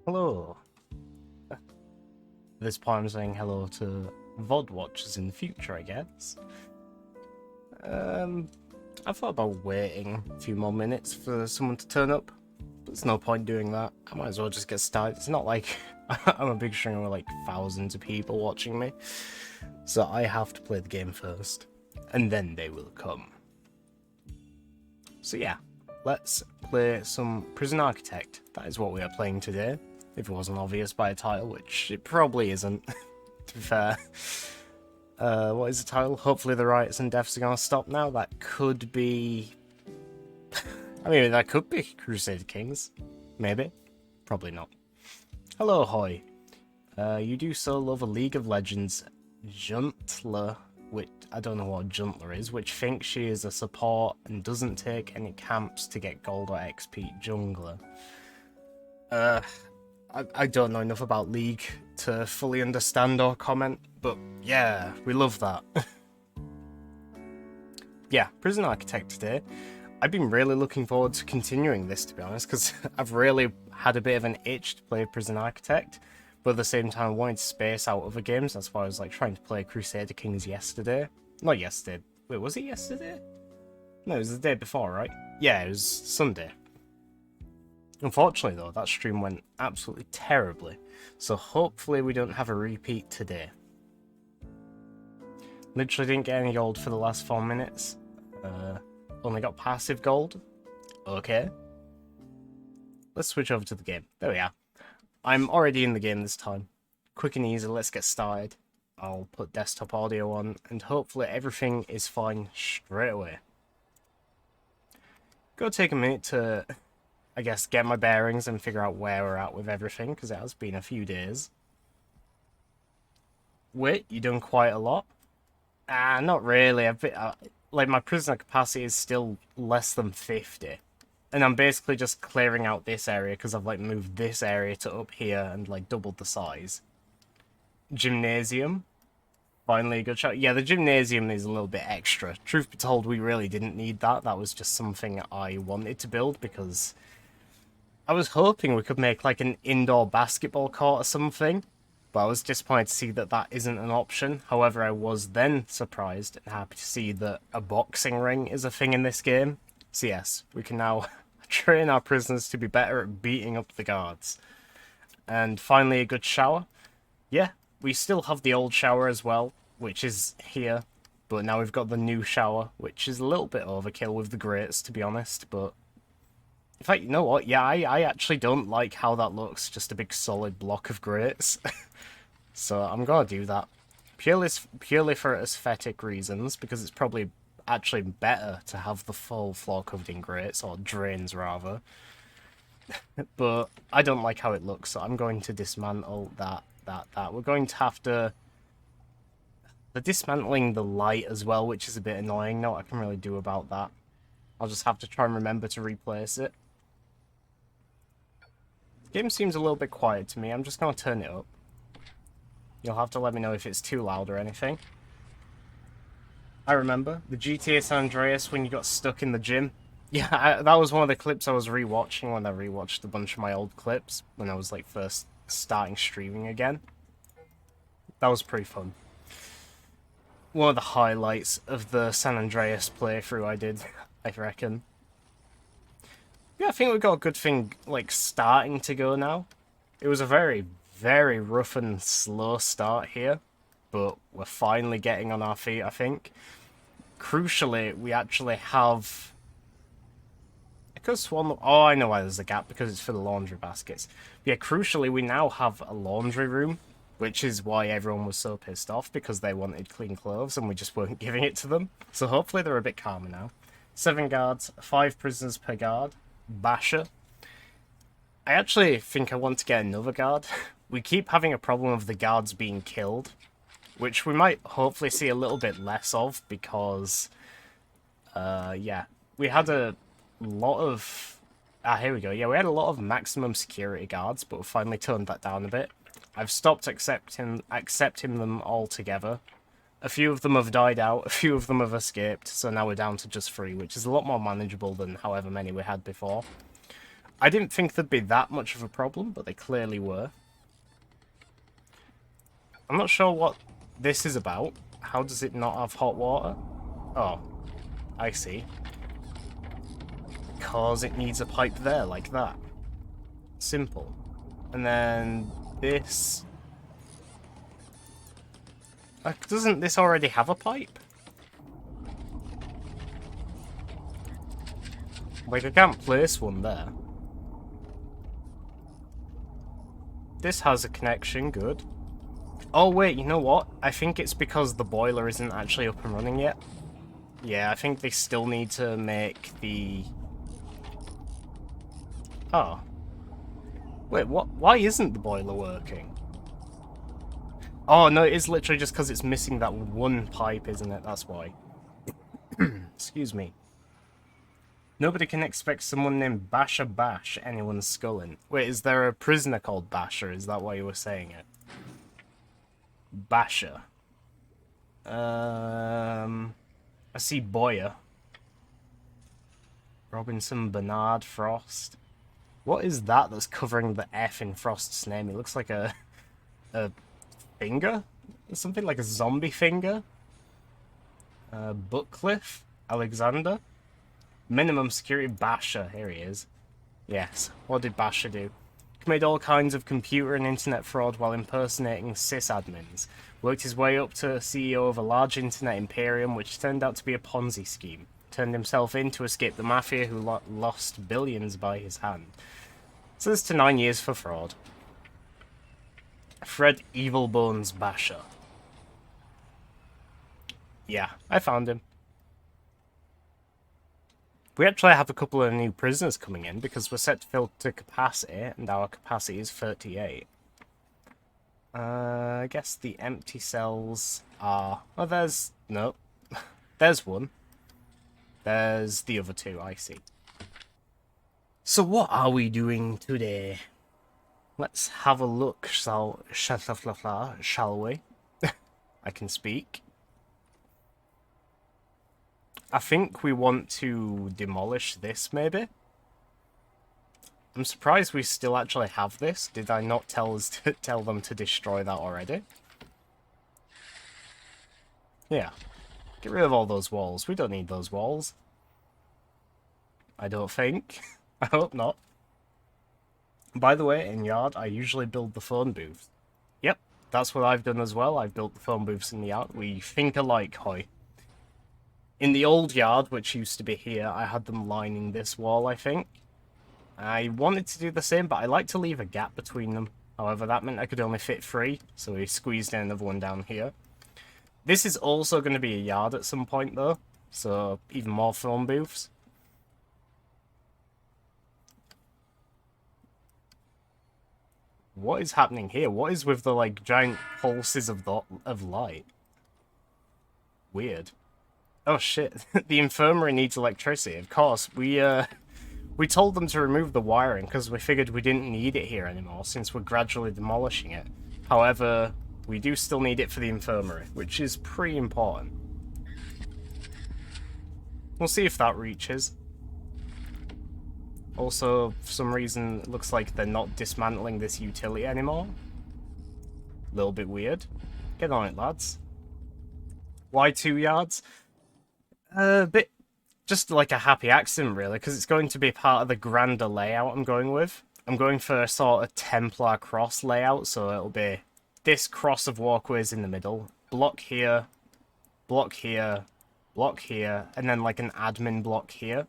Hello. At this point I'm saying hello to VOD watchers in the future, I guess. I thought about waiting a few more minutes for someone to turn up. There's no point doing that. I might as well just get started. It's not like I'm a big streamer with like thousands of people watching me. So I have to play the game first. And then they will come. So yeah, let's play some Prison Architect. That is what we are playing today. If it wasn't obvious by a title, which it probably isn't, to be fair. What is the title? Hopefully the riots and deaths are gonna stop now. That could be... I mean, that could be Crusader Kings. Maybe. Probably not. Hello, Hoy. You do so love a League of Legends Juntler, which I don't know what Juntler is, which thinks she is a support and doesn't take any camps to get gold or XP jungler. I don't know enough about League to fully understand or comment, but yeah, we love that. Yeah, Prison Architect today. I've been really looking forward to continuing this, to be honest, because I've really had a bit of an itch to play Prison Architect, but at the same time I wanted to space out other games. That's why I was like trying to play Crusader Kings yesterday. Not yesterday. Wait, was it yesterday? No, it was the day before, right? Yeah, it was Sunday. Unfortunately, though, that stream went absolutely terribly, so hopefully we don't have a repeat today. Literally didn't get any gold for the last 4 minutes. Only got passive gold. Okay. Let's switch over to the game. There we are. I'm already in the game this time. Quick and easy, let's get started. I'll put desktop audio on, and hopefully everything is fine straight away. Go take a minute to... I guess, get my bearings and figure out where we're at with everything, because it has been a few days. Wait, you done quite a lot? Not really. Like, my prisoner capacity is still less than 50. And I'm basically just clearing out this area, because I've, like, moved this area to up here and, like, doubled the size. Gymnasium. Finally a good shot. Yeah, the gymnasium is a little bit extra. Truth be told, we really didn't need that. That was just something I wanted to build, because... I was hoping we could make like an indoor basketball court or something, but I was disappointed to see that that isn't an option. However, I was then surprised and happy to see that a boxing ring is a thing in this game. So yes, we can now train our prisoners to be better at beating up the guards. And finally, a good shower. Yeah, we still have the old shower as well, which is here, but now we've got the new shower, which is a little bit overkill with the grates, to be honest, but... In fact, you know what? Yeah, I actually don't like how that looks. Just a big solid block of grates. So I'm gonna do that. Purely for aesthetic reasons, because it's probably actually better to have the full floor covered in grates, or drains rather. But I don't like how it looks, so I'm going to dismantle that. We're going to have to... They're dismantling the light as well, which is a bit annoying. Not what I can really do about that. I'll just have to try and remember to replace it. The game seems a little bit quiet to me. I'm just going to turn it up. You'll have to let me know if it's too loud or anything. I remember the GTA San Andreas when you got stuck in the gym. Yeah, that was one of the clips I was rewatching when I rewatched a bunch of my old clips when I was like first starting streaming again. That was pretty fun. One of the highlights of the San Andreas playthrough I did, I reckon. Yeah, I think we've got a good thing, like, starting to go now. It was a very, very rough and slow start here, but we're finally getting on our feet, I think. Crucially, we actually have... I could have sworn... Oh, I know why there's a gap, because it's for the laundry baskets. But yeah, crucially, we now have a laundry room, which is why everyone was so pissed off, because they wanted clean clothes, and we just weren't giving it to them. So hopefully they're a bit calmer now. 7 guards, 5 prisoners per guard. Basher. I actually think I want to get another guard. We keep having a problem of the guards being killed, which we might hopefully see a little bit less of, because, yeah, we had a lot of... here we go. Yeah, we had a lot of maximum security guards, but we finally toned that down a bit. I've stopped accepting them altogether. A few of them have died out, a few of them have escaped, so now we're down to just 3, which is a lot more manageable than however many we had before. I didn't think there'd be that much of a problem, but they clearly were. I'm not sure what this is about. How does it not have hot water? Oh, I see. Because it needs a pipe there, like that. Simple. And then this... doesn't this already have a pipe? Like, I can't place one there. This has a connection, good. Oh wait, you know what? I think it's because the boiler isn't actually up and running yet. Yeah, I think they still need to make the... Oh. Wait, what? Why isn't the boiler working? Oh, no, it is literally just because it's missing that one pipe, isn't it? That's why. Excuse me. Nobody can expect someone named Basher Bash anyone's skull in. Wait, is there a prisoner called Basher? Is that why you were saying it? Basher. I see Boyer. Robinson, Bernard, Frost. What is that that's covering the F in Frost's name? It looks like a finger? Something like a zombie finger? Butcliffe? Alexander? Minimum security Basher. Here he is. Yes. What did Basher do? Committed all kinds of computer and internet fraud while impersonating sysadmins. Worked his way up to CEO of a large internet imperium which turned out to be a Ponzi scheme. Turned himself in to escape the mafia who lost billions by his hand. So this to 9 years for fraud. Fred Evilbones Basher. Yeah, I found him. We actually have a couple of new prisoners coming in because we're set to fill to capacity, and our capacity is 38. I guess the empty cells are... Oh, there's... No. There's one. There's the other two, I see. So what are we doing today? Let's have a look, shall we? I can speak. I think we want to demolish this, maybe? I'm surprised we still actually have this. Did I not tell them to destroy that already? Yeah. Get rid of all those walls. We don't need those walls. I don't think. I hope not. By the way, in Yard, I usually build the phone booths. Yep, that's what I've done as well. I've built the phone booths in the Yard. We think alike, hoy. In the old Yard, which used to be here, I had them lining this wall, I think. I wanted to do the same, but I like to leave a gap between them. However, that meant I could only fit 3, so we squeezed in another one down here. This is also going to be a Yard at some point, though, so even more phone booths. What is happening here? What is with the, like, giant pulses of light? Weird. Oh shit, the infirmary needs electricity. Of course, we told them to remove the wiring because we figured we didn't need it here anymore since we're gradually demolishing it. However, we do still need it for the infirmary, which is pretty important. We'll see if that reaches. Also, for some reason, it looks like they're not dismantling this utility anymore. A little bit weird. Get on it, lads. Why 2 yards? A bit... just like a happy accident, really, because it's going to be part of the grander layout I'm going with. I'm going for a sort of Templar cross layout, so it'll be this cross of walkways in the middle. Block here, block here, block here, and then like an admin block here.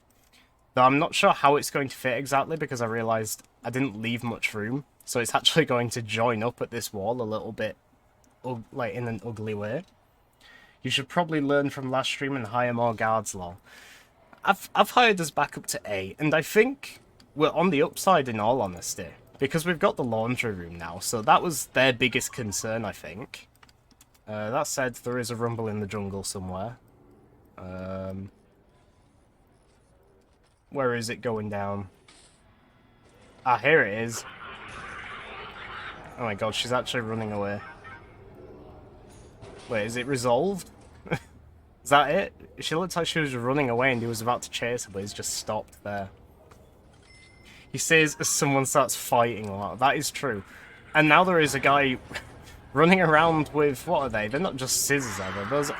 Though I'm not sure how it's going to fit exactly because I realised I didn't leave much room. So it's actually going to join up at this wall a little bit, like in an ugly way. You should probably learn from last stream and hire more guards, lol. I've hired us back up to A, and I think we're on the upside in all honesty. Because we've got the laundry room now, so that was their biggest concern, I think. That said, there is a rumble in the jungle somewhere. Where is it going down? Ah, here it is. Oh my god, she's actually running away. Wait, is it resolved? Is that it? She looked like she was running away and he was about to chase her, but he's just stopped there. He says as someone starts fighting a lot. That is true. And now there is a guy running around with, what are they? They're not just scissors, are they? Those...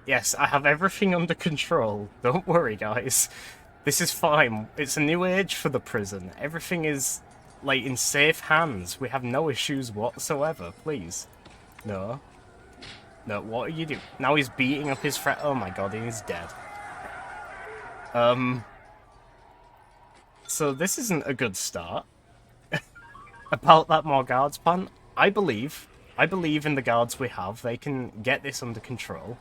Yes, I have everything under control. Don't worry, guys. This is fine. It's a new age for the prison. Everything is, like, in safe hands. We have no issues whatsoever. Please. No. No, what are you doing? Now he's beating up his friend. Oh my god, he's dead. So this isn't a good start. About that more guards plan, I believe in the guards we have. They can get this under control.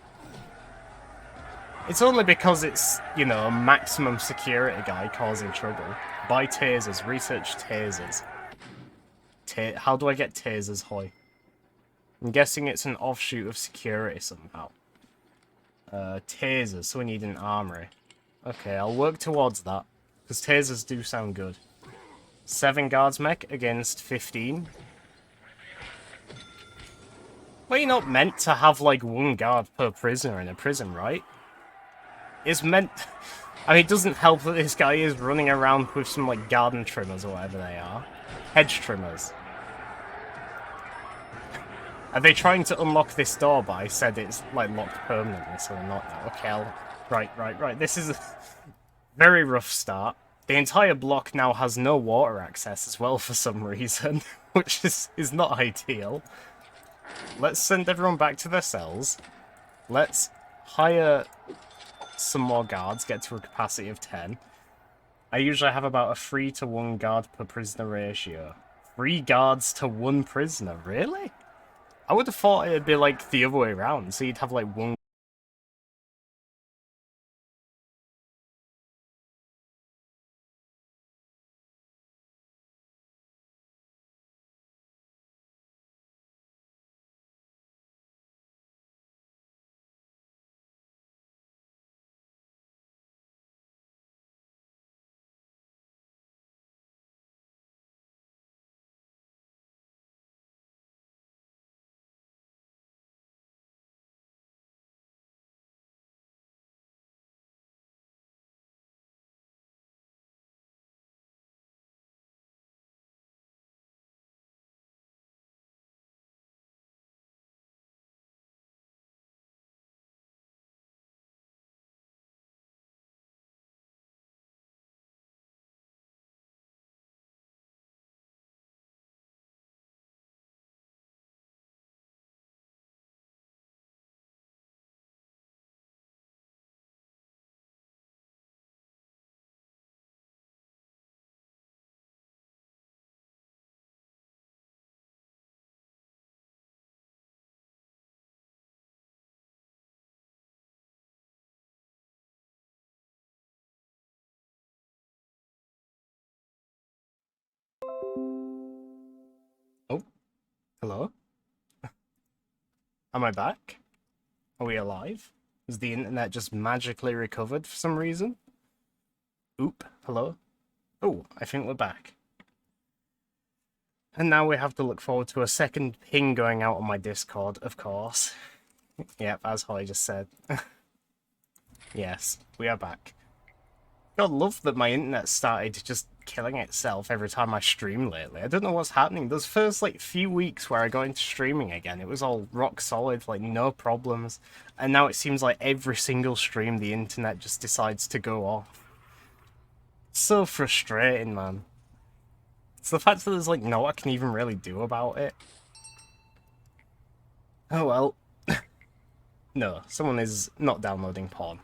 It's only because it's, you know, a maximum security guy causing trouble. Buy tasers. Research tasers. How do I get tasers, Hoy? I'm guessing it's an offshoot of security somehow. Tasers, so we need an armory. Okay, I'll work towards that. Because tasers do sound good. 7 guards mech against 15. Well, you're not meant to have, like, 1 guard per prisoner in a prison, right? It's meant... I mean, it doesn't help that this guy is running around with some, like, garden trimmers or whatever they are. Hedge trimmers. Are they trying to unlock this door, but I said it's, like, locked permanently, so they're not now. Okay, Right. This is a very rough start. The entire block now has no water access as well for some reason, which is not ideal. Let's send everyone back to their cells. Let's hire some more guards, get to a capacity of 10. I usually have about a 3 to 1 guard per prisoner ratio. 3 guards to 1 prisoner, really? I would have thought it'd be like the other way around, so you'd have like 1... Oh, hello? Am I back? Are we alive? Is the internet just magically recovered for some reason? Oop, hello? Oh, I think we're back. And now we have to look forward to a second ping going out on my Discord, of course. Yep, as Holly just said. Yes, we are back. God, love that my internet started just killing itself every time I stream lately. I don't know what's happening. Those first, like, few weeks where I got into streaming again, it was all rock solid, like, no problems. And now it seems like every single stream, the internet just decides to go off. So frustrating, man. It's the fact that there's, like, no I can even really do about it. Oh, well. No, someone is not downloading porn.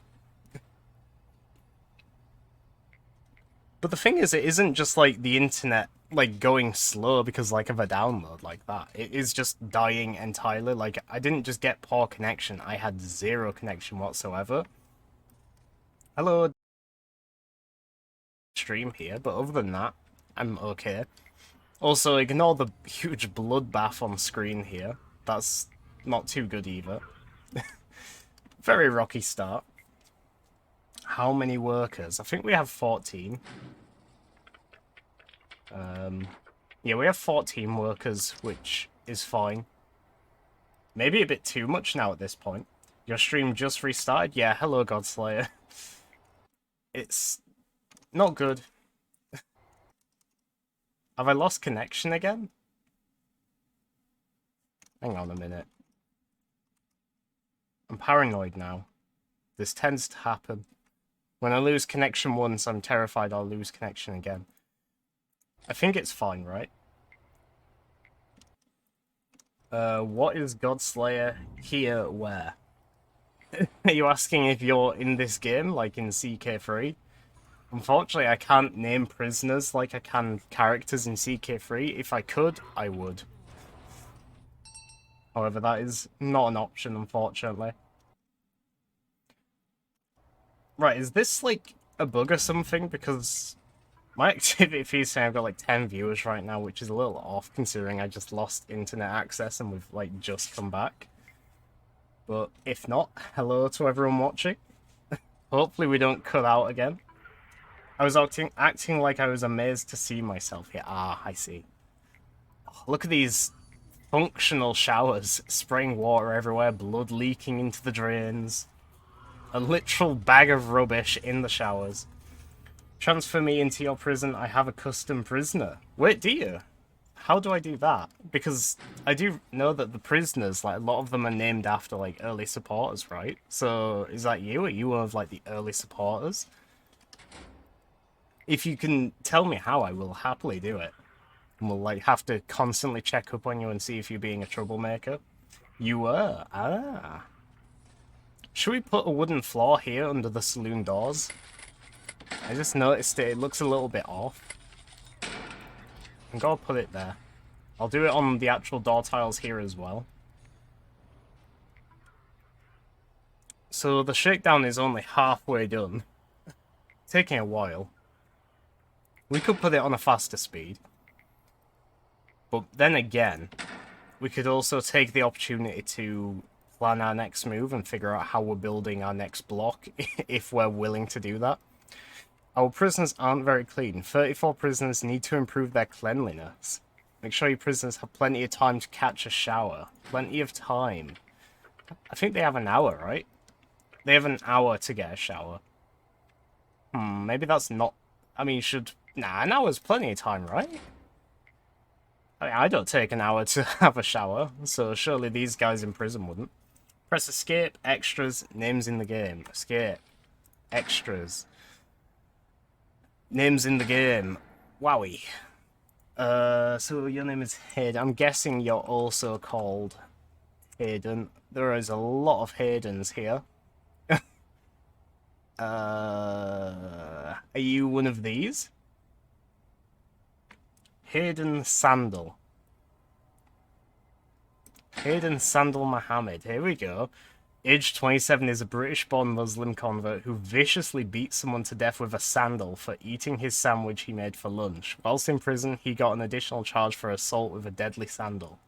But the thing is, it isn't just, like, the internet, like, going slow because, like, of a download like that. It is just dying entirely. Like, I didn't just get poor connection. I had 0 connection whatsoever. Hello. Stream here, but other than that, I'm okay. Also, ignore the huge bloodbath on screen here. That's not too good either. Very rocky start. How many workers? I think we have 14. Yeah, we have 14 workers, which is fine. Maybe a bit too much now at this point. Your stream just restarted? Yeah, hello, Godslayer. It's not good. Have I lost connection again? Hang on a minute. I'm paranoid now. This tends to happen. When I lose connection once, I'm terrified I'll lose connection again. I think it's fine, right? What is Godslayer here where? Are you asking if you're in this game, like in CK3? Unfortunately, I can't name prisoners like I can characters in CK3. If I could, I would. However, that is not an option, unfortunately. Right, is this, like, a bug or something? Because my activity feed saying I've got, like, 10 viewers right now, which is a little off, considering I just lost internet access and we've, like, just come back. But if not, hello to everyone watching. Hopefully we don't cut out again. I was acting like I was amazed to see myself here. Ah, I see. Oh, look at these functional showers. Spraying water everywhere, blood leaking into the drains. A literal bag of rubbish in the showers. Transfer me into your prison, I have a custom prisoner. Wait, do you? How do I do that? Because I do know that the prisoners, like, a lot of them are named after, like, early supporters, right? So, is that you? Are you one of, like, the early supporters? If you can tell me how, I will happily do it. And we'll, like, have to constantly check up on you and see if you're being a troublemaker. You were? Ah. Should we put a wooden floor here under the saloon doors? I just noticed it looks a little bit off. I'm gonna put it there. I'll do it on the actual door tiles here as well. So the shakedown is only halfway done. Taking a while. We could put it on a faster speed. But then again, we could also take the opportunity to plan our next move and figure out how we're building our next block, if we're willing to do that. Our prisoners aren't very clean. 34 prisoners need to improve their cleanliness. Make sure your prisoners have plenty of time to catch a shower. Plenty of time. I think they have an hour, right? They have an hour to get a shower. Maybe that's not... I mean, Nah, an hour's plenty of time, right? I mean, I don't take an hour to have a shower, so surely these guys in prison wouldn't. Press escape, extras, names in the game. Escape. Extras. Names in the game. Wowie. So your name is Hayden. I'm guessing you're also called Hayden. There is a lot of Haydens here. Are you one of these? Hayden Sandal. Hayden Sandal Mohammed. Here we go. Age 27 is a British-born Muslim convert who viciously beat someone to death with a sandal for eating his sandwich he made for lunch. Whilst in prison, he got an additional charge for assault with a deadly sandal.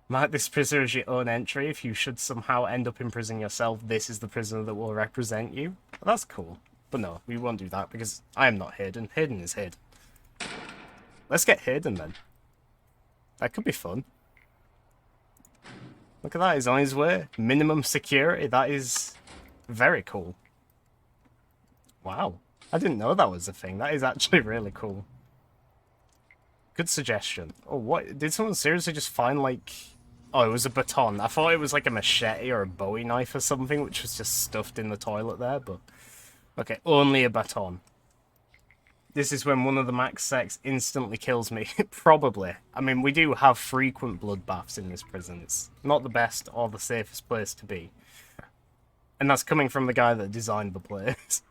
Mark this prisoner as your own entry. If you should somehow end up in prison yourself, this is the prisoner that will represent you. Well, that's cool. But no, we won't do that because I am not Hayden. Hayden is Hayden. Let's get Hayden then. That could be fun. Look at that, he's on his way. Minimum security, that is very cool. Wow, I didn't know that was a thing. That is actually really cool. Good suggestion. Oh, what? Did someone seriously just find, like... Oh, it was a baton. I thought it was like a machete or a Bowie knife or something, which was just stuffed in the toilet there, but... Okay, only a baton. This is when one of the max sex instantly kills me. Probably. I mean, we do have frequent bloodbaths in this prison. It's not the best or the safest place to be. And that's coming from the guy that designed the place.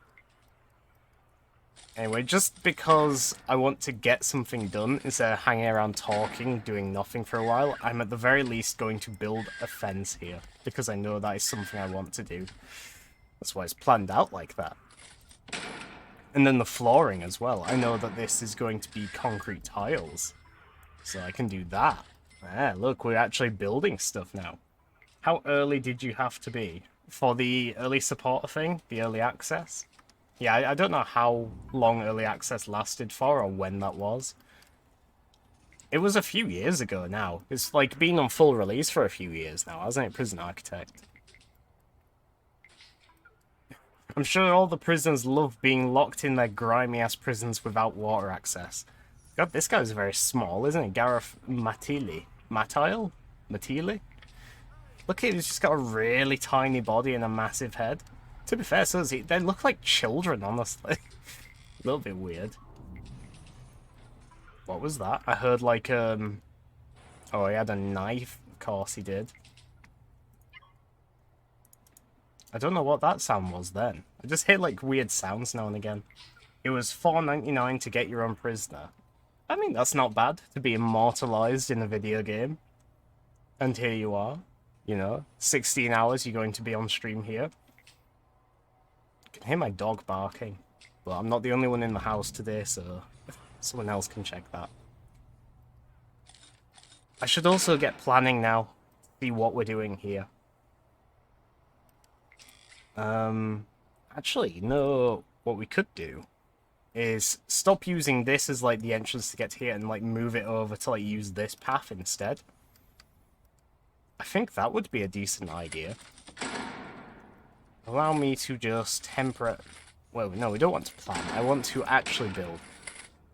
Anyway, just because I want to get something done instead of hanging around talking, doing nothing for a while, I'm at the very least going to build a fence here. Because I know that is something I want to do. That's why it's planned out like that. And then the flooring as well. I know that this is going to be concrete tiles. So I can do that. Ah, look, we're actually building stuff now. How early did you have to be? For the early supporter thing? The early access? Yeah, I don't know how long early access lasted for or when that was. It was a few years ago now. It's like been on full release for a few years now, hasn't it, Prison Architect? I'm sure all the prisoners love being locked in their grimy-ass prisons without water access. God, this guy's very small, isn't he? Gareth Matili. Matile? Matili? Look at he's just got a really tiny body and a massive head. To be fair, so does he. They look like children, honestly. A little bit weird. What was that? I heard like, oh, he had a knife. Of course he did. I don't know what that sound was then. I just hear like weird sounds now and again. It was $4.99 to get your own prisoner. I mean, that's not bad to be immortalized in a video game. And here you are. You know, 16 hours you're going to be on stream here. I can hear my dog barking. Well, I'm not the only one in the house today, so someone else can check that. I should also get planning now. See what we're doing here. Actually, no, what we could do is stop using this as like the entrance to get here and like move it over to like use this path instead. I think that would be a decent idea. Allow me to just temper... Well, no, we don't want to plan. I want to actually build.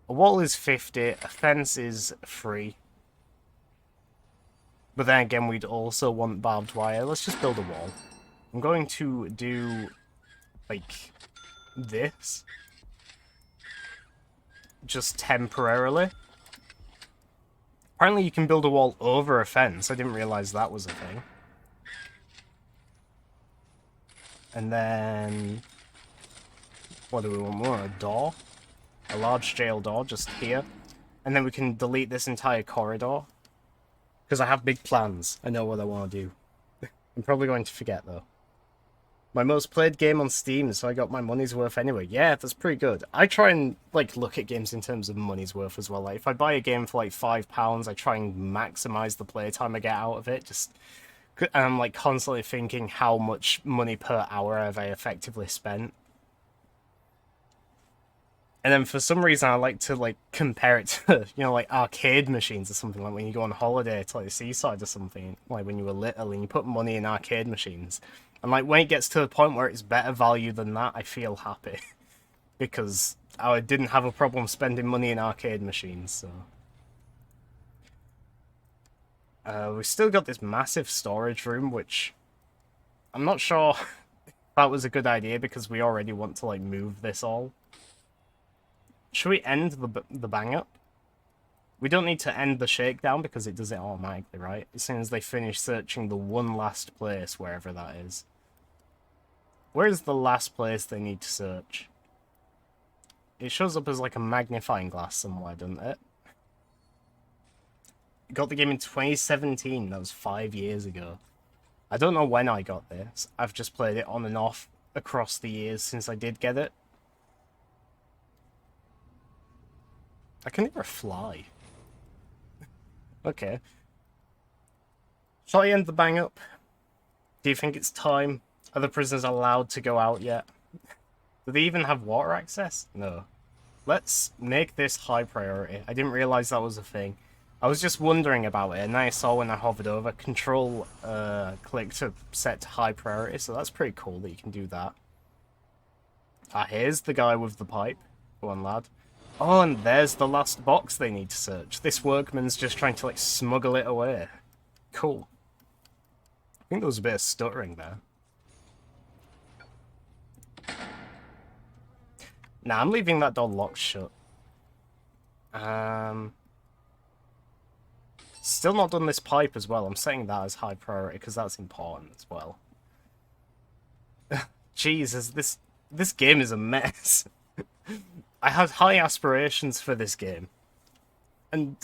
A wall is 50, a fence is free. But then again, we'd also want barbed wire. Let's just build a wall. I'm going to do, like, this. Just temporarily. Apparently you can build a wall over a fence. I didn't realize that was a thing. And then... What do we want more? A door? A large jail door just here. And then we can delete this entire corridor. Because I have big plans. I know what I want to do. I'm probably going to forget, though. My most played game on Steam, so I got my money's worth anyway. Yeah, that's pretty good. I try and, like, look at games in terms of money's worth as well. Like, if I buy a game for, like, £5, I try and maximize the playtime I get out of it. And I'm, like, constantly thinking how much money per hour have I effectively spent. And then for some reason I like to, like, compare it to, you know, like, arcade machines or something. Like, when you go on holiday to, like, the seaside or something. Like, when you were little and you put money in arcade machines. And, like, when it gets to the point where it's better value than that, I feel happy. Because I didn't have a problem spending money in arcade machines, so... we've still got this massive storage room, which... I'm not sure if that was a good idea, because we already want to, like, move this all. Should we end the bang-up? We don't need to end the shakedown, because it does it automatically, right? As soon as they finish searching the one last place, wherever that is. Where is the last place they need to search? It shows up as like a magnifying glass somewhere, doesn't it? Got the game in 2017, that was 5 years ago. I don't know when I got this. I've just played it on and off across the years since I did get it. I can never fly. Okay. Shall I end the bang up? Do you think it's time? Are the prisoners allowed to go out yet? Do they even have water access? No. Let's make this high priority. I didn't realize that was a thing. I was just wondering about it, and then I saw when I hovered over, control click to set to high priority, so that's pretty cool that you can do that. Ah, here's the guy with the pipe. Go on, lad. Oh, and there's the last box they need to search. This workman's just trying to, like, smuggle it away. Cool. I think there was a bit of stuttering there. Nah, I'm leaving that door locked shut. Still not done this pipe as well. I'm saying that as high priority because that's important as well. Jesus, this game is a mess. I had high aspirations for this game. And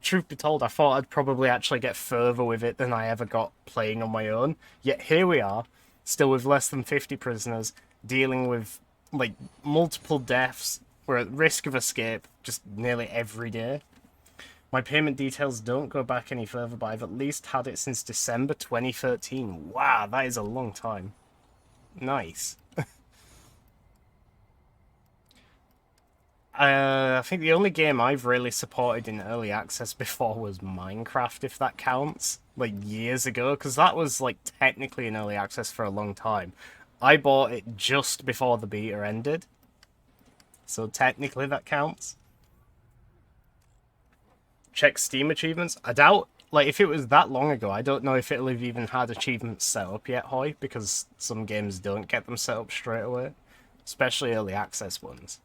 truth be told, I thought I'd probably actually get further with it than I ever got playing on my own. Yet here we are, still with less than 50 prisoners, dealing with, like, multiple deaths. We're at risk of escape just nearly every day. My payment details don't go back any further, but I've at least had it since December 2013. Wow, that is a long time. Nice. I think the only game I've really supported in early access before was Minecraft, if that counts. Like, years ago, because that was, like, technically in early access for a long time. I bought it just before the beta ended. So technically that counts. check Steam achievements. I doubt, like, if it was that long ago, I don't know if it'll have even had achievements set up yet, Hoy, because some games don't get them set up straight away, especially early access ones.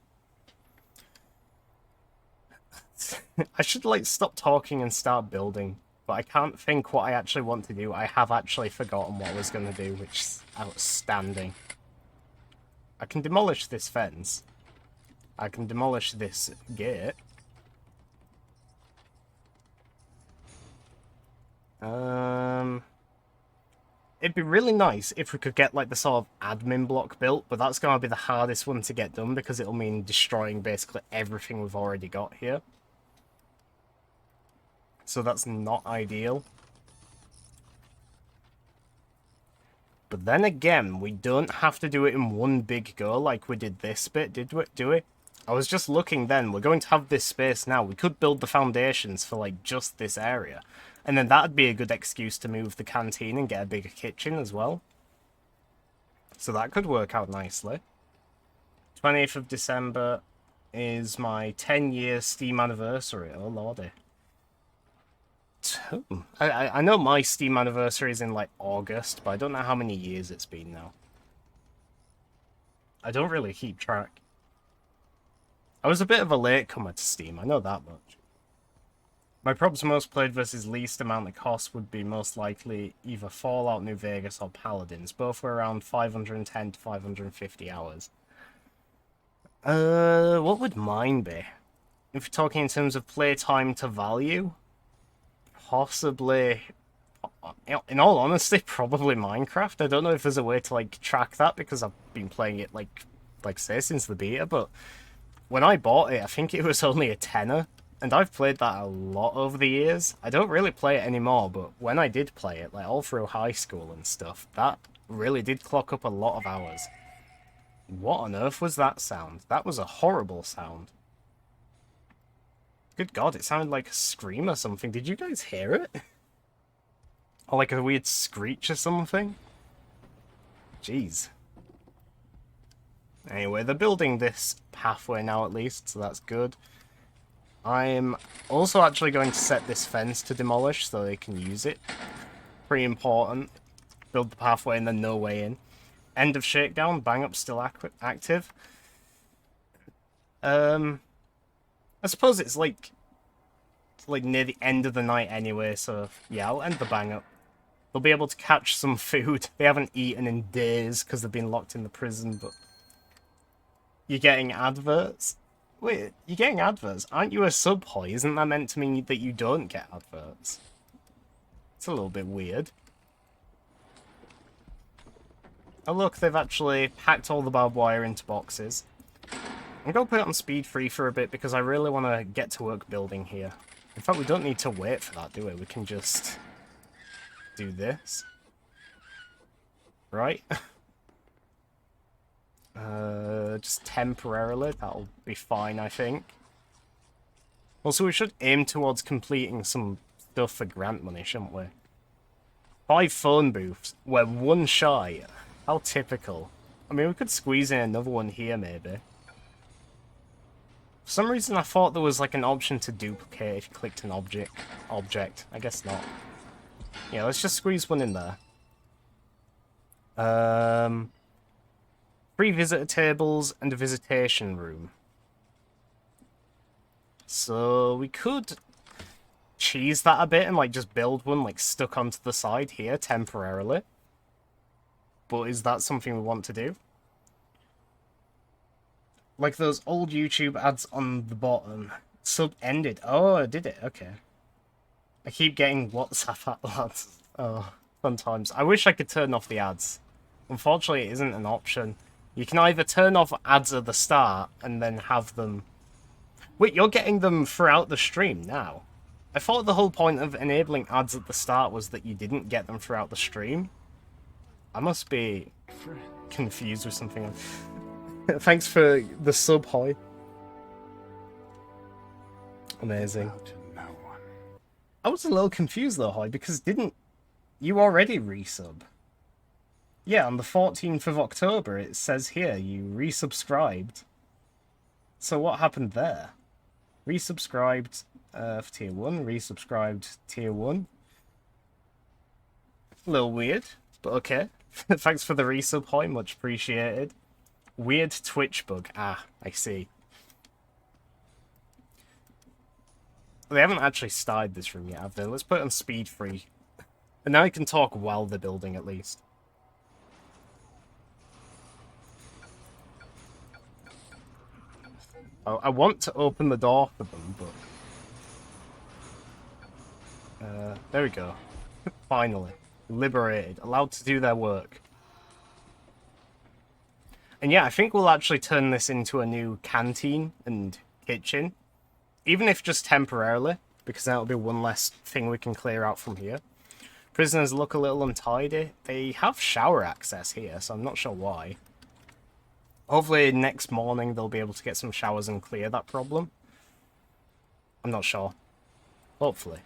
I should, like, stop talking and start building, but I can't think what I actually want to do. I have actually forgotten what I was going to do, which is outstanding. I can demolish this fence. I can demolish this gate. It'd be really nice if we could get, like, the sort of admin block built, but that's going to be the hardest one to get done because it'll mean destroying basically everything we've already got here. So that's not ideal. But then again, we don't have to do it in one big go like we did this bit, do we? I was just looking then, we're going to have this space now. We could build the foundations for, like, just this area. And then that'd be a good excuse to move the canteen and get a bigger kitchen as well. So that could work out nicely. 20th of December is my 10-year Steam anniversary. Oh, lordy. I know my Steam anniversary is in, like, August, but I don't know how many years it's been now. I don't really keep track. I was a bit of a latecomer to Steam, I know that much. My probs most played versus least amount of cost would be most likely either Fallout New Vegas or Paladins. Both were around 510 to 550 hours. What would mine be? If we're talking in terms of playtime to value, possibly, in all honesty, probably Minecraft. I don't know if there's a way to, like, track that because I've been playing it, like say, since the beta, but when I bought it, I think it was only a tenner. And I've played that a lot over the years. I don't really play it anymore, but when I did play it, like all through high school and stuff, that really did clock up a lot of hours. What on earth was that sound? That was a horrible sound. Good God, it sounded like a scream or something. Did you guys hear it? Or like a weird screech or something? Jeez. Anyway, they're building this pathway now at least, so that's good. I'm also actually going to set this fence to demolish so they can use it. Pretty important. Build the pathway and then no way in. End of shakedown. Bang up still active. I suppose it's like near the end of the night anyway, so yeah, I'll end the bang up. They'll be able to catch some food. They haven't eaten in days because they've been locked in the prison, but you're getting adverts? Wait, you're getting adverts? Aren't you a sub, Hoy? Isn't that meant to mean that you don't get adverts? It's a little bit weird. Oh look, they've actually packed all the barbed wire into boxes. I'm going to put it on speed 3 for a bit because I really want to get to work building here. In fact, we don't need to wait for that, do we? We can just do this. Right? Just temporarily, that'll be fine, I think. Also, we should aim towards completing some stuff for grant money, shouldn't we? 5 phone booths. We're 1 shy. How typical. I mean, we could squeeze in another one here, maybe. For some reason, I thought there was, like, an option to duplicate if you clicked an object. I guess not. Yeah, let's just squeeze one in there. 3 visitor tables and a visitation room. So we could cheese that a bit and, like, just build one, like, stuck onto the side here temporarily. But is that something we want to do? Like those old YouTube ads on the bottom. Sub ended. Oh, did it? Okay. I keep getting WhatsApp ads. Oh, fun times. I wish I could turn off the ads. Unfortunately, it isn't an option. You can either turn off ads at the start and then have them... Wait, you're getting them throughout the stream now? I thought the whole point of enabling ads at the start was that you didn't get them throughout the stream. I must be confused with something else. Thanks for the sub, Hoy. Amazing. I was a little confused though, Hoy, because didn't you already resub? Yeah, on the 14th of October, it says here you resubscribed. So what happened there? Resubscribed for tier 1. Resubscribed tier 1. A little weird, but okay. Thanks for the resub, Hoy. Much appreciated. Weird Twitch bug. Ah, I see. They haven't actually started this room yet, have they? Let's put it on speed free. And now I can talk while they're building, at least. Oh, I want to open the door for them, but... there we go. Finally. Liberated. Allowed to do their work. And yeah, I think we'll actually turn this into a new canteen and kitchen. Even if just temporarily, because that'll be one less thing we can clear out from here. Prisoners look a little untidy. They have shower access here, so I'm not sure why. Hopefully next morning they'll be able to get some showers and clear that problem. I'm not sure. Hopefully.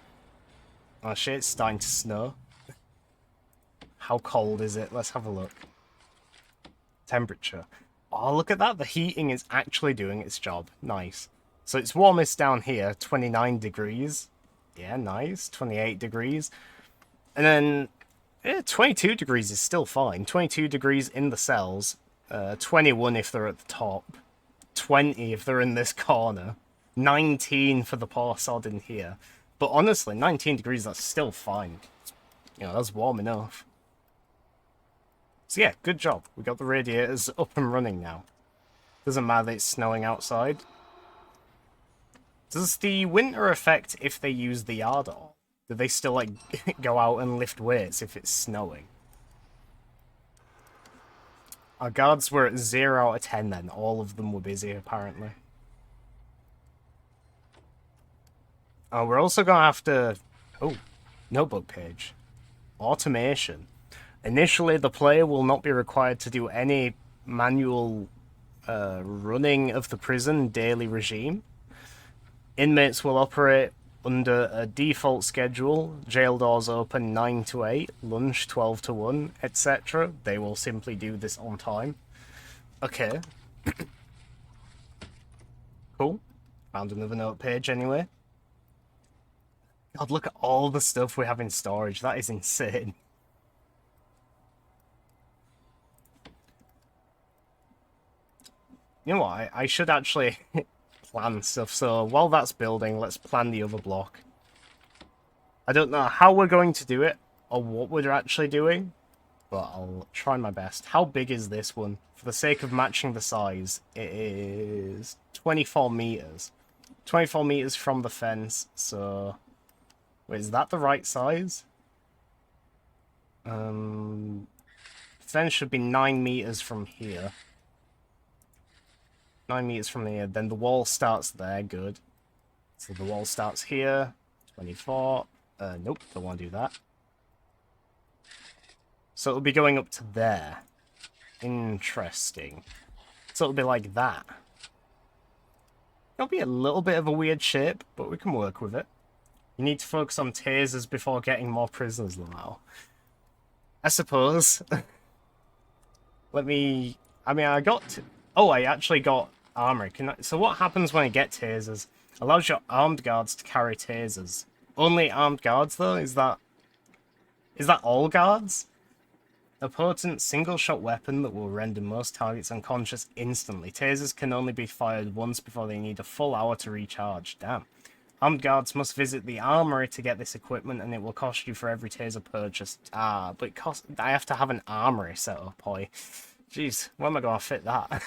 Oh shit, it's starting to snow. How cold is it? Let's have a look. Temperature. Oh, look at that. The heating is actually doing its job. Nice. So it's warmest down here, 29 degrees. Yeah, nice. 28 degrees. And then, yeah, 22 degrees is still fine. 22 degrees in the cells. 21 if they're at the top. 20 if they're in this corner. 19 for the poor sod in here. But honestly, 19 degrees, that's still fine. You know, that's warm enough. So yeah, good job. We got the radiators up and running now. Doesn't matter that it's snowing outside. Does the winter affect if they use the yard at all? Do they still, like, go out and lift weights if it's snowing? Our guards were at 0 out of 10 then. All of them were busy, apparently. We're also going to have to... Oh, notebook page. Automation. Initially, the player will not be required to do any manual running of the prison daily regime. Inmates will operate under a default schedule. Jail doors open 9 to 8, lunch 12 to 1, etc. They will simply do this on time. Okay. Cool. Found another note page anyway. God, look at all the stuff we have in storage. That is insane. You know what? I should actually plan stuff. So while that's building, let's plan the other block. I don't know how we're going to do it or what we're actually doing, but I'll try my best. How big is this one? For the sake of matching the size, it is 24 meters. 24 meters from the fence, so... Wait, is that the right size? The fence should be 9 meters from here. 9 meters from here, then the wall starts there, good. So the wall starts here, 24. Nope, don't want to do that. So it'll be going up to there. Interesting. So it'll be like that. It'll be a little bit of a weird shape, but we can work with it. You need to focus on tasers before getting more prisoners now. I suppose. Let me... I mean, I got... Oh, I actually got armor. So what happens when I get tasers? Allows your armed guards to carry tasers. Only armed guards, though? Is that all guards? A potent single-shot weapon that will render most targets unconscious instantly. Tasers can only be fired once before they need a full hour to recharge. Damn. Armed guards must visit the armory to get this equipment, and it will cost you for every taser purchased. Ah, but I have to have an armory set up, boy. Jeez, where am I going to fit that?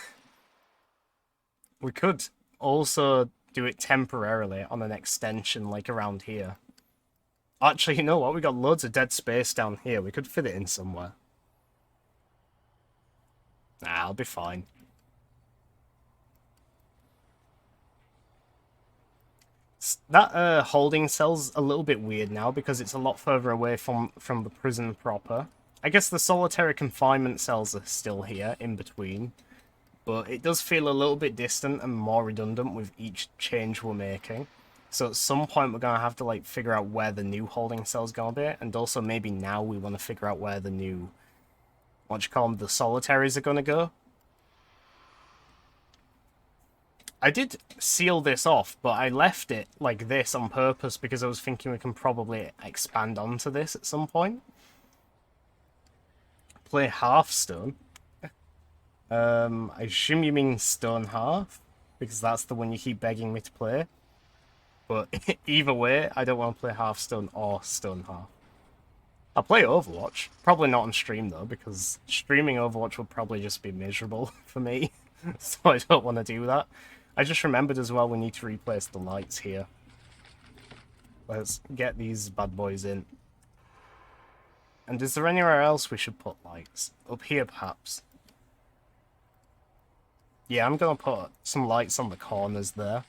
We could also do it temporarily on an extension, like around here. Actually, you know what? We got loads of dead space down here. We could fit it in somewhere. Nah, I'll be fine. That holding cell's a little bit weird now because it's a lot further away from the prison proper. I guess the solitary confinement cells are still here in between, but it does feel a little bit distant and more redundant with each change we're making. So at some point we're gonna have to like figure out where the new holding cell's gonna be, and also maybe now we want to figure out where the new, what you call them, the solitaries are gonna go. I did seal this off, but I left it like this on purpose because I was thinking we can probably expand onto this at some point. Play half stone. I assume you mean stone half, because that's the one you keep begging me to play. But either way, I don't want to play half stone or stone half. I'll play Overwatch. Probably not on stream, though, because streaming Overwatch would probably just be miserable for me. So I don't want to do that. I just remembered as well we need to replace the lights here. Let's get these bad boys in. And is there anywhere else we should put lights? Up here, perhaps? Yeah, I'm going to put some lights on the corners there.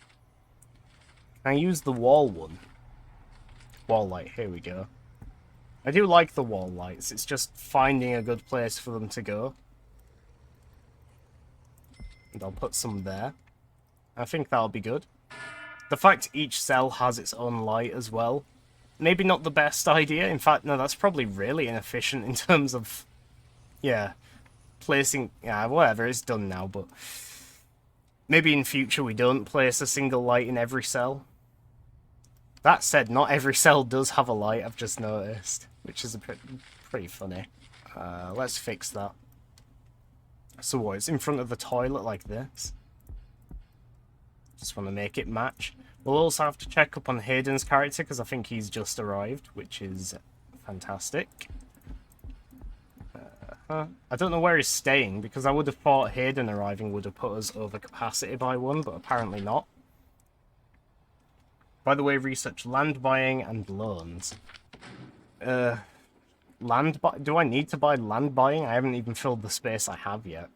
Can I use the wall one? Wall light, here we go. I do like the wall lights, it's just finding a good place for them to go. And I'll put some there. I think that'll be good. The fact each cell has its own light as well. Maybe not the best idea. In fact, no, that's probably really inefficient in terms of... Yeah. Placing... Yeah, whatever, it's done now, but... Maybe in future we don't place a single light in every cell. That said, not every cell does have a light, I've just noticed. Which is pretty funny. Let's fix that. So what, it's in front of the toilet like this? Just want to make it match. We'll also have to check up on Hayden's character, because I think he's just arrived, which is fantastic. I don't know where he's staying, because I would have thought Hayden arriving would have put us over capacity by one, but apparently not. By the way, research land buying and loans. Do I need to buy land buying? I haven't even filled the space I have yet.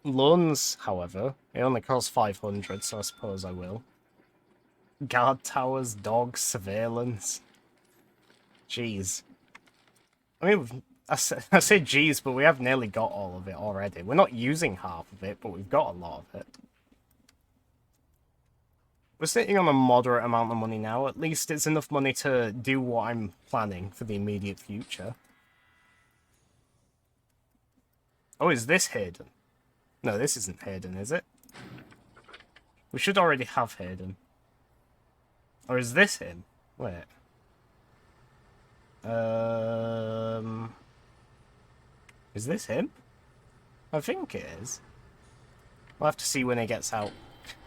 Loans, however, it only costs 500, so I suppose I will. Guard towers, dogs, surveillance. Jeez. I mean, I say geez, but we have nearly got all of it already. We're not using half of it, but we've got a lot of it. We're sitting on a moderate amount of money now. At least it's enough money to do what I'm planning for the immediate future. Oh, is this Hayden? No, this isn't Hayden, is it? We should already have Hayden. Or is this him? Wait. Is this him? I think it is. We'll have to see when he gets out.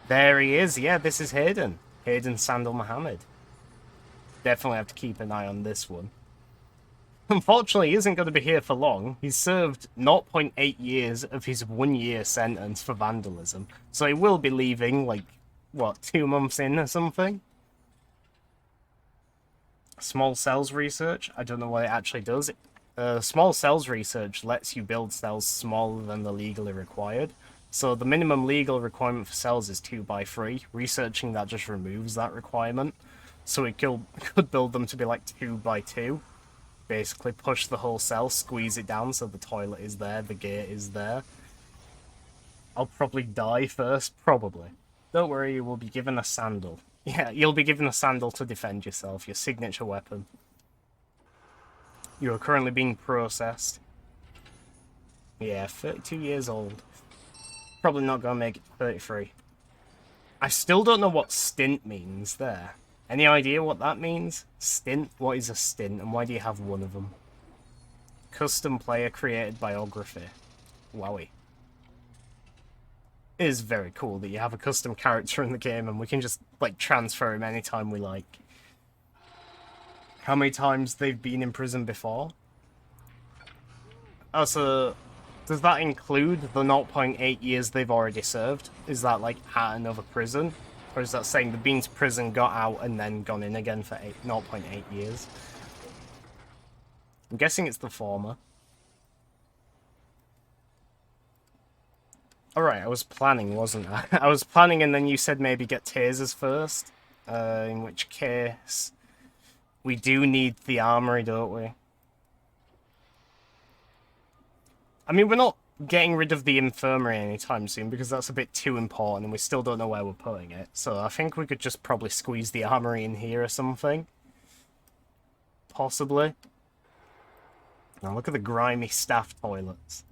There he is. Yeah, this is Hayden. Hayden Sandal Mohammed. Definitely have to keep an eye on this one. Unfortunately, he isn't going to be here for long. He's served 0.8 years of his 1-year sentence for vandalism. So he will be leaving, like, what, 2 months in or something? Small cells research? I don't know what it actually does. Small cells research lets you build cells smaller than the legally required. So the minimum legal requirement for cells is 2x3. Researching that just removes that requirement. So we could build them to be like 2x2. Basically push the whole cell, squeeze it down so the toilet is there, the gate is there. I'll probably die first, probably. Don't worry, you will be given a sandal. Yeah, you'll be given a sandal to defend yourself, your signature weapon. You are currently being processed. Yeah, 32 years old. Probably not gonna make it to 33. I still don't know what stint means there. Any idea what that means? Stint? What is a stint, and why do you have one of them? Custom player created biography. Wowie. It is very cool that you have a custom character in the game and we can just, like, transfer him anytime we like. How many times they've been in prison before? Oh, so does that include the 0.8 years they've already served? Is that, like, at another prison? Or is that saying they've been to prison, got out, and then gone in again for 0.8 years? I'm guessing it's the former. Alright, I was planning, wasn't I? I was planning and then you said maybe get tasers first. In which case... we do need the armory, don't we? I mean, we're not getting rid of the infirmary anytime soon because that's a bit too important and we still don't know where we're putting it. So I think we could just probably squeeze the armory in here or something. Possibly. Now look at the grimy staff toilets.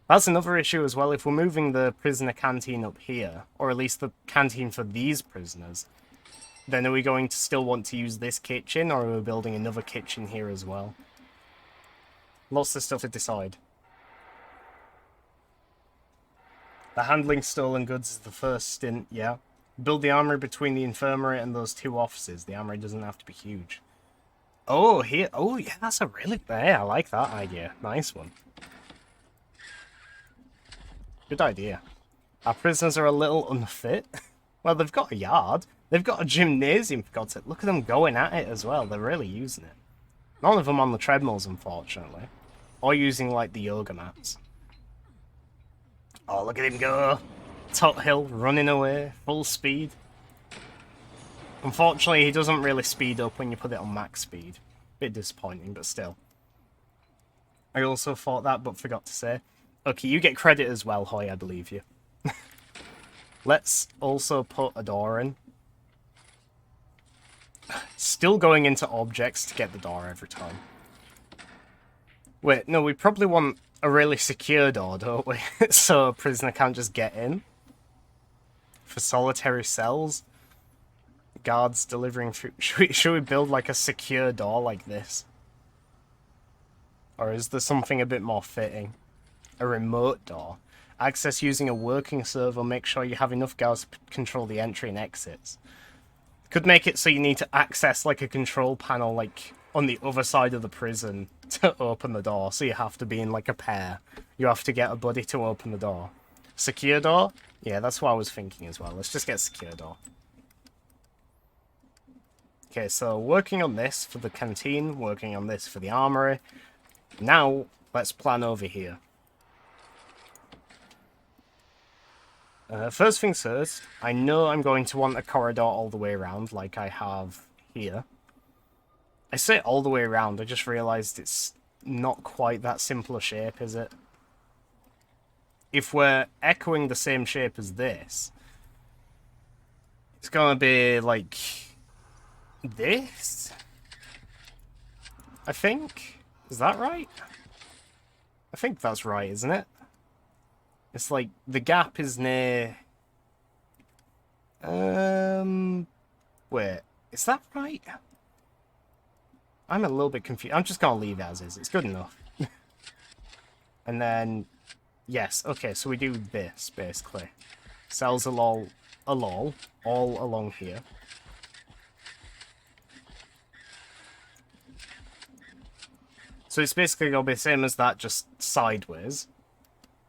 That's another issue as well. If we're moving the prisoner canteen up here, or at least the canteen for these prisoners, then are we going to still want to use this kitchen, or are we building another kitchen here as well? Lots of stuff to decide. The handling stolen goods is the first stint, yeah. Build the armory between the infirmary and those two offices. The armory doesn't have to be huge. Oh, here. Oh, yeah, that's a really... Yeah, I like that idea. Nice one. Good idea. Our prisoners are a little unfit. Well, they've got a yard. They've got a gymnasium, for God's sake. Look at them going at it as well. They're really using it. None of them on the treadmills, unfortunately. Or using, like, the yoga mats. Oh, look at him go. Top hill, running away, full speed. Unfortunately, he doesn't really speed up when you put it on max speed. Bit disappointing, but still. I also thought that, but forgot to say. Okay, you get credit as well, Hoy, I believe you. Let's also put a door in. Still going into objects to get the door every time. Wait, no, we probably want a really secure door, don't we? So a prisoner can't just get in. For solitary cells. Guards delivering food. Should we build like a secure door like this? Or is there something a bit more fitting? A remote door. Access using a working server. Make sure you have enough guards to control the entry and exits. Could make it so you need to access like a control panel like on the other side of the prison to open the door. So you have to be in like a pair. You have to get a buddy to open the door. Secure door? Yeah, that's what I was thinking as well. Let's just get secure door. Okay, so working on this for the canteen, working on this for the armory. Now, let's plan over here. First things first, I know I'm going to want a corridor all the way around, like I have here. I say all the way around, I just realised it's not quite that simple a shape, is it? If we're echoing the same shape as this, it's gonna be like this? I think? Is that right? I think that's right, isn't it? It's like, the gap is near... Wait, is that right? I'm a little bit confused. I'm just gonna leave it as is. It's good enough. And then... Yes, okay, so we do this, basically. Cells all along here. So it's basically going to be the same as that, just sideways.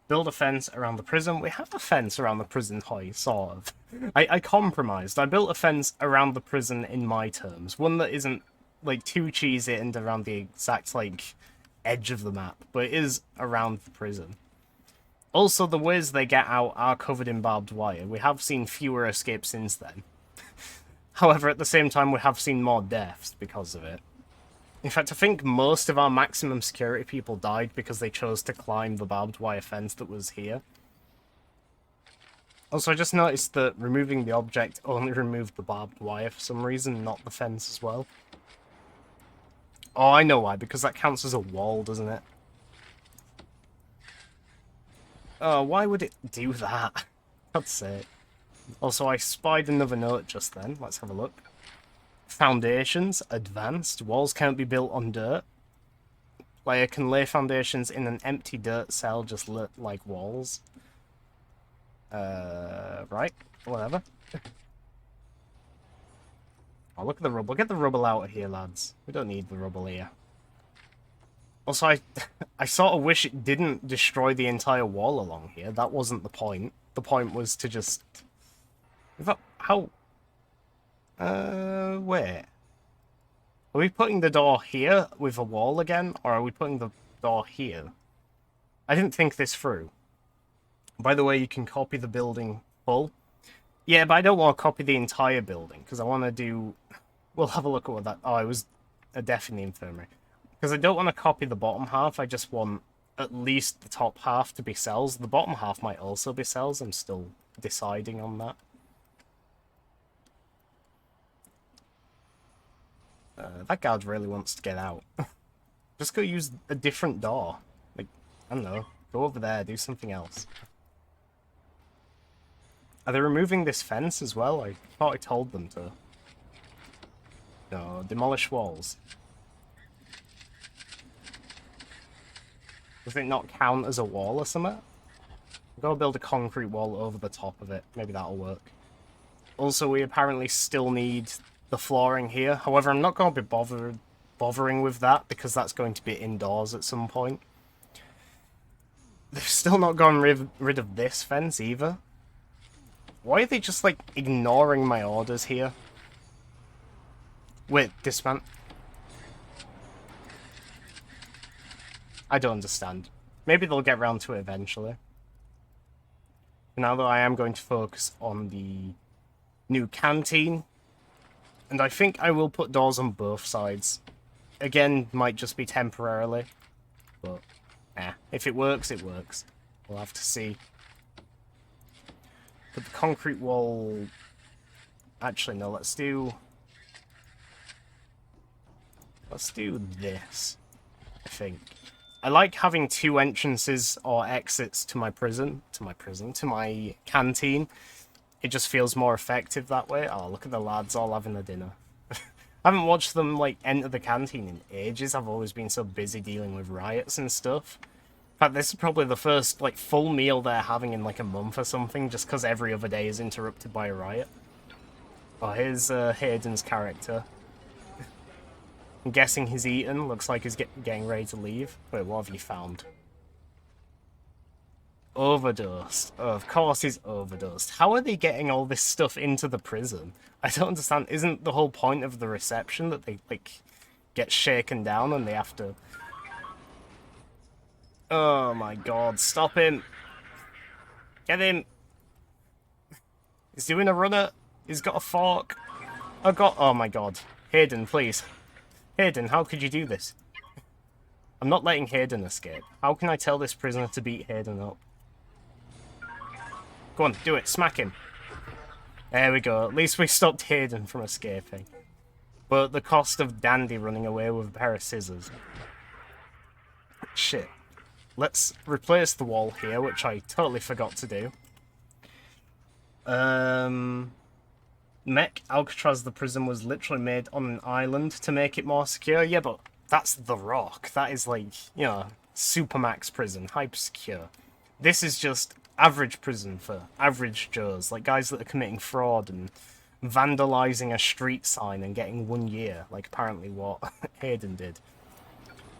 Build a fence around the prison. We have a fence around the prison, Hoy, sort of. I compromised. I built a fence around the prison in my terms. One that isn't, like, too cheesy and around the exact, like, edge of the map. But it is around the prison. Also, the ways they get out are covered in barbed wire. We have seen fewer escapes since then. However, at the same time, we have seen more deaths because of it. In fact, I think most of our maximum security people died because they chose to climb the barbed wire fence that was here. Also, I just noticed that removing the object only removed the barbed wire for some reason, not the fence as well. Oh, I know why, because that counts as a wall, doesn't it? Oh, why would it do that? God's sake. Also, I spied another note just then. Let's have a look. Foundations, advanced. Walls can't be built on dirt. Player can lay foundations in an empty dirt cell, just lit like walls. Right. Whatever. Oh, look at the rubble. Get the rubble out of here, lads. We don't need the rubble here. Also, I sort of wish it didn't destroy the entire wall along here. That wasn't the point. The point was to just... How... wait. Are we putting the door here with a wall again? Or are we putting the door here? I didn't think this through. By the way, you can copy the building full. Yeah, but I don't want to copy the entire building, because I want to do... We'll have a look at what that... Oh, it was a death in the infirmary. Because I don't want to copy the bottom half, I just want at least the top half to be cells. The bottom half might also be cells, I'm still deciding on that. That guard really wants to get out. Just go use a different door. Like, I don't know. Go over there, do something else. Are they removing this fence as well? I thought I told them to. No, demolish walls. Does it not count as a wall or something? I've got to build a concrete wall over the top of it. Maybe that'll work. Also, we apparently still need the flooring here. However, I'm not going to be bothering with that because that's going to be indoors at some point. They've still not gotten rid of this fence either. Why are they just, like, ignoring my orders here? Wait, dismount. I don't understand. Maybe they'll get round to it eventually. Now though, I am going to focus on the new canteen. And I think I will put doors on both sides. Again, might just be temporarily. But, if it works, it works. We'll have to see. But the concrete wall... Actually, no, let's do this, I think. I like having two entrances or exits to my canteen. It just feels more effective that way. Oh, look at the lads all having their dinner. I haven't watched them, like, enter the canteen in ages. I've always been so busy dealing with riots and stuff. In fact, this is probably the first, like, full meal they're having in, like, a month or something, just because every other day is interrupted by a riot. Oh, here's Hayden's character. I'm guessing he's eaten. Looks like he's getting ready to leave. Wait, what have you found? Overdosed. Oh, of course he's overdosed. How are they getting all this stuff into the prison? I don't understand. Isn't the whole point of the reception that they, like, get shaken down and they have to... Oh my god, stop him. Get him. He's doing a runner. He's got a fork. Oh my god. Hayden, please. Hayden, how could you do this? I'm not letting Hayden escape. How can I tell this prisoner to beat Hayden up? Go on, do it. Smack him. There we go. At least we stopped Hayden from escaping. But the cost of Dandy running away with a pair of scissors. Shit. Let's replace the wall here, which I totally forgot to do. Mech Alcatraz, the prison, was literally made on an island to make it more secure. Yeah, but that's The Rock. That is like, you know, Supermax prison, hyper secure. This is just average prison for average Joes, like guys that are committing fraud and vandalizing a street sign and getting 1 year, like apparently what Hayden did.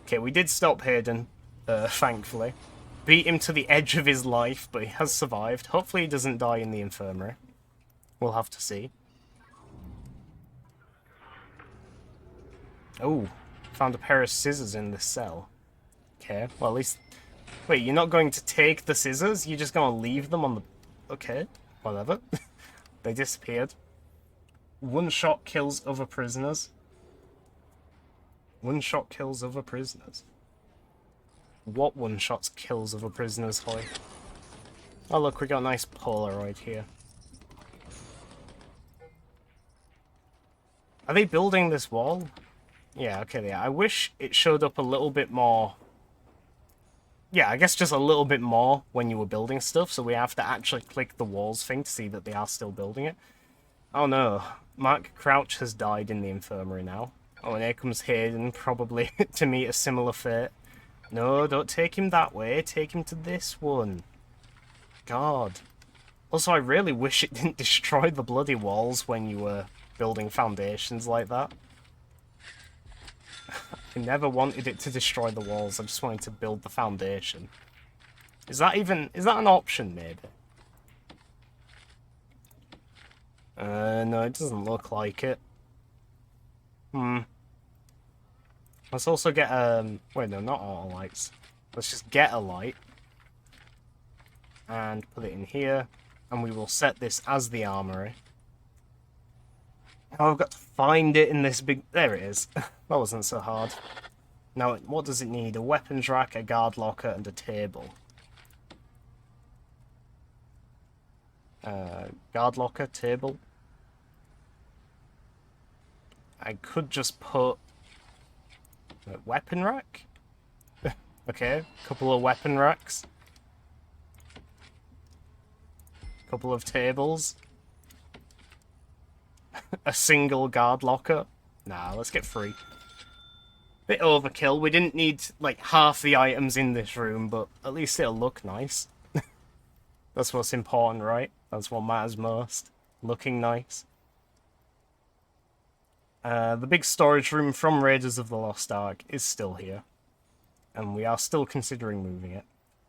Okay, we did stop Hayden, thankfully. Beat him to the edge of his life, but he has survived. Hopefully he doesn't die in the infirmary. We'll have to see. Oh, found a pair of scissors in this cell. Okay, well at least... Wait, you're not going to take the scissors? You're just going to leave them on the... Okay, whatever. They disappeared. One shot kills other prisoners. One shot kills other prisoners. What one shot kills other prisoners, Hoy? Oh look, we got a nice Polaroid here. Are they building this wall? Yeah, okay, yeah. I wish it showed up a little bit more... Yeah, I guess just a little bit more when you were building stuff, so we have to actually click the walls thing to see that they are still building it. Oh no, Mark Crouch has died in the infirmary now. Oh, and here comes Hayden, probably to meet a similar fate. No, don't take him that way, take him to this one. God. Also, I really wish it didn't destroy the bloody walls when you were building foundations like that. I never wanted it to destroy the walls, I just wanted to build the foundation. Is that an option, maybe? No, it doesn't look like it. Let's also get, wait, no, not auto lights. Let's just get a light. And put it in here. And we will set this as the armory. Oh, I've got to find it in this big... There it is. That wasn't so hard. Now, what does it need? A weapons rack, a guard locker, and a table. Guard locker, table. I could just put... a weapon rack? Okay, couple of weapon racks. couple of tables. A single guard locker. Nah, let's get 3. Bit overkill. We didn't need, like, half the items in this room, but at least it'll look nice. That's what's important, right? That's what matters most. Looking nice. The big storage room from Raiders of the Lost Ark is still here. And we are still considering moving it.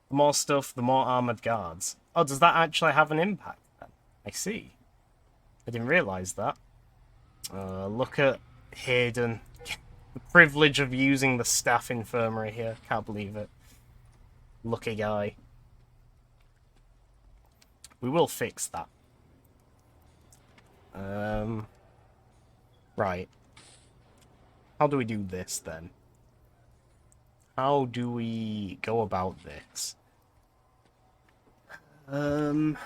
The more stuff, the more armoured guards. Oh, does that actually have an impact then? I see. I didn't realise that. Look at Hayden. The privilege of using the staff infirmary here. Can't believe it. Lucky guy. We will fix that. Right. How do we do this then? How do we go about this? I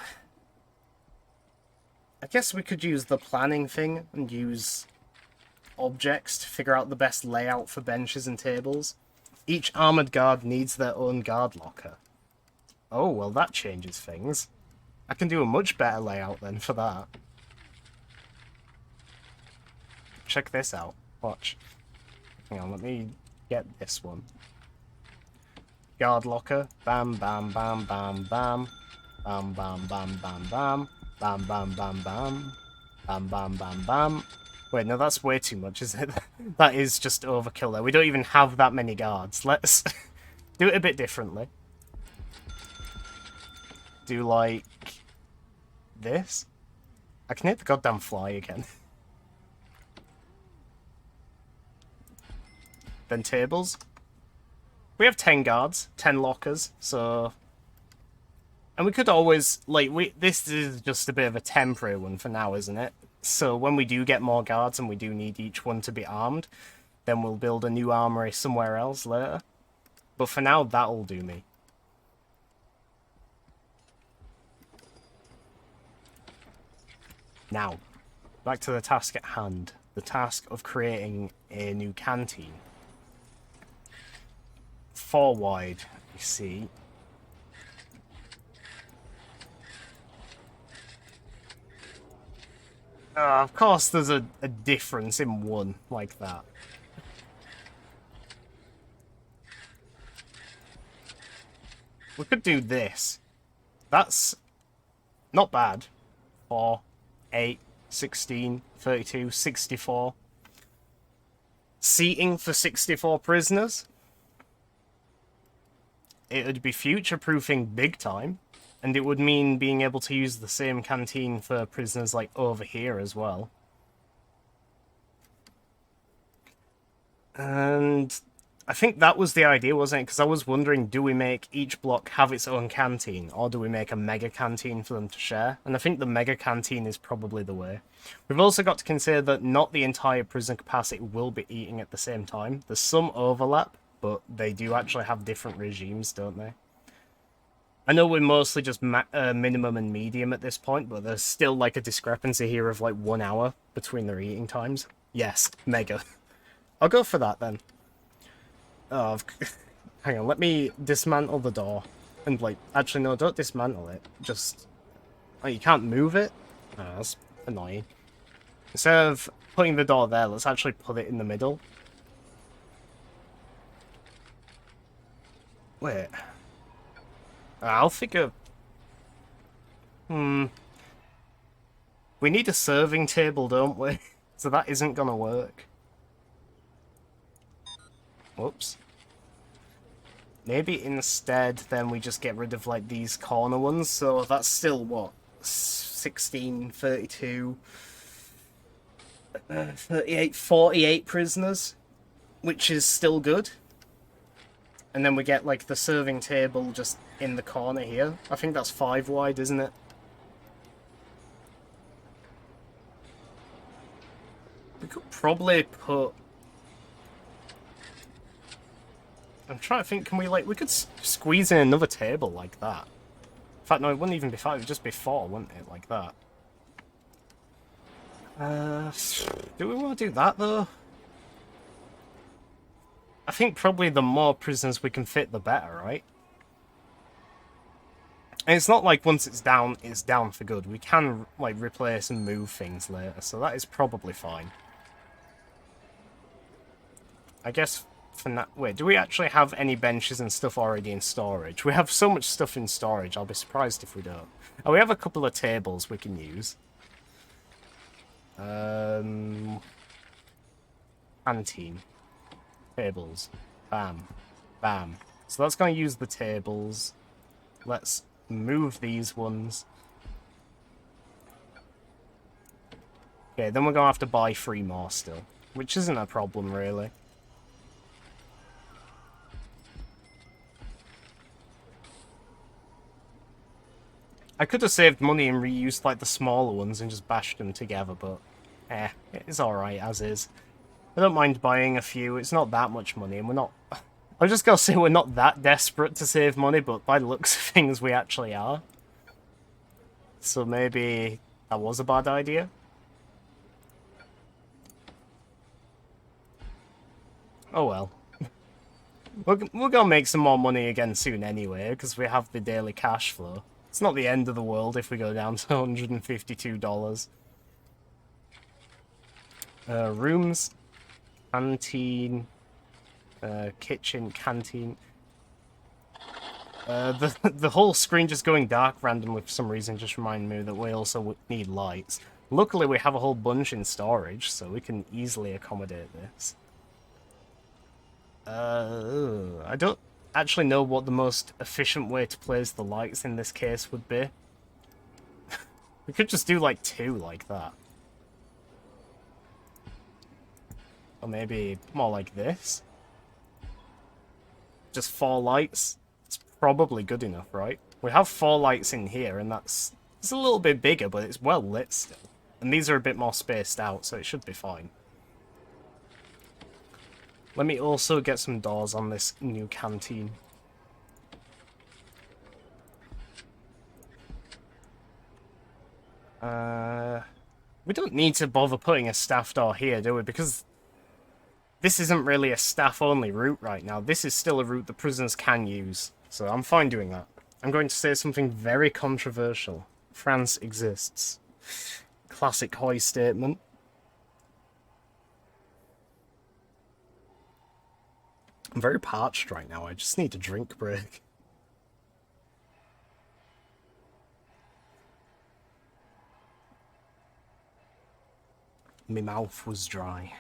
guess we could use the planning thing and use objects to figure out the best layout for benches and tables. Each armoured guard needs their own guard locker. Oh, well that changes things. I can do a much better layout then for that. Check this out. Watch. Hang on, let me get this one. Guard locker. Bam, bam, bam, bam, bam. Bam, bam, bam, bam, bam. Bam, bam, bam, bam. Bam, bam, bam, bam. Wait, no, that's way too much, is it? That is just overkill there. We don't even have that many guards. Let's do it a bit differently. Do, like, this. I can hit the goddamn fly again. Then tables. We have 10 guards, 10 lockers, so... And we could always, like, this is just a bit of a temporary one for now, isn't it? So when we do get more guards and we do need each one to be armed, then we'll build a new armory somewhere else later. But for now, that'll do me. Now, back to the task at hand. The task of creating a new canteen. 4 wide, you see. Of course there's a difference in one like that. We could do this. That's not bad. 4, 8, 16, 32, 64. Seating for 64 prisoners. It would be future-proofing big time. And it would mean being able to use the same canteen for prisoners, like, over here as well. And I think that was the idea, wasn't it? Because I was wondering, do we make each block have its own canteen? Or do we make a mega canteen for them to share? And I think the mega canteen is probably the way. We've also got to consider that not the entire prison capacity will be eating at the same time. There's some overlap, but they do actually have different regimes, don't they? I know we're mostly just minimum and medium at this point, but there's still, like, a discrepancy here of, like, 1 hour between their eating times. Yes, mega. I'll go for that, then. Oh, hang on, let me dismantle the door. And, like, actually, no, don't dismantle it. Just... Oh, you can't move it? Oh, that's annoying. Instead of putting the door there, let's actually put it in the middle. Wait... I'll figure... We need a serving table, don't we? So that isn't gonna work. Whoops. Maybe instead, then we just get rid of, like, these corner ones. So that's still, what? 16, 32... 38, 48 prisoners. Which is still good. And then we get, like, the serving table just in the corner here. I think that's 5 wide, isn't it? We could probably put... I'm trying to think, can we, like, we could squeeze in another table like that. In fact, no, it wouldn't even be 5, it would just be 4, wouldn't it? Like that. Do we want to do that, though? I think probably the more prisoners we can fit, the better, right? And it's not like once it's down for good. We can, like, replace and move things later, so that is probably fine. I guess for now... Wait, do we actually have any benches and stuff already in storage? We have so much stuff in storage, I'll be surprised if we don't. Oh, we have a couple of tables we can use. Canteen. Tables. Bam. Bam. So that's going to use the tables. Let's move these ones. Okay, then we're going to have to buy 3 more still. Which isn't a problem, really. I could have saved money and reused, like, the smaller ones and just bashed them together, but... it's alright as is. I don't mind buying a few, it's not that much money, and we're not... I'm just gonna say we're not that desperate to save money, but by the looks of things we actually are. So maybe that was a bad idea? Oh well. We're gonna make some more money again soon anyway, because we have the daily cash flow. It's not the end of the world if we go down to $152. Rooms, canteen, kitchen, canteen. The whole screen just going dark randomly for some reason just reminded me that we also need lights. Luckily we have a whole bunch in storage, so we can easily accommodate this. I don't actually know what the most efficient way to place the lights in this case would be. We could just do like 2 like that. Or maybe more like this. Just 4 lights. It's probably good enough, right? We have 4 lights in here, and it's a little bit bigger, but it's well lit still. And these are a bit more spaced out, so it should be fine. Let me also get some doors on this new canteen. We don't need to bother putting a staff door here, do we? Because this isn't really a staff-only route right now. This is still a route the prisoners can use, so I'm fine doing that. I'm going to say something very controversial. France exists. Classic Hoy statement. I'm very parched right now. I just need a drink break. My mouth was dry.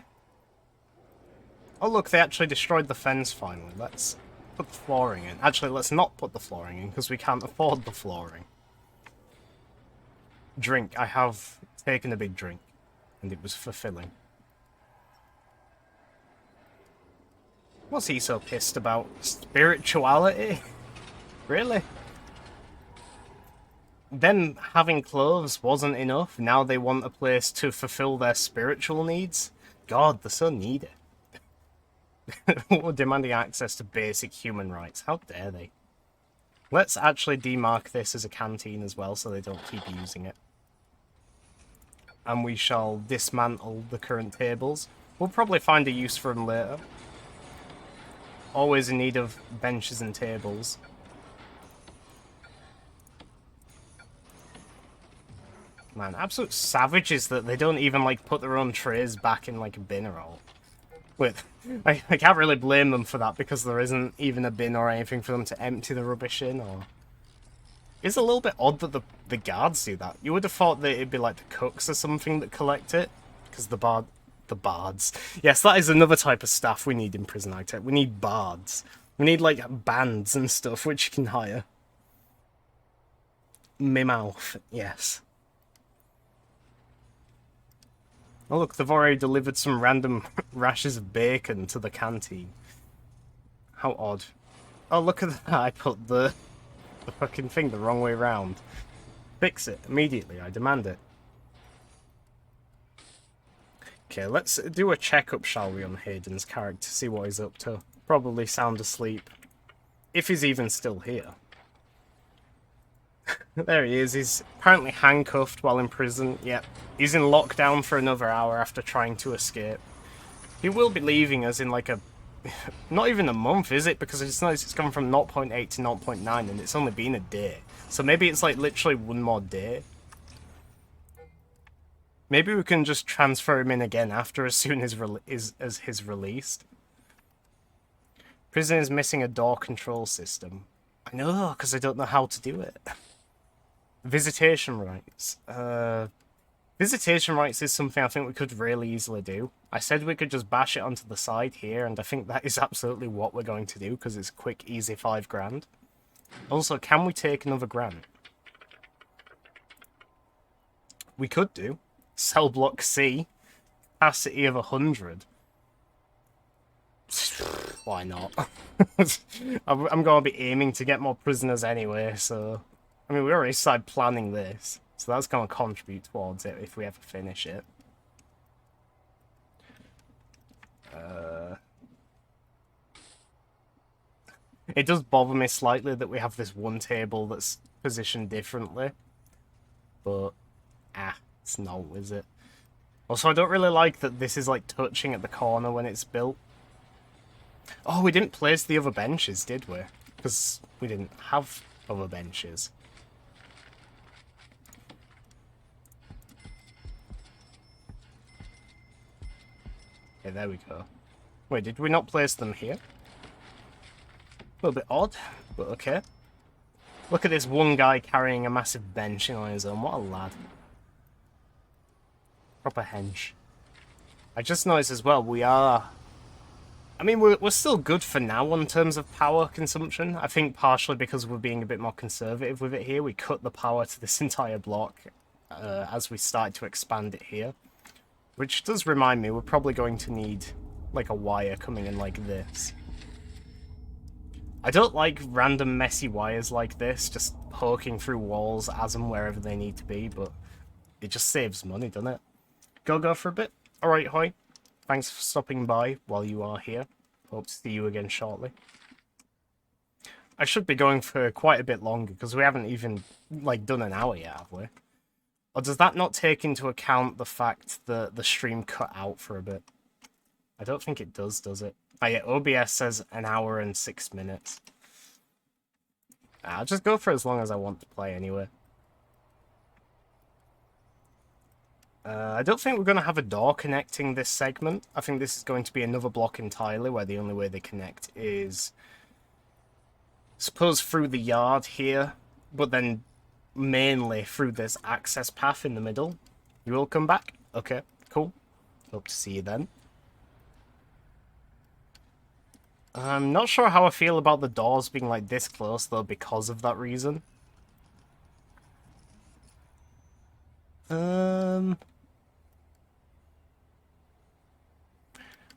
Oh look, they actually destroyed the fence finally. Let's put the flooring in. Actually, let's not put the flooring in, because we can't afford the flooring. Drink. I have taken a big drink, and it was fulfilling. What's he so pissed about? Spirituality? Really? Them having clothes wasn't enough. Now they want a place to fulfill their spiritual needs? God, they're so needy. Demanding access to basic human rights. How dare they? Let's actually demark this as a canteen as well, so they don't keep using it. And we shall dismantle the current tables. We'll probably find a use for them later. Always in need of benches and tables. Man, absolute savages that they don't even, like, put their own trays back in, like, a bin or all. Wait, I can't really blame them for that because there isn't even a bin or anything for them to empty the rubbish in, or... It's a little bit odd that the guards do that. You would have thought that it'd be, like, the cooks or something that collect it, because the bards. Yes, that is another type of staff we need in Prison Architect. We need bards. We need, like, bands and stuff which you can hire. My mouth, yes. Oh look, they've already delivered some random rashers of bacon to the canteen. How odd. Oh, look at that, I put the fucking thing the wrong way round. Fix it, immediately, I demand it. Okay, let's do a checkup, shall we, on Hayden's character, see what he's up to. Probably sound asleep. If he's even still here. There he is, he's apparently handcuffed while in prison. Yep, he's in lockdown for another hour after trying to escape. He will be leaving us in like a Not even a month, is it? Because it's nice. It's gone from 0.8 to 0.9, and it's only been a day. So maybe it's like literally one more day. Maybe we can just transfer him in again after as soon as he's released. Prison is missing a door control system. I know, because I don't know how to do it. Visitation rights. Visitation rights is something I think we could really easily do. I said we could just bash it onto the side here, and I think that is absolutely what we're going to do, because it's quick, easy 5 grand. Also, can we take another grant? We could do. Cell block C. Capacity of 100. Why not? I'm going to be aiming to get more prisoners anyway, so... I mean, we already started planning this, so that's going to contribute towards it if we ever finish it. It does bother me slightly that we have this one table that's positioned differently, but it's not, is it? Also, I don't really like that this is like touching at the corner when it's built. Oh, we didn't place the other benches, did we? Because we didn't have other benches. Okay, there we go. Wait, did we not place them here? A little bit odd, but okay. Look at this one guy carrying a massive bench on his own. What a lad. Proper hench. I just noticed as well, we are... I mean, we're still good for now in terms of power consumption. I think partially because we're being a bit more conservative with it here. We cut the power to this entire block as we started to expand it here. Which does remind me, we're probably going to need like a wire coming in like this. I don't like random messy wires like this, just poking through walls as and wherever they need to be, but it just saves money, doesn't it? Go for a bit. Alright, Hoy. Thanks for stopping by while you are here. Hope to see you again shortly. I should be going for quite a bit longer, because we haven't even, like, done an hour yet, have we? Or does that not take into account the fact that the stream cut out for a bit? I don't think it does it? Oh yeah, OBS says an hour and 6 minutes. I'll just go for as long as I want to play anyway. I don't think we're going to have a door connecting this segment. I think this is going to be another block entirely, where the only way they connect is... I suppose through the yard here, but then mainly through this access path in the middle. You will come back? Okay, cool. Hope to see you then. I'm not sure how I feel about the doors being like this close, though, because of that reason.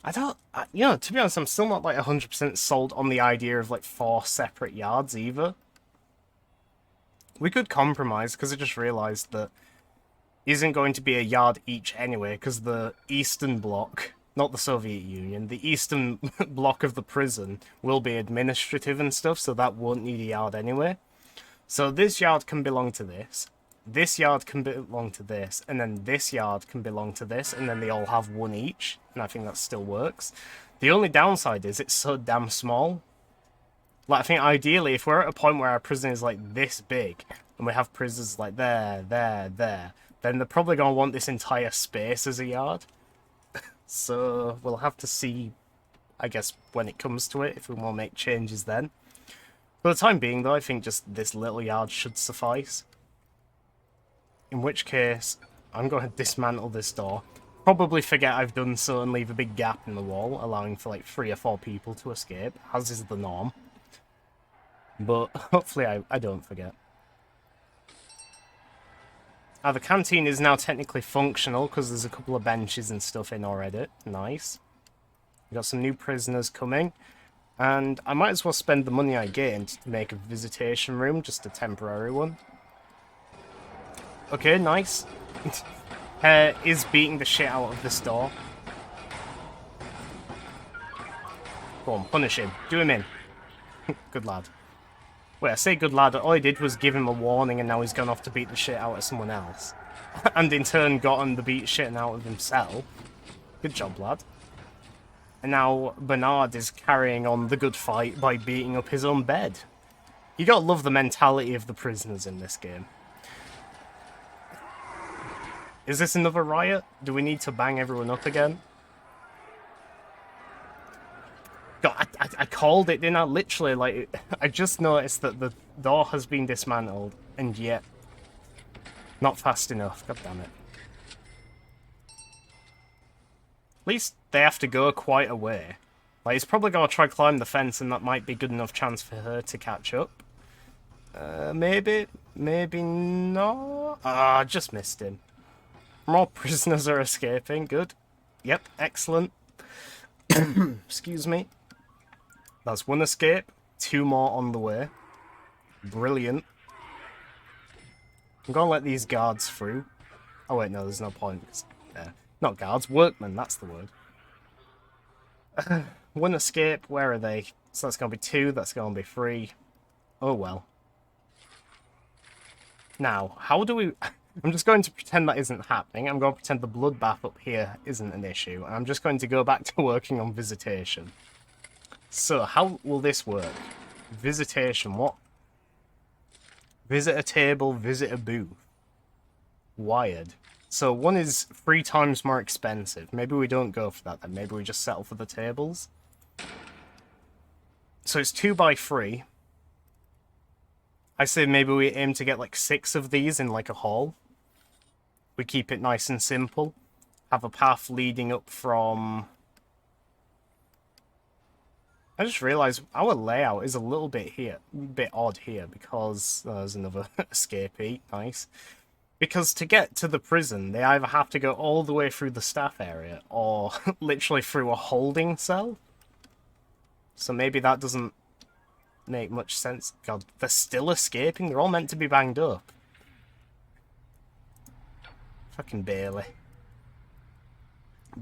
I don't... you know, to be honest, I'm still not, like, 100% sold on the idea of, like, 4 separate yards, either. We could compromise, because I just realised that isn't going to be a yard each anyway, because the eastern block, not the Soviet Union, the eastern block of the prison will be administrative and stuff, so that won't need a yard anyway. So this yard can belong to this yard can belong to this, and then this yard can belong to this, and then they all have one each, and I think that still works. The only downside is it's so damn small. Like, I think ideally, if we're at a point where our prison is like this big, and we have prisons like there, then they're probably going to want this entire space as a yard. So we'll have to see, I guess, when it comes to it, if we want to make changes then. For the time being, though, I think just this little yard should suffice. In which case, I'm going to dismantle this door. Probably forget I've done so and leave a big gap in the wall, allowing for like 3 or 4 people to escape, as is the norm. But hopefully I don't forget. The canteen is now technically functional because there's a couple of benches and stuff in already. Nice. We've got some new prisoners coming. And I might as well spend the money I gained to make a visitation room, just a temporary one. Okay, nice. Is beating the shit out of this door. Go on, punish him. Do him in. Good lad. Wait, I say good lad, all he did was give him a warning and now he's gone off to beat the shit out of someone else. And in turn gotten the beat shit out of himself. Good job, lad. And now Bernard is carrying on the good fight by beating up his own bed. You gotta love the mentality of the prisoners in this game. Is this another riot? Do we need to bang everyone up again? God, I called it, didn't I? Literally, like, I just noticed that the door has been dismantled, and yet not fast enough. God damn it. At least they have to go quite a way. Like, he's probably gonna try climb the fence, and that might be good enough chance for her to catch up. Maybe not. Ah, I just missed him. More prisoners are escaping. Good. Yep, excellent. Excuse me. That's one escape. 2 more on the way. Brilliant. I'm gonna let these guards through. Oh wait, no, there's no point. Not guards, workmen, that's the word. 1 escape, where are they? So that's gonna be 2, that's gonna be 3. Oh well. Now, how do we... I'm just going to pretend that isn't happening. I'm going to pretend the bloodbath up here isn't an issue. And I'm just going to go back to working on visitation. So, how will this work? Visitation, what? Visit a table, visit a booth. Wired. So, 1 is 3 times more expensive. Maybe we don't go for that then. Maybe we just settle for the tables. So, it's 2 by 3. I say maybe we aim to get like 6 of these in like a hall. We keep it nice and simple. Have a path leading up from... I just realised our layout is a little bit odd here because there's another escapee. Nice. Because to get to the prison, they either have to go all the way through the staff area or literally through a holding cell. So maybe that doesn't make much sense. God, they're still escaping. They're all meant to be banged up. Fucking barely.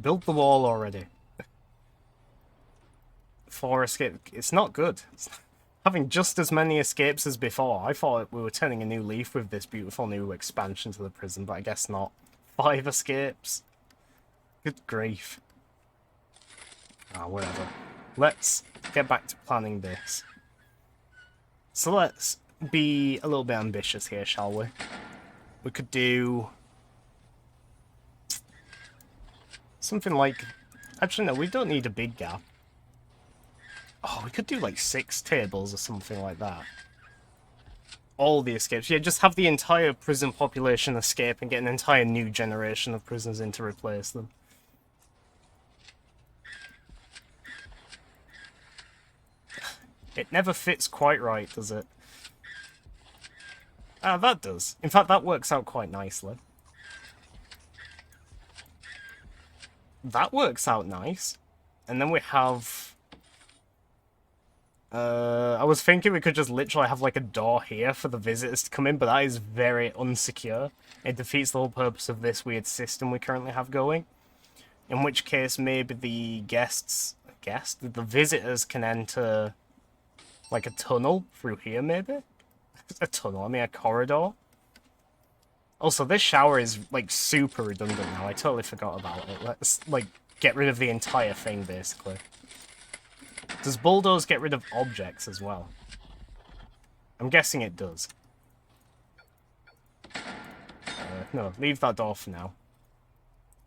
Build the wall already. 4 escape. It's not good. It's having just as many escapes as before. I thought we were turning a new leaf with this beautiful new expansion to the prison, but I guess not. 5 escapes. Good grief. Ah, whatever. Let's get back to planning this. So let's be a little bit ambitious here, shall we? We could do... something like... Actually, no, we don't need a big gap. Oh, we could do like 6 tables or something like that. All the escapes. Yeah, just have the entire prison population escape and get an entire new generation of prisoners in to replace them. It never fits quite right, does it? Ah, that does. In fact, that works out quite nicely. That works out nice. And then we have... I was thinking we could just literally have like a door here for the visitors to come in, but that is very unsecure. It defeats the whole purpose of this weird system we currently have going. In which case, maybe the the visitors can enter like a tunnel through here, maybe? A tunnel, I mean a corridor. Also, this shower is like super redundant now. I totally forgot about it. Let's like get rid of the entire thing, basically. Does bulldoze get rid of objects as well? I'm guessing it does. No, leave that door for now.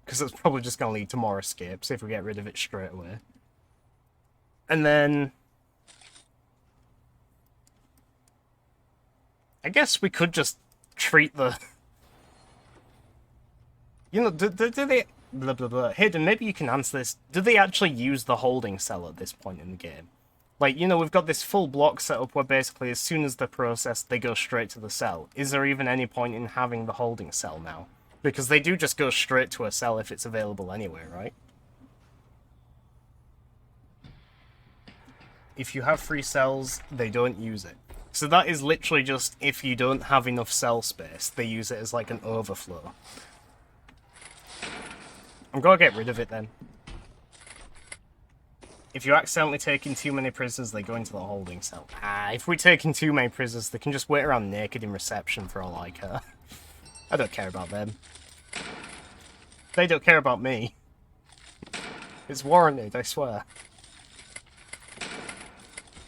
Because it's probably just going to lead to more escapes if we get rid of it straight away. And then... I guess we could just treat the... You know, do they... Blah, blah, blah. Hayden, maybe you can answer this. Do they actually use the holding cell at this point in the game? Like, you know, we've got this full block set up where basically as soon as they're processed, they go straight to the cell. Is there even any point in having the holding cell now? Because they do just go straight to a cell if it's available anywhere, right? If you have 3 cells, they don't use it. So that is literally just if you don't have enough cell space, they use it as like an overflow. I'm gonna get rid of it then. If you accidentally take in too many prisoners, they go into the holding cell. Ah, if we take in too many prisoners, they can just wait around naked in reception for all I care. I don't care about them. They don't care about me. It's warranted, I swear.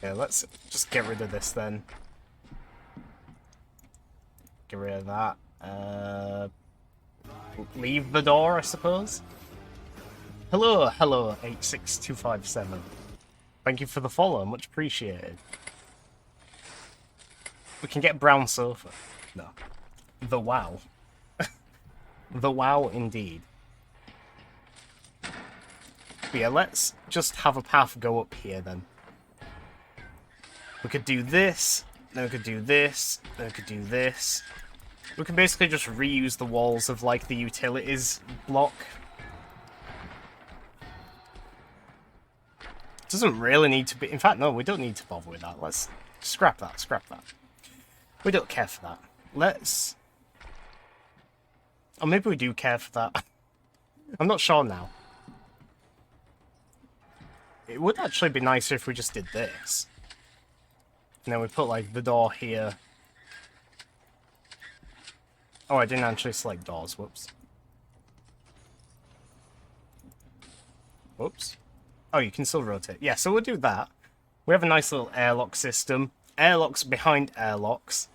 Yeah, let's just get rid of this then. Get rid of that. Leave the door, I suppose. Hello, 86257. Thank you for the follow, much appreciated. We can get brown sofa. No. The wow. The wow indeed. But yeah, let's just have a path go up here then. We could do this, then we could do this, then we could do this. We can basically just reuse the walls of, like, the utilities block. Doesn't really need to be... In fact, no, we don't need to bother with that. Let's scrap that, scrap that. We don't care for that. Let's... Or maybe we do care for that. I'm not sure now. It would actually be nicer if we just did this. And then we put, like, the door here. Oh, I didn't actually select doors. Whoops. Whoops. Oh, you can still rotate. Yeah, so we'll do that. We have a nice little airlock system. Airlocks behind airlocks.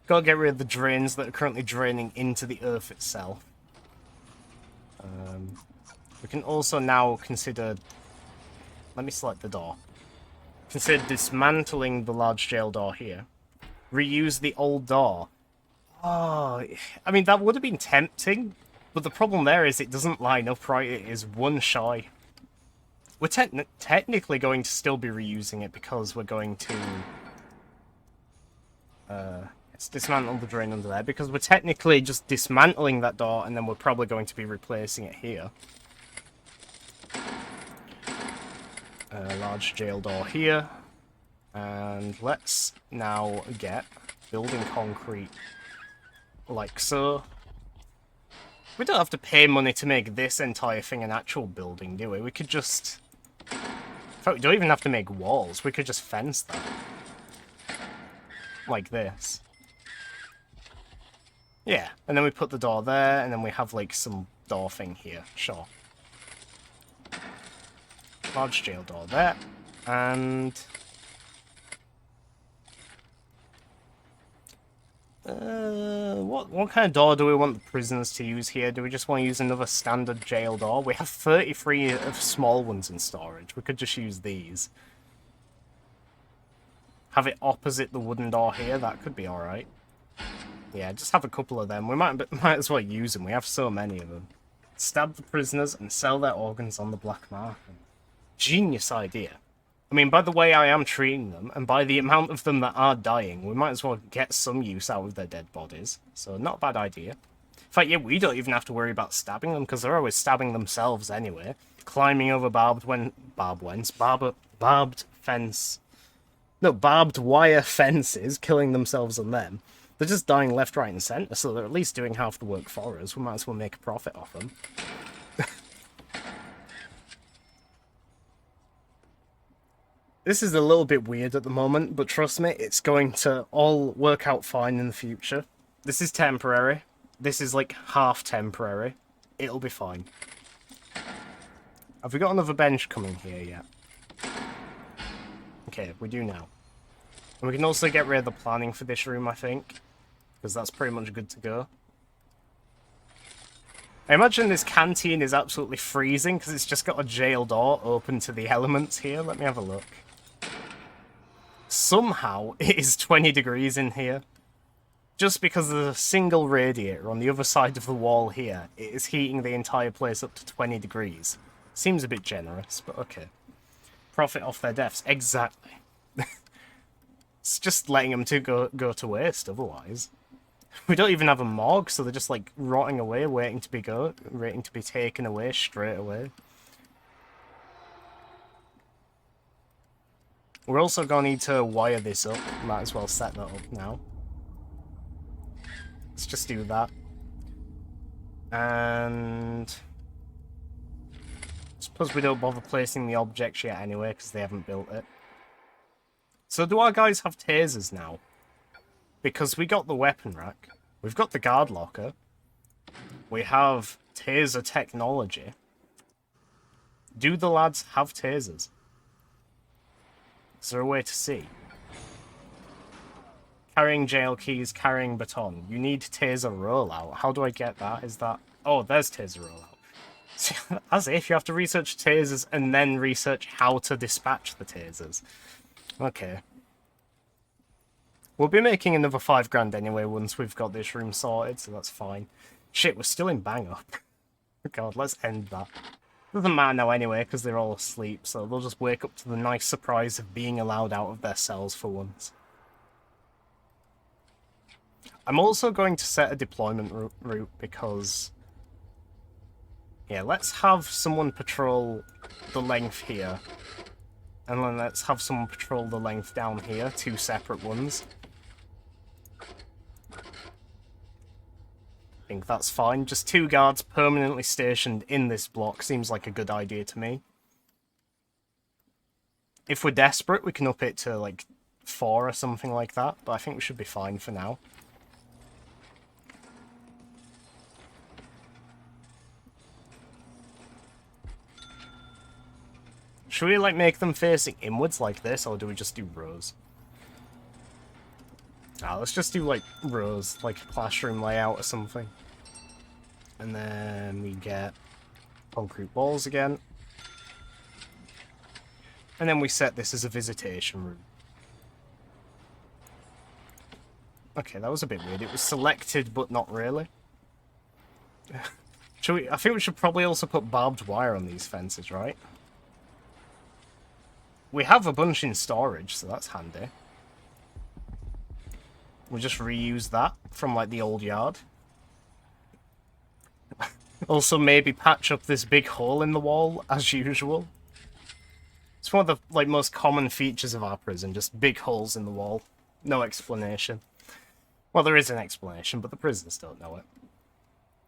Gotta get rid of the drains that are currently draining into the earth itself. We can also now consider... Let me select the door. Consider dismantling the large jail door here. Reuse the old door. Oh, I mean, that would have been tempting, but the problem there is it doesn't line up right. It is one shy. We're technically going to still be reusing it because we're going to... let's dismantle the drain under there, because we're technically just dismantling that door, and then we're probably going to be replacing it here. Large jail door here. And let's now get building concrete like so. We don't have to pay money to make this entire thing an actual building, do we? We could just... In fact, we don't even have to make walls. We could just fence that. Like this. Yeah, and then we put the door there, and then we have, like, some door thing here. Sure. Large jail door there. And... what kind of door do we want the prisoners to use here? Do we just want to use another standard jail door? We have 33 of small ones in storage. We could just use these. Have it opposite the wooden door here. That could be alright. Yeah, just have a couple of them. We might as well use them. We have so many of them. Stab the prisoners and sell their organs on the black market. Genius idea. I mean, by the way I am treating them, and by the amount of them that are dying, we might as well get some use out of their dead bodies. So, not a bad idea. In fact, yeah, we don't even have to worry about stabbing them, because they're always stabbing themselves anyway. Climbing over barbed wire fences, killing themselves on them. They're just dying left, right, and centre, so they're at least doing half the work for us. We might as well make a profit off them. This is a little bit weird at the moment, but trust me, it's going to all work out fine in the future. This is temporary. This is like half temporary. It'll be fine. Have we got another bench coming here yet? Okay, we do now. And we can also get rid of the planning for this room, I think. Because that's pretty much good to go. I imagine this canteen is absolutely freezing because it's just got a jail door open to the elements here. Let me have a look. Somehow, it is 20 degrees in here. Just because there's a single radiator on the other side of the wall here, it is heating the entire place up to 20 degrees. Seems a bit generous, but okay. Profit off their deaths. Exactly. It's just letting them go to waste, otherwise. We don't even have a morgue, so they're just, like, rotting away, waiting to be taken away straight away. We're also going to need to wire this up. Might as well set that up now. Let's just do that. And... I suppose we don't bother placing the objects yet anyway, because they haven't built it. So do our guys have tasers now? Because we got the weapon rack. We've got the guard locker. We have taser technology. Do the lads have tasers? Is there a way to see? Carrying jail keys, carrying baton. You need taser rollout. How do I get that? Is that... Oh, there's taser rollout. As if you have to research tasers and then research how to dispatch the tasers. Okay. We'll be making another 5 grand anyway once we've got this room sorted, so that's fine. Shit, we're still in bang up. God, let's end that. Doesn't matter now anyway, because they're all asleep, so they'll just wake up to the nice surprise of being allowed out of their cells for once. I'm also going to set a deployment route because... Yeah, let's have someone patrol the length here. And then let's have someone patrol the length down here, 2 separate ones. I think that's fine. Just 2 guards permanently stationed in this block seems like a good idea to me. If we're desperate, we can up it to, like, 4 or something like that, but I think we should be fine for now. Should we, like, make them facing inwards like this, or do we just do rows? Ah, let's just do, like, rows, like a classroom layout or something. And then we get concrete walls again. And then we set this as a visitation room. Okay, that was a bit weird. It was selected, but not really. Should we? I think we should probably also put barbed wire on these fences, right? We have a bunch in storage, so that's handy. We'll just reuse that from, like, the old yard. Also, maybe patch up this big hole in the wall, as usual. It's one of the, like, most common features of our prison, just big holes in the wall. No explanation. Well, there is an explanation, but the prisoners don't know it.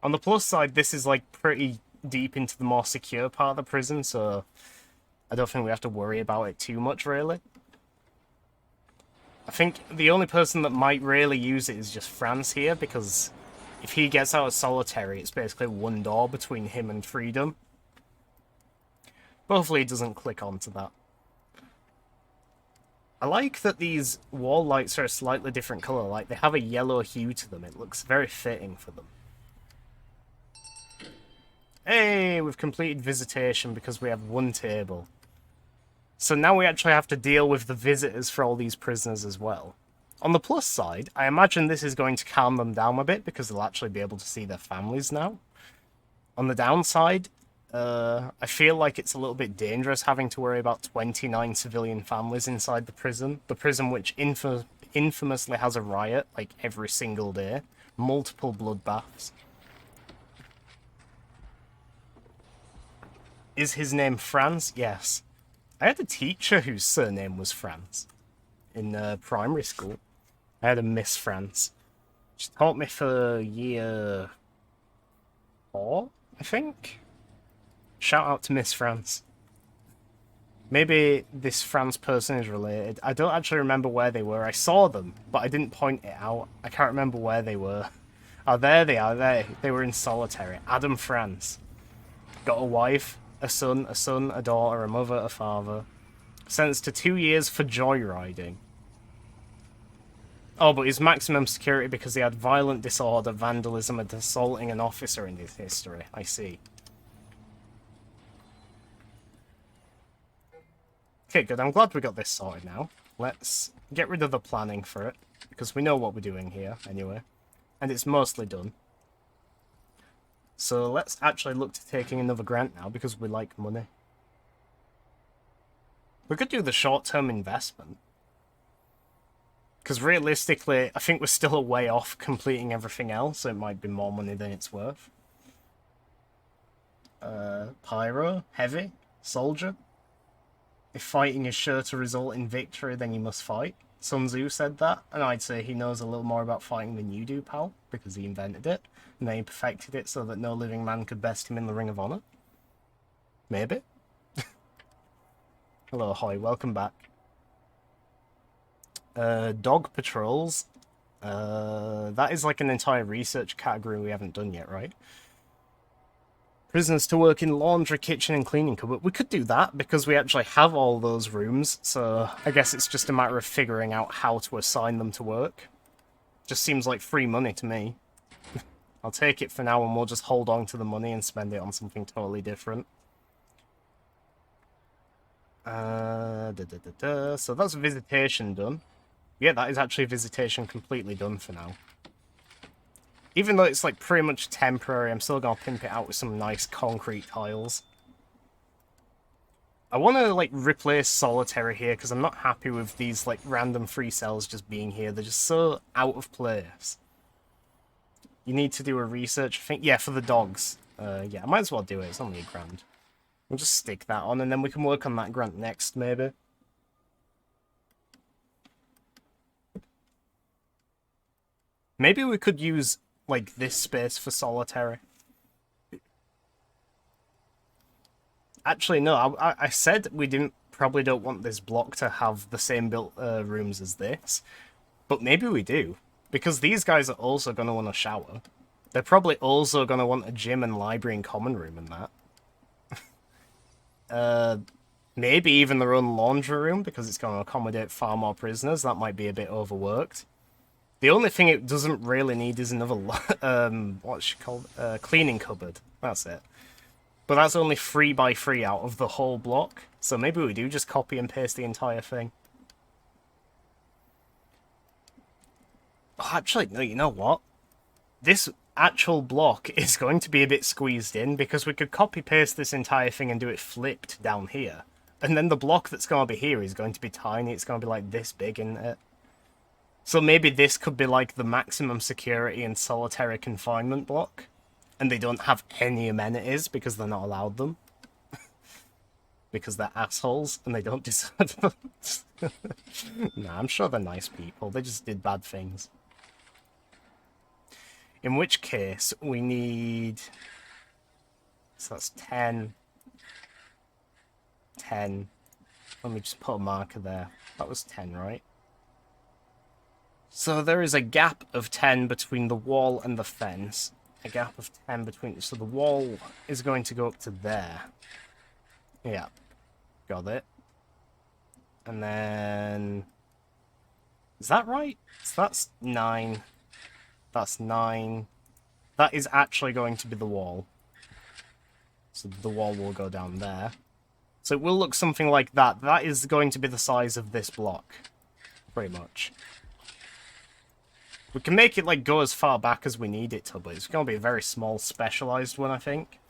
On the plus side, this is, like, pretty deep into the more secure part of the prison, so I don't think we have to worry about it too much, really. I think the only person that might really use it is just France here, because if he gets out of solitary, it's basically 1 door between him and freedom. But hopefully he doesn't click onto that. I like that these wall lights are a slightly different colour, like they have a yellow hue to them. It looks very fitting for them. Hey, we've completed visitation because we have 1 table. So now we actually have to deal with the visitors for all these prisoners as well. On the plus side, I imagine this is going to calm them down a bit because they'll actually be able to see their families now. On the downside, I feel like it's a little bit dangerous having to worry about 29 civilian families inside the prison. The prison which infamously has a riot, like, every single day. Multiple bloodbaths. Is his name Franz? Yes. I had a teacher whose surname was France in primary school. I had a Miss France. She taught me for year 4, I think. Shout out to Miss France. Maybe this France person is related. I don't actually remember where they were. I saw them, but I didn't point it out. I can't remember where they were. Oh, there they are. They were in solitary. Adam France. Got a wife, a son, a daughter, a mother, a father. Sentenced to 2 years for joyriding. Oh, but he's maximum security because he had violent disorder, vandalism, and assaulting an officer in his history. I see. Okay, good. I'm glad we got this sorted now. Let's get rid of the planning for it, because we know what we're doing here, anyway. And it's mostly done. So let's actually look to taking another grant now, because we like money. We could do the short-term investment. Because realistically, I think we're still a way off completing everything else, so it might be more money than it's worth. Pyro, heavy, soldier. If fighting is sure to result in victory, then you must fight. Sun Tzu said that, and I'd say he knows a little more about fighting than you do, pal, because he invented it, and then he perfected it so that no living man could best him in the Ring of Honor. Maybe. Hello, Hoy, welcome back. Dog patrols. That is like an entire research category we haven't done yet, right? Prisoners to work in laundry, kitchen, and cleaning cupboard. We could do that because we actually have all those rooms, so I guess it's just a matter of figuring out how to assign them to work. Just seems like free money to me. I'll take it for now and we'll just hold on to the money and spend it on something totally different. So that's visitation done. Yeah, that is actually visitation completely done for now. Even though it's like pretty much temporary, I'm still gonna pimp it out with some nice concrete tiles. I want to like replace solitary here because I'm not happy with these like random free cells just being here. They're just so out of place. You need to do a research, I think. Yeah, for the dogs. Yeah, I might as well do it. It's only £1,000. We'll just stick that on and then we can work on that grant next, maybe. Maybe we could use like this space for solitary. Actually, no, I said we probably don't want this block to have the same built rooms as this, but maybe we do, because these guys are also going to want a shower. They're probably also going to want a gym and library and common room and that. Maybe even their own laundry room, because it's going to accommodate far more prisoners. That might be a bit overworked. The only thing it doesn't really need is another, what's she called? Cleaning cupboard. That's it. But that's only 3 by 3 out of the whole block. So maybe we do just copy and paste the entire thing. Oh, actually, no, you know what? This actual block is going to be a bit squeezed in, because we could copy paste this entire thing and do it flipped down here. And then the block that's going to be here is going to be tiny. It's going to be like this big, isn't it? So maybe this could be like the maximum security and solitary confinement block. And they don't have any amenities because they're not allowed them. Because they're assholes and they don't deserve them. Nah, I'm sure they're nice people. They just did bad things. In which case, we need... So that's 10. 10. Let me just put a marker there. That was 10, right? So there is a gap of 10 between the wall and the fence. A gap of 10 between... So the wall is going to go up to there. Yeah. Got it. And then... Is that right? So that's 9. That's 9. That is actually going to be the wall. So the wall will go down there. So it will look something like that. That is going to be the size of this block. Pretty much. We can make it like go as far back as we need it to, but it's going to be a very small, specialized one, I think.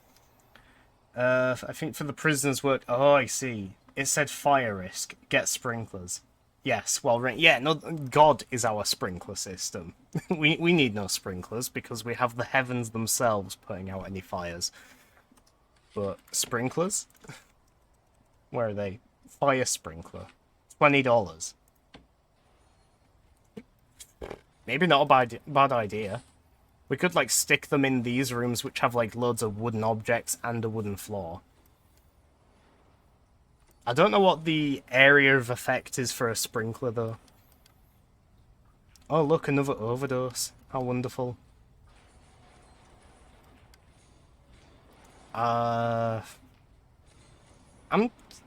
I think for the prisoners' work... Oh, I see. It said fire risk. Get sprinklers. Yes, well, yeah, no, God is our sprinkler system. we need no sprinklers, because we have the heavens themselves putting out any fires. But sprinklers? Where are they? Fire sprinkler. $20. Maybe not a bad idea. We could, like, stick them in these rooms which have, like, loads of wooden objects and a wooden floor. I don't know what the area of effect is for a sprinkler, though. Oh, look, another overdose. How wonderful. I'm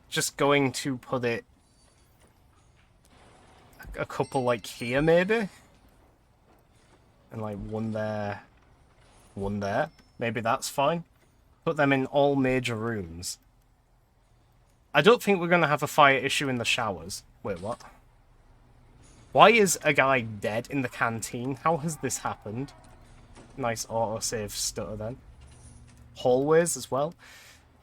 just going to put it a couple, like, here, maybe? And, like, one there. One there. Maybe that's fine. Put them in all major rooms. I don't think we're going to have a fire issue in the showers. Wait, what? Why is a guy dead in the canteen? How has this happened? Nice autosave stutter then. Hallways as well.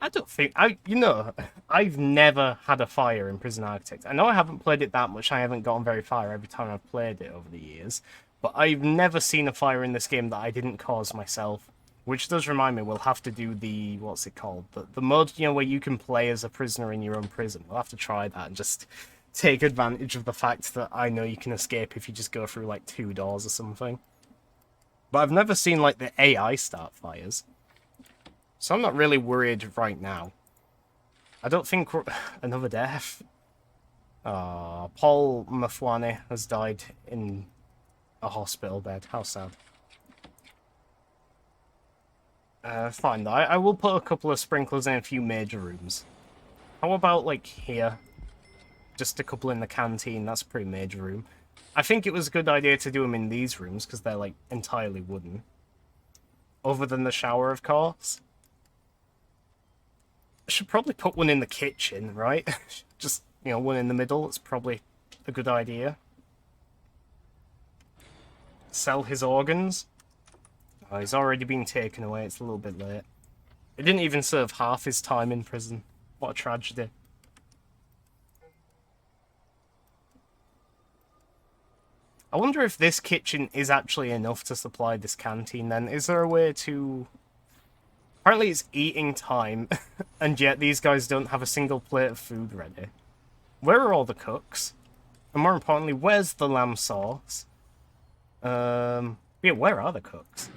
I don't think... I've never had a fire in Prison Architect. I know I haven't played it that much. I haven't gotten very far every time I've played it over the years. But I've never seen a fire in this game that I didn't cause myself. Which does remind me, we'll have to do the... What's it called? The mode, where you can play as a prisoner in your own prison. We'll have to try that and just take advantage of the fact that I know you can escape if you just go through, like, 2 doors or something. But I've never seen, like, the AI start fires. So I'm not really worried right now. I don't think we're... Another death. Paul Mafwane has died in a hospital bed. How sad. Fine though. I will put a couple of sprinklers in a few major rooms. How about, like, here? Just a couple in the canteen, that's a pretty major room. I think it was a good idea to do them in these rooms, because they're, like, entirely wooden. Other than the shower, of course. I should probably put one in the kitchen, right? Just, you know, one in the middle, it's probably a good idea. Sell his organs. Oh, he's already been taken away, it's a little bit late. He didn't even serve half his time in prison. What a tragedy. I wonder if this kitchen is actually enough to supply this canteen then. Is there a way to... Apparently it's eating time, and yet these guys don't have a single plate of food ready. Where are all the cooks? And more importantly, where's the lamb sauce? Yeah, where are the cooks?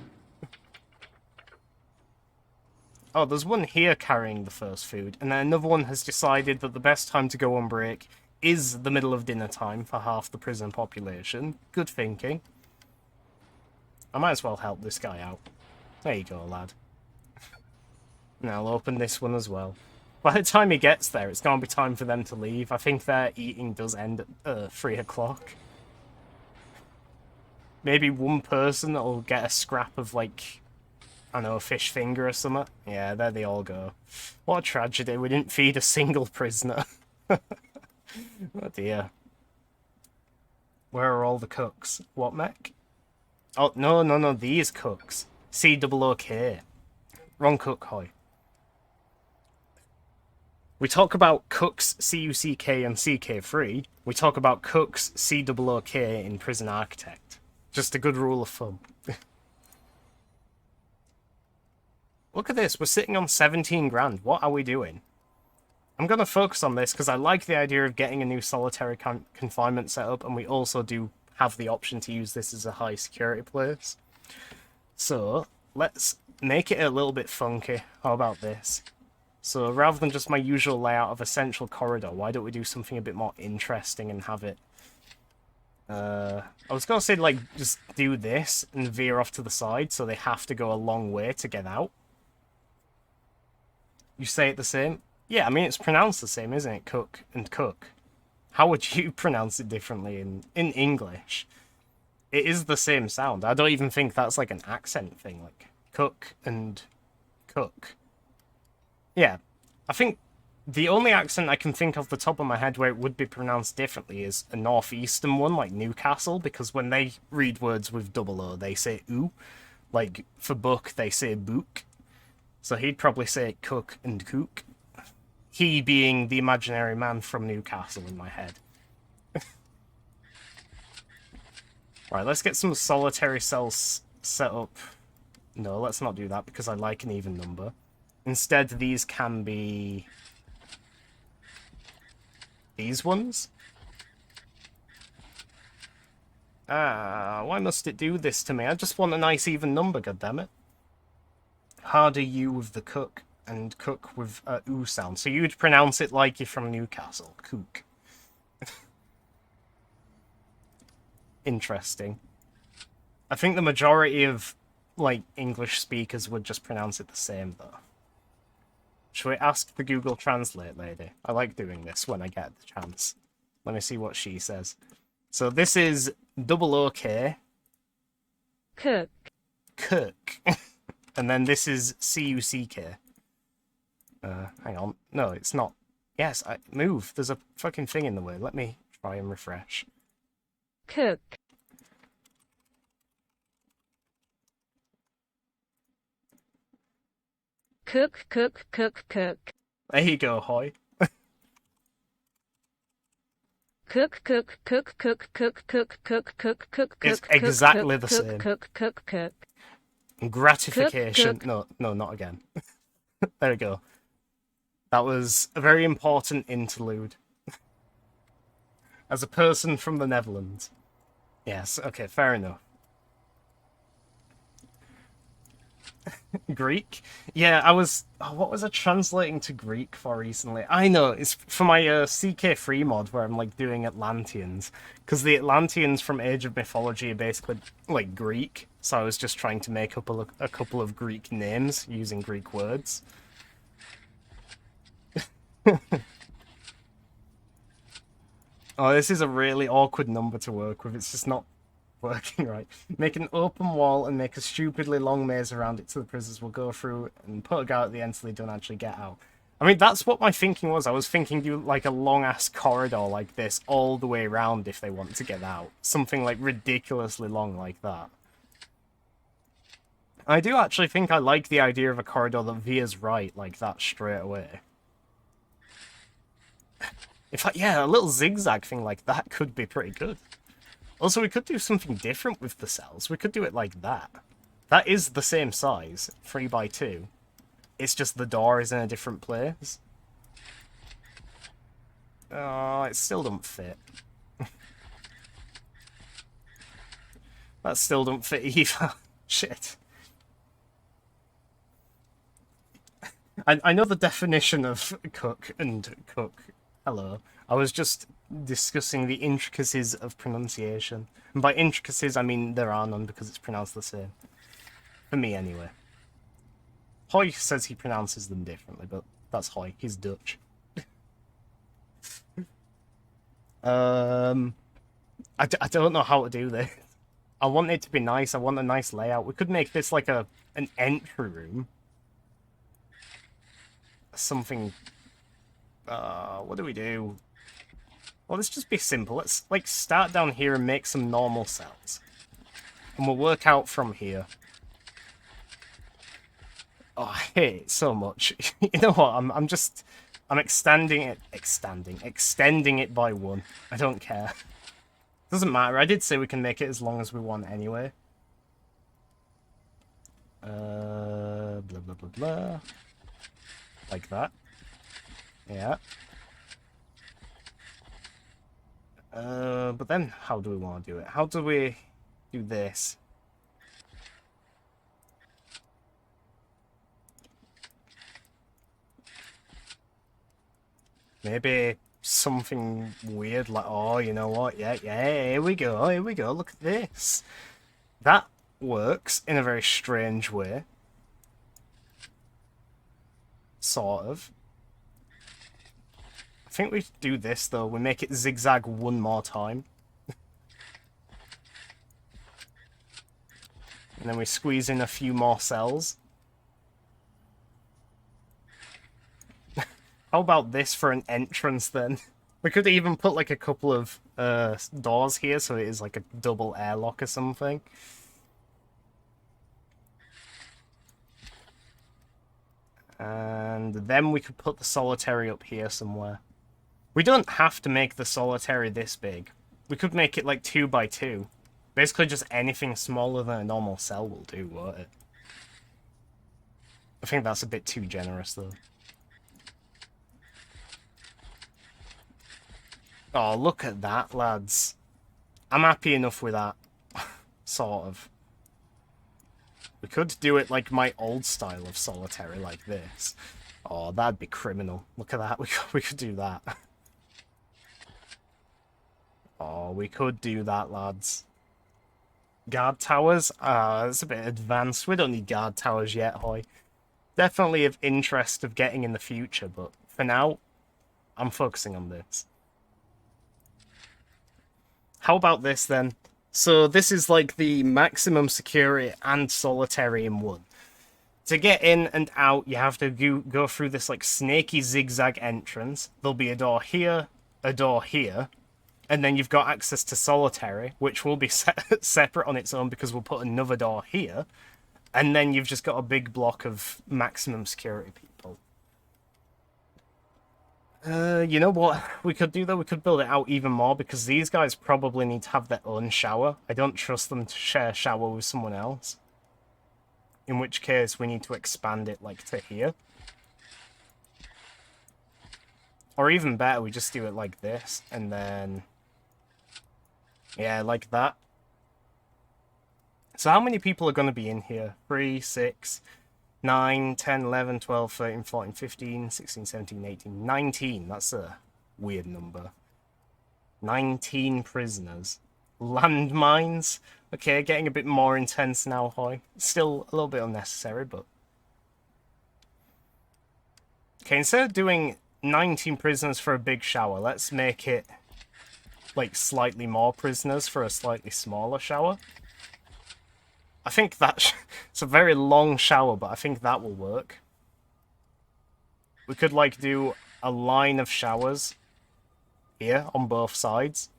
Oh, there's one here carrying the first food, and then another one has decided that the best time to go on break is the middle of dinner time for half the prison population. Good thinking. I might as well help this guy out. There you go, lad. Now I'll open this one as well. By the time he gets there, it's going to be time for them to leave. I think their eating does end at 3 o'clock. Maybe one person will get a scrap of, like, I don't know, a fish finger or something. Yeah, there they all go. What a tragedy. We didn't feed a single prisoner. Oh dear. Where are all the cooks? What, mech? Oh, no, these cooks. C-O-O-K. Wrong cook, hoy. We talk about cooks C-U-C-K and C-K-free. We talk about cooks C-O-O-K in Prison Architect. Just a good rule of thumb. Look at this, we're sitting on 17 grand. What are we doing? I'm going to focus on this because I like the idea of getting a new solitary confinement set up, and we also do have the option to use this as a high security place. So, let's make it a little bit funky. How about this? So, rather than just my usual layout of a central corridor, why don't we do something a bit more interesting and have it... I was going to say, like, just do this and veer off to the side so they have to go a long way to get out. You say it the same? Yeah, I mean, it's pronounced the same, isn't it? Cook and cook. How would you pronounce it differently in English? It is the same sound. I don't even think that's like an accent thing, like cook and cook. Yeah, I think the only accent I can think off the top of my head where it would be pronounced differently is a northeastern one, like Newcastle, because when they read words with double O, they say oo. Like, for book, they say book. So he'd probably say cook and cook. He being the imaginary man from Newcastle in my head. Right, let's get some solitary cells set up. No, let's not do that because I like an even number. Instead, these can be... these ones? Ah, why must it do this to me? I just want a nice even number, goddammit. Harder U with the cook, and cook with a oo sound. So you'd pronounce it like you're from Newcastle. Cook. Interesting. I think the majority of, like, English speakers would just pronounce it the same, though. Should we ask the Google Translate lady? I like doing this when I get the chance. Let me see what she says. So this is double OK. Cook. Cook. And then this is C-U-C-K. Hang on. No, it's not. Yes, move. There's a fucking thing in the way. Let me try and refresh. Cook. Cook, cook, cook, cook. There you go, hoy. Cook, cook, cook, cook, cook, cook, cook, cook, cook, It's cook, exactly the cook, same. cook, cook, cook. Gratification. Cook. No, not again. There we go. That was a very important interlude. As a person from the Netherlands. Yes, okay, fair enough. Greek? Yeah, I was... oh, what was I translating to Greek for recently? I know, it's for my CK3 mod where I'm, like, doing Atlanteans. Because the Atlanteans from Age of Mythology are basically, like, Greek. so I was just trying to make up a couple of Greek names using Greek words. Oh, this is a really awkward number to work with. It's just not working right. Make an open wall and make a stupidly long maze around it so the prisoners will go through and put a guard at the end so they don't actually get out. I mean, that's what my thinking was. I was thinking do like a long-ass corridor like this all the way around if they want to get out. Something like ridiculously long like that. I do actually think I like the idea of a corridor that veers right like that straight away. In fact, yeah, a little zigzag thing like that could be pretty good. Also, we could do something different with the cells. We could do it like that. That is the same size, 3x2. It's just the door is in a different place. Oh, it still don't fit. That still don't fit either. Shit. I know the definition of cook and cook. Hello. I was just discussing the intricacies of pronunciation. And by intricacies, I mean there are none because it's pronounced the same. For me, anyway. Hoy says he pronounces them differently, but that's Hoy. He's Dutch. I don't know how to do this. I want it to be nice. I want a nice layout. We could make this like an entry room. Something... what do we do? Well, let's just be simple. Let's, like, start down here and make some normal cells. And we'll work out from here. Oh, I hate it so much. You know what? I'm extending it by 1. I don't care. Doesn't matter. I did say we can make it as long as we want anyway. Blah, blah, blah, blah. Like that. Yeah. But then how do we want to do it? How do we do this? Maybe something weird like, oh, you know what? Yeah, here we go, look at this. That works in a very strange way. Sort of. I think we do this, though. We make it zigzag one more time. And then we squeeze in a few more cells. How about this for an entrance, then? We could even put, like, a couple of doors here, so it is like a double airlock or something. And then we could put the solitary up here somewhere. We don't have to make the solitary this big. We could make it like 2x2. Basically just anything smaller than a normal cell will do, won't it? I think that's a bit too generous, though. Oh, look at that, lads. I'm happy enough with that. Sort of. We could do it like my old style of solitary, like this. Oh, that'd be criminal. Look at that. We could do that. Oh, we could do that, lads. Guard towers? That's a bit advanced. We don't need guard towers yet, Hoy. Definitely of interest of getting in the future, but for now, I'm focusing on this. How about this, then? So this is like the maximum security and solitary in one. To get in and out, you have to go through this like snaky zigzag entrance. There'll be a door here, and then you've got access to solitary, which will be separate on its own because we'll put another door here. And then you've just got a big block of maximum security people. You know what we could do, though? We could build it out even more, because these guys probably need to have their own shower. I don't trust them to share a shower with someone else. In which case, we need to expand it, like, to here. Or even better, we just do it like this, and then... yeah, like that. So how many people are going to be in here? 3, 6, 9, 10, 11, 12, 13, 14, 15, 16, 17, 18, 19. That's a weird number. 19 prisoners. Landmines? Okay, getting a bit more intense now, Hoy. Still a little bit unnecessary, but... Okay, instead of doing 19 prisoners for a big shower, let's make it, like, slightly more prisoners for a slightly smaller shower. I think that... it's a very long shower, but I think that will work. We could, like, do a line of showers here on both sides.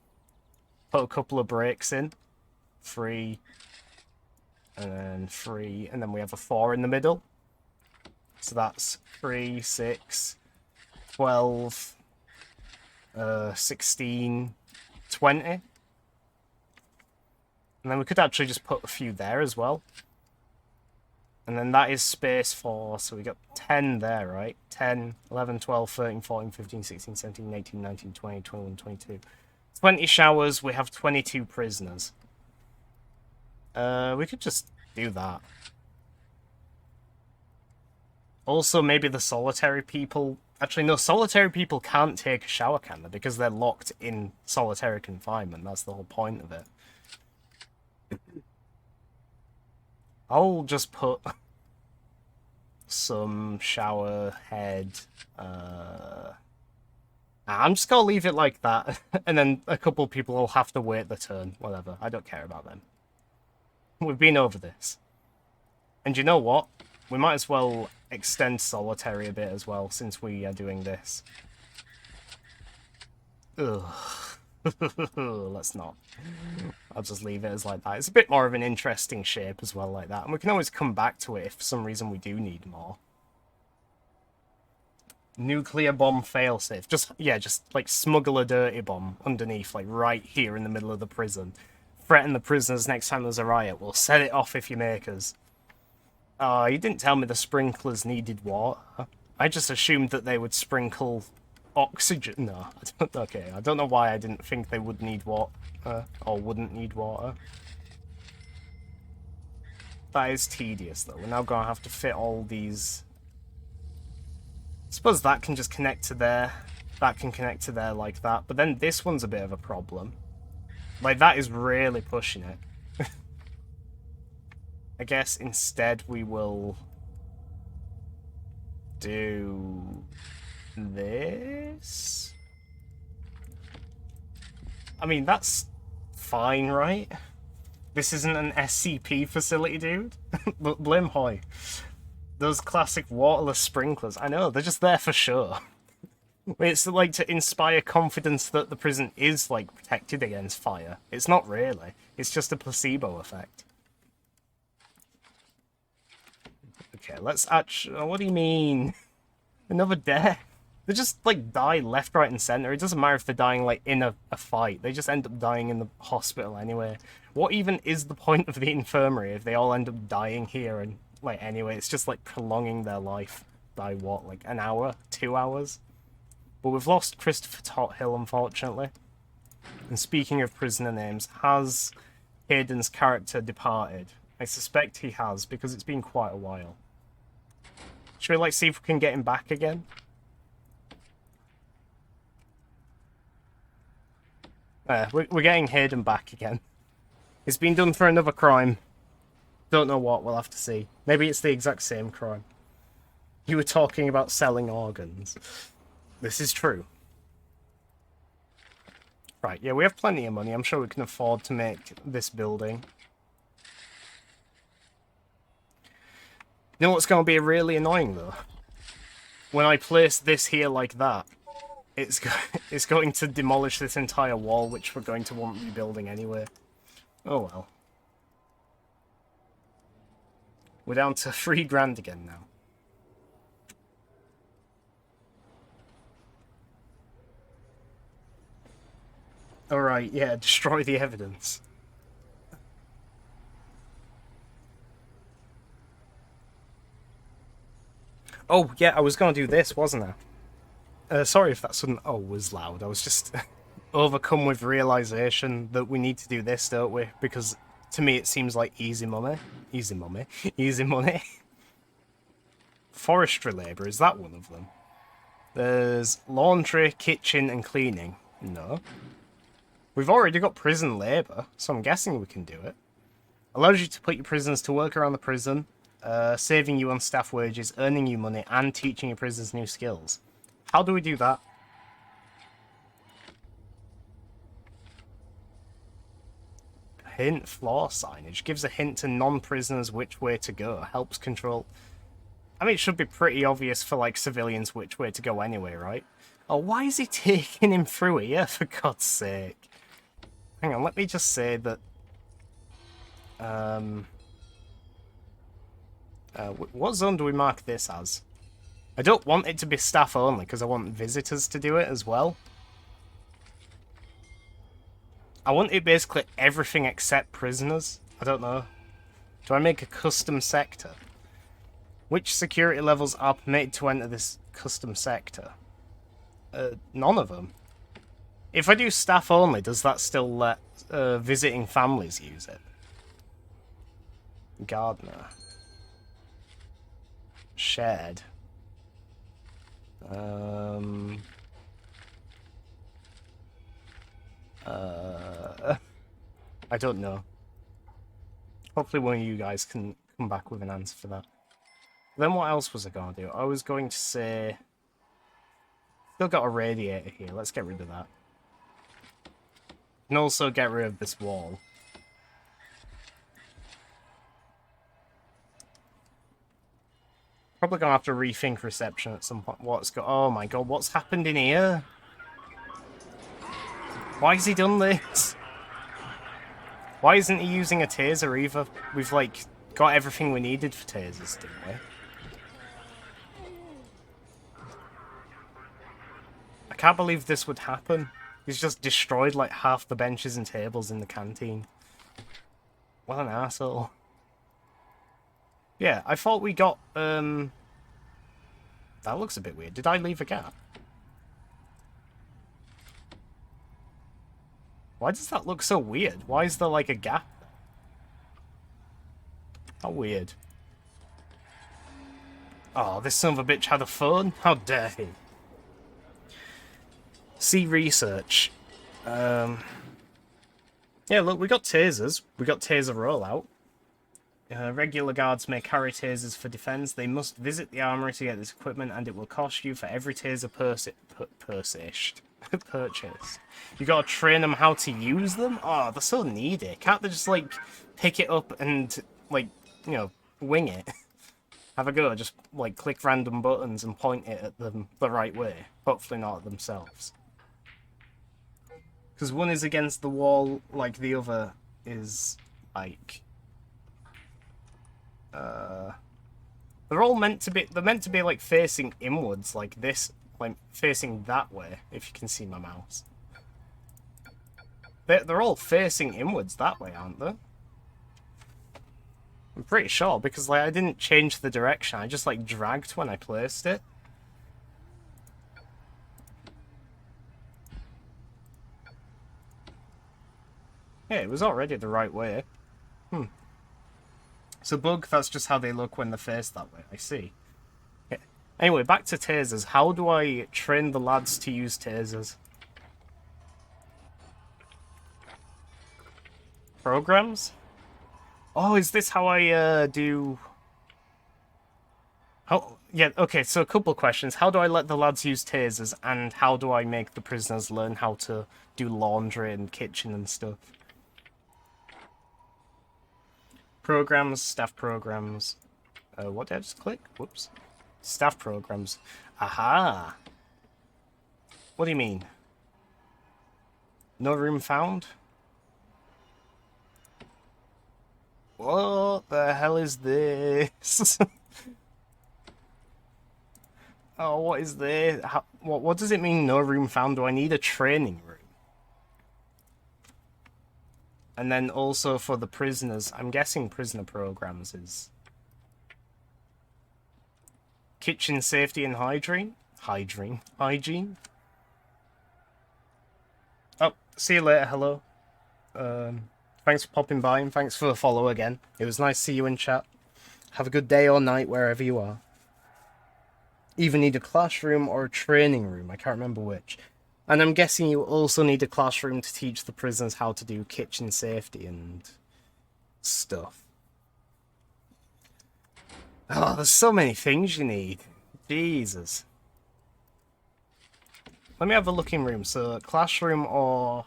Put a couple of breaks in. 3, and then 3, and then we have a 4 in the middle. So that's 3, 6, 12, 16, 20. And then we could actually just put a few there as well. And then that is space for, so we got 10 there, right? 10, 11, 12, 13, 14, 15, 16, 17, 18, 19, 20, 21, 22. 20 showers, we have 22 prisoners. We could just do that. Also, maybe the solitary people... Actually, no, solitary people can't take a shower, can they? Because they're locked in solitary confinement. That's the whole point of it. I'll just put some shower head... I'm just gonna leave it like that. And then a couple people will have to wait their turn. Whatever. I don't care about them. We've been over this. And you know what? We might as well extend solitary a bit as well, since we are doing this. Ugh. Let's not. I'll just leave it as like that. It's a bit more of an interesting shape as well like that. And we can always come back to it if for some reason we do need more. Nuclear bomb failsafe. Just, yeah, just like smuggle a dirty bomb underneath, like right here in the middle of the prison. Threaten the prisoners next time there's a riot. We'll set it off if you make us. Oh, you didn't tell me the sprinklers needed water. I just assumed that they would sprinkle oxygen. No, I don't, okay, I don't know why I didn't think they would need water, or wouldn't need water. That is tedious, though. We're now going to have to fit all these... I suppose that can just connect to there. That can connect to there like that. But then this one's a bit of a problem. Like, that is really pushing it. I guess instead we will do this. I mean, that's fine, right? This isn't an SCP facility, dude. But blame Hoy. Those classic waterless sprinklers, I know, they're just there for sure. It's like to inspire confidence that the prison is, like, protected against fire. It's not really. It's just a placebo effect. Okay, let's actually... What do you mean? Another death? They just, like, die left, right, and centre. It doesn't matter if they're dying, like, in a fight. They just end up dying in the hospital anyway. What even is the point of the infirmary if they all end up dying here and, like, anyway? It's just, like, prolonging their life by, what, like, an hour? 2 hours? But we've lost Christopher Tothill, unfortunately. And speaking of prisoner names, has Hayden's character departed? I suspect he has, because it's been quite a while. Should we, like, see if we can get him back again? We're getting Hayden back again. It's been done for another crime. Don't know what, we'll have to see. Maybe it's the exact same crime. You were talking about selling organs. This is true. Right, yeah, we have plenty of money. I'm sure we can afford to make this building. You know what's going to be really annoying, though? When I place this here like that, it's going to demolish this entire wall, which we're going to want rebuilding anyway. Oh well. We're down to 3 grand again now. Alright, yeah, destroy the evidence. Oh, yeah, I was going to do this, wasn't I? Sorry if that sudden "oh" was loud. I was just overcome with realization that we need to do this, don't we? Because to me it seems like easy money. Easy money. Easy money. Forestry labour, is that one of them? There's laundry, kitchen and cleaning. No. We've already got prison labour, so I'm guessing we can do it. Allows you to put your prisoners to work around the prison, saving you on staff wages, earning you money, and teaching your prisoners new skills. How do we do that? Hint floor signage. Gives a hint to non-prisoners which way to go. Helps control... I mean, it should be pretty obvious for, like, civilians which way to go anyway, right? Oh, why is he taking him through here, for God's sake? Hang on, let me just say that... what zone do we mark this as? I don't want it to be staff only, because I want visitors to do it as well. I want it basically everything except prisoners. I don't know. Do I make a custom sector? Which security levels are permitted to enter this custom sector? None of them. If I do staff only, does that still let visiting families use it? Gardener. Shared. I don't know. Hopefully one of you guys can come back with an answer for that. Then what else was I going to do? I was going to say... Still got a radiator here. Let's get rid of that. And also get rid of this wall. Probably going to have to rethink reception at some point. Oh my god, what's happened in here? Why has he done this? Why isn't he using a taser either? We've, like, got everything we needed for tasers, didn't we? I can't believe this would happen. He's just destroyed, like, half the benches and tables in the canteen. What an asshole. Yeah, I thought we got, That looks a bit weird. Did I leave a gap? Why does that look so weird? Why is there, like, a gap? How weird. Oh, this son of a bitch had a phone? How dare he? See research. Yeah, look, we got tasers. We got taser rollout. Regular guards may carry tasers for defense. They must visit the armory to get this equipment, and it will cost you for every taser purchased. You gotta train them how to use them? Oh, they're so needy. Can't they just, like, pick it up and, like, you know, wing it? Have a go, just, like, click random buttons and point it at them the right way. Hopefully not at themselves. Because one is against the wall, like the other is, like... They're all meant to be, like, facing inwards, like this. Like, facing that way, if you can see my mouse. They're all facing inwards that way, aren't they? I'm pretty sure, because, like, I didn't change the direction. I just, like, dragged when I placed it. Yeah, it was already the right way. So bug, that's just how they look when they're faced that way. I see. Okay. Anyway, back to tasers. How do I train the lads to use tasers? Programs? Oh, is this how I do... Oh, yeah, okay, so a couple questions. How do I let the lads use tasers, and how do I make the prisoners learn how to do laundry and kitchen and stuff? Programs, staff programs. What did I just click? Whoops. Staff programs. Aha! What do you mean? No room found? What the hell is this? Oh, what is this? What does it mean, no room found? Do I need a training room? And then also for the prisoners, I'm guessing prisoner programs is... Kitchen safety and hygiene? Hygiene? Oh, see you later, hello. Thanks for popping by and thanks for the follow again. It was nice to see you in chat. Have a good day or night wherever you are. Either need a classroom or a training room, I can't remember which. And I'm guessing you also need a classroom to teach the prisoners how to do kitchen safety and stuff. Oh, there's so many things you need. Jesus. Let me have a look in room. So, classroom or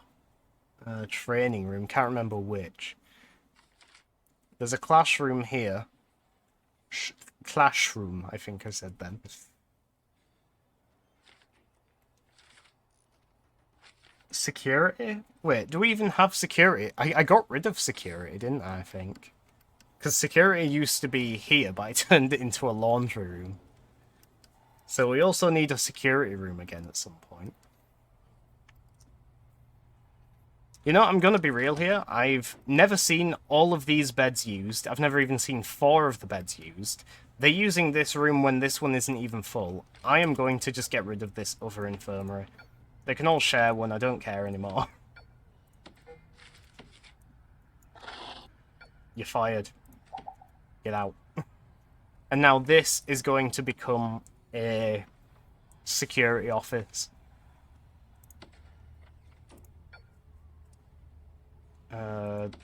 training room. Can't remember which. There's a classroom here. Classroom, I think I said then. Security? Wait, do we even have security? I got rid of security, didn't I think? Because security used to be here, but I turned it into a laundry room. So we also need a security room again at some point. You know, I'm going to be real here. I've never seen all of these beds used. I've never even seen 4 of the beds used. They're using this room when this one isn't even full. I am going to just get rid of this other infirmary. They can all share one, I don't care anymore. You're fired. Get out. And now this is going to become a security office.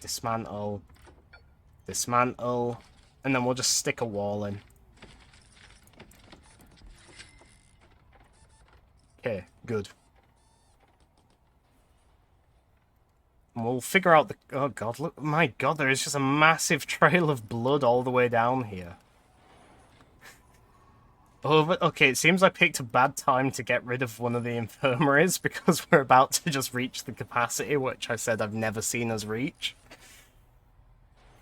Dismantle. Dismantle. And then we'll just stick a wall in. Okay, good. And we'll figure out the... Oh god, look, my god, there is just a massive trail of blood all the way down here. Okay, it seems I picked a bad time to get rid of one of the infirmaries because we're about to just reach the capacity, which I said I've never seen us reach.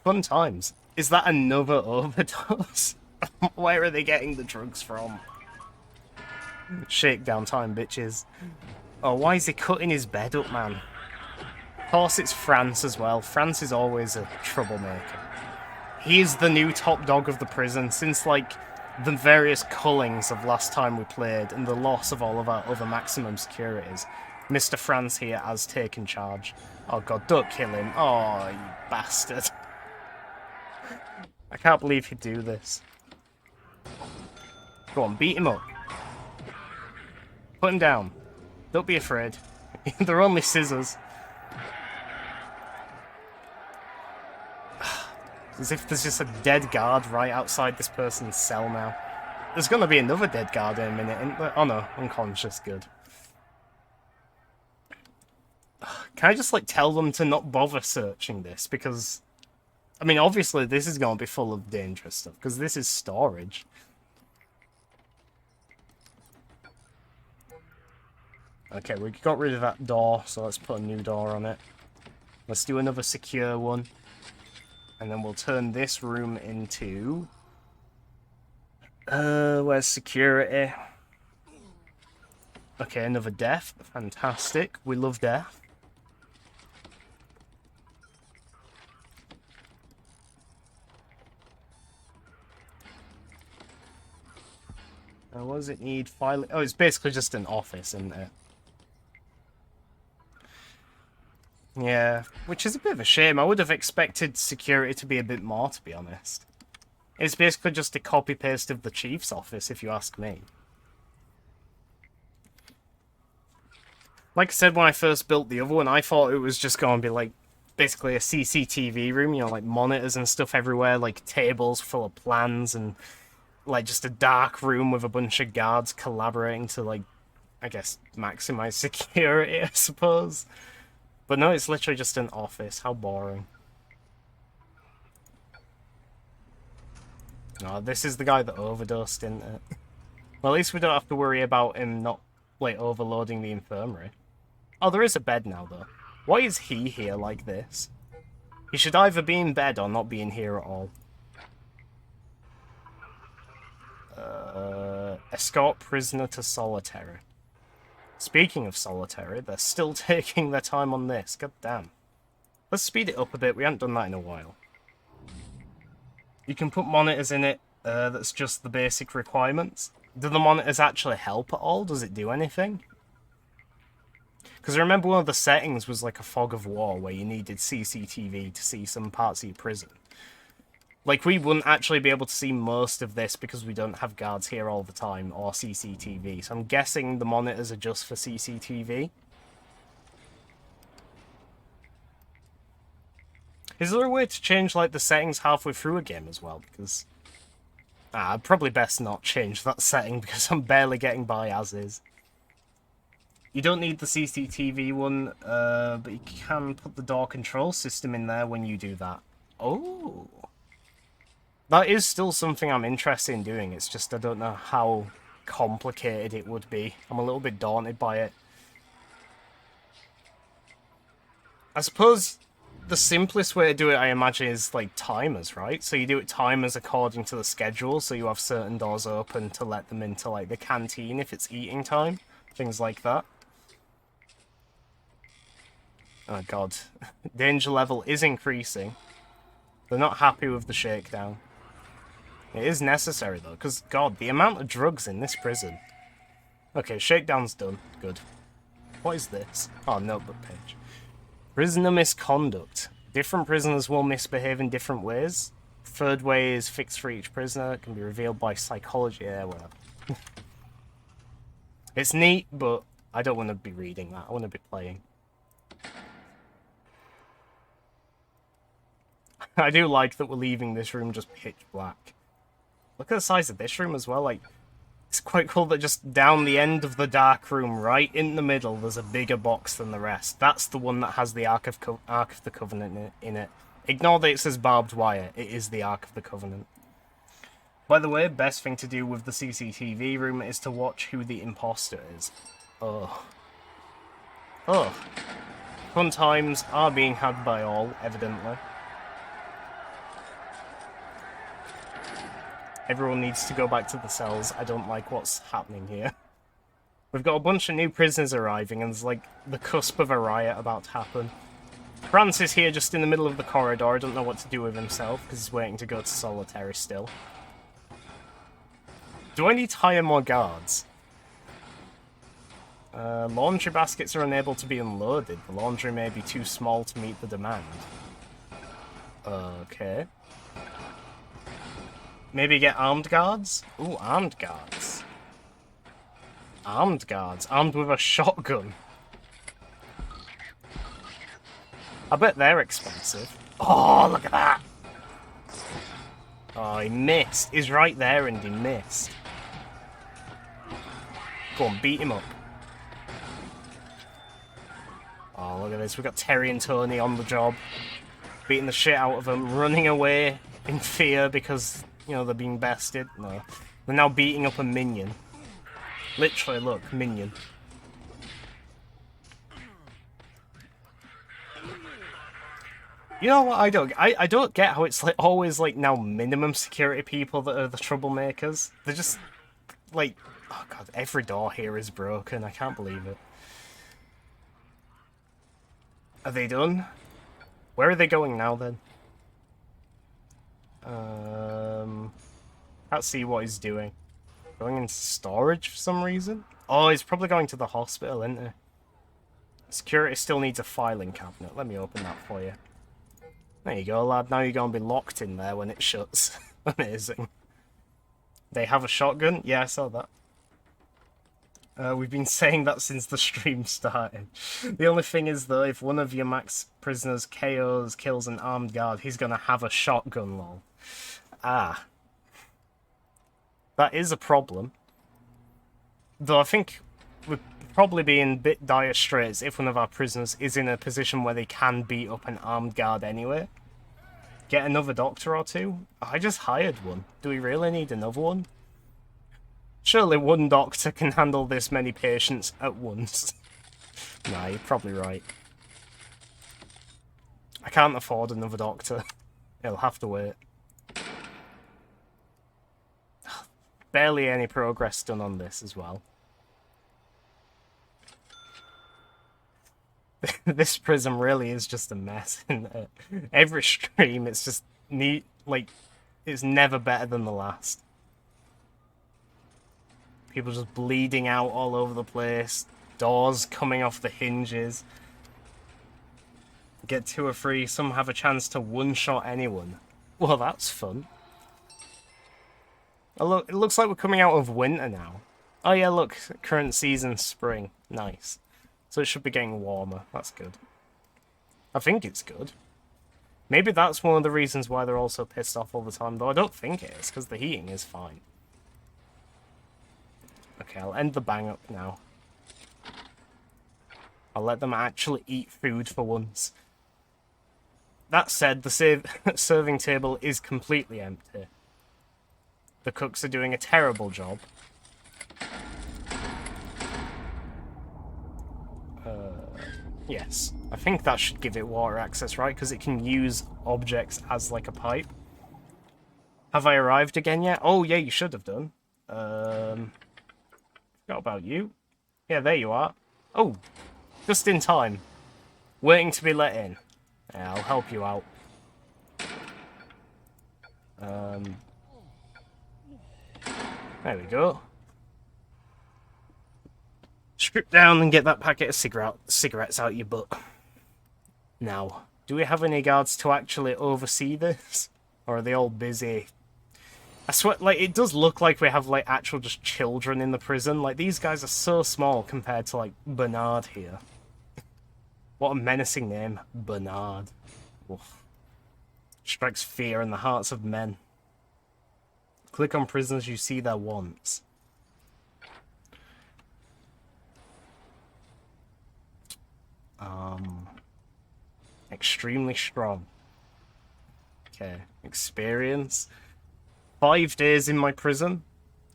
Fun times. Is that another overdose? Where are they getting the drugs from? Shakedown time, bitches. Oh, why is he cutting his bed up, man? Of course it's France as well. France is always a troublemaker. He is the new top dog of the prison since, like, the various cullings of last time we played and the loss of all of our other maximum securities. Mr. France here has taken charge. Oh god, don't kill him. Oh, you bastard. I can't believe he'd do this. Go on, beat him up. Put him down. Don't be afraid. They're only scissors. As if there's just a dead guard right outside this person's cell now. There's gonna be another dead guard in a minute, isn't there? Oh no, unconscious, good. Can I just, like, tell them to not bother searching this? Because, I mean, obviously this is gonna be full of dangerous stuff, because this is storage. Okay, we got rid of that door, so let's put a new door on it. Let's do another secure one. And then we'll turn this room into... where's security? Okay, another death. Fantastic. We love death. What does it need? Filing? Oh, it's basically just an office, isn't it? Yeah, which is a bit of a shame. I would have expected security to be a bit more, to be honest. It's basically just a copy-paste of the chief's office, if you ask me. Like I said when I first built the other one, I thought it was just going to be, like, basically a CCTV room, you know, like monitors and stuff everywhere, like tables full of plans, and, like, just a dark room with a bunch of guards collaborating to, like, I guess, maximize security, I suppose. But no, it's literally just an office. How boring. Oh, this is the guy that overdosed, isn't it? Well, at least we don't have to worry about him not, like, overloading the infirmary. Oh, there is a bed now, though. Why is he here like this? He should either be in bed or not be in here at all. Escort prisoner to solitary. Speaking of solitary, they're still taking their time on this. God damn. Let's speed it up a bit. We haven't done that in a while. You can put monitors in it. That's just the basic requirements. Do the monitors actually help at all? Does it do anything? Because I remember one of the settings was like a fog of war where you needed CCTV to see some parts of your prison. Like, we wouldn't actually be able to see most of this because we don't have guards here all the time, or CCTV. So I'm guessing the monitors are just for CCTV. Is there a way to change, like, the settings halfway through a game as well? Because... I'd probably best not change that setting because I'm barely getting by as is. You don't need the CCTV one, but you can put the door control system in there when you do that. Oh! That is still something I'm interested in doing, it's just I don't know how complicated it would be. I'm a little bit daunted by it. I suppose the simplest way to do it, I imagine, is like timers, right? So you do it timers according to the schedule, so you have certain doors open to let them into like the canteen if it's eating time, things like that. Oh god, danger level is increasing. They're not happy with the shakedown. It is necessary though, because god, the amount of drugs in this prison. Okay, shakedown's done. Good. What is this? Oh, notebook page. Prisoner misconduct. Different prisoners will misbehave in different ways. Third way is fixed for each prisoner. It can be revealed by psychology. Yeah, whatever. It's neat, but I don't want to be reading that. I want to be playing. I do like that we're leaving this room just pitch black. Look at the size of this room as well. Like, it's quite cool that just down the end of the dark room, right in the middle, there's a bigger box than the rest. That's the one that has the Ark of the Covenant in it. Ignore that it says barbed wire. It is the Ark of the Covenant. By the way, best thing to do with the CCTV room is to watch who the imposter is. Oh. Oh. Fun times are being had by all, evidently. Everyone needs to go back to the cells. I don't like what's happening here. We've got a bunch of new prisoners arriving, and there's like the cusp of a riot about to happen. France is here just in the middle of the corridor. I don't know what to do with himself, because he's waiting to go to solitary still. Do I need to hire more guards? Laundry baskets are unable to be unloaded. The laundry may be too small to meet the demand. Okay. Maybe get armed guards? Ooh, armed guards. Armed guards. Armed with a shotgun. I bet they're expensive. Oh, look at that! Oh, he missed. He's right there and he missed. Go on, beat him up. Oh, look at this. We've got Terry and Tony on the job. Beating the shit out of them. Running away in fear because... you know, they're being bested. No. They're now beating up a minion. Literally, look, minion. You know what I don't... I don't get how it's like always like now minimum security people that are the troublemakers. They're just like... oh god, every door here is broken. I can't believe it. Are they done? Where are they going now then? Can't see what he's doing. Going into storage for some reason? Oh, he's probably going to the hospital, isn't he? Security still needs a filing cabinet. Let me open that for you. There you go, lad. Now you're going to be locked in there when it shuts. Amazing. They have a shotgun? Yeah, I saw that. We've been saying that since the stream started. The only thing is, though, if one of your max prisoners kills an armed guard, he's going to have a shotgun, lol. Ah. That is a problem. Though I think we'd probably be in a bit dire straits if one of our prisoners is in a position where they can beat up an armed guard anyway. Get another doctor or two? I just hired one. Do we really need another one? Surely one doctor can handle this many patients at once. Nah, you're probably right. I can't afford another doctor. He'll have to wait. Barely any progress done on this as well. This prism really is just a mess, isn't it? Every stream, it's just neat, like, it's never better than the last. People just bleeding out all over the place. Doors coming off the hinges. Get 2 or 3, some have a chance to one-shot anyone. Well, that's fun. Oh, look, it looks like we're coming out of winter now. Oh yeah, look, current season spring. Nice. So it should be getting warmer. That's good. I think it's good. Maybe that's one of the reasons why they're all so pissed off all the time, though I don't think it is, because the heating is fine. Okay, I'll end the bang up now. I'll let them actually eat food for once. That said, the serving table is completely empty. The cooks are doing a terrible job. Yes, I think that should give it water access, right? Because it can use objects as like a pipe. Have I arrived again yet? Oh yeah, you should have done. Forgot about you. Yeah, there you are. Oh, just in time. Waiting to be let in. Yeah, I'll help you out. There we go. Strip down and get that packet of cigarettes out your butt. Now, do we have any guards to actually oversee this? Or are they all busy? I swear, like, it does look like we have, like, actual just children in the prison. Like, these guys are so small compared to, like, Bernard here. What a menacing name, Bernard. Oof. Strikes fear in the hearts of men. Click on prisoners you see their wants. Extremely strong. Okay, experience. 5 days in my prison.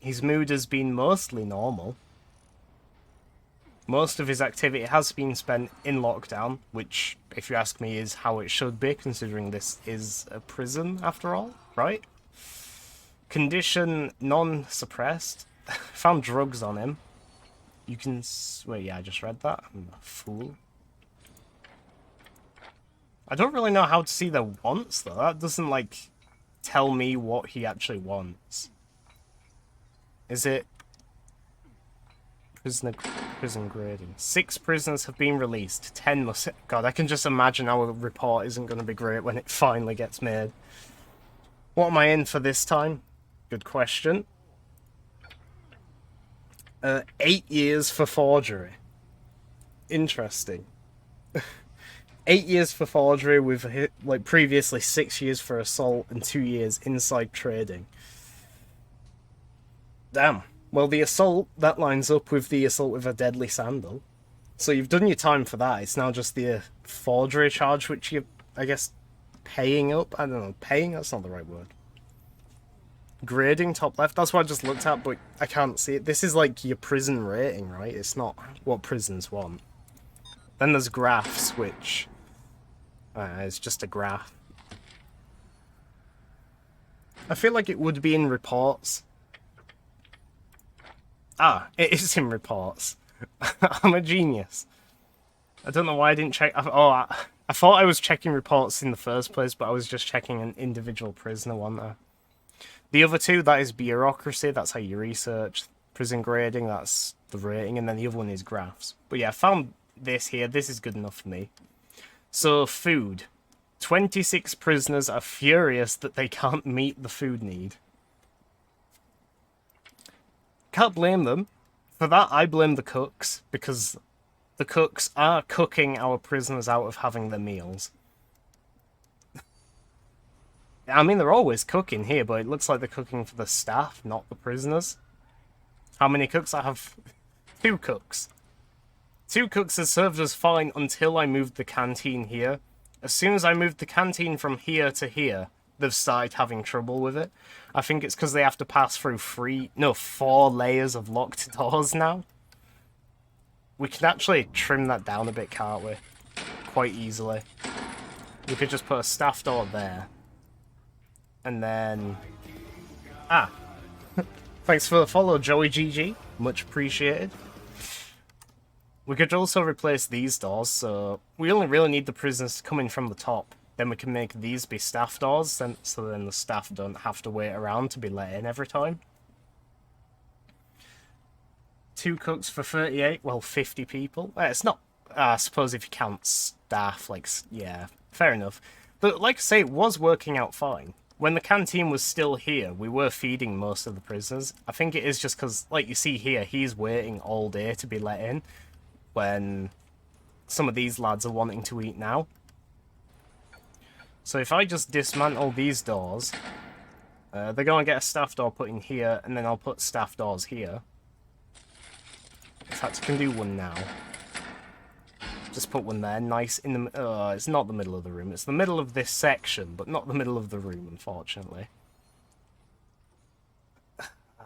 His mood has been mostly normal. Most of his activity has been spent in lockdown, which, if you ask me, is how it should be, considering this is a prison, after all, right? Condition non-suppressed. Found drugs on him. You can... Wait, yeah, I just read that. I'm a fool. I don't really know how to see their wants, though. That doesn't, like, tell me what he actually wants. Is it... Prison grading. 6 prisoners have been released. 10 must... God, I can just imagine our report isn't going to be great when it finally gets made. What am I in for this time? Good question. 8 years for forgery. Interesting. 8 years for forgery with, like, previously 6 years for assault and 2 years inside trading. Damn. Well, the assault, that lines up with the assault with a deadly sandal. So you've done your time for that. It's now just the forgery charge, which you're, I guess, paying up? I don't know. Paying? That's not the right word. Grading, top left. That's what I just looked at, but I can't see it. This is like your prison rating, right? It's not what prisons want. Then there's graphs, which... it's just a graph. I feel like it would be in reports. Ah, it is in reports. I'm a genius. I don't know why I didn't check... I thought I was checking reports in the first place, but I was just checking an individual prisoner, wasn't I? The other two, that is bureaucracy, that's how you research. Prison grading, that's the rating, and then the other one is graphs. But yeah, I found this here. This is good enough for me. So, food. 26 prisoners are furious that they can't meet the food need. Can't blame them. For that, I blame the cooks, because the cooks are cooking our prisoners out of having their meals. I mean, they're always cooking here, but it looks like they're cooking for the staff, not the prisoners. How many cooks? I have 2 cooks. 2 cooks has served us fine until I moved the canteen here. As soon as I moved the canteen from here to here, they've started having trouble with it. I think it's because they have to pass through 4 layers of locked doors now. We can actually trim that down a bit, can't we? Quite easily. We could just put a staff door there. And then... Ah! Thanks for the follow, Joey GG. Much appreciated. We could also replace these doors, so we only really need the prisoners to come in from the top. Then we can make these be staff doors, so then the staff don't have to wait around to be let in every time. 2 cooks for 38, well, 50 people. It's not, I suppose if you count staff, like, yeah, fair enough. But like I say, it was working out fine. When the canteen was still here, we were feeding most of the prisoners. I think it is just because, like you see here, he's waiting all day to be let in, when some of these lads are wanting to eat now. So if I just dismantle these doors, they're going to get a staff door put in here, and then I'll put staff doors here. In fact, I can do one now. Just put one there, nice in the... it's not the middle of the room. It's the middle of this section, but not the middle of the room, unfortunately.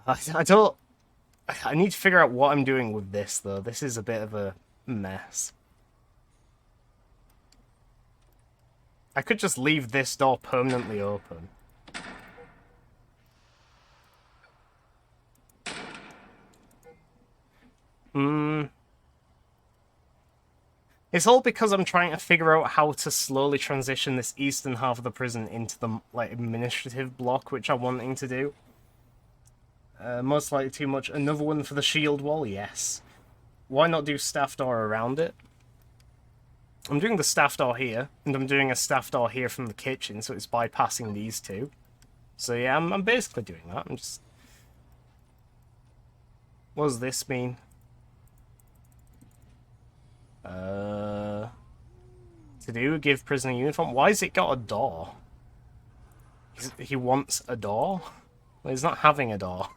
I don't... I need to figure out what I'm doing with this, though. This is a bit of a mess. I could just leave this door permanently open. It's all because I'm trying to figure out how to slowly transition this eastern half of the prison into the like administrative block, which I'm wanting to do. Most likely too much. Another one for the shield wall, yes. Why not do staff door around it? I'm doing the staff door here, and I'm doing a staff door here from the kitchen, so it's bypassing these two. So yeah, I'm basically doing that. I'm just... What does this mean? To do, give prisoner uniform. Why has it got a door? He wants a door? Well, he's not having a door.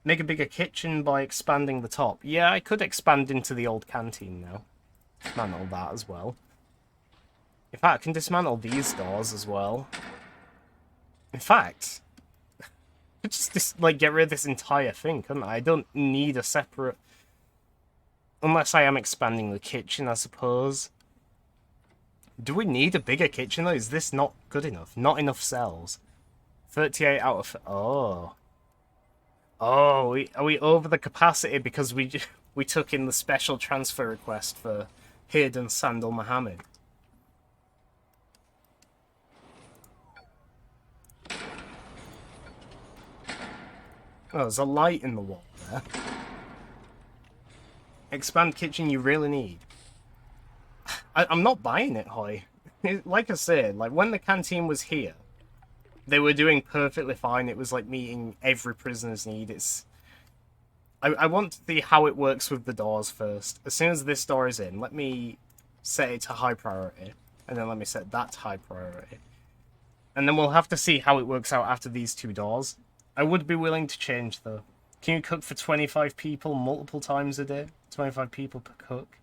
Make a bigger kitchen by expanding the top. Yeah, I could expand into the old canteen now. Dismantle that as well. In fact, I can dismantle these doors as well. In fact, I could just like get rid of this entire thing, couldn't I? I don't need a separate... Unless I am expanding the kitchen, I suppose. Do we need a bigger kitchen, though? Is this not good enough? Not enough cells. 38 out of... Oh. Oh, are we over the capacity because we took in the special transfer request for Hayden Sandal Mohammed? Oh, there's a light in the wall there. Expand kitchen you really need. I'm not buying it, Hoy. Like I said, like when the canteen was here, they were doing perfectly fine. It was like meeting every prisoner's need. I want to see how it works with the doors first. As soon as this door is in, let me set it to high priority. And then let me set that to high priority. And then we'll have to see how it works out after these two doors. I would be willing to change, though. Can you cook for 25 people multiple times a day? 25 people per cook?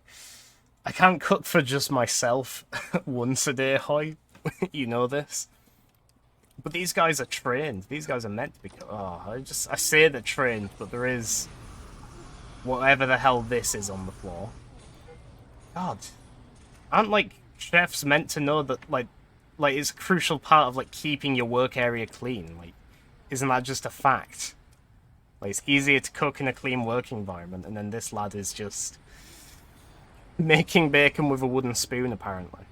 I can't cook for just myself once a day, Hoy. You know this. But these guys are trained. These guys are meant to be... Oh, I say they're trained, but there is... whatever the hell this is on the floor. God. Aren't, like, chefs meant to know that, like it's a crucial part of, like, keeping your work area clean? Like, isn't that just a fact? Like, it's easier to cook in a clean work environment, and then this lad is just... making bacon with a wooden spoon, apparently.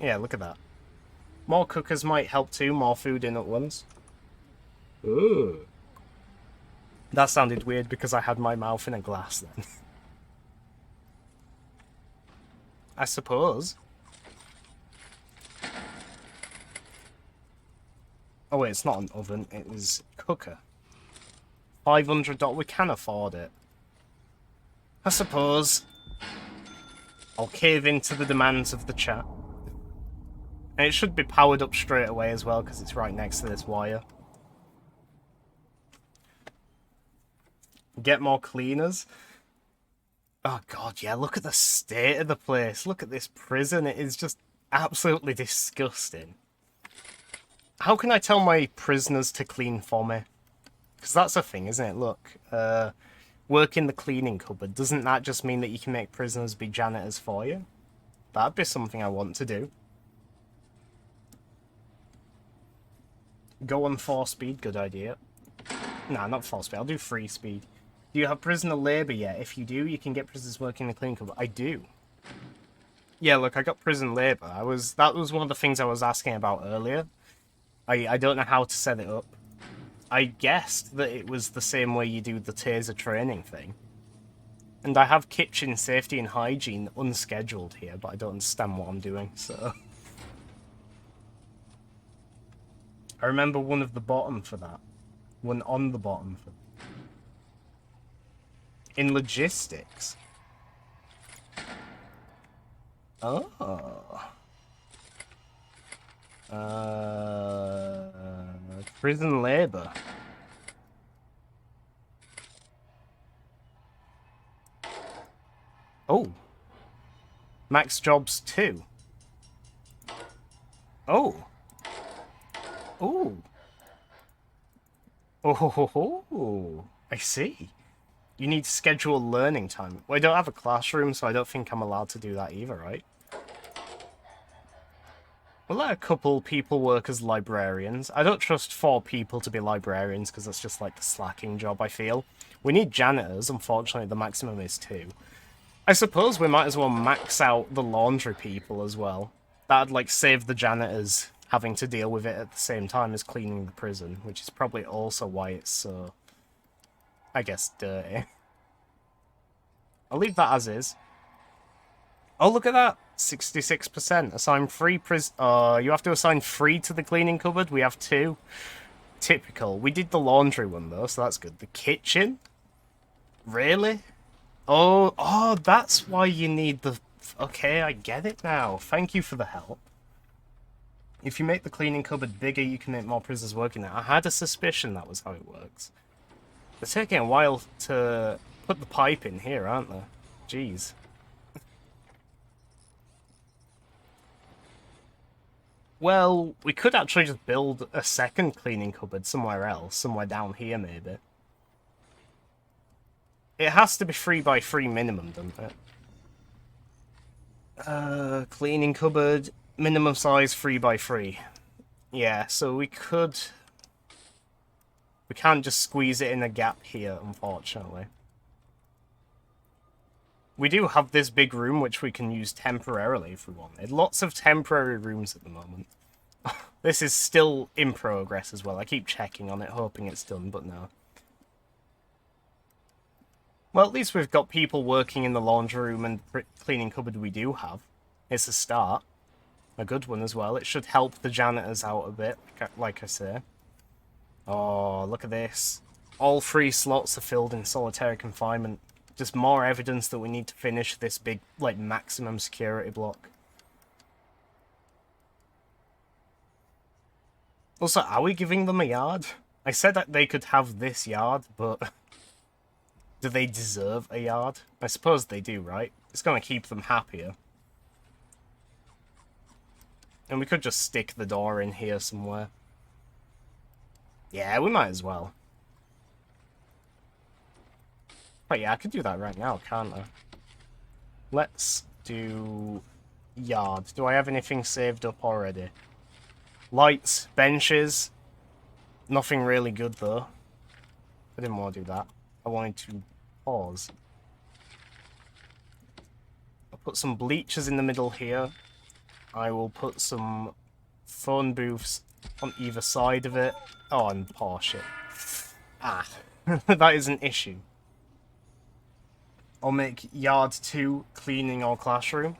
Yeah, look at that. More cookers might help too, more food in at once. Ooh. That sounded weird because I had my mouth in a glass then. I suppose. Oh wait, it's not an oven, it is a cooker. $500, we can afford it. I suppose. I'll cave into the demands of the chat. And it should be powered up straight away as well, because it's right next to this wire. Get more cleaners. Oh god, yeah, look at the state of the place. Look at this prison, it is just absolutely disgusting. How can I tell my prisoners to clean for me? Because that's a thing, isn't it? Look, work in the cleaning cupboard. Doesn't that just mean that you can make prisoners be janitors for you? That'd be something I want to do. Go on 4 speed, good idea. Nah, not 4 speed, I'll do 3 speed. Do you have prisoner labour yet? If you do, you can get prisoners working in the cleaning cupboard. I do. Yeah, look, I got prison labour. That was one of the things I was asking about earlier. I don't know how to set it up. I guessed that it was the same way you do the taser training thing. And I have kitchen safety and hygiene unscheduled here, but I don't understand what I'm doing, so... I remember one of the bottom for that. One on the bottom for that. In logistics. Oh. Prison labor. Oh. Max jobs 2. Oh. Oh. Oh, ho, ho, ho. I see. You need to schedule learning time. Well, I don't have a classroom, so I don't think I'm allowed to do that either, right? We'll let a couple people work as librarians. I don't trust 4 people to be librarians, because that's just like the slacking job, I feel. We need janitors. Unfortunately, the maximum is 2. I suppose we might as well max out the laundry people as well. That'd, like, save the janitors having to deal with it at the same time as cleaning the prison, which is probably also why it's so, I guess, dirty. I'll leave that as is. Oh, look at that! 66%. Assign 3 you have to assign 3 to the cleaning cupboard. We have 2. Typical. We did the laundry one, though, so that's good. The kitchen? Really? Oh, that's why you need the... Okay, I get it now. Thank you for the help. If you make the cleaning cupboard bigger, you can make more prisoners working there. I had a suspicion that was how it works. They're taking a while to put the pipe in here, aren't they? Jeez. Well, we could actually just build a second cleaning cupboard somewhere else. Somewhere down here, maybe. It has to be 3x3 minimum, doesn't it? Cleaning cupboard, minimum size 3x3. Yeah, so we could... We can't just squeeze it in a gap here, unfortunately. We do have this big room which we can use temporarily if we wanted. Lots of temporary rooms at the moment. This is still in progress as well. I keep checking on it, hoping it's done, but no. Well, at least we've got people working in the laundry room and cleaning cupboard we do have. It's a start. A good one as well. It should help the janitors out a bit, like I say. Oh, look at this. All 3 slots are filled in solitary confinement. Just more evidence that we need to finish this big, like, maximum security block. Also, are we giving them a yard? I said that they could have this yard, but... Do they deserve a yard? I suppose they do, right? It's going to keep them happier. And we could just stick the door in here somewhere. Yeah, we might as well. But yeah, I could do that right now, can't I? Let's do... yard. Do I have anything saved up already? Lights, benches. Nothing really good, though. I didn't want to do that. I wanted to pause. I'll put some bleachers in the middle here. I will put some phone booths on either side of it. Oh, and shit. Ah, that is an issue. I'll make yard 2 cleaning or classroom.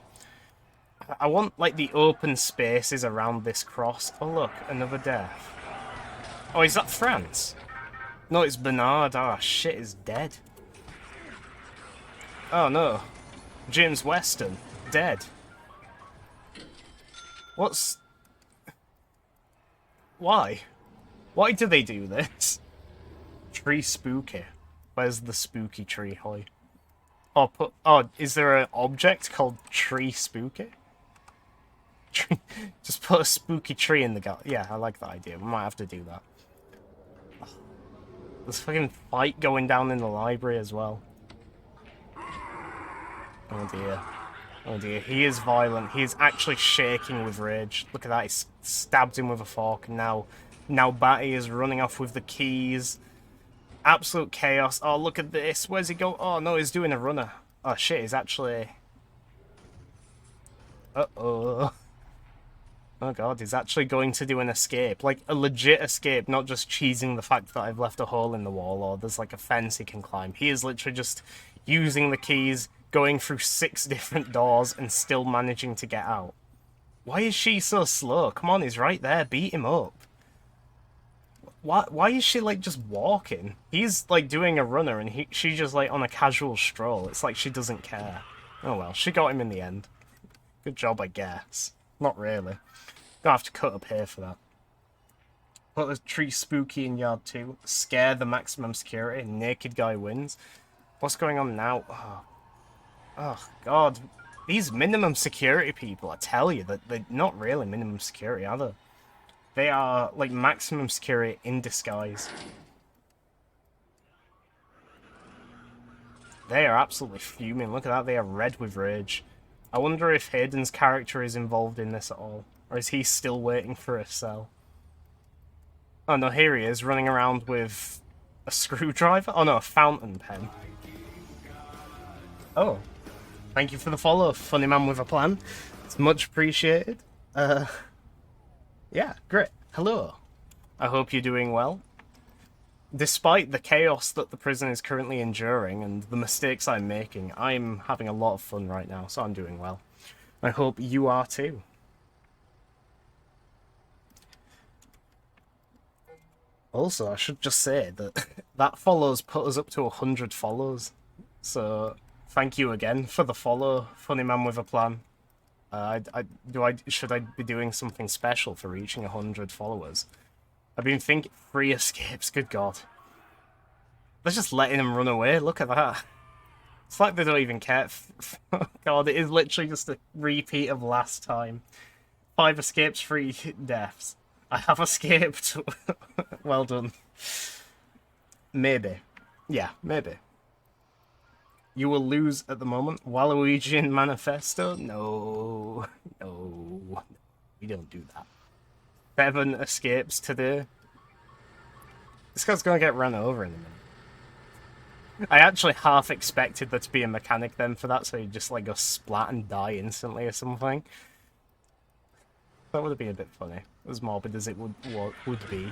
I want, like, the open spaces around this cross. Oh, look, another death. Oh, is that France? No, it's Bernard. Ah, shit, is dead. Oh, no. James Weston. Dead. What's... Why? Why do they do this? Tree spooky. Where's the spooky tree, hoy? Oh, is there an object called tree spooky? Just put a spooky tree in the gallery. Yeah, I like that idea. We might have to do that. There's fucking fight going down in the library as well. Oh dear. Oh dear, he is violent. He is actually shaking with rage. Look at that, he stabbed him with a fork. And now Batty is running off with the keys. Absolute chaos. Oh, look at this. Where's he go? Oh no, he's doing a runner. Oh shit, he's actually... Uh-oh. Oh god, he's actually going to do an escape. Like, a legit escape, not just cheesing the fact that I've left a hole in the wall or there's like a fence he can climb. He is literally just using the keys, going through 6 different doors and still managing to get out. Why is she so slow? Come on, he's right there. Beat him up. Why is she, like, just walking? He's, like, doing a runner and she's just, like, on a casual stroll. It's like she doesn't care. Oh well, she got him in the end. Good job, I guess. Not really. Gonna have to cut up here for that. Put a tree spooky in yard 2. Scare the maximum security. Naked guy wins. What's going on now? Oh god. These minimum security people, I tell you, that they're not really minimum security, are they? They are, like, maximum security in disguise. They are absolutely fuming. Look at that, they are red with rage. I wonder if Hayden's character is involved in this at all. Or is he still waiting for a cell? Oh no, here he is, running around with a screwdriver? Oh no, a fountain pen. Oh. Thank you for the follow, funny man with a plan. It's much appreciated. Yeah, great. Hello. I hope you're doing well. Despite the chaos that the prison is currently enduring and the mistakes I'm making, I'm having a lot of fun right now, so I'm doing well. I hope you are too. Also, I should just say that that follows put us up to 100 follows. So, thank you again for the follow, funny man with a plan. Should I be doing something special for reaching 100 followers? I've been thinking 3 escapes, good god. They're just letting him run away, look at that. It's like they don't even care. Oh god, it is literally just a repeat of last time. 5 escapes, 3 deaths. I have escaped. Well done. Maybe. Yeah, maybe. You will lose at the moment. Waluigian Manifesto? No. No. We don't do that. 7 escapes today. This guy's gonna get run over in a minute. I actually half expected there to be a mechanic then for that, so he'd just like go splat and die instantly or something. That would have been a bit funny. As morbid as it would be.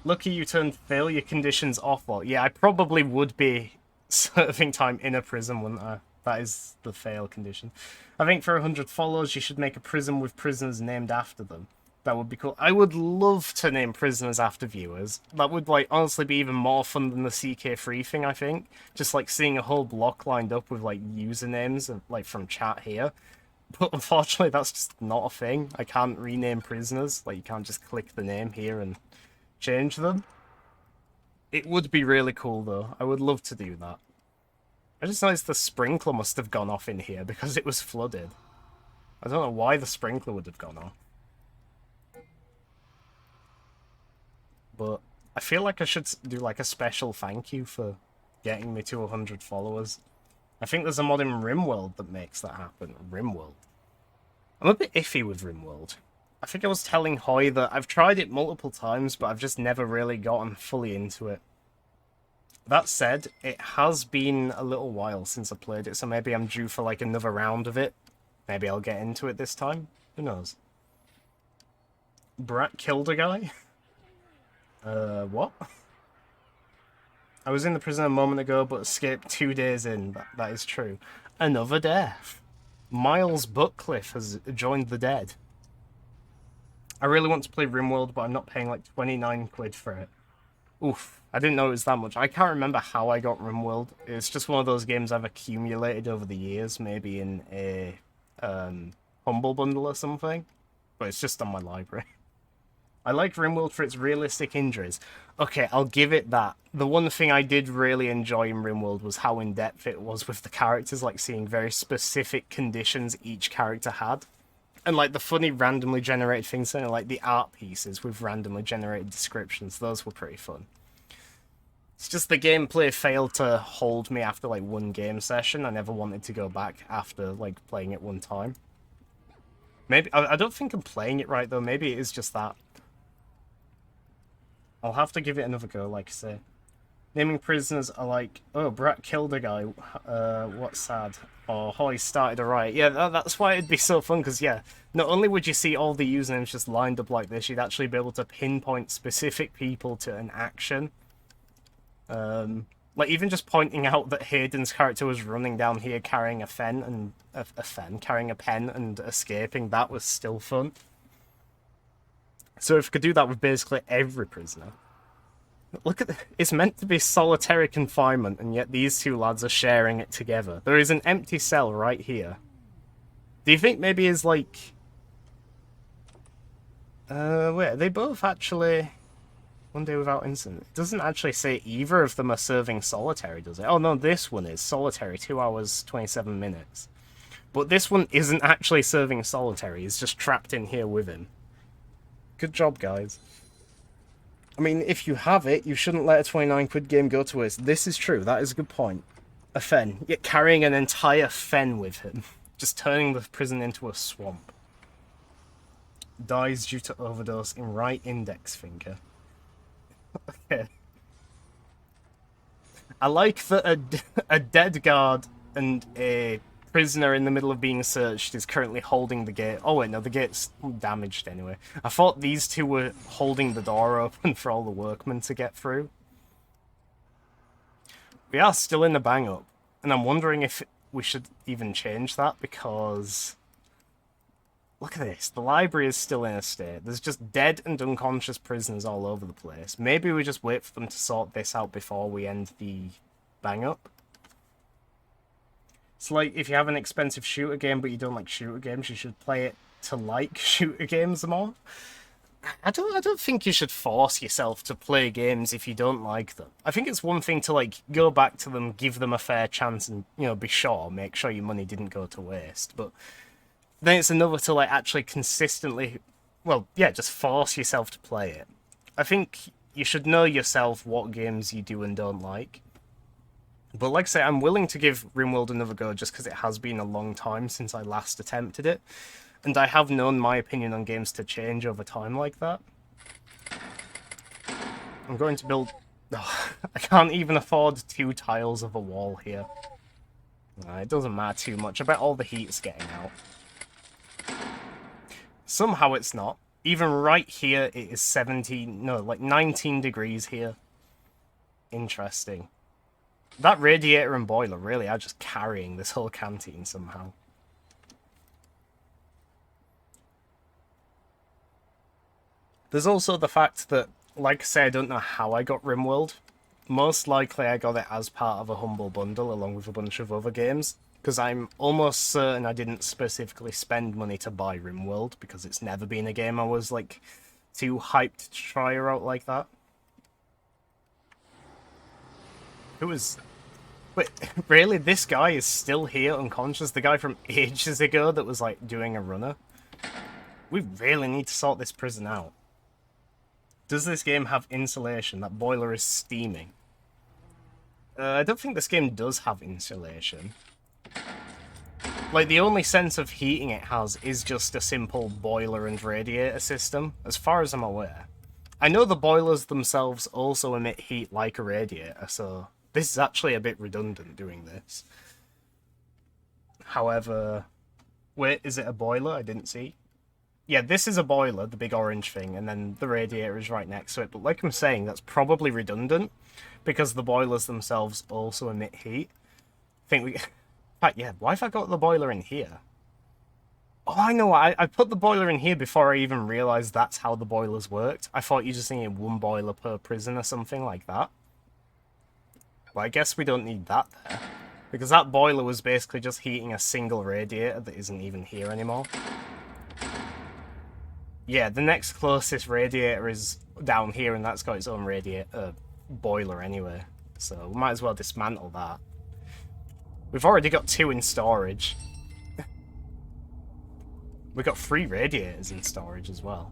Lucky you turned failure conditions off. Well, yeah, I probably would be serving time in a prison, wouldn't I? That is the fail condition. I think for 100 followers, you should make a prison with prisoners named after them. That would be cool. I would love to name prisoners after viewers. That would, like, honestly be even more fun than the CK3 thing, I think. Just, like, seeing a whole block lined up with, like, usernames, like, from chat here. But unfortunately, that's just not a thing. I can't rename prisoners. Like, you can't just click the name here and change them. It would be really cool, though. I would love to do that. I just noticed the sprinkler must have gone off in here because it was flooded. I don't know why the sprinkler would have gone off. But I feel like I should do, like, a special thank you for getting me to 100 followers. I think there's a mod in RimWorld that makes that happen. RimWorld. I'm a bit iffy with RimWorld. I think I was telling Hoy that I've tried it multiple times, but I've just never really gotten fully into it. That said, it has been a little while since I played it, so maybe I'm due for, like, another round of it. Maybe I'll get into it this time. Who knows? Brat killed a guy? What? I was in the prison a moment ago, but escaped 2 days in. That is true. Another death. Miles Butcliffe has joined the dead. I really want to play RimWorld, but I'm not paying like 29 quid for it. Oof. I didn't know it was that much. I can't remember how I got RimWorld. It's just one of those games I've accumulated over the years, maybe in a Humble Bundle or something. But it's just on my library. I like RimWorld for its realistic injuries. Okay, I'll give it that. The one thing I did really enjoy in RimWorld was how in-depth it was with the characters, like seeing very specific conditions each character had. And like the funny randomly generated things, like the art pieces with randomly generated descriptions, those were pretty fun. It's just the gameplay failed to hold me after like one game session. I never wanted to go back after like playing it one time. Maybe I don't think I'm playing it right though. Maybe it is just that. I'll have to give it another go, like I say. Naming prisoners are like, oh, Brat killed a guy, what's sad? Or Hoy started a riot. Yeah, that's why it'd be so fun, because, yeah, not only would you see all the usernames just lined up like this, you'd actually be able to pinpoint specific people to an action. Like, even just pointing out that Hayden's character was running down here carrying a pen and escaping, that was still fun. So if we could do that with basically every prisoner. Look at it's meant to be solitary confinement, and yet these two lads are sharing it together. There is an empty cell right here. Do you think maybe his, like, Wait, are they both actually... One day without incident. It doesn't actually say either of them are serving solitary, does it? Oh no, this one is solitary, 2 hours, 27 minutes. But this one isn't actually serving solitary, he's just trapped in here with him. Good job, guys. I mean, if you have it, you shouldn't let a 29 quid game go to waste. This is true, that is a good point. A fen. Yet carrying an entire fen with him. Just turning the prison into a swamp. Dies due to overdose in right index finger. Okay. I like that a dead guard and a prisoner in the middle of being searched is currently holding the gate. Oh wait, no, the gate's damaged anyway. I thought these two were holding the door open for all the workmen to get through. We are still in the bang up, and I'm wondering if we should even change that, because... Look at this, the library is still in a state. There's just dead and unconscious prisoners all over the place. Maybe we just wait for them to sort this out before we end the bang up. It's like if you have an expensive shooter game but you don't like shooter games, you should play it to like shooter games more. I don't think you should force yourself to play games if you don't like them. I think it's one thing to like go back to them, give them a fair chance, and be sure, make sure your money didn't go to waste. But then it's another to like actually consistently, well, yeah, just force yourself to play it. I think you should know yourself what games you do and don't like. But like I say, I'm willing to give RimWorld another go just because it has been a long time since I last attempted it. And I have known my opinion on games to change over time like that. I'm going to build... Oh, I can't even afford 2 tiles of a wall here. It doesn't matter too much. I bet all the heat's getting out. Somehow it's not. Even right here, it is 17... No, like 19 degrees here. Interesting. That radiator and boiler really are just carrying this whole canteen somehow. There's also the fact that, like I say, I don't know how I got RimWorld. Most likely I got it as part of a Humble Bundle along with a bunch of other games, because I'm almost certain I didn't specifically spend money to buy RimWorld, because it's never been a game I was, like, too hyped to try her out like that. Who was... Wait, really? This guy is still here unconscious? The guy from ages ago that was, like, doing a runner? We really need to sort this prison out. Does this game have insulation? That boiler is steaming. I don't think this game does have insulation. Like, the only sense of heating it has is just a simple boiler and radiator system, as far as I'm aware. I know the boilers themselves also emit heat like a radiator, so this is actually a bit redundant doing this. However... Wait, is it a boiler? I didn't see. Yeah, this is a boiler, the big orange thing, and then the radiator is right next to it. But like I'm saying, that's probably redundant, because the boilers themselves also emit heat. I think we... In fact, yeah, why have I got the boiler in here? Oh, I know, I put the boiler in here before I even realised that's how the boilers worked. I thought you just needed 1 boiler per prison or something like that. Well, I guess we don't need that there, because that boiler was basically just heating a single radiator that isn't even here anymore. Yeah, the next closest radiator is down here, and that's got its own radiator boiler anyway. So we might as well dismantle that. We've already got 2 in storage. We've got 3 radiators in storage as well.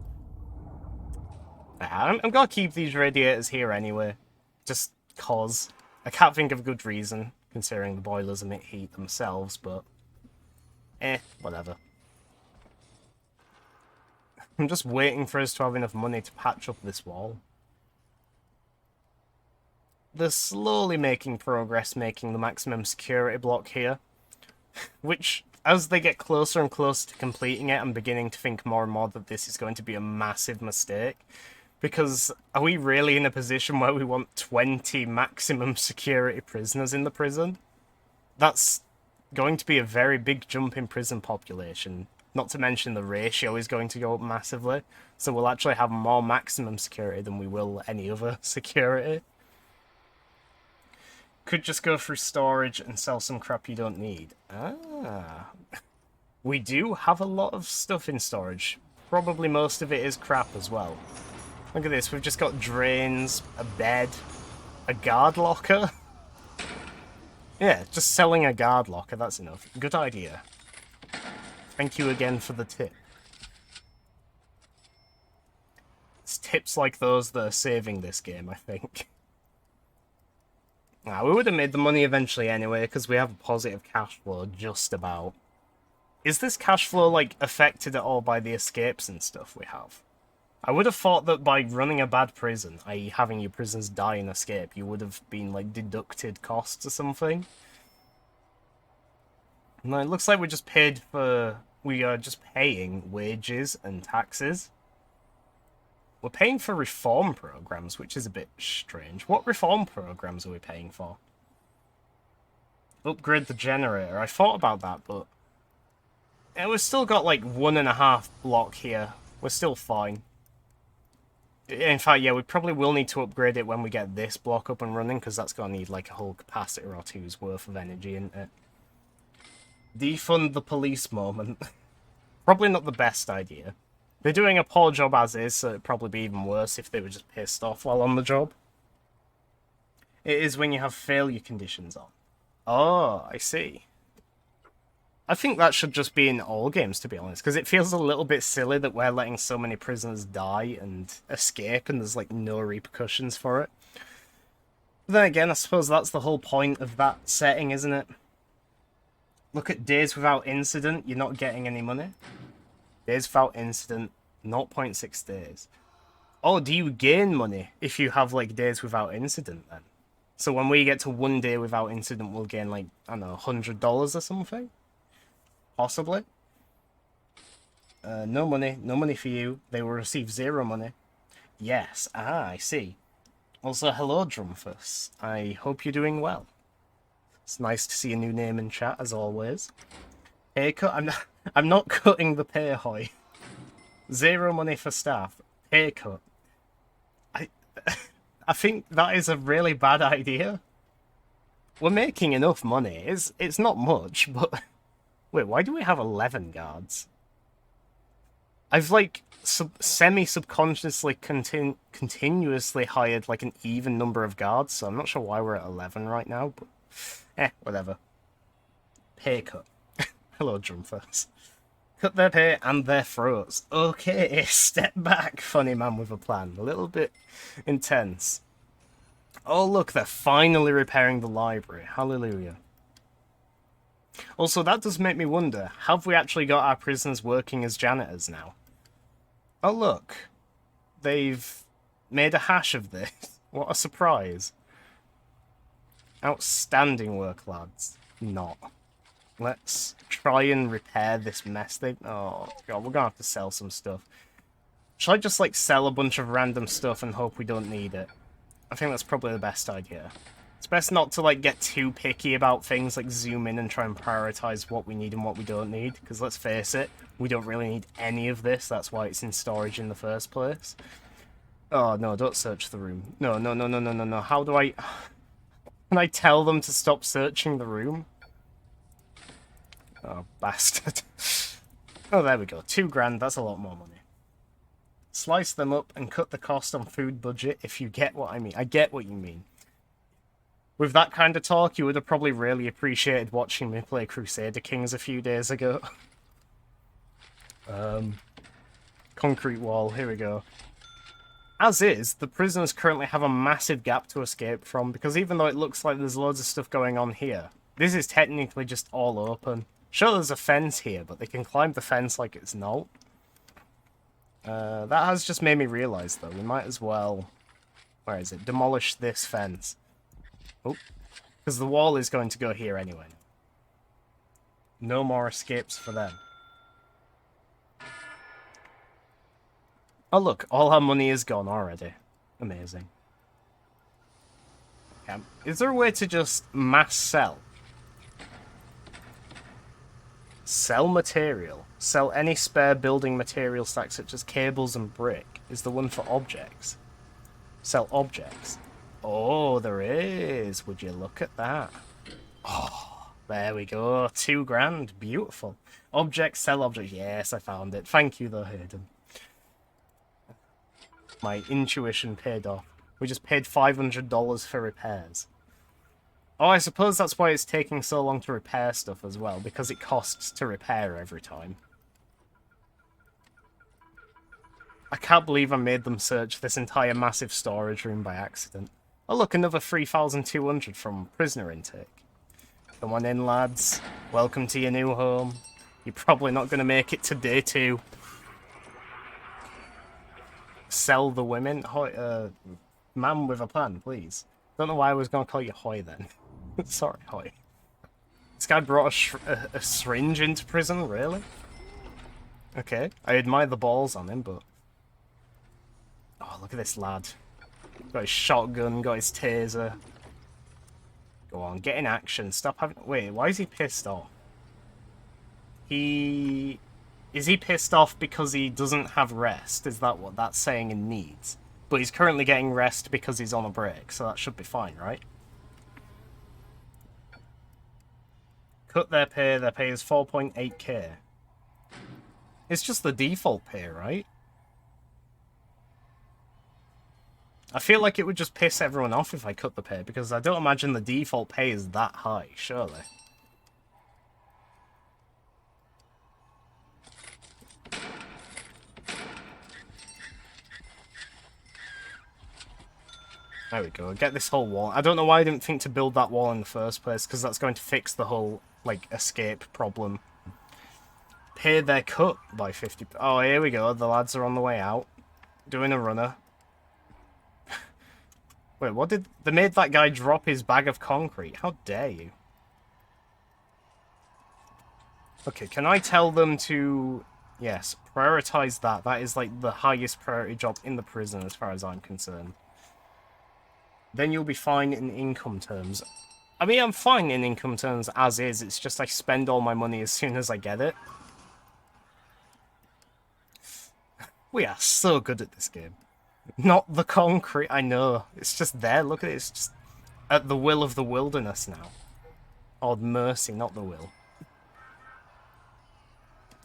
I'm gonna keep these radiators here anyway, just cause. I can't think of a good reason, considering the boilers emit heat themselves, but... whatever. I'm just waiting for us to have enough money to patch up this wall. They're slowly making progress making the maximum security block here. Which, as they get closer and closer to completing it, I'm beginning to think more and more that this is going to be a massive mistake. Because, are we really in a position where we want 20 maximum security prisoners in the prison? That's going to be a very big jump in prison population. Not to mention the ratio is going to go up massively, so we'll actually have more maximum security than we will any other security. Could just go through storage and sell some crap you don't need. Ah. We do have a lot of stuff in storage. probably most of it is crap as well. Look at this, we've just got drains, a bed, a guard locker. Yeah, just selling a guard locker, that's enough. Good idea. Thank you again for the tip. It's tips like those that are saving this game, I think. Nah, we would have made the money eventually anyway, because we have a positive cash flow, just about. Is this cash flow, like, affected at all by the escapes and stuff we have? I would have thought that by running a bad prison, i.e. having your prisoners die and escape, you would have been, like, deducted costs or something. No, it looks like we just paid for... We are just paying wages and taxes. We're paying for reform programs, which is a bit strange. What reform programs are we paying for? Upgrade the generator. I thought about that, but... Yeah, we've still got, like, 1.5 block here. We're still fine. In fact, yeah, we probably will need to upgrade it when we get this block up and running, because that's going to need, like, a whole capacitor or two's worth of energy, isn't it? Defund the police moment. Probably not the best idea. They're doing a poor job as is, so it'd probably be even worse if they were just pissed off while on the job. It is when you have failure conditions on. Oh, I see. I think that should just be in all games, to be honest, because it feels a little bit silly that we're letting so many prisoners die and escape, and there's, like, no repercussions for it. But then again, I suppose that's the whole point of that setting, isn't it? Look at days without incident, you're not getting any money. Days without incident, 0.6 days. Oh, do you gain money if you have, like, days without incident, then? So when we get to 1 day without incident, we'll gain, like, I don't know, $100 or something? Possibly. No money for you. They will receive 0 money. Yes, I see. Also, hello, Drumfus. I hope you're doing well. It's nice to see a new name in chat, as always. Pay cut? I'm not cutting the pay, hoy. 0 money for staff. Pay cut. I think that is a really bad idea. We're making enough money. It's not much, but... Wait, why do we have 11 guards? I've, like, semi-subconsciously continuously hired, like, an even number of guards, so I'm not sure why we're at 11 right now, but... whatever. Pay cut. Hello, Drumfers. Cut their pay and their throats. Okay, step back, funny man with a plan. A little bit intense. Oh, look, they're finally repairing the library. Hallelujah. Also, that does make me wonder, have we actually got our prisoners working as janitors now? Oh, look. They've made a hash of this. What a surprise. Outstanding work, lads. Not. Let's try and repair this mess. Oh, God, we're gonna have to sell some stuff. Should I just, like, sell a bunch of random stuff and hope we don't need it? I think that's probably the best idea. It's best not to, like, get too picky about things, like zoom in and try and prioritize what we need and what we don't need, because let's face it, we don't really need any of this, that's why it's in storage in the first place. Oh, no, don't search the room. No, how do I... Can I tell them to stop searching the room? Oh, bastard. Oh, there we go, 2 grand, that's a lot more money. Slice them up and cut the cost on food budget, if you get what I mean. I get what you mean. With that kind of talk, you would have probably really appreciated watching me play Crusader Kings a few days ago. Concrete wall, here we go. As is, the prisoners currently have a massive gap to escape from, because even though it looks like there's loads of stuff going on here, this is technically just all open. Sure, there's a fence here, but they can climb the fence like it's not. That has just made me realise, though, we might as well... Where is it? Demolish this fence. Oh, because the wall is going to go here anyway. No more escapes for them. Oh look, all our money is gone already. Amazing. Yeah. Is there a way to just mass sell? Sell material. Sell any spare building material stacks such as cables and brick. Is the one for objects. Sell objects. Oh, there is. Would you look at that? Oh, there we go. 2 grand. Beautiful. Objects, sell objects. Yes, I found it. Thank you, though, Hayden. My intuition paid off. We just paid $500 for repairs. Oh, I suppose that's why it's taking so long to repair stuff as well, because it costs to repair every time. I can't believe I made them search this entire massive storage room by accident. Oh look, another 3,200 from prisoner intake. Come on in, lads. Welcome to your new home. You're probably not going to make it to day 2. Sell the women? Man with a plan, please. Don't know why I was going to call you Hoy then. Sorry, Hoy. This guy brought a syringe into prison, really? Okay, I admire the balls on him, but... Oh, look at this lad. Got his shotgun, got his taser. Go on, get in action. Stop having... Wait, why is he pissed off? Is he pissed off because he doesn't have rest? Is that what that's saying in needs? But he's currently getting rest because he's on a break, so that should be fine, right? Cut their pay is 4.8k. It's just the default pay, right? I feel like it would just piss everyone off if I cut the pay, because I don't imagine the default pay is that high, surely. There we go, get this whole wall. I don't know why I didn't think to build that wall in the first place, because that's going to fix the whole, like, escape problem. Pay their cut by 50... Oh, here we go, the lads are on the way out. Doing a runner. Wait, what did... They made that guy drop his bag of concrete. How dare you? Okay, can I tell them to... Yes, prioritize that. That is, like, the highest priority job in the prison, as far as I'm concerned. Then you'll be fine in income terms. I mean, I'm fine in income terms as is. It's just I spend all my money as soon as I get it. We are so good at this game. Not the concrete, I know. It's just there, look at it. It's just at the will of the wilderness now. Or mercy, not the will.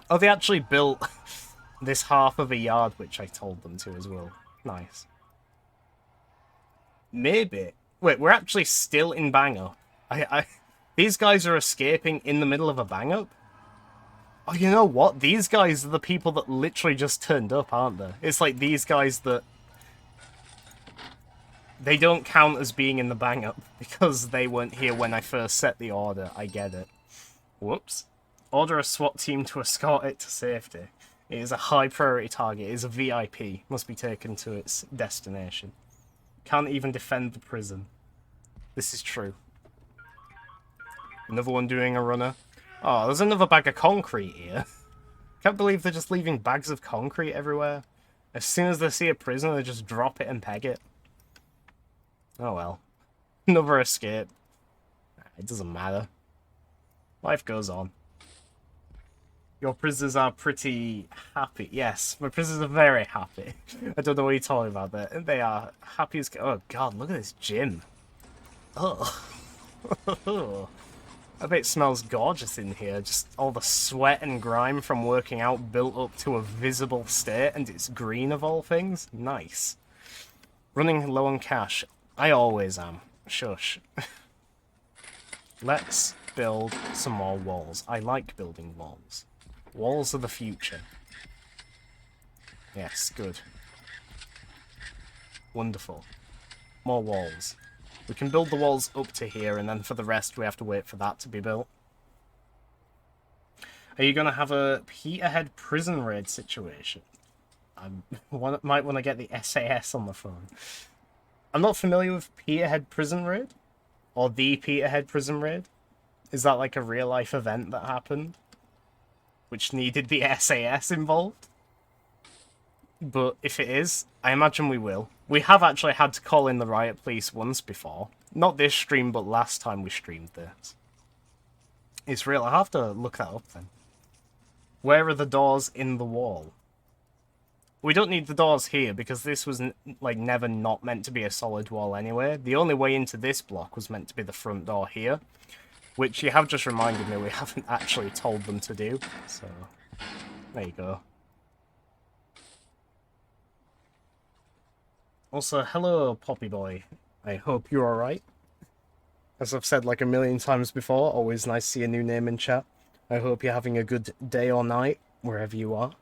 Oh, they actually built this half of a yard, which I told them to as well. Nice. Maybe. Wait, we're actually still in bang-up. These guys are escaping in the middle of a bang-up? Oh, you know what? These guys are the people that literally just turned up, aren't they? It's like these guys that... They don't count as being in the bang-up because they weren't here when I first set the order. I get it. Whoops. Order a SWAT team to escort it to safety. It is a high priority target. It is a VIP. Must be taken to its destination. Can't even defend the prison. This is true. Another one doing a runner. Oh, there's another bag of concrete here. Can't believe they're just leaving bags of concrete everywhere. As soon as they see a prisoner, they just drop it and peg it. Oh well. Another escape. It doesn't matter. Life goes on. Your prisoners are pretty happy. Yes, my prisoners are very happy. I don't know what you're talking about there. They are happy as... Oh god, look at this gym. Oh. I bet it smells gorgeous in here. Just all the sweat and grime from working out built up to a visible state, and it's green of all things. Nice. Running low on cash. I always am. Shush. Let's build some more walls. I like building walls. Walls are the future. Yes, good. Wonderful. More walls. We can build the walls up to here, and then for the rest we have to wait for that to be built. Are you going to have a Peterhead prison raid situation? I might want to get the SAS on the phone. I'm not familiar with Peterhead prison raid. Or the Peterhead prison raid. Is that like a real-life event that happened? Which needed the SAS involved? But if it is, I imagine we will. We have actually had to call in the riot police once before. Not this stream, but last time we streamed this. It's real. I have to look that up then. Where are the doors in the wall? We don't need the doors here because this was like never not meant to be a solid wall anyway. The only way into this block was meant to be the front door here. Which you have just reminded me we haven't actually told them to do. So, there you go. Also, hello, Poppy Boy. I hope you're alright. As I've said like a million times before, always nice to see a new name in chat. I hope you're having a good day or night, wherever you are.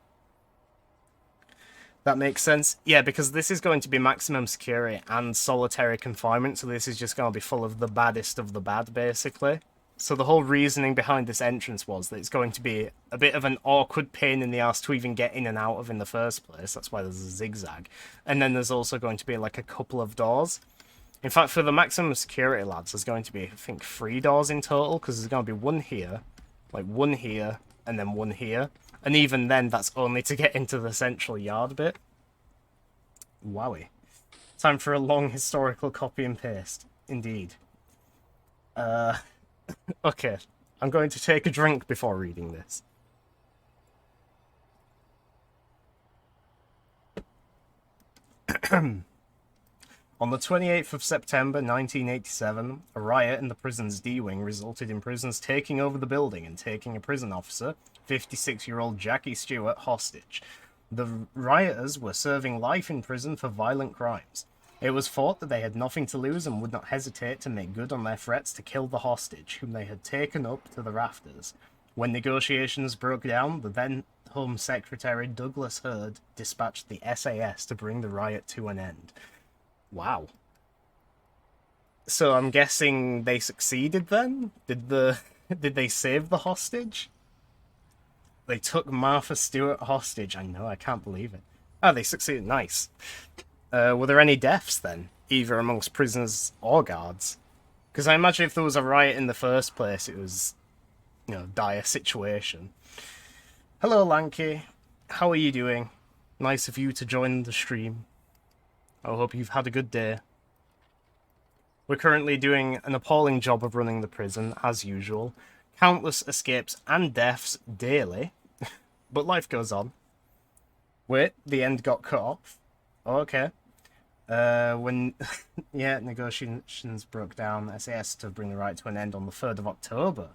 That makes sense. Yeah, because this is going to be maximum security and solitary confinement, so this is just going to be full of the baddest of the bad, basically. So the whole reasoning behind this entrance was that it's going to be a bit of an awkward pain in the ass to even get in and out of in the first place. That's why there's a zigzag. And then there's also going to be like a couple of doors. In fact, for the maximum security lads, there's going to be, I think, 3 doors in total, because there's going to be one here, like one here, and then one here. And even then, that's only to get into the central yard bit. Wowie. Time for a long historical copy and paste. Indeed. Okay. I'm going to take a drink before reading this. On the 28th of September 1987, a riot in the prison's D-Wing resulted in prisoners taking over the building and taking a prison officer, 56-year-old Jackie Stewart, hostage. The rioters were serving life in prison for violent crimes. It was thought that they had nothing to lose and would not hesitate to make good on their threats to kill the hostage, whom they had taken up to the rafters. When negotiations broke down, the then Home Secretary Douglas Hurd dispatched the SAS to bring the riot to an end. Wow. So I'm guessing they succeeded then? Did they save the hostage? They took Martha Stewart hostage. I know, I can't believe it. Oh, they succeeded. Nice. Were there any deaths then? Either amongst prisoners or guards? Because I imagine if there was a riot in the first place, it was, dire situation. Hello, Lanky. How are you doing? Nice of you to join the stream. I hope you've had a good day. We're currently doing an appalling job of running the prison, as usual. Countless escapes and deaths daily. But life goes on. Wait, the end got cut off. Okay. When negotiations broke down, SAS to bring the riot to an end on the 3rd of October.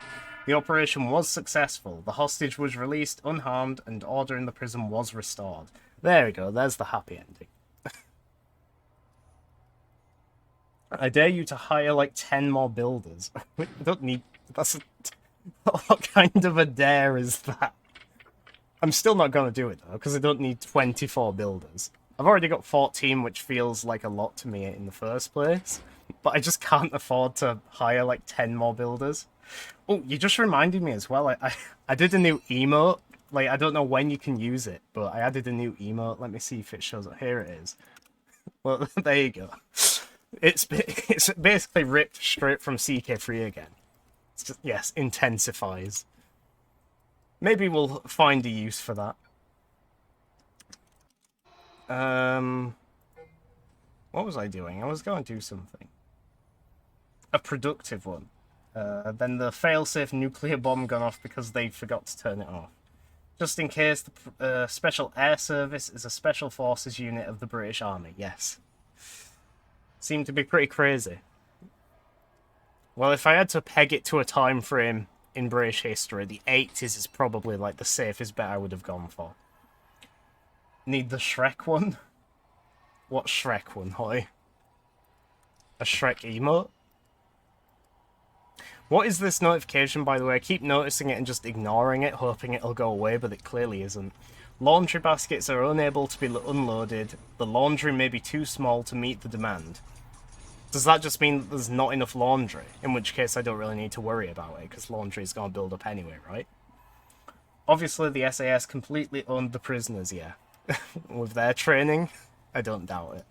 The operation was successful. The hostage was released unharmed and order in the prison was restored. There we go, there's the happy ending. I dare you to hire like 10 more builders. I don't need... What kind of a dare is that? I'm still not going to do it though, because I don't need 24 builders. I've already got 14, which feels like a lot to me in the first place. But I just can't afford to hire like 10 more builders. Oh, you just reminded me as well. I did a new emote. Like, I don't know when you can use it, but I added a new emote. Let me see if it shows up. Here it is. Well, there you go. It's basically ripped straight from CK3 again. It's just, yes, intensifies. Maybe we'll find a use for that. What was I doing? I was going to do something. A productive one. Then the failsafe nuclear bomb gone off because they forgot to turn it off. Just in case, the Special Air Service is a special forces unit of the British Army. Yes. Seemed to be pretty crazy. Well, if I had to peg it to a time frame in British history, the 80s is probably like the safest bet I would have gone for. Need the Shrek one? What Shrek one, hoy? A Shrek emote? What is this notification, by the way? I keep noticing it and just ignoring it, hoping it'll go away, but it clearly isn't. Laundry baskets are unable to be unloaded. The laundry may be too small to meet the demand. Does that just mean that there's not enough laundry? In which case I don't really need to worry about it, because laundry is going to build up anyway, right? Obviously the SAS completely owned the prisoners, yeah. With their training, I don't doubt it.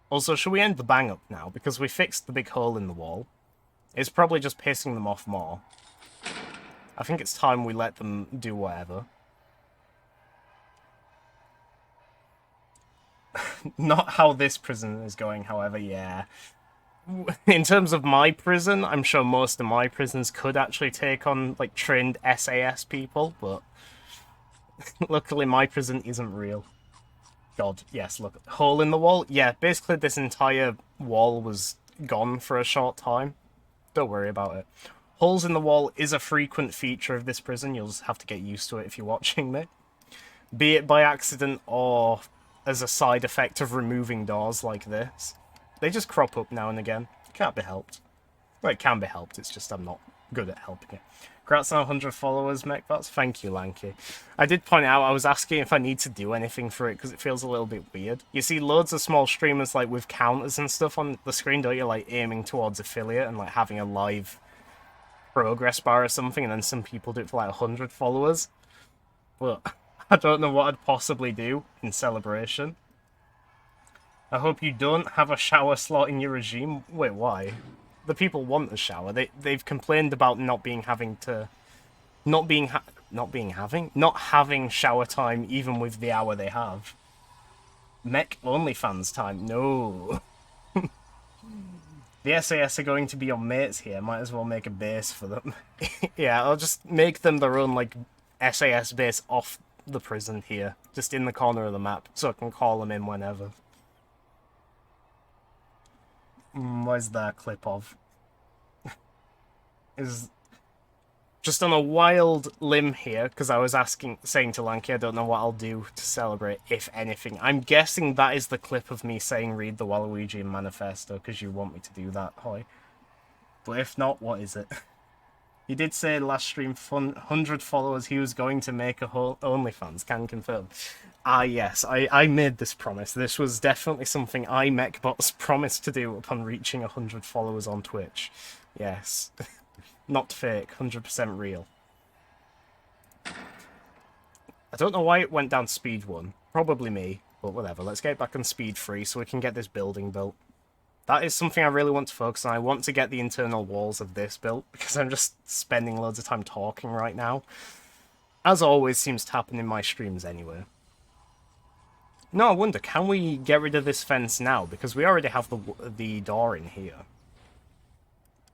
Also, should we end the bang up now? Because we fixed the big hole in the wall. It's probably just pissing them off more. I think it's time we let them do whatever. Not how this prison is going, however, yeah. In terms of my prison, I'm sure most of my prisons could actually take on, like, trained SAS people, but luckily my prison isn't real. God, yes, look. Hole in the wall? Yeah, basically this entire wall was gone for a short time. Don't worry about it. Holes in the wall is a frequent feature of this prison. You'll just have to get used to it if you're watching me. Be it by accident or as a side effect of removing doors like this. They just crop up now and again. Can't be helped. Well, it can be helped, it's just I'm not good at helping it. Congrats on 100 followers, MechBots. Thank you, Lanky. I did point out, I was asking if I need to do anything for it, because it feels a little bit weird. You see loads of small streamers, like, with counters and stuff on the screen, don't you? Like, aiming towards affiliate and, like, having a live progress bar or something, and then some people do it for, like, 100 followers. But I don't know what I'd possibly do in celebration. I hope you don't have a shower slot in your regime. Wait, why? The people want a shower. They've complained about not having shower time even with the hour they have. Mech OnlyFans time. No. The SAS are going to be your mates here. Might as well make a base for them. Yeah, I'll just make them their own, like, SAS base off the prison here. Just in the corner of the map, so I can call them in whenever. Where's that clip of? Is just on a wild limb here, because I was saying to Lanky, I don't know what I'll do to celebrate, if anything. I'm guessing that is the clip of me saying read the Waluigi Manifesto, because you want me to do that, Hoy. But if not, what is it? He did say last stream, 100 followers, he was going to make a whole OnlyFans, can confirm. Ah, yes, I made this promise. This was definitely something MechBots promised to do upon reaching 100 followers on Twitch. Yes. Not fake, 100% real. I don't know why it went down speed 1. Probably me, but whatever. Let's get back on speed 3 so we can get this building built. That is something I really want to focus on. I want to get the internal walls of this built, because I'm just spending loads of time talking right now. As always seems to happen in my streams anyway. No, I wonder, can we get rid of this fence now? Because we already have the door in here.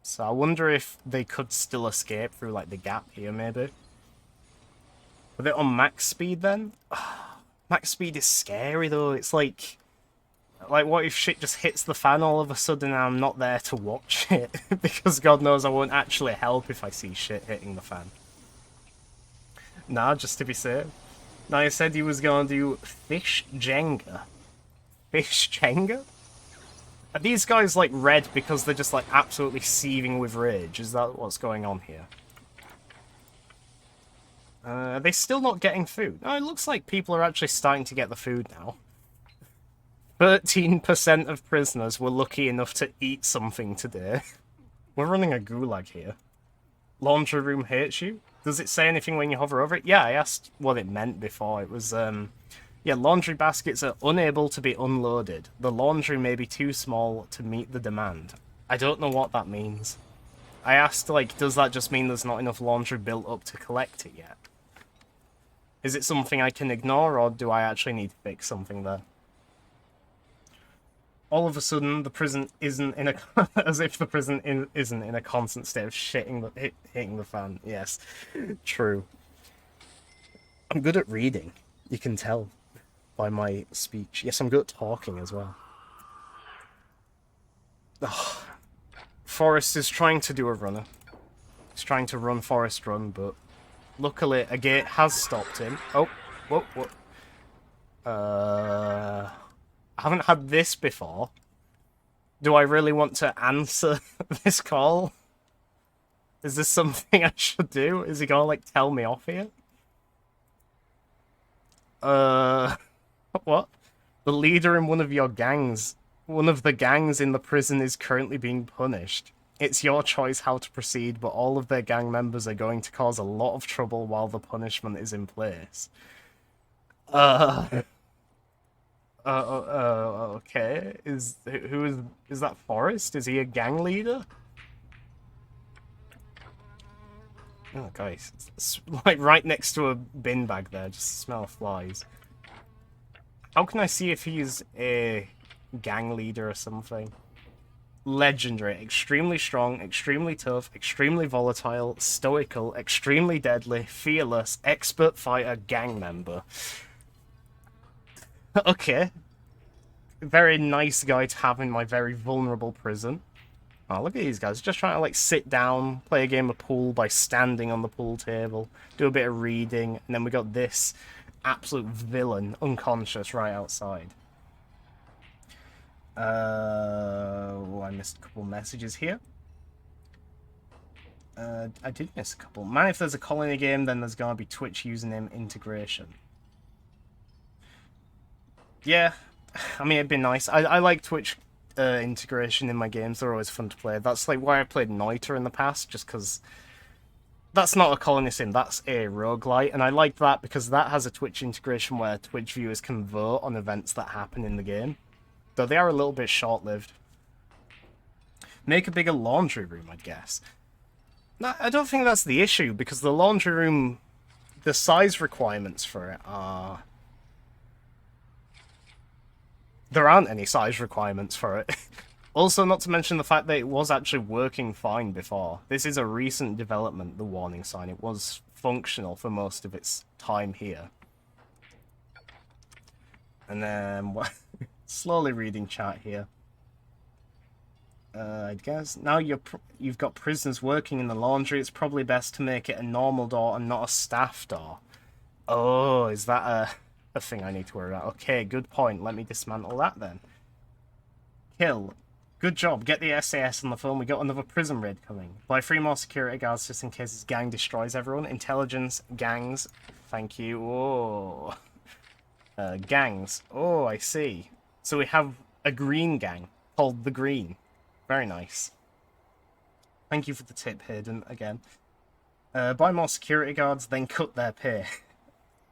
So I wonder if they could still escape through, like, the gap here, maybe. Were they on max speed, then? Max speed is scary, though. It's like, what if shit just hits the fan all of a sudden and I'm not there to watch it? Because God knows I won't actually help if I see shit hitting the fan. Nah, just to be safe. Now, he said he was going to do Fish Jenga. Fish Jenga? Are these guys, like, red because they're just, like, absolutely seething with rage? Is that what's going on here? Are they still not getting food? No, it looks like people are actually starting to get the food now. 13% of prisoners were lucky enough to eat something today. We're running a gulag here. Laundry room hates you? Does it say anything when you hover over it? Yeah, I asked what it meant before. It was, yeah, laundry baskets are unable to be unloaded. The laundry may be too small to meet the demand. I don't know what that means. I asked, like, does that just mean there's not enough laundry built up to collect it yet? Is it something I can ignore, or do I actually need to fix something there? All of a sudden, the prison isn't in a... as if the prison isn't in a constant state of hitting the fan. Yes, true. I'm good at reading. You can tell by my speech. Yes, I'm good at talking as well. Ugh. Forrest is trying to do a runner. He's trying to run Forrest Run, but luckily a gate has stopped him. Oh, whoa, whoa. I haven't had this before. Do I really want to answer this call? Is this something I should do? Is he gonna, like, tell me off here? What? The leader in one of your gangs. One of the gangs in the prison is currently being punished. It's your choice how to proceed, but all of their gang members are going to cause a lot of trouble while the punishment is in place. Okay. Is that Forrest? Is he a gang leader? Oh, guys. It's like right next to a bin bag there. Just smell flies. How can I see if he's a gang leader or something? Legendary. Extremely strong, extremely tough, extremely volatile, stoical, extremely deadly, fearless, expert fighter, gang member. Okay. Very nice guy to have in my very vulnerable prison. Oh, look at these guys. Just trying to, like, sit down, play a game of pool by standing on the pool table, do a bit of reading, and then we got this absolute villain, unconscious, right outside. Oh, I missed a couple messages here. I did miss a couple. Man, if there's a colony game, then there's gonna be Twitch username integration. Yeah, I mean, it'd be nice. I like Twitch integration in my games. They're always fun to play. That's like why I played Noiter in the past, just because that's not a colony sim, that's a roguelite, and I like that because that has a Twitch integration where Twitch viewers can vote on events that happen in the game. Though they are a little bit short-lived. Make a bigger laundry room, I'd guess. No, I don't think that's the issue, because the laundry room, the size requirements for it are... There aren't any size requirements for it. Also, not to mention the fact that it was actually working fine before. This is a recent development, the warning sign. It was functional for most of its time here. And then, slowly reading chat here. I guess now you've got prisoners working in the laundry. It's probably best to make it a normal door and not a staff door. Oh, is that a thing I need to worry about? Okay, good point. Let me dismantle that then. Kill. Good job. Get the SAS on the phone. We got another prison raid coming. Buy 3 more security guards just in case this gang destroys everyone. Intelligence, gangs. Thank you. Oh. Gangs. Oh, I see. So we have a green gang called the Green. Very nice. Thank you for the tip, Hayden, again. Buy more security guards, then cut their pay.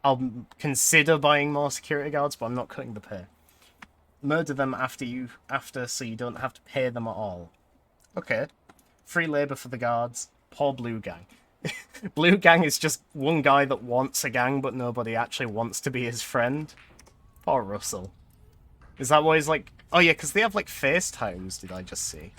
I'll consider buying more security guards, but I'm not cutting the pay. Murder them after so you don't have to pay them at all. Okay. Free labour for the guards. Poor Blue Gang. Blue Gang is just one guy that wants a gang, but nobody actually wants to be his friend. Poor Russell. Is that why he's like... Oh yeah, because they have like FaceTimes, did I just see?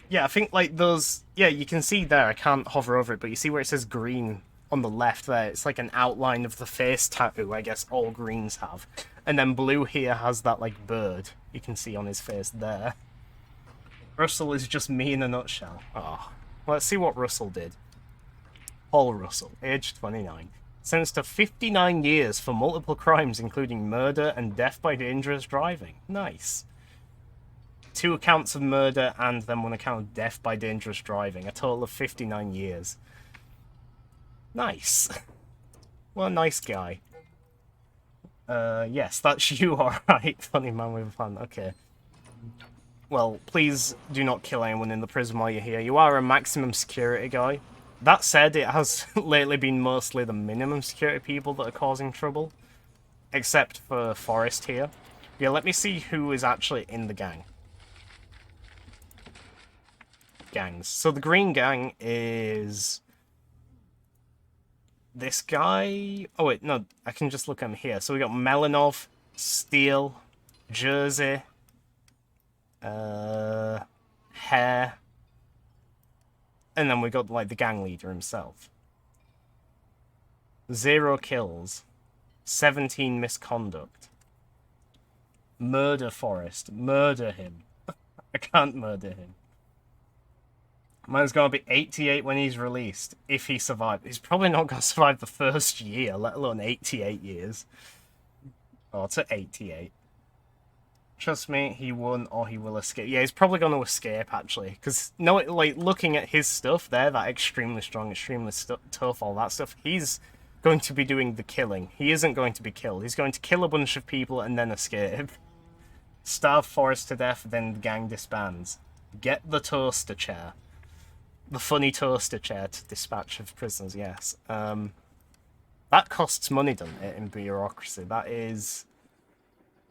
Yeah, I think like those... Yeah, you can see there, I can't hover over it, but you see where it says green on the left there? It's like an outline of the face tattoo I guess all greens have. And then blue here has that like bird you can see on his face there. Russell is just me in a nutshell. Oh. Let's see what Russell did. Paul Russell, age 29. Sentenced to 59 years for multiple crimes, including murder and death by dangerous driving. Nice. 2 accounts of murder and then 1 account of death by dangerous driving. A total of 59 years. Nice. What a nice guy. Yes, that's you, alright. Funny man with a plan. Okay. Well, please do not kill anyone in the prison while you're here. You are a maximum security guy. That said, it has lately been mostly the minimum security people that are causing trouble. Except for Forrest here. Yeah, let me see who is actually in the gang. Gangs. So the Green Gang is... this guy... Oh wait, no, I can just look at him here. So we got Melanov, Steele, Jersey, Hare... And then we got, like, the gang leader himself. 0 kills. 17 misconduct. Murder Forrest. Murder him. I can't murder him. Man's gonna be 88 when he's released. If he survived. He's probably not gonna survive the first year, let alone 88 years. Or to 88. Trust me, he won't, or he will escape. Yeah, he's probably going to escape, actually. Because, no, like, looking at his stuff there, that extremely strong, extremely tough, all that stuff, he's going to be doing the killing. He isn't going to be killed. He's going to kill a bunch of people and then escape. Starve Forrest to death, then the gang disbands. Get the toaster chair. The funny toaster chair to dispatch of prisoners, yes. That costs money, doesn't it, in bureaucracy? That is...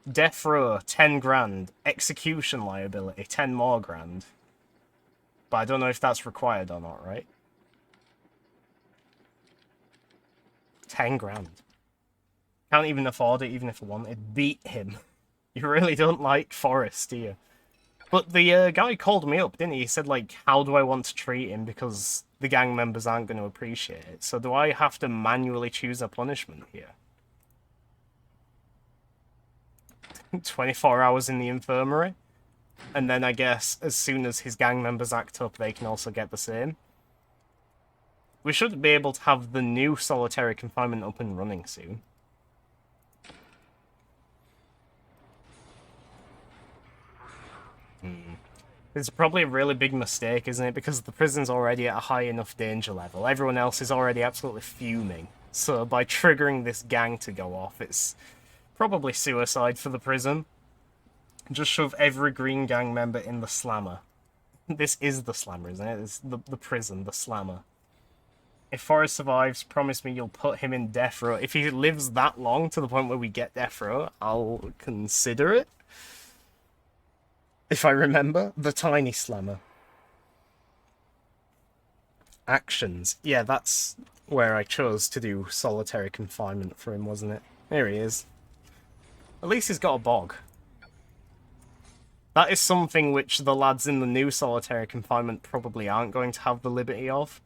Death row, 10 grand. Execution liability, 10 more grand. But I don't know if that's required or not, right? 10 grand. Can't even afford it, even if I wanted. Beat him. You really don't like Forrest, do you? But the guy called me up, didn't he? He said, like, how do I want to treat him? Because the gang members aren't going to appreciate it. So do I have to manually choose a punishment here? 24 hours in the infirmary? And then I guess as soon as his gang members act up, they can also get the same. We should be able to have the new solitary confinement up and running soon. It's probably a really big mistake, isn't it? Because the prison's already at a high enough danger level. Everyone else is already absolutely fuming. So by triggering this gang to go off, it's probably suicide for the prison. Just shove every Green Gang member in the slammer. This is the slammer, isn't it? It's the prison, the slammer. If Forrest survives, promise me you'll put him in death row. If he lives that long to the point where we get death row, I'll consider it. If I remember, the tiny slammer. Actions. Yeah, that's where I chose to do solitary confinement for him, wasn't it? There he is. At least he's got a bog. That is something which the lads in the new solitary confinement probably aren't going to have the liberty of.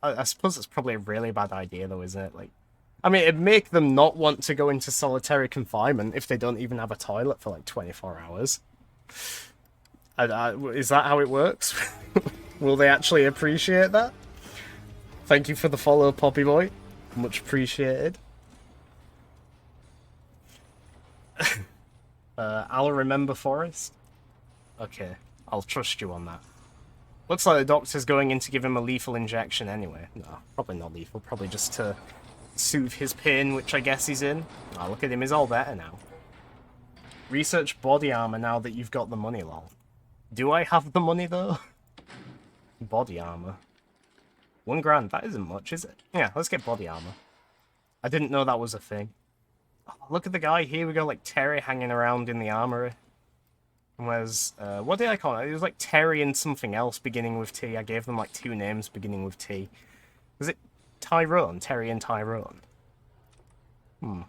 I suppose it's probably a really bad idea, though, isn't it? Like, I mean, it'd make them not want to go into solitary confinement if they don't even have a toilet for, like, 24 hours. Is that how it works? Will they actually appreciate that? Thank you for the follow, Poppy Boy. Much appreciated. I'll remember Forrest. Okay, I'll trust you on that. Looks like the doctor's going in to give him a lethal injection anyway. No, probably not lethal, probably just to soothe his pain, which I guess he's in. Oh, look at him, he's all better now. Research body armor now that you've got the money, lol. Do I have the money, though? Body armor. 1 grand, that isn't much, is it? Yeah, let's get body armor. I didn't know that was a thing. Oh, look at the guy, here we go, like Terry hanging around in the armory. Was, what did I call it? It was like Terry and something else beginning with T. I gave them like 2 names beginning with T. Was it Tyrone? Terry and Tyrone? Well,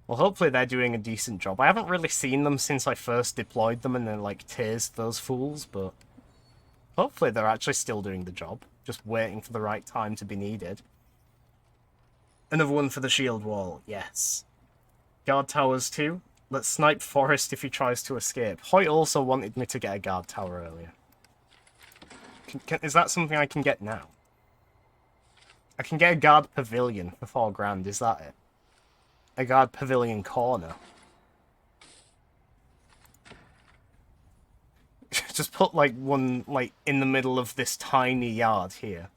hopefully they're doing a decent job. I haven't really seen them since I first deployed them and then, like, tased those fools, but hopefully they're actually still doing the job. Just waiting for the right time to be needed. Another one for the shield wall, yes. Guard towers too. Let's snipe Forrest if he tries to escape. Hoyt also wanted me to get a guard tower earlier. Is that something I can get now? I can get a guard pavilion for 4 grand, is that it? A guard pavilion corner. Just put, like, one, like, in the middle of this tiny yard here.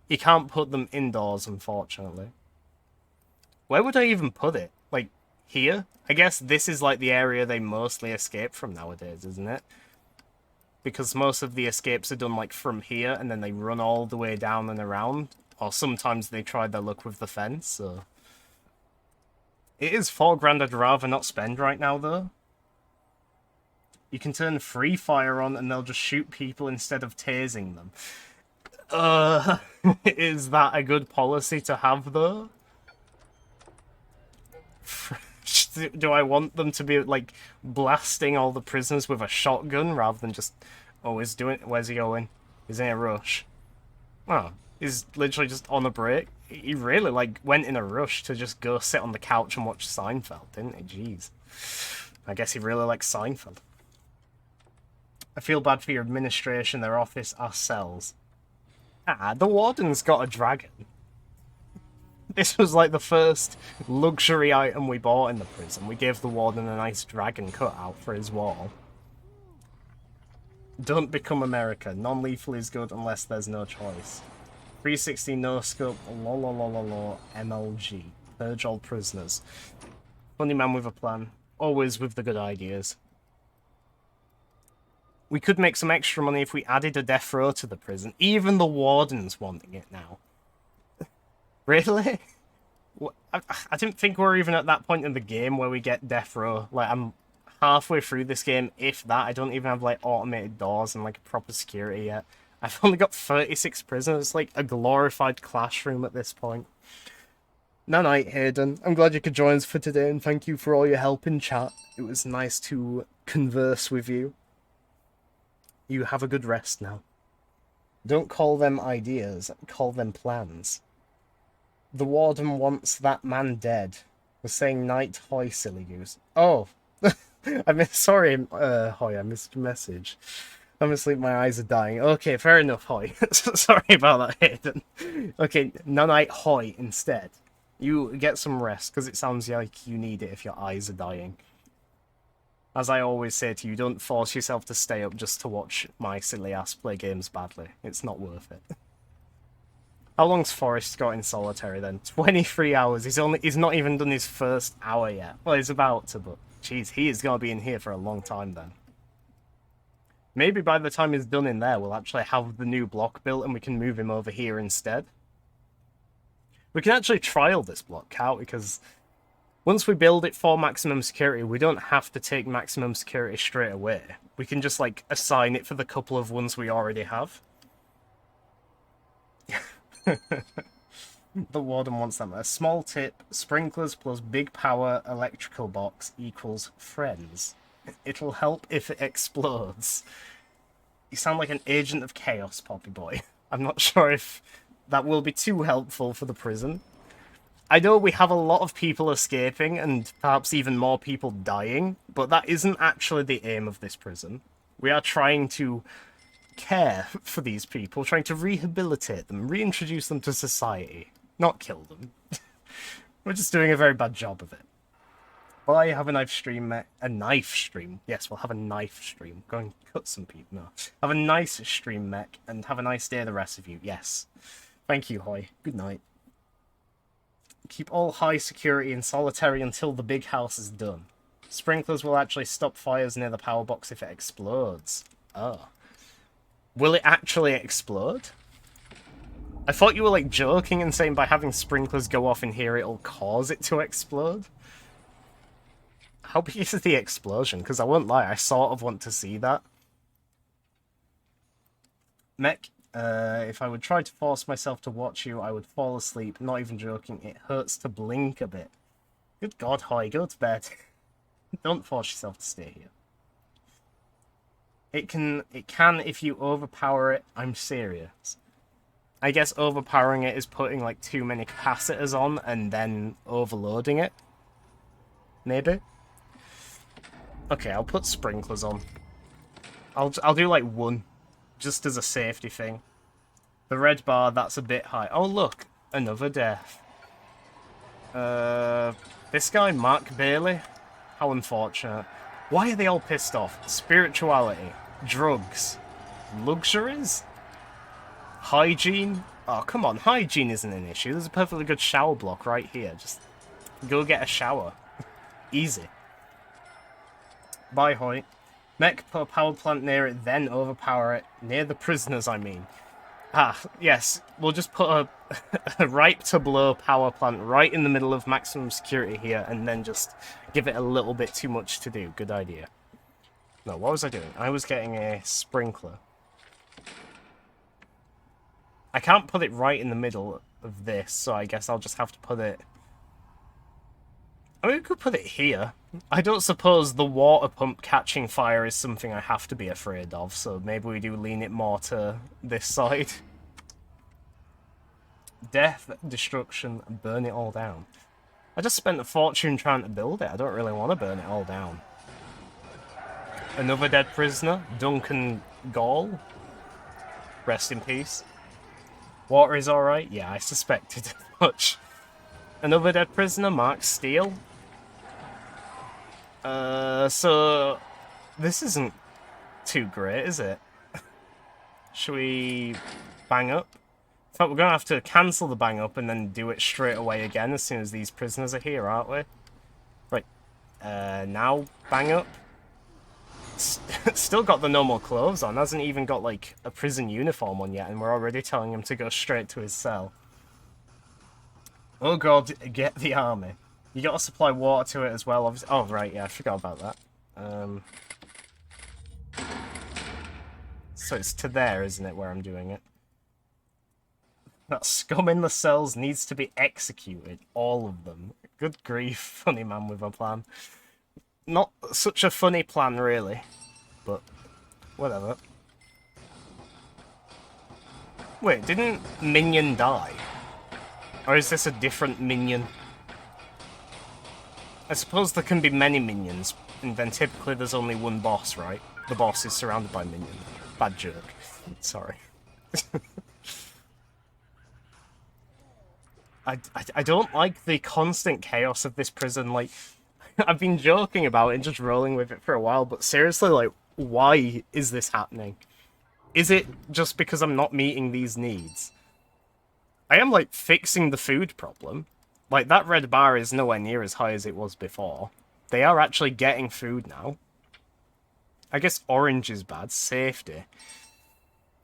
You can't put them indoors, unfortunately. Where would I even put it? Like, here? I guess this is, like, the area they mostly escape from nowadays, isn't it? Because most of the escapes are done, like, from here, and then they run all the way down and around. Or sometimes they try their luck with the fence, so... It is 4 grand I'd rather not spend right now, though. You can turn free fire on and they'll just shoot people instead of tasing them. Is that a good policy to have, though? Do I want them to be, like, blasting all the prisoners with a shotgun rather than just... Oh, he's doing... Where's he going? He's in a rush. Oh, he's literally just on a break. He really, like, went in a rush to just go sit on the couch and watch Seinfeld, didn't he? Jeez. I guess he really likes Seinfeld. I feel bad for your administration. Their office are cells. Ah, the warden's got a dragon. This was like the first luxury item we bought in the prison. We gave the warden a nice dragon cutout for his wall. Don't become America. Non-lethal is good unless there's no choice. 360 no scope, MLG. Purge all prisoners. Funny man with a plan. Always with the good ideas. We could make some extra money if we added a death row to the prison. Even the warden's wanting it now. Really? I didn't think we were even at that point in the game where we get death row. Like, I'm halfway through this game, if that. I don't even have, like, automated doors and, like, proper security yet. I've only got 36 prisoners. It's like a glorified classroom at this point. Night, Hayden. I'm glad you could join us for today, and thank you for all your help in chat. It was nice to converse with you. You have a good rest now. Don't call them ideas, call them plans. The warden wants that man dead. Was saying night, Hoy, silly goose. Oh, sorry, Hoy, I missed your message. I'm asleep, my eyes are dying. Okay, fair enough, Hoy. Sorry about that, Hayden. Okay, nanite Hoy instead. You get some rest, because it sounds like you need it if your eyes are dying. As I always say to you, don't force yourself to stay up just to watch my silly ass play games badly. It's not worth it. How long's Forrest got in solitary then? 23 hours. He's not even done his first hour yet. Well, he's about to, but jeez, he is gonna be in here for a long time then. Maybe by the time he's done in there, we'll actually have the new block built and we can move him over here instead. We can actually trial this block, can't we? Because once we build it for maximum security, we don't have to take maximum security straight away. We can just, like, assign it for the couple of ones we already have. The warden wants them. A small tip, sprinklers plus big power electrical box equals friends. It'll help if it explodes. You sound like an agent of chaos, Poppy Boy. I'm not sure if that will be too helpful for the prison. I know we have a lot of people escaping and perhaps even more people dying, but that isn't actually the aim of this prison. We are trying to care for these people, trying to rehabilitate them, reintroduce them to society, not kill them. We're just doing a very bad job of it. Bye, have a knife stream, a knife stream. Yes, we'll have a knife stream. Go and cut some people. No. Have a nice stream, mech, and have a nice day, the rest of you. Yes. Thank you, Hoy. Good night. Keep all high security in solitary until the big house is done. Sprinklers will actually stop fires near the power box if it explodes. Oh. Will it actually explode? I thought you were, like, joking and saying by having sprinklers go off in here it'll cause it to explode. How big is the explosion? Because I won't lie, I sort of want to see that. Mech, if I would try to force myself to watch you, I would fall asleep. Not even joking, it hurts to blink a bit. Good God, Hoy, go to bed. Don't force yourself to stay here. It can if you overpower it. I'm serious. I guess overpowering it is putting, like, too many capacitors on and then overloading it. Maybe? Okay, I'll put sprinklers on. I'll do, like, one. Just as a safety thing. The red bar, that's a bit high. Oh, look! Another death. This guy, Mark Bailey? How unfortunate. Why are they all pissed off? Spirituality. Drugs. Luxuries? Hygiene? Oh, come on. Hygiene isn't an issue. There's a perfectly good shower block right here. Just go get a shower. Easy. Bye, Hoy. Mech, put a power plant near it, then overpower it. Near the prisoners, I mean. Ah, yes. We'll just put a ripe-to-blow power plant right in the middle of maximum security here, and then just give it a little bit too much to do. Good idea. No, what was I doing? I was getting a sprinkler. I can't put it right in the middle of this, so I guess I'll just have to put it... I mean, we could put it here. I don't suppose the water pump catching fire is something I have to be afraid of, so maybe we do lean it more to this side. Death, destruction, burn it all down. I just spent a fortune trying to build it. I don't really want to burn it all down. Another dead prisoner, Duncan Gall. Rest in peace. Water is alright? Yeah, I suspected as much. Another dead prisoner, Mark Steele. So this isn't too great, is it? Should we bang up? In fact, we're gonna have to cancel the bang up and then do it straight away again as soon as these prisoners are here, aren't we? Right. Now bang up. Still got the normal clothes on, hasn't even got, like, a prison uniform on yet, and we're already telling him to go straight to his cell. Oh god, get the army. You gotta supply water to it as well, obviously. Oh, right, yeah, I forgot about that. So it's to there, isn't it, where I'm doing it? That scum in the cells needs to be executed. All of them. Good grief, funny man with a plan. Not such a funny plan, really. But, whatever. Wait, didn't Minion die? Or is this a different Minion? I suppose there can be many minions, and then typically there's only one boss, right? The boss is surrounded by minions. Bad joke. Sorry. I don't like the constant chaos of this prison. Like, I've been joking about it and just rolling with it for a while, but seriously, like, why is this happening? Is it just because I'm not meeting these needs? I am, like, fixing the food problem. Like, that red bar is nowhere near as high as it was before. They are actually getting food now. I guess orange is bad. Safety.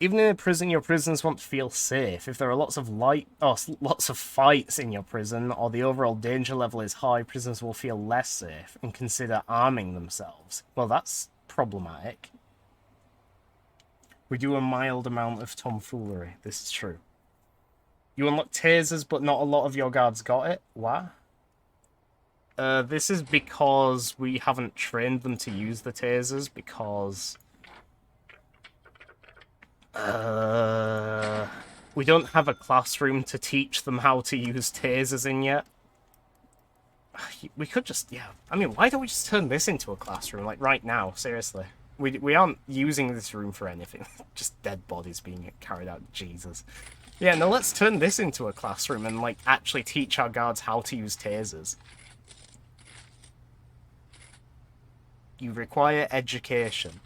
Even in a prison, your prisoners won't feel safe. If there are lots of lots of fights in your prison, or the overall danger level is high, prisoners will feel less safe and consider arming themselves. Well, that's problematic. We do a mild amount of tomfoolery. This is true. You unlock tasers, but not a lot of your guards got it? What? This is because we haven't trained them to use the tasers, because... we don't have a classroom to teach them how to use tasers in yet. We could just, yeah. I mean, why don't we just turn this into a classroom, like, right now, seriously? We aren't using this room for anything. Just dead bodies being carried out, Jesus. Yeah, no, let's turn this into a classroom and, like, actually teach our guards how to use tasers. You require education.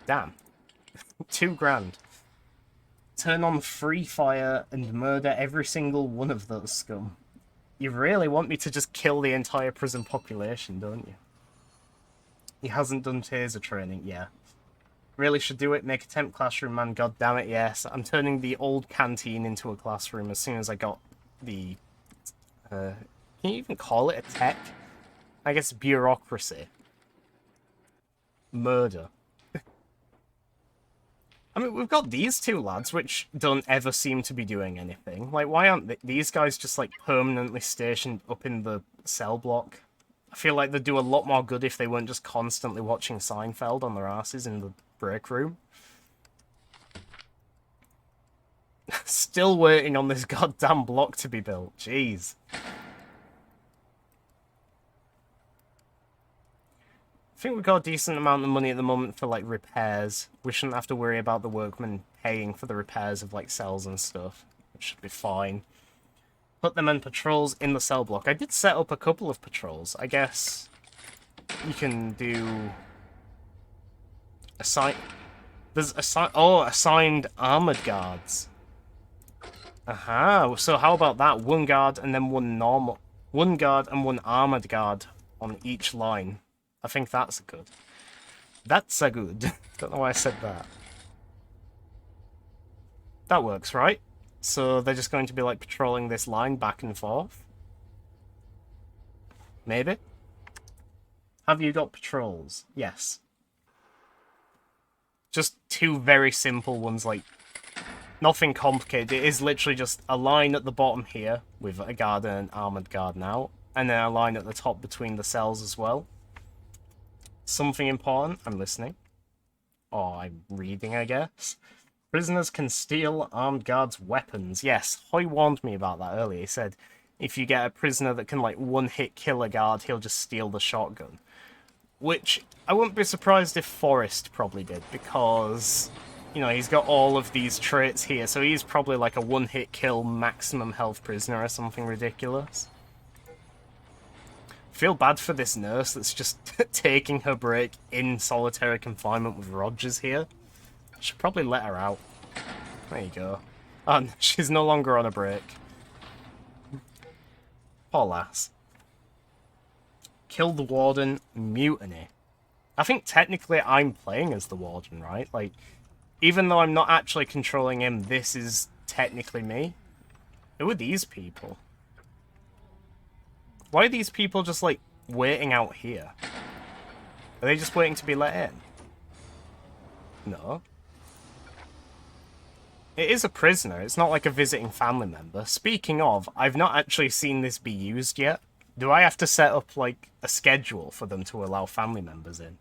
Damn. 2 grand. Turn on free fire and murder every single one of those scum. You really want me to just kill the entire prison population, don't you? He hasn't done taser training, yeah. Really should do it, make a temp classroom, man, god damn it, yes. I'm turning the old canteen into a classroom as soon as I got the... can you even call it a tech? I guess bureaucracy. Murder. I mean, we've got these 2 lads, which don't ever seem to be doing anything. Like, why aren't these guys just, like, permanently stationed up in the cell block? I feel like they'd do a lot more good if they weren't just constantly watching Seinfeld on their asses in the break room. Still waiting on this goddamn block to be built. Jeez. I think we've got a decent amount of money at the moment for, like, repairs. We shouldn't have to worry about the workmen paying for the repairs of, like, cells and stuff. It should be fine. Put them in patrols in the cell block. I did set up a couple of patrols. I guess you can do... There's assigned armored guards. Aha, so how about that? 1 guard and then 1 normal... 1 guard and 1 armored guard on each line. I think that's good. That's a good. Don't know why I said that. That works, right? So they're just going to be, like, patrolling this line back and forth? Maybe? Have you got patrols? Yes. Just 2 very simple ones, like, nothing complicated. It is literally just a line at the bottom here, with a guard and an armoured guard now, and then a line at the top between the cells as well. Something important? I'm listening. Or I'm reading, I guess. Prisoners can steal armed guards' weapons. Yes, Hoy warned me about that earlier. He said, if you get a prisoner that can, like, 1-hit kill a guard, he'll just steal the shotgun. Which, I wouldn't be surprised if Forrest probably did, because, you know, he's got all of these traits here, so he's probably like a 1-hit kill maximum health prisoner or something ridiculous. Feel bad for this nurse that's just taking her break in solitary confinement with Rogers here. Should probably let her out. There you go. Oh, she's no longer on a break. Poor lass. Kill the warden, mutiny. I think technically I'm playing as the warden, right? Like, even though I'm not actually controlling him, this is technically me. Who are these people? Why are these people just, like, waiting out here? Are they just waiting to be let in? No. It is a prisoner, it's not like a visiting family member. Speaking of, I've not actually seen this be used yet. Do I have to set up, like, a schedule for them to allow family members in?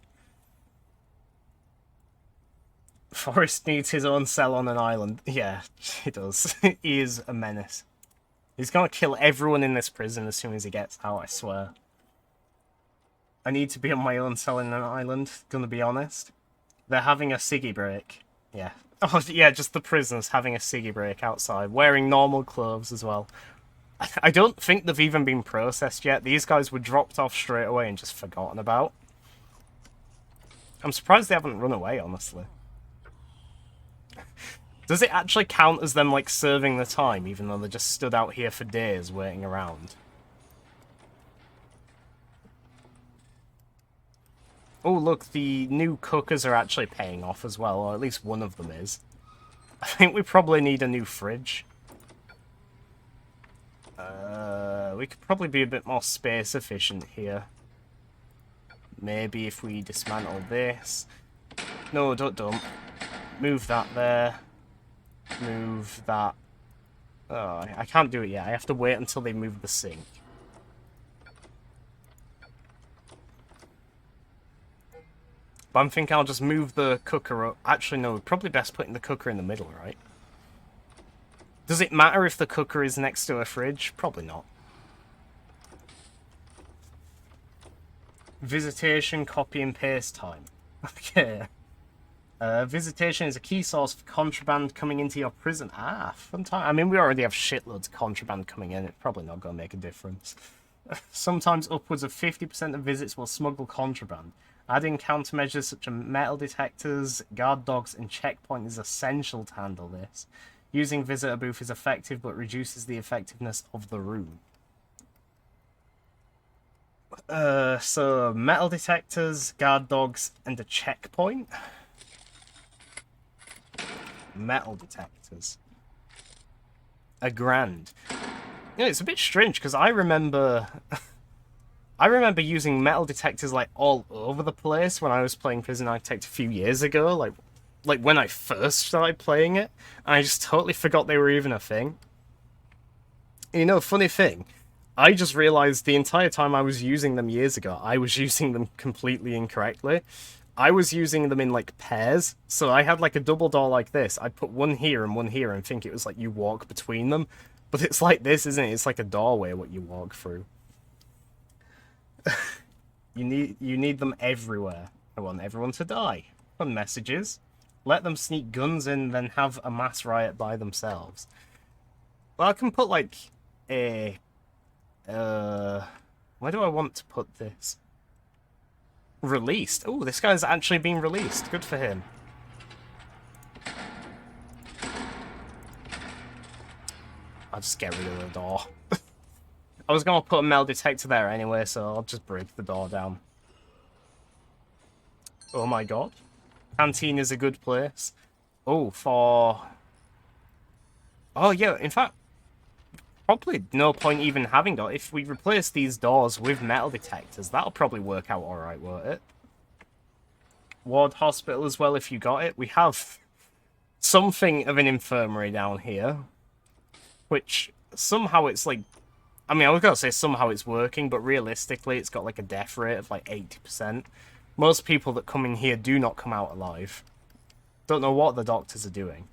Forrest needs his own cell on an island. Yeah, he does. He is a menace. He's gonna kill everyone in this prison as soon as he gets out, I swear. I need to be on my own selling an island, gonna be honest. They're having a ciggy break. Yeah. Oh, yeah, just the prisoners having a ciggy break outside, wearing normal clothes as well. I don't think they've even been processed yet. These guys were dropped off straight away and just forgotten about. I'm surprised they haven't run away, honestly. Does it actually count as them, like, serving the time, even though they just stood out here for days waiting around? Oh, look, the new cookers are actually paying off as well, or at least one of them is. I think we probably need a new fridge. We could probably be a bit more space efficient here. Maybe if we dismantle this. No, don't dump. Move that there. Move that. Oh, I can't do it yet. I have to wait until they move the sink. But I'm thinking I'll just move the cooker up. Actually, no, probably best putting the cooker in the middle, right? Does it matter if the cooker is next to a fridge? Probably not. Visitation, copy and paste time. Okay. Visitation is a key source for contraband coming into your prison. Ah, fun time. I mean, we already have shitloads of contraband coming in. It's probably not going to make a difference. Sometimes upwards of 50% of visits will smuggle contraband. Adding countermeasures such as metal detectors, guard dogs, and checkpoint is essential to handle this. Using visitor booth is effective, but reduces the effectiveness of the room. So metal detectors, guard dogs, and a checkpoint. Metal detectors. $1,000. You know, it's a bit strange because I remember using metal detectors like all over the place when I was playing Prison Architect a few years ago, like when I first started playing it, and I just totally forgot they were even a thing. You know, funny thing, I just realized the entire time I was using them years ago, I was using them completely incorrectly. I was using them in, like, pairs, so I had, like, a double door like this. I'd put one here and think it was like you walk between them. But it's like this, isn't it? It's like a doorway what you walk through. You need them everywhere. I want everyone to die. Fun messages. Let them sneak guns in, then have a mass riot by themselves. Well, I can put, like, a... where do I want to put this? Released. Oh, this guy's actually been released. Good for him. I'll just get rid of the door. I was going to put a metal detector there anyway, so I'll just break the door down. Oh my god. Canteen is a good place. Oh, for... Oh, yeah, in fact, probably no point even having door. If we replace these doors with metal detectors, that'll probably work out alright, won't it? Ward hospital as well, if you got it. We have something of an infirmary down here, which somehow it's like... I mean, I was going to say somehow it's working, but realistically it's got like a death rate of like 80%. Most people that come in here do not come out alive. Don't know what the doctors are doing.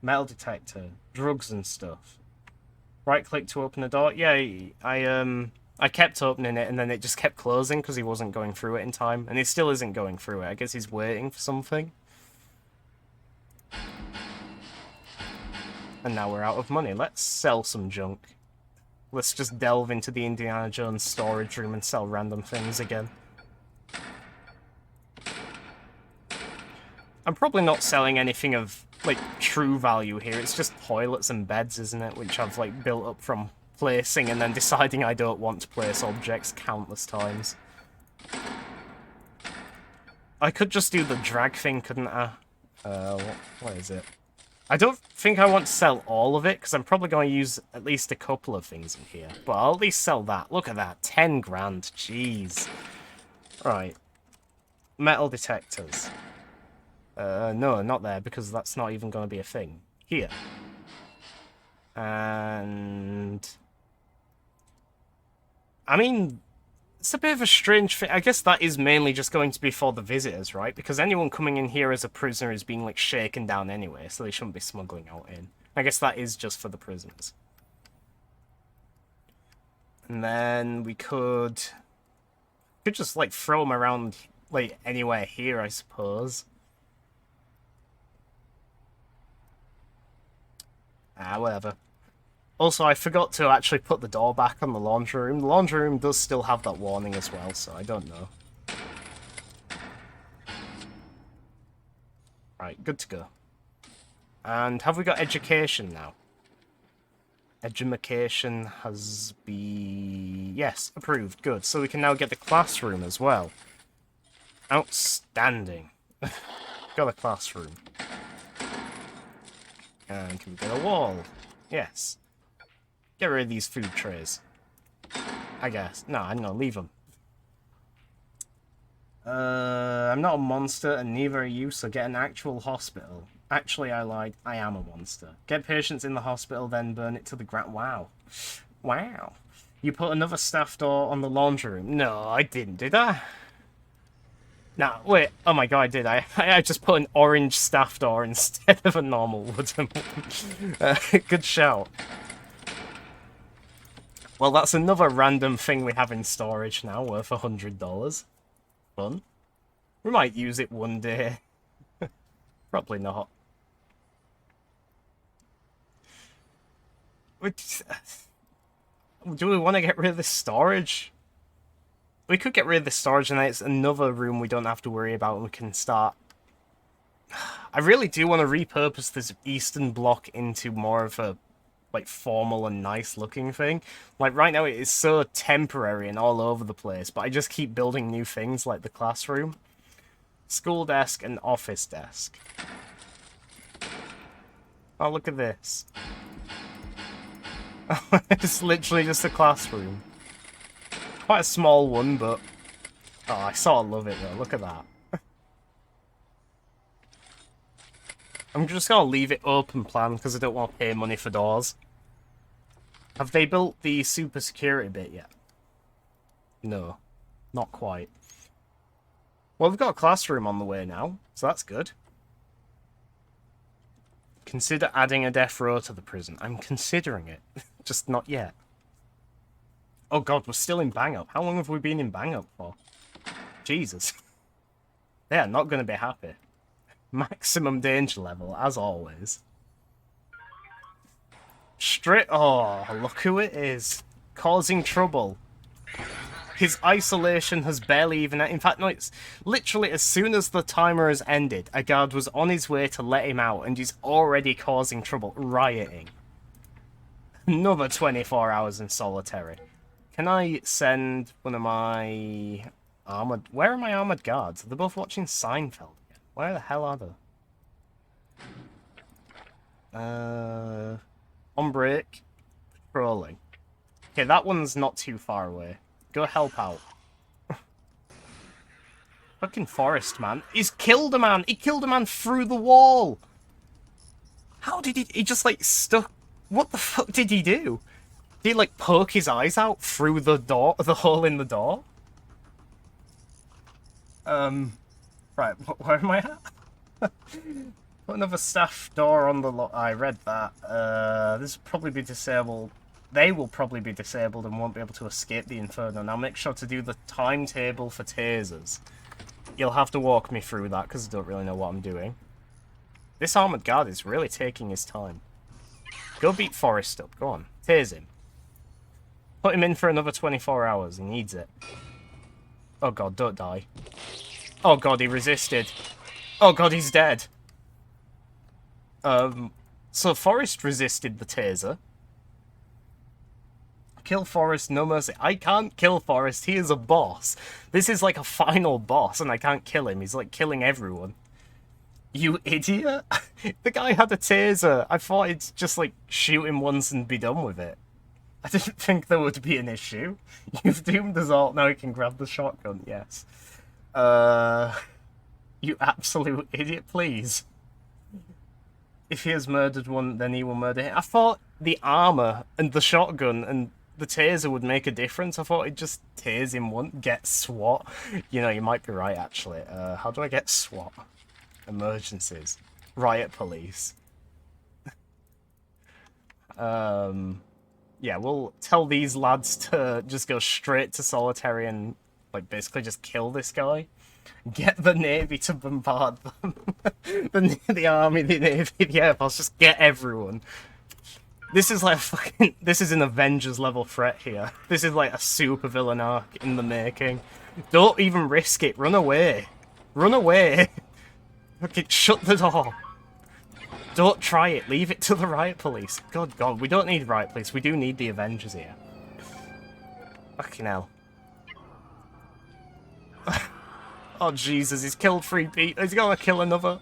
Metal detector, drugs and stuff. Right click to open the door. Yeah, I kept opening it and then it just kept closing because he wasn't going through it in time, and he still isn't going through it. I guess he's waiting for something. And now we're out of money. Let's sell some junk. Let's just delve into the Indiana Jones storage room and sell random things again. I'm probably not selling anything of, like, true value here. It's just toilets and beds, isn't it? Which I've, like, built up from placing and then deciding I don't want to place objects countless times. I could just do the drag thing, couldn't I? What is it? I don't think I want to sell all of it, because I'm probably going to use at least a couple of things in here. But I'll at least sell that. Look at that. 10 grand. Jeez. Right. Metal detectors. No, not there, because that's not even going to be a thing. Here. And... I mean, it's a bit of a strange thing. I guess that is mainly just going to be for the visitors, right? Because anyone coming in here as a prisoner is being, like, shaken down anyway, so they shouldn't be smuggling out in. I guess that is just for the prisoners. And then we could just, like, throw them around, like, anywhere here, I suppose. Whatever. Also, I forgot to actually put the door back on the laundry room. The laundry room does still have that warning as well, so I don't know. Right, good to go. And have we got education now? Edumacation has been... Yes, approved. Good. So we can now get the classroom as well. Outstanding. Got a classroom. And can we get a wall? Yes. Get rid of these food trays. I guess. No, I'm gonna leave them. I'm not a monster, and neither are you, so get an actual hospital. Actually, I lied. I am a monster. Get patients in the hospital, then burn it to the ground. Wow. Wow. You put another staff door on the laundry room. No, I didn't, did I? No, wait. Oh my god, I did. I just put an orange staff door instead of a normal wooden one. Good shout. Well, that's another random thing we have in storage now, worth $100. Fun. We might use it one day. Probably not. Do we want to get rid of this storage? We could get rid of the storage and then it's another room we don't have to worry about and we can start... I really do want to repurpose this eastern block into more of a, like, formal and nice looking thing. Like, right now it is so temporary and all over the place, but I just keep building new things like the classroom. School desk and office desk. Oh, look at this. It's literally just a classroom. Quite a small one, but... Oh, I sort of love it though, look at that. I'm just gonna leave it open plan because I don't want to pay money for doors. Have they built the super security bit yet? No, not quite. Well, we've got a classroom on the way now, so that's good. Consider adding a death row to the prison. I'm considering it, just not yet. Oh god, we're still in Bang Up. How long have we been in Bang Up for? Jesus. They are not going to be happy. Maximum danger level, as always. Straight... Oh, look who it is. Causing trouble. His isolation has barely even... In fact, no, it's literally as soon as the timer has ended, a guard was on his way to let him out, and he's already causing trouble, rioting. Another 24 hours in solitary. Can I send one of my armored... Where are my armored guards? They're both watching Seinfeld again. Where the hell are they? On break. Patrolling. Okay, that one's not too far away. Go help out. Fucking Forest, man. He's killed a man! He killed a man through the wall! How did he... He just, like, stuck... What the fuck did he do? Did he, like, poke his eyes out through the door, the hole in the door? Right, where am I at? Put another staff door on the I read that. This will probably be disabled. They will probably be disabled and won't be able to escape the Inferno. Now make sure to do the timetable for tasers. You'll have to walk me through that, because I don't really know what I'm doing. This armored guard is really taking his time. Go beat Forrest up, go on. Tase him. Put him in for another 24 hours, he needs it. Oh god, don't die. Oh god, he resisted. Oh god, he's dead. So Forrest resisted the taser. Kill Forrest, no mercy. I can't kill Forrest, he is a boss. This is like a final boss and I can't kill him, he's like killing everyone. You idiot! The guy had a taser. I thought he'd just like shoot him once and be done with it. I didn't think there would be an issue. You've doomed us all. Now he can grab the shotgun, yes. You absolute idiot, please. If he has murdered one, then he will murder him. I thought the armor and the shotgun and the taser would make a difference. I thought he'd just tase him once, get SWAT. You know, you might be right, actually. How do I get SWAT? Emergencies. Riot police. Yeah, we'll tell these lads to just go straight to solitary and, like, basically just kill this guy. Get the Navy to bombard them. the Army, the Navy, the Air Force, just get everyone. This is like this is an Avengers level threat here. This is like a super villain arc in the making. Don't even risk it. Run away. Run away. Okay, shut the door. Don't try it. Leave it to the riot police. God, we don't need riot police. We do need the Avengers here. Fucking hell. Oh, Jesus, he's killed 3 people. He's gonna kill another.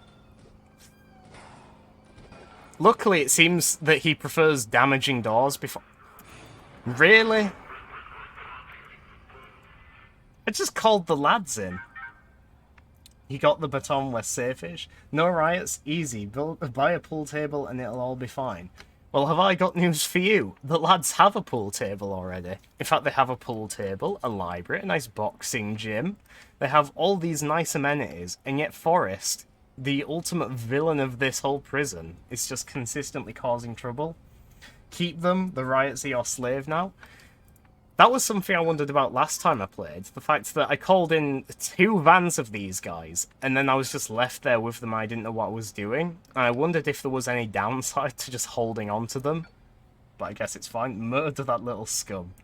Luckily, it seems that he prefers damaging doors before... Really? I just called the lads in. You got the baton, we're safe-ish. No riots, easy. Buy a pool table and it'll all be fine. Well, have I got news for you? The lads have a pool table already. In fact, they have a pool table, a library, a nice boxing gym. They have all these nice amenities, and yet Forrest, the ultimate villain of this whole prison, is just consistently causing trouble. Keep them, the riots are your slave now. That was something I wondered about last time I played. The fact that I called in 2 vans of these guys, and then I was just left there with them. I didn't know what I was doing. And I wondered if there was any downside to just holding on to them. But I guess it's fine. Murder that little scum.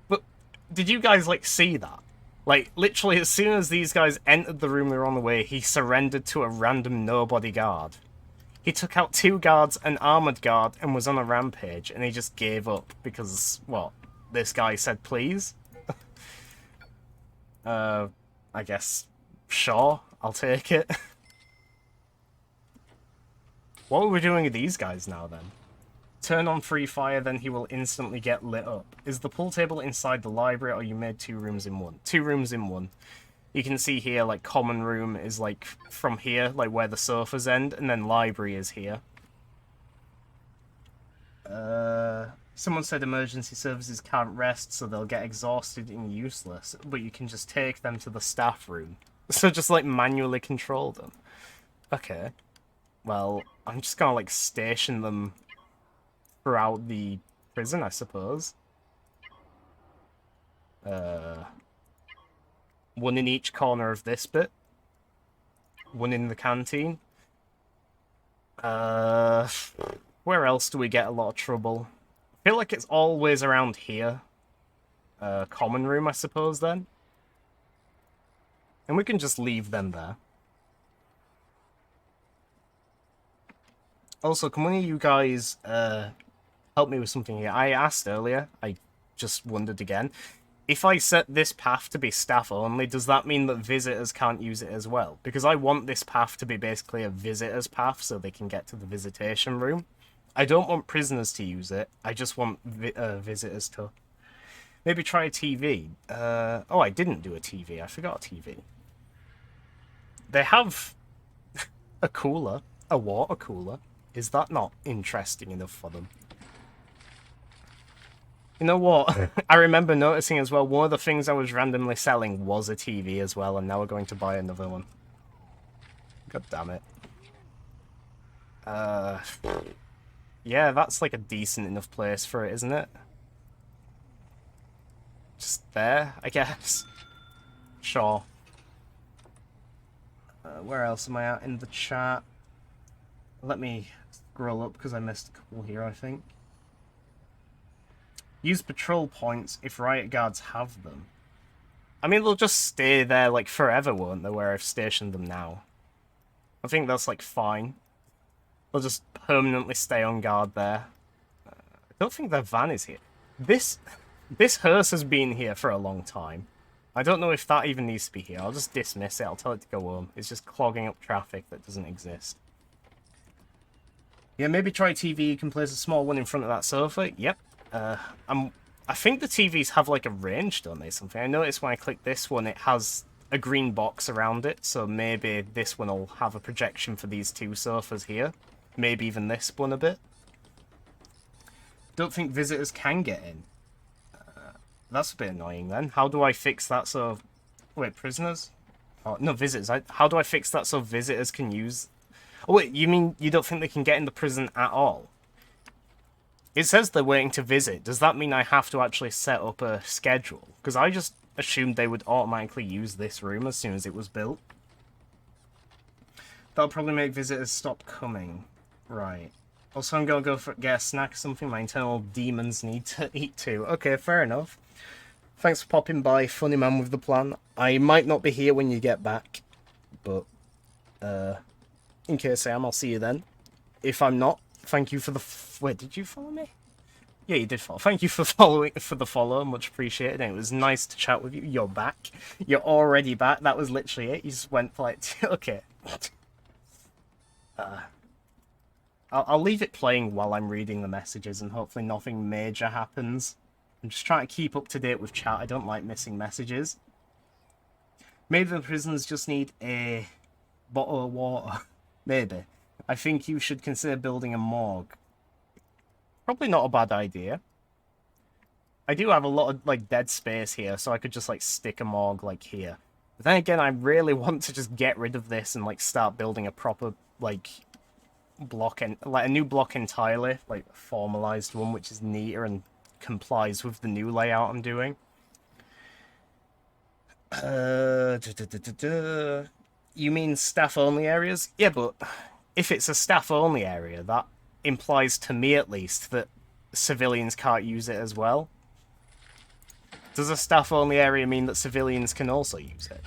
But did you guys, like, see that? Like, literally, as soon as these guys entered the room they were on the way, he surrendered to a random nobody guard. He took out 2 guards, an armoured guard, and was on a rampage, and he just gave up because, well, this guy said please. I guess, sure, I'll take it. What are we doing with these guys now, then? Turn on free fire, then he will instantly get lit up. Is the pool table inside the library, or you made 2 rooms in one? 2 rooms in one. You can see here, like, common room is, like, from here, like, where the sofas end, and then library is here. Someone said emergency services can't rest, so they'll get exhausted and useless, but you can just take them to the staff room. So just, like, manually control them. Okay. Well, I'm just gonna, like, station them throughout the prison, I suppose. One in each corner of this bit. One in the canteen. Where else do we get a lot of trouble? I feel like it's always around here. Common room, I suppose, then. And we can just leave them there. Also, can one of you guys help me with something here? I asked earlier, I just wondered again. If I set this path to be staff only, does that mean that visitors can't use it as well? Because I want this path to be basically a visitor's path so they can get to the visitation room. I don't want prisoners to use it, I just want visitors to. Maybe try a TV. Oh, I didn't do a TV, I forgot a TV. They have a cooler, a water cooler. Is that not interesting enough for them? You know what? I remember noticing as well, one of the things I was randomly selling was a TV as well, and now we're going to buy another one. God damn it. Yeah, that's like a decent enough place for it, isn't it? Just there, I guess. Sure. Where else am I at in the chat? Let me scroll up because I missed a couple here, I think. Use patrol points if riot guards have them. I mean, they'll just stay there, like, forever, won't they, where I've stationed them now? I think that's, like, fine. They'll just permanently stay on guard there. I don't think their van is here. This hearse has been here for a long time. I don't know if that even needs to be here. I'll just dismiss it. I'll tell it to go home. It's just clogging up traffic that doesn't exist. Yeah, maybe try TV. You can place a small one in front of that sofa. Yep. I think the TVs have like a range, don't they? Something. I noticed when I click this one, it has a green box around it, so maybe this one will have a projection for these 2 sofas here. Maybe even this one a bit. Don't think visitors can get in. That's a bit annoying then. How do I fix that so... Wait, prisoners? Oh, no, visitors. How do I fix that so visitors can use... Oh wait, you mean you don't think they can get in the prison at all? It says they're waiting to visit. Does that mean I have to actually set up a schedule? Because I just assumed they would automatically use this room as soon as it was built. That'll probably make visitors stop coming. Right. Also, I'm gonna go get a snack or something. My internal demons need to eat too. Okay, fair enough. Thanks for popping by, funny man with the plan. I might not be here when you get back, but in case I am, I'll see you then. If I'm not, thank you for the... Wait, did you follow me? Yeah, you did follow. Thank you for the follow. Much appreciated. And it was nice to chat with you. You're back. You're already back. That was literally it. You just went for like... Okay. I'll leave it playing while I'm reading the messages, and hopefully nothing major happens. I'm just trying to keep up to date with chat. I don't like missing messages. Maybe the prisoners just need a bottle of water. Maybe. I think you should consider building a morgue. Probably not a bad idea. I do have a lot of, like, dead space here, so I could just, like, stick a morgue, like, here. But then again, I really want to just get rid of this and, like, start building a proper, like, block, and like, a new block entirely. Like, a formalized one, which is neater and complies with the new layout I'm doing. You mean staff-only areas? Yeah, but if it's a staff-only area, that implies, to me at least, that civilians can't use it as well. Does a staff-only area mean that civilians can also use it?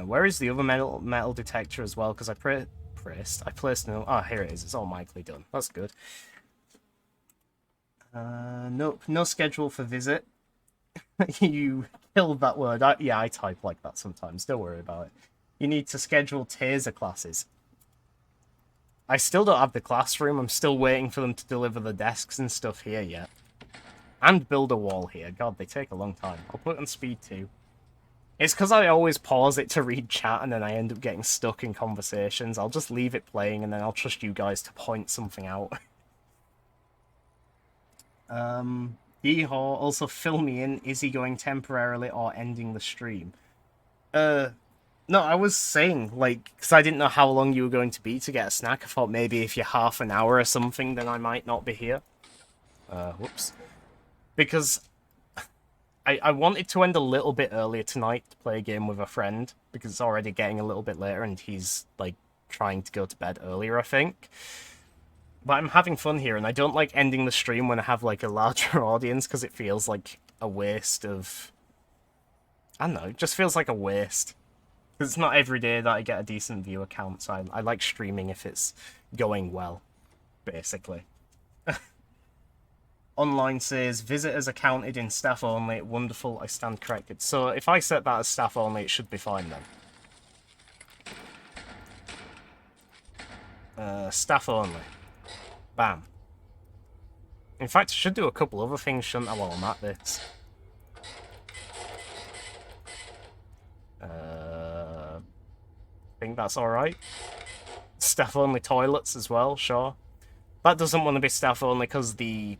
Where is the other metal detector as well? Because I placed no... Ah, here it is. It's automatically done. That's good. Nope. No schedule for visit. You killed that word. Yeah, I type like that sometimes. Don't worry about it. You need to schedule taser classes. I still don't have the classroom. I'm still waiting for them to deliver the desks and stuff here yet. And build a wall here. God, they take a long time. I'll put it on speed 2. It's because I always pause it to read chat and then I end up getting stuck in conversations. I'll just leave it playing and then I'll trust you guys to point something out. Yeehaw, also fill me in. Is he going temporarily or ending the stream? No, I was saying, like, because I didn't know how long you were going to be to get a snack. I thought maybe if you're half an hour or something, then I might not be here. Whoops. Because I wanted to end a little bit earlier tonight to play a game with a friend, because it's already getting a little bit later and he's, like, trying to go to bed earlier, I think. But I'm having fun here, and I don't like ending the stream when I have, like, a larger audience, because it feels like a waste of... I don't know, it just feels like a waste. Because it's not every day that I get a decent viewer count, so I like streaming if it's going well, basically. Online says, visitors are counted in staff only. Wonderful, I stand corrected. So if I set that as staff only, it should be fine then. Staff only. Bam. In fact, I should do a couple other things, shouldn't I, while I'm at this? I think that's alright. Staff only toilets as well, sure. That doesn't want to be staff only because the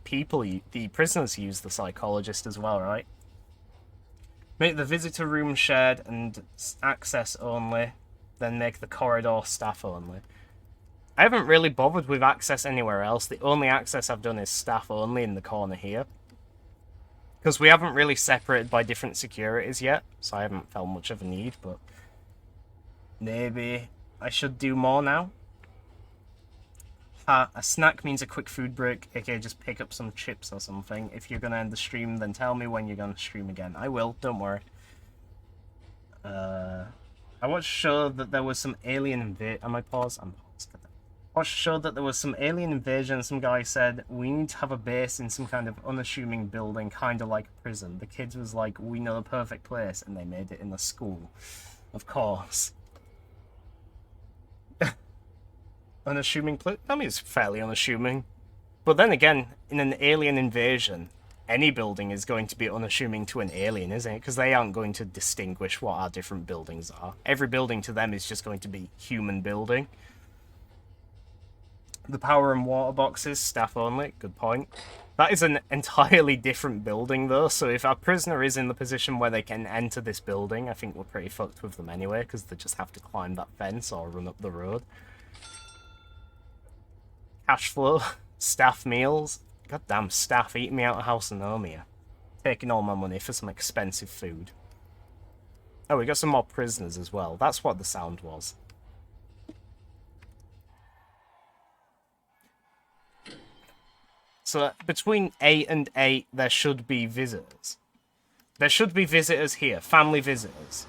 prisoners use the psychologist as well, right? Make the visitor room shared and access only, then make the corridor staff only. I haven't really bothered with access anywhere else. The only access I've done is staff only in the corner here. Because we haven't really separated by different securities yet, so I haven't felt much of a need, but maybe I should do more now. A snack means a quick food break, aka just pick up some chips or something. If you're gonna end the stream, then tell me when you're gonna stream again. I will, don't worry. I watched a show that there was some alien invasion. Am I paused? I'm paused. I watched a show that there was some alien invasion. Some guy said, we need to have a base in some kind of unassuming building, kind of like a prison. The kids was like, we know the perfect place, and they made it in the school. Of course. Unassuming place? I mean, it's fairly unassuming. But then again, in an alien invasion, any building is going to be unassuming to an alien, isn't it? Because they aren't going to distinguish what our different buildings are. Every building to them is just going to be human building. The power and water boxes, staff only, good point. That is an entirely different building, though, so if our prisoner is in the position where they can enter this building, I think we're pretty fucked with them anyway, because they just have to climb that fence or run up the road. cash flow, staff meals. Goddamn staff eating me out of house and home here. Taking all my money for some expensive food. Oh, we got some more prisoners as well. That's what the sound was. So between 8 and 8, there should be visitors. There should be visitors here, family visitors.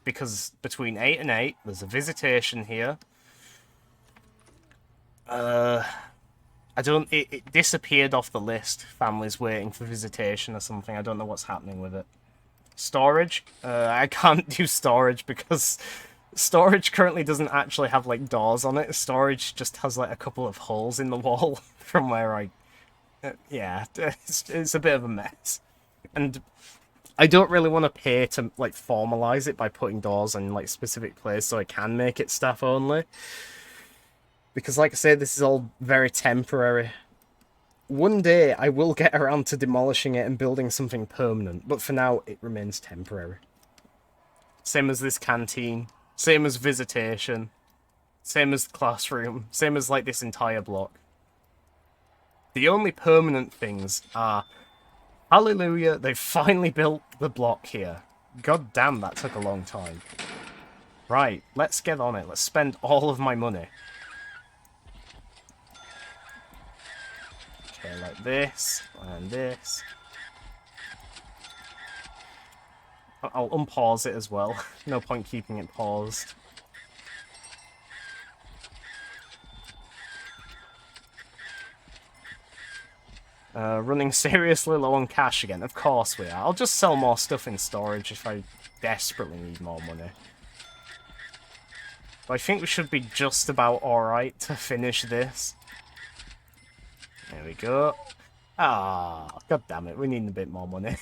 Because between 8 and 8, there's a visitation here. It disappeared off the list. Families waiting for visitation or something. I don't know what's happening with it. Storage. I can't do storage because storage currently doesn't actually have, like, doors on it. Storage just has, like, a couple of holes in the wall from where I... yeah, it's a bit of a mess. And I don't really want to pay to, like, formalize it by putting doors in, like, specific places so I can make it staff only. Because, like I said, this is all very temporary. One day, I will get around to demolishing it and building something permanent, but for now, it remains temporary. Same as this canteen, same as visitation, same as the classroom, same as, like, this entire block. The only permanent things are, hallelujah, they finally built the block here. God damn, that took a long time. Right, let's get on it. Let's spend all of my money. Okay, like this, and this. I'll unpause it as well. No point keeping it paused. Running seriously low on cash again. Of course we are. I'll just sell more stuff in storage if I desperately need more money. But I think we should be just about alright to finish this. There we go. Ah, god damn it, we need a bit more money.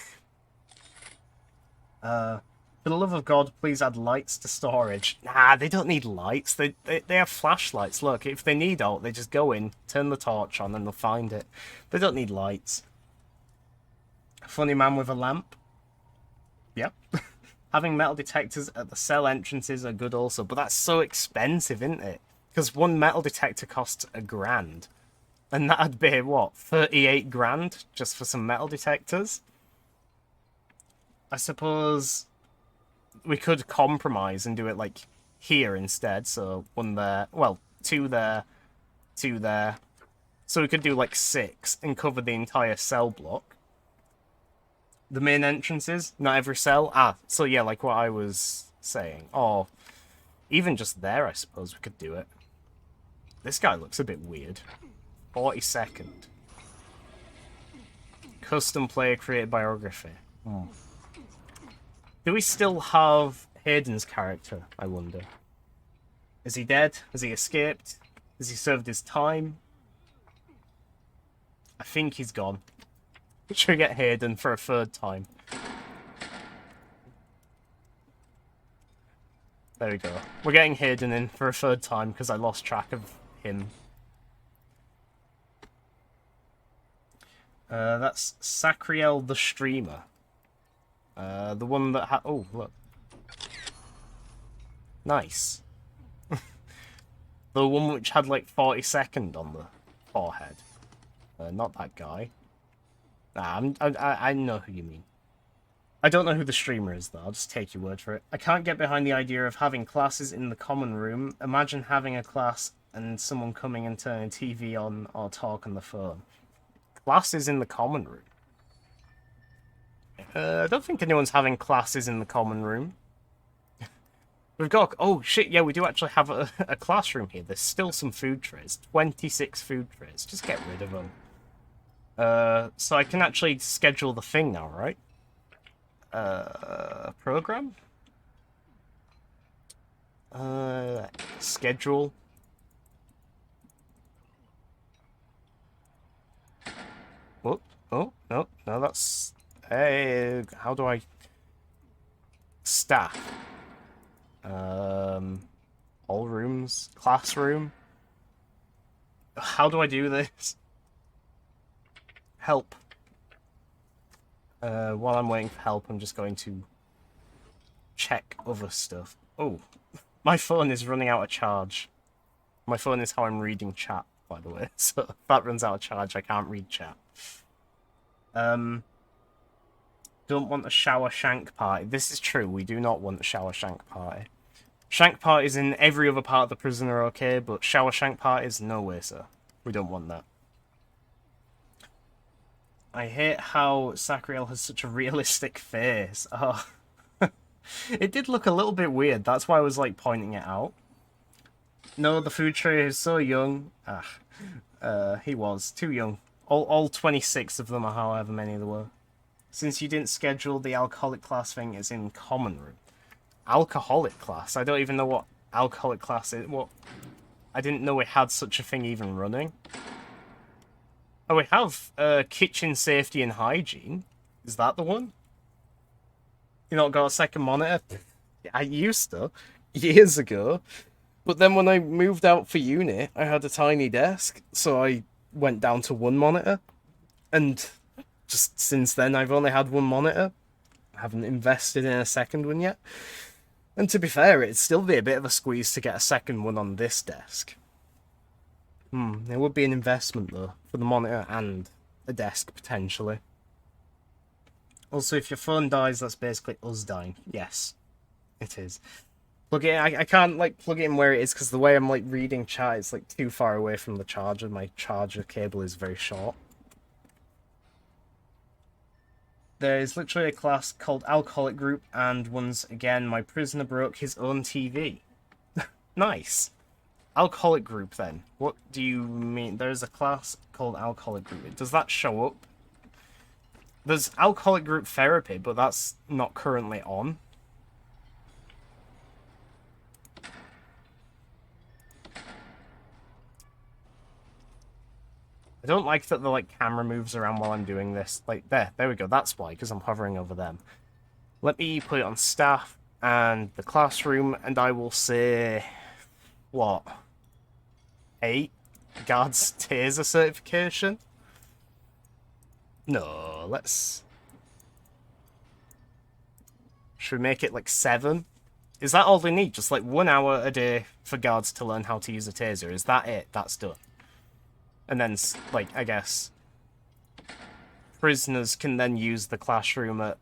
For the love of God, please add lights to storage. Nah, they don't need lights. They have flashlights. Look, if they need out, they just go in, turn the torch on, and they'll find it. They don't need lights. Funny man with a lamp. Yep. Having metal detectors at the cell entrances are good also, but that's so expensive, isn't it? Because one metal detector costs $1,000. And that'd be, what, 38 grand just for some metal detectors? I suppose we could compromise and do it, like, here instead. So, one there, well, 2 there, 2 there. So we could do, like, 6 and cover the entire cell block. The main entrances, not every cell. Ah, so yeah, like what I was saying. Or even just there, I suppose we could do it. This guy looks a bit weird. 42nd. Custom player created biography. Oh. Do we still have Hayden's character, I wonder? Is he dead? Has he escaped? Has he served his time? I think he's gone. Should we get Hayden for a 3rd time? There we go. We're getting Hayden in for a 3rd time because I lost track of him. That's Sacriel the streamer. The one that had... Oh, look. Nice. The one which had like 42nd on the forehead. Not that guy. Nah, I know who you mean. I don't know who the streamer is, though. I'll just take your word for it. I can't get behind the idea of having classes in the common room. Imagine having a class and someone coming and turning TV on or talk on the phone. Classes in the common room? I don't think anyone's having classes in the common room. We've got... Oh, shit, yeah, we do actually have a classroom here. There's still some food trays. 26 food trays. Just get rid of them. So I can actually schedule the thing now, right? Program? Schedule. Oh, oh, no, that's... Hey, how do I... Staff. All rooms. Classroom. How do I do this? Help. While I'm waiting for help, I'm just going to check other stuff. Oh, my phone is running out of charge. My phone is how I'm reading chat. by the way. So if that runs out of charge, I can't read chat. Don't want a shower shank party. This is true, we do not want a shower shank party. Shank parties in every other part of the prison are okay, but shower shank parties, no way, sir. We don't want that. I hate how Sacriel has such a realistic face. Oh. It did look a little bit weird, that's why I was, like, pointing it out. No, the food tray is so young. He was. Too young. All 26 of them, or however many there were. Since you didn't schedule the alcoholic class thing, it's in common room. Alcoholic class? I don't even know what alcoholic class is. What? I didn't know we had such a thing even running. Oh, we have kitchen safety and hygiene. Is that the one? You not got a second monitor? I used to, years ago. But then when I moved out for uni, I had a tiny desk, so I went down to one monitor. And just since then, I've only had one monitor. I haven't invested in a second one yet. And to be fair, it'd still be a bit of a squeeze to get a second one on this desk. It would be an investment, though, for the monitor and a desk, potentially. Also, if your phone dies, that's basically us dying. Yes, it is. Plug it in. I can't, like, plug it in where it is, because the way I'm, like, reading chat is, like, too far away from the charger. My charger cable is very short. There is literally a class called Alcoholic Group, and once again, my prisoner broke his own TV. Nice. Alcoholic Group, then. What do you mean? There's a class called Alcoholic Group. Does that show up? There's Alcoholic Group Therapy, but that's not currently on. I don't like that the, like, camera moves around while I'm doing this. Like, there we go. That's why, because I'm hovering over them. Let me put it on staff and the classroom, and I will say... What? 8? Guards taser certification? No, let's... Should we make it, like, 7? Is that all they need? Just, like, 1 hour a day for guards to learn how to use a taser? Is that it? That's done. And then, like, I guess... prisoners can then use the classroom at...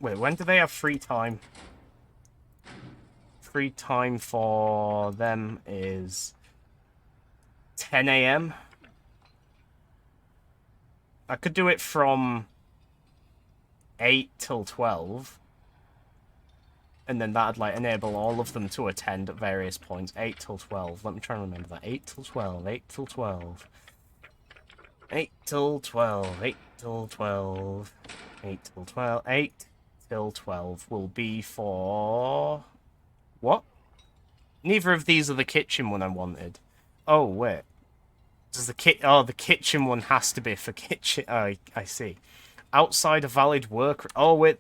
Wait, when do they have free time? Free time for them is... 10 AM? I could do it from 8 till 12. And then that'd, like, enable all of them to attend at various points. 8 till 12. Let me try and remember that. 8 till 12. 8 till 12. 8 till 12. 8 till 12. 8 till 12. 8 till 12 will be for... What? Neither of these are the kitchen one I wanted. Oh, wait. Does the Oh, the kitchen one has to be for kitchen... Oh, I see. Outside a valid work... Oh, wait.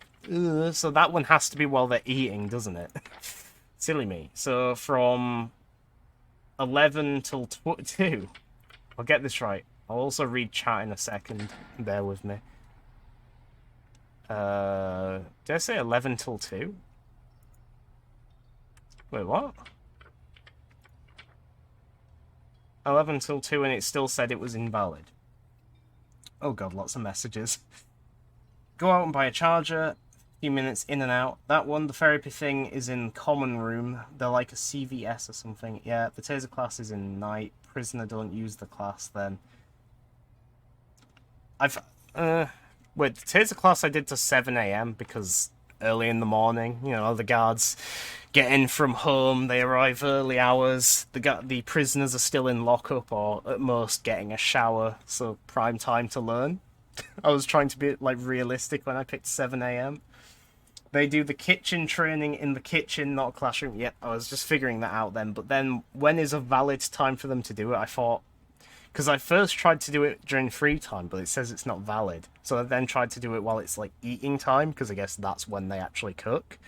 So that one has to be while they're eating, doesn't it? Silly me. So from 11 till 2. I'll get this right. I'll also read chat in a second. Bear with me. Did I say 11 till 2? Wait, what? 11 till 2 and it still said it was invalid. Oh god, lots of messages. Go out and buy a charger. Few minutes in and out. That one, the therapy thing, is in common room. They're like a CVS or something. Yeah, the taser class is in night. Prisoner don't use the class then. Wait, the taser class I did to 7 AM because early in the morning, you know, the guards get in from home, they arrive early hours, the prisoners are still in lockup or at most getting a shower, so prime time to learn. I was trying to be, like, realistic when I picked 7 AM. They do the kitchen training in the kitchen, not classroom. Yep, I was just figuring that out then. But then, when is a valid time for them to do it? I thought... Because I first tried to do it during free time, but it says it's not valid. So I then tried to do it while it's, like, eating time, because I guess that's when they actually cook.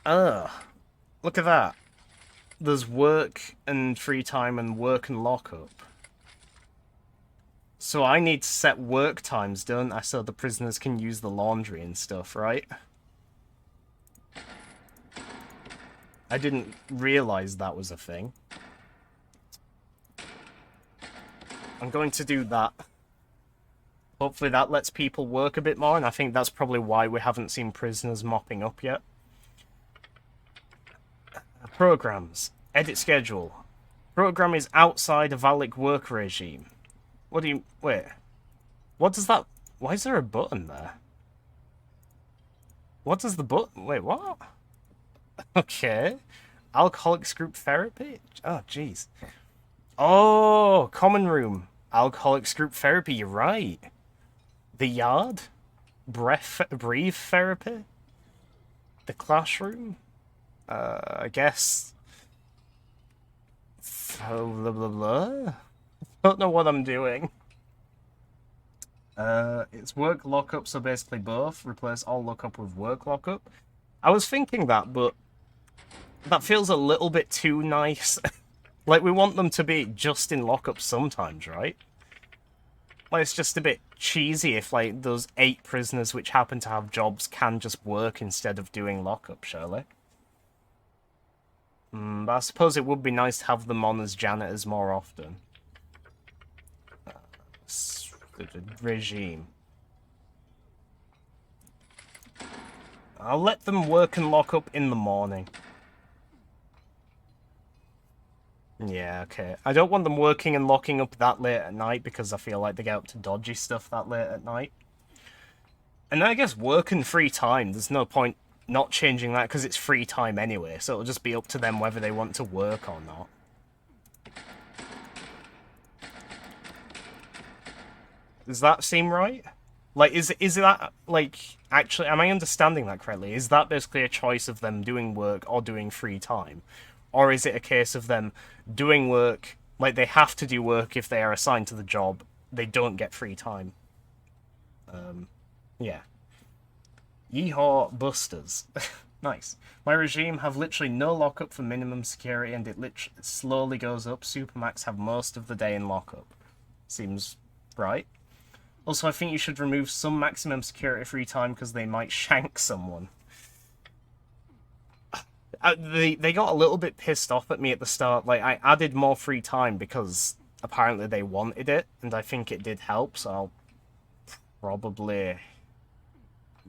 Ugh. Look at that. There's work and free time and work and lockup. So I need to set work times, don't I, so the prisoners can use the laundry and stuff, right? I didn't realise that was a thing. I'm going to do that. Hopefully that lets people work a bit more, and I think that's probably why we haven't seen prisoners mopping up yet. Programs. Edit schedule. Program is outside a valid work regime. What do you... Wait. What does that... Why is there a button there? What does the button... Wait, what? Okay. Alcoholics group therapy? Oh, jeez. Oh, common room. Alcoholics group therapy, you're right. The yard? Breathe therapy? The classroom? I guess... Blah, blah, blah. Don't know what I'm doing. It's work lockup, so basically both. Replace all lockup with work lockup. I was thinking that, but that feels a little bit too nice. Like, we want them to be just in lockup sometimes, right? Like, it's just a bit cheesy if, like, those 8 prisoners which happen to have jobs can just work instead of doing lockup, surely. But I suppose it would be nice to have them on as janitors more often. Regime. I'll let them work and lock up in the morning. Yeah, okay. I don't want them working and locking up that late at night because I feel like they get up to dodgy stuff that late at night. And I guess work and free time, there's no point not changing that because it's free time anyway, so it'll just be up to them whether they want to work or not. Does that seem right? Like, is that, like, actually, am I understanding that correctly? Is that basically a choice of them doing work or doing free time? Or is it a case of them doing work, like, they have to do work if they are assigned to the job, they don't get free time? Yeah. Yeehaw busters. Nice. My regime have literally no lockup for minimum security, and it literally slowly goes up. Supermax have most of the day in lockup. Seems right. Also, I think you should remove some maximum security free time because they might shank someone. They got a little bit pissed off at me at the start. Like, I added more free time because apparently they wanted it, and I think it did help, so I'll probably...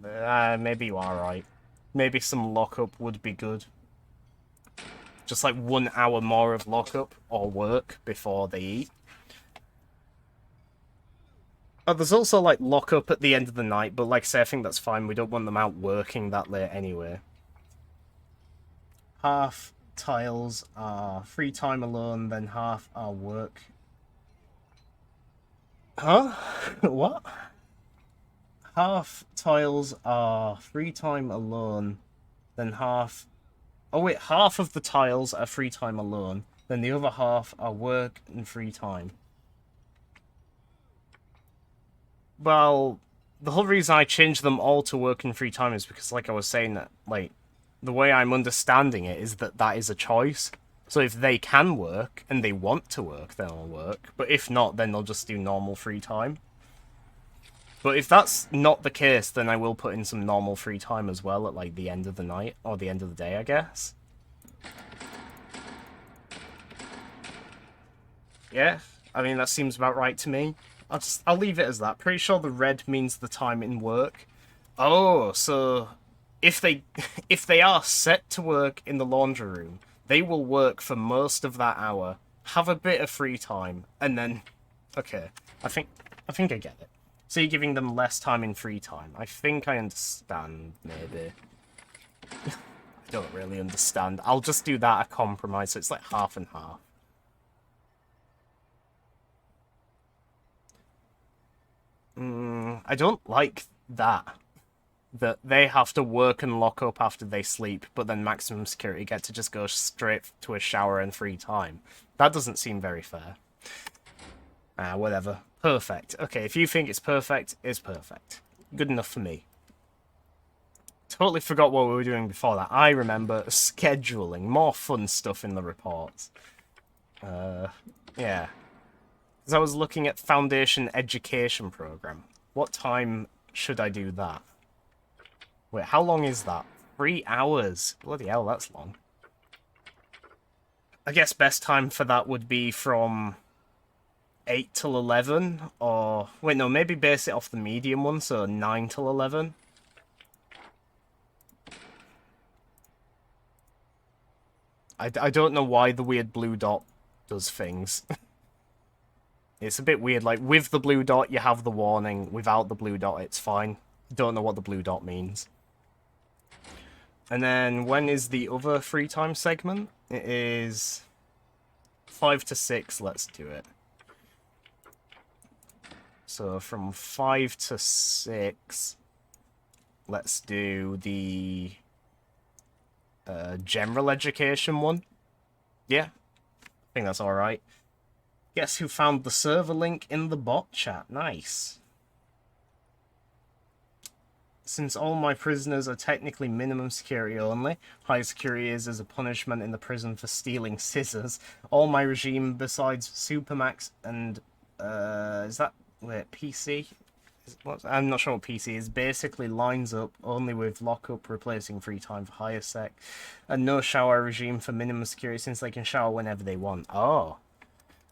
maybe you are right. Maybe some lockup would be good. Just like 1 hour more of lockup or work before they eat. Oh, there's also, like, lockup at the end of the night, but like I say, I think that's fine. We don't want them out working that late anyway. Half tiles are free time alone, then half are work. Huh? What? Half tiles are free time alone, then half... Oh wait, half of the tiles are free time alone, then the other half are work and free time. Well, the whole reason I changed them all to work and free time is because, like I was saying, that, like, the way I'm understanding it is that that is a choice. So if they can work, and they want to work, then they'll work. But if not, then they'll just do normal free time. But if that's not the case, then I will put in some normal free time as well at, like, the end of the night, or the end of the day, I guess. Yeah, I mean, that seems about right to me. I'll leave it as that. Pretty sure the red means the time in work. Oh, so if they are set to work in the laundry room, they will work for most of that hour, have a bit of free time, and then okay. I think I get it. So you're giving them less time in free time. I think I understand, maybe. I don't really understand. I'll just do that a compromise, so it's like half and half. I don't like that. That they have to work and lock up after they sleep, but then maximum security get to just go straight to a shower and free time. That doesn't seem very fair. Whatever. Perfect. Okay, if you think it's perfect, it's perfect. Good enough for me. Totally forgot what we were doing before that. I remember scheduling. More fun stuff in the reports. Yeah. Because I was looking at Foundation Education Program. What time should I do that? Wait, how long is that? 3 hours. Bloody hell, that's long. I guess best time for that would be from 8 till 11, or... Wait, no, maybe base it off the medium one, so 9 till 11. I don't know why the weird blue dot does things. It's a bit weird, like, with the blue dot you have the warning, without the blue dot it's fine. Don't know what the blue dot means. And then, when is the other free time segment? It is 5 to 6, let's do it. So, from 5 to 6, let's do the general education one. Yeah, I think that's alright. Guess who found the server link in the bot chat? Nice. Since all my prisoners are technically minimum security only, high security is as a punishment in the prison for stealing scissors, all my regime besides Supermax and, is that, wait, PC? I'm not sure what PC is, basically lines up only with lockup replacing free time for higher sec, and no shower regime for minimum security since they can shower whenever they want. Oh.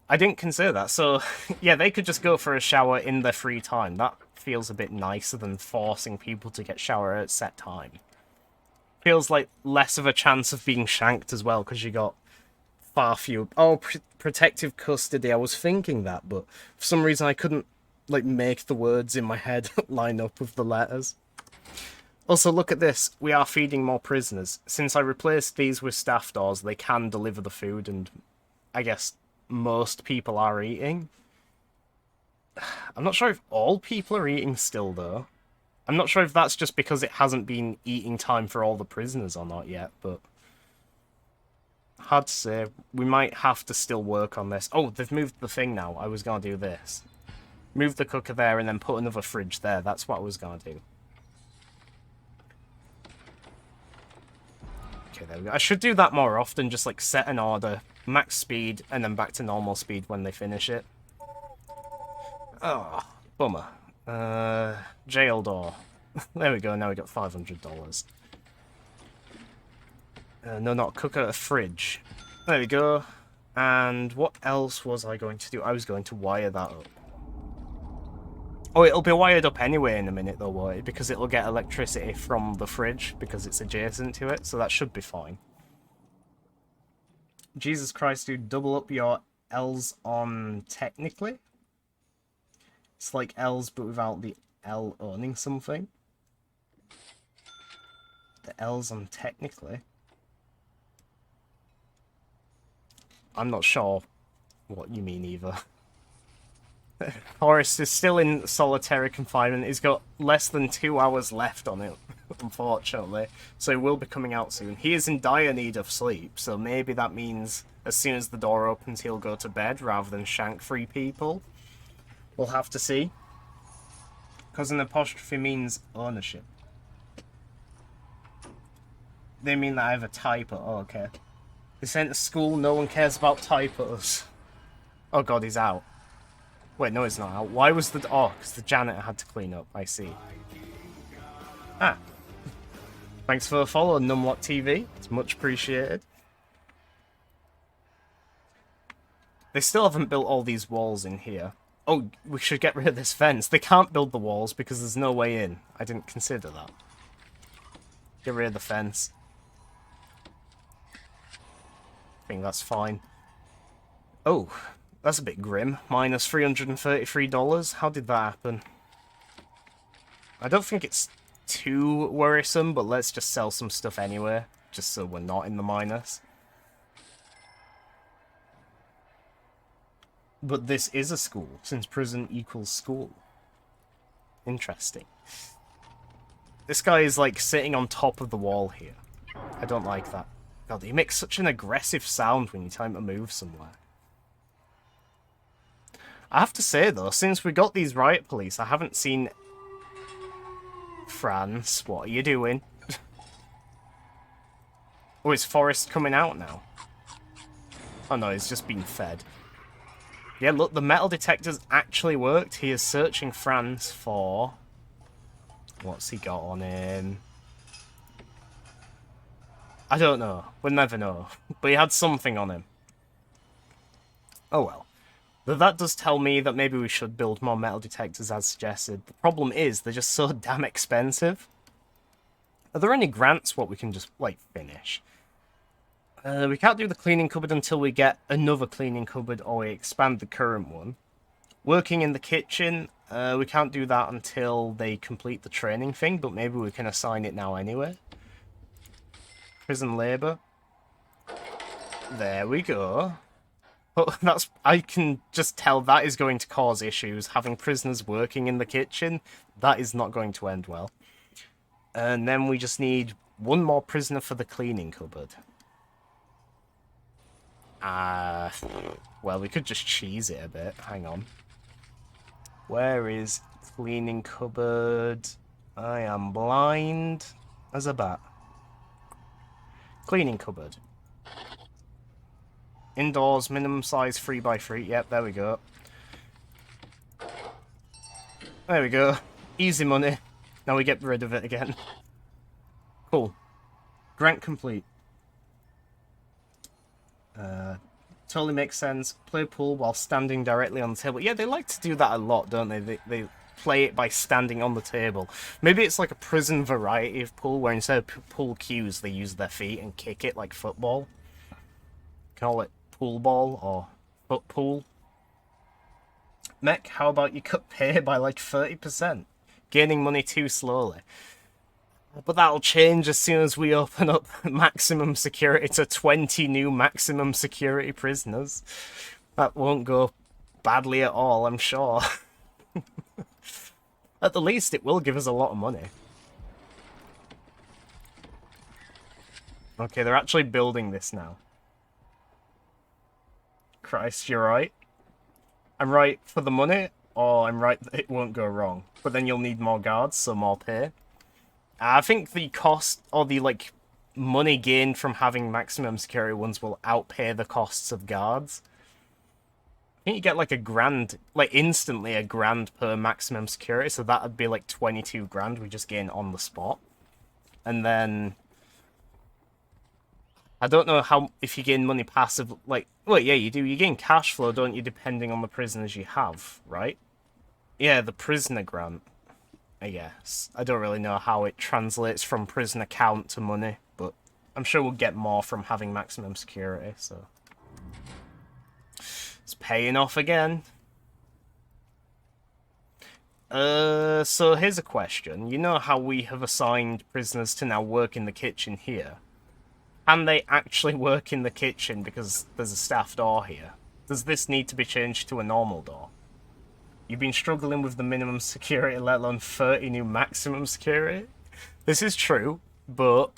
I didn't consider that, so yeah, they could just go for a shower in their free time. That feels a bit nicer than forcing people to get shower at set time. Feels like less of a chance of being shanked as well, because you got far fewer... Oh, protective custody, I was thinking that, but for some reason I couldn't, like, make the words in my head line up with the letters. Also, look at this. We are feeding more prisoners. Since I replaced these with staff doors, they can deliver the food, and I guess most people are eating. I'm not sure if all people are eating still, though. I'm not sure if that's just because it hasn't been eating time for all the prisoners or not yet, but... hard to say. We might have to still work on this. Oh, they've moved the thing now. I was going to do this. Move the cooker there and then put another fridge there. That's what I was going to do. Okay, there we go. I should do that more often, just like set an order, max speed, and then back to normal speed when they finish it. Oh, bummer. Jail door. There we go, now we got $500. No, not cooker, a fridge. There we go. And what else was I going to do? I was going to wire that up. Oh, it'll be wired up anyway in a minute though, won't it? Because it'll get electricity from the fridge, because it's adjacent to it, so that should be fine. Jesus Christ, dude, double up your L's on technically? It's like L's, but without the L owning something. The L's on technically. I'm not sure what you mean either. Forrest is still in solitary confinement. He's got less than 2 hours left on it, unfortunately. So he will be coming out soon. He is in dire need of sleep, so maybe that means as soon as the door opens he'll go to bed rather than shank 3 people. We'll have to see. Because an apostrophe means ownership. They mean that I have a typo. Oh, okay. They sent to school, no one cares about typos. Oh god, he's out. Wait, no, he's not out. Why was the... Oh, because the janitor had to clean up. I see. Ah. Thanks for the follow, Numlock TV. It's much appreciated. They still haven't built all these walls in here. Oh, we should get rid of this fence. They can't build the walls because there's no way in. I didn't consider that. Get rid of the fence. I think that's fine. Oh, that's a bit grim. Minus $333. How did that happen? I don't think it's too worrisome, but let's just sell some stuff anyway, just so we're not in the minus. But this is a school, since prison equals school. Interesting. This guy is, like, sitting on top of the wall here. I don't like that. God, he makes such an aggressive sound when you tell him to move somewhere. I have to say, though, since we got these riot police, I haven't seen... France, what are you doing? Oh, is Forrest coming out now? Oh no, he's just been fed. Yeah, look, the metal detector's actually worked. He is searching France for... What's he got on him? I don't know. We'll never know. But he had something on him. Oh well. Though that does tell me that maybe we should build more metal detectors as suggested. The problem is, they're just so damn expensive. Are there any grants what we can just, like, finish? We can't do the cleaning cupboard until we get another cleaning cupboard or we expand the current one. Working in the kitchen, we can't do that until they complete the training thing, but maybe we can assign it now anyway. Prison labour. There we go. But I can just tell that is going to cause issues. Having prisoners working in the kitchen, that is not going to end well. And then we just need one more prisoner for the cleaning cupboard. Well, we could just cheese it a bit. Hang on. Where is cleaning cupboard? I am blind as a bat. Cleaning cupboard. Indoors, minimum size 3x3. Yep, there we go. There we go. Easy money. Now we get rid of it again. Cool. Grant complete. Totally makes sense. Play pool while standing directly on the table. Yeah, they like to do that a lot, don't they? They play it by standing on the table. Maybe it's like a prison variety of pool, where instead of pool cues, they use their feet and kick it like football. Call it pool ball or foot pool. Mech, how about you cut pay by like 30%? Gaining money too slowly. But that'll change as soon as we open up maximum security to 20 new maximum security prisoners. That won't go badly at all, I'm sure. At the least, it will give us a lot of money. Okay, they're actually building this now. Christ, you're right. I'm right for the money, or I'm right that it won't go wrong. But then you'll need more guards, so more pay. I think the cost, or the, like, money gained from having maximum security ones will outpay the costs of guards. I think you get, like, $1,000, like, instantly $1,000 per maximum security, so that would be, like, 22 grand we just gain on the spot. And then... I don't know how, if you gain money passive, like... Well, yeah, you do. You gain cash flow, don't you, depending on the prisoners you have, right? Yeah, the prisoner grant. I guess. I don't really know how it translates from prisoner count to money, but I'm sure we'll get more from having maximum security, so... It's paying off again. So here's a question. You know how we have assigned prisoners to now work in the kitchen here? Can they actually work in the kitchen because there's a staff door here? Does this need to be changed to a normal door? You've been struggling with the minimum security, let alone 30 new maximum security? This is true, but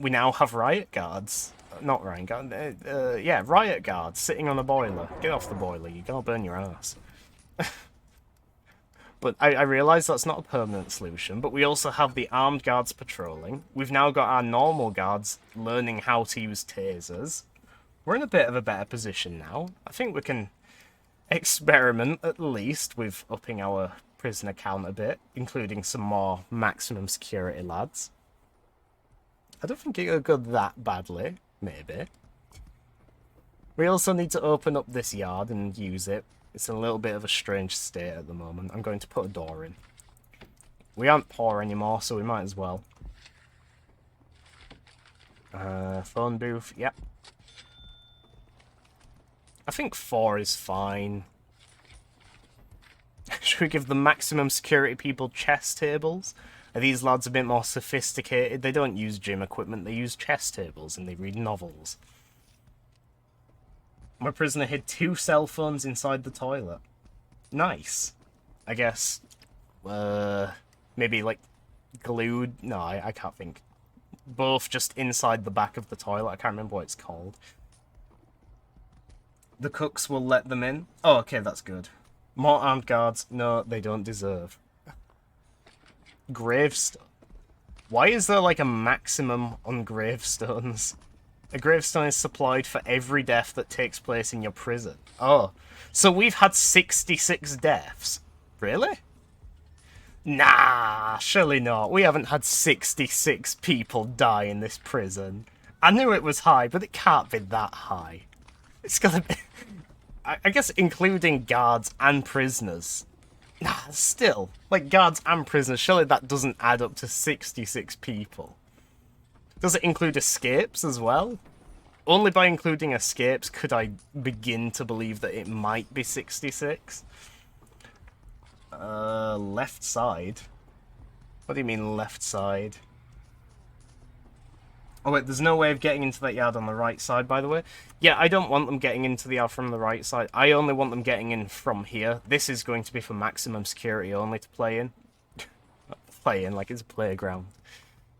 we now have riot guards. Not riot guards, yeah, riot guards sitting on a boiler. Get off the boiler, you're gonna burn your ass. But I realise that's not a permanent solution, but we also have the armed guards patrolling. We've now got our normal guards learning how to use tasers. We're in a bit of a better position now. I think we can experiment, at least, with upping our prisoner count a bit, including some more maximum security lads. I don't think it'll go that badly, maybe. We also need to open up this yard and use it. It's in a little bit of a strange state at the moment. I'm going to put a door in. We aren't poor anymore, so we might as well. Phone booth, yep. I think 4 is fine. Should we give the maximum security people chess tables? Are these lads a bit more sophisticated? They don't use gym equipment, they use chess tables and they read novels. My prisoner hid 2 cell phones inside the toilet. Nice. I guess, maybe like glued? No, I can't think. Both just inside the back of the toilet. I can't remember what it's called. The cooks will let them in. Oh, okay, that's good. More armed guards. No, they don't deserve. Gravestone. Why is there like a maximum on gravestones? A gravestone is supplied for every death that takes place in your prison. Oh, so we've had 66 deaths. Really? Nah, surely not. We haven't had 66 people die in this prison. I knew it was high, but it can't be that high. It's gotta be... I guess including guards and prisoners. Nah, still. Like, guards and prisoners, surely that doesn't add up to 66 people. Does it include escapes as well? Only by including escapes could I begin to believe that it might be 66. Left side? What do you mean left side? Oh wait, there's no way of getting into that yard on the right side, by the way. Yeah, I don't want them getting into the yard from the right side. I only want them getting in from here. This is going to be for maximum security only to play in. Play in, like it's a playground.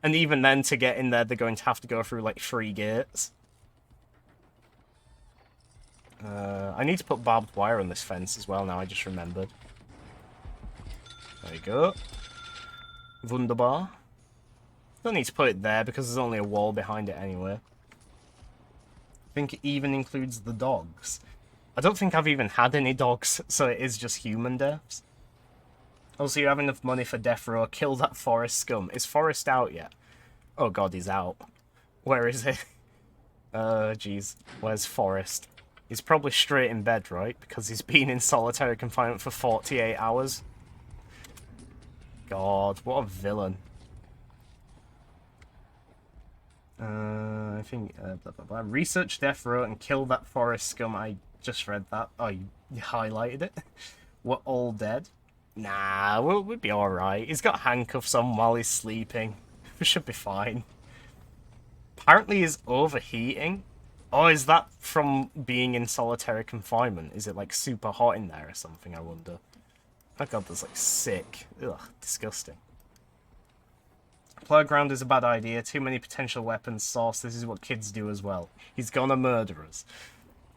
And even then, to get in there, they're going to have to go through, like, 3 gates. I need to put barbed wire on this fence as well now, I just remembered. There we go. Wunderbar. Don't need to put it there because there's only a wall behind it anyway. I think it even includes the dogs. I don't think I've even had any dogs, so it is just human deaths. Also, you have enough money for death row. Kill that Forrest scum. Is Forrest out yet? Oh god, he's out. Where is he? Jeez. Where's Forrest? He's probably straight in bed, right? Because he's been in solitary confinement for 48 hours. God, what a villain. I think, blah, blah, blah. Research death row and kill that Forrest scum. I just read that. Oh, you highlighted it. We're all dead. Nah, we'll be alright. He's got handcuffs on while he's sleeping. We should be fine. Apparently he's overheating. Oh, is that from being in solitary confinement? Is it, like, super hot in there or something, I wonder? Oh god, that's, like, sick. Ugh, disgusting. Playground is a bad idea. Too many potential weapons source. This is what kids do as well. He's gonna murder us.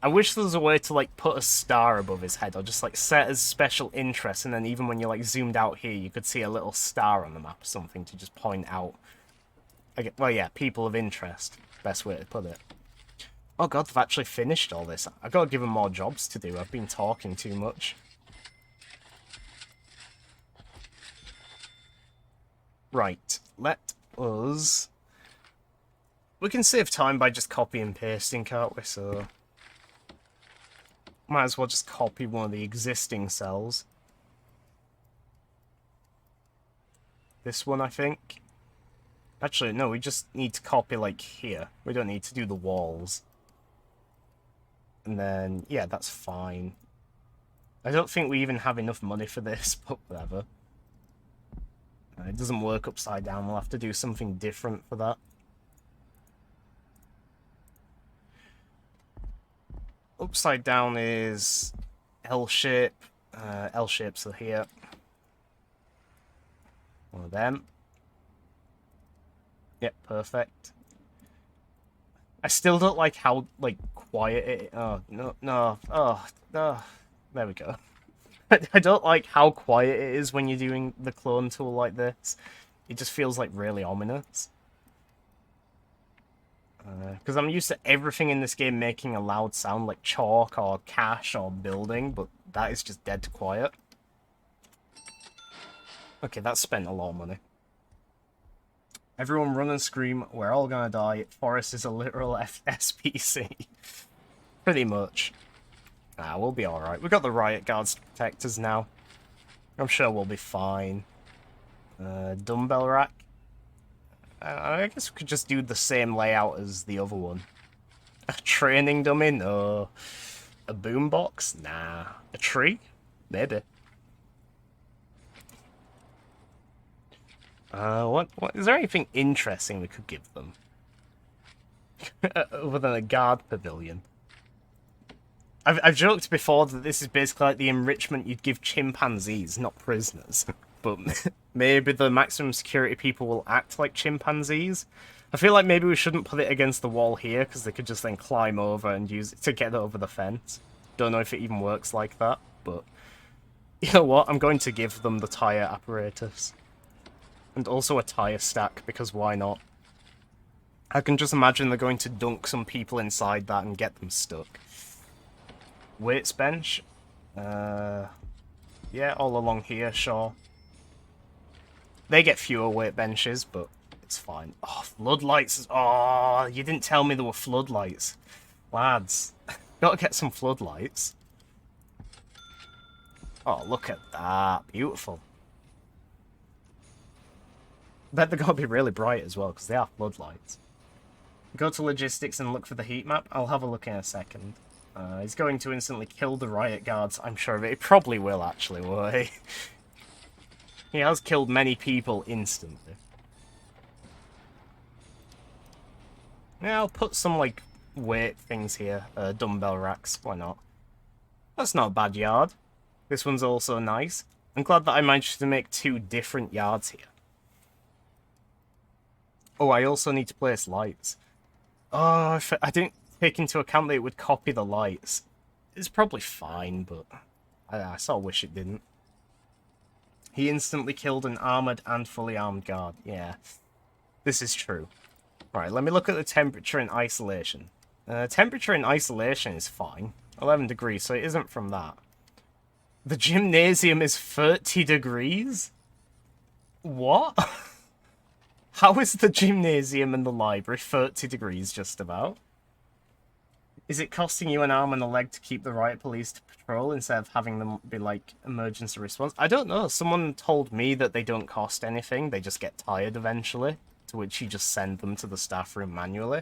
I wish there was a way to, like, put a star above his head, or just, like, set as special interest, and then even when you're, like, zoomed out here, you could see a little star on the map or something to just point out. Well, yeah, people of interest. Best way to put it. Oh god, they've actually finished all this. I've got to give them more jobs to do. I've been talking too much. Right, let us... We can save time by just copy and pasting, can't we? So... Might as well just copy one of the existing cells. This one, I think. Actually, no, we just need to copy, like, here. We don't need to do the walls. And then, yeah, that's fine. I don't think we even have enough money for this, but whatever. It doesn't work upside down. We'll have to do something different for that. Upside down is L-shape. L-shapes are here. One of them. Yep, perfect. I still don't like how, like, quiet it... Oh, no. Oh, no. There we go. I don't like how quiet it is when you're doing the clone tool like this. It just feels, like, really ominous. Because I'm used to everything in this game making a loud sound, like chalk or cash or building, but that is just dead quiet. Okay, that spent a lot of money. Everyone run and scream, we're all gonna die. Forrest is a literal SPC. Pretty much. Ah, we'll be alright. We've got the riot guards to protect us now. I'm sure we'll be fine. Dumbbell rack. I guess we could just do the same layout as the other one. A training dummy? No. A boombox? Nah. A tree? Maybe. What is there anything interesting we could give them? Other than a guard pavilion. I've joked before that this is basically like the enrichment you'd give chimpanzees, not prisoners. But maybe the maximum security people will act like chimpanzees. I feel like maybe we shouldn't put it against the wall here, because they could just then climb over and use it to get over the fence. Don't know if it even works like that, but... You know what? I'm going to give them the tyre apparatus. And also a tyre stack, because why not? I can just imagine they're going to dunk some people inside that and get them stuck. Weights bench? Yeah, all along here, sure. They get fewer weight benches, but it's fine. Oh, floodlights. Oh, you didn't tell me there were floodlights. Lads, gotta get some floodlights. Oh, look at that. Beautiful. Bet they're going to be really bright as well, because they are floodlights. Go to logistics and look for the heat map. I'll have a look in a second. He's going to instantly kill the riot guards, I'm sure of it. He probably will, actually, won't he? He has killed many people instantly. Yeah, I'll put some, like, weight things here. Dumbbell racks, why not? That's not a bad yard. This one's also nice. I'm glad that I managed to make 2 different yards here. Oh, I also need to place lights. Oh, I didn't take into account that it would copy the lights. It's probably fine, but I sort of wish it didn't. He instantly killed an armoured and fully armed guard. Yeah, this is true. Right, let me look at the temperature in isolation. Temperature in isolation is fine. 11 degrees, so it isn't from that. The gymnasium is 30 degrees? What? How is the gymnasium and the library 30 degrees just about? Is it costing you an arm and a leg to keep the riot police to patrol instead of having them be like emergency response? I don't know. Someone told me that they don't cost anything. They just get tired eventually, to which you just send them to the staff room manually.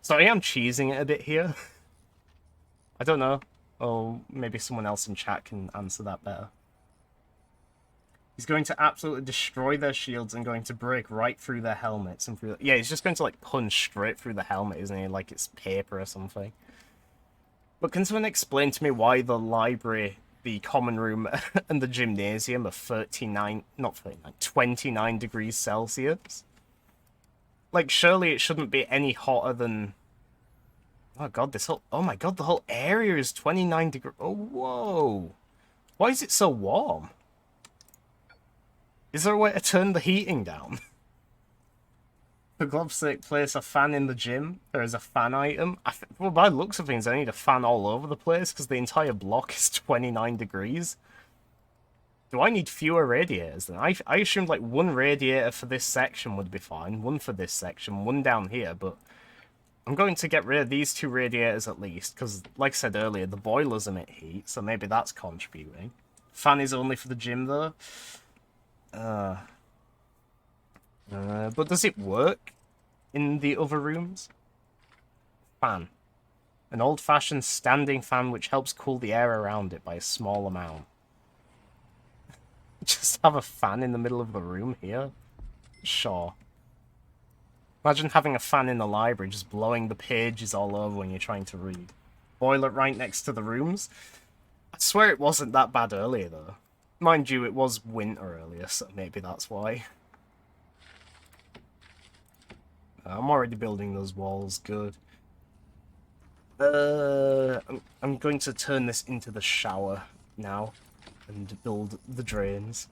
So I am cheesing it a bit here. I don't know. Or maybe someone else in chat can answer that better. He's going to absolutely destroy their shields and going to break right through their helmets and through. Yeah, he's just going to like punch straight through the helmet, isn't he? Like it's paper or something. But can someone explain to me why the library, the common room, and the gymnasium are 29 degrees Celsius? Like, surely it shouldn't be any hotter than. Oh god, oh my god, the whole area is 29 degrees. Oh, whoa. Why is it so warm? Is there a way to turn the heating down? For glove's sake, place a fan in the gym. There is a fan item. Well, by the looks of things, I need a fan all over the place because the entire block is 29 degrees. Do I need fewer radiators then? I assumed like 1 radiator for this section would be fine. 1 for this section, 1 down here, but I'm going to get rid of these 2 radiators at least because, like I said earlier, the boilers emit heat, so maybe that's contributing. Fan is only for the gym though. But does it work in the other rooms? Fan. An old-fashioned standing fan which helps cool the air around it by a small amount. Just have a fan in the middle of the room here? Sure. Imagine having a fan in the library just blowing the pages all over when you're trying to read. Boiler right next to the rooms? I swear it wasn't that bad earlier though. Mind you, it was winter earlier, so maybe that's why. I'm already building those walls, good. I'm going to turn this into the shower now and build the drains.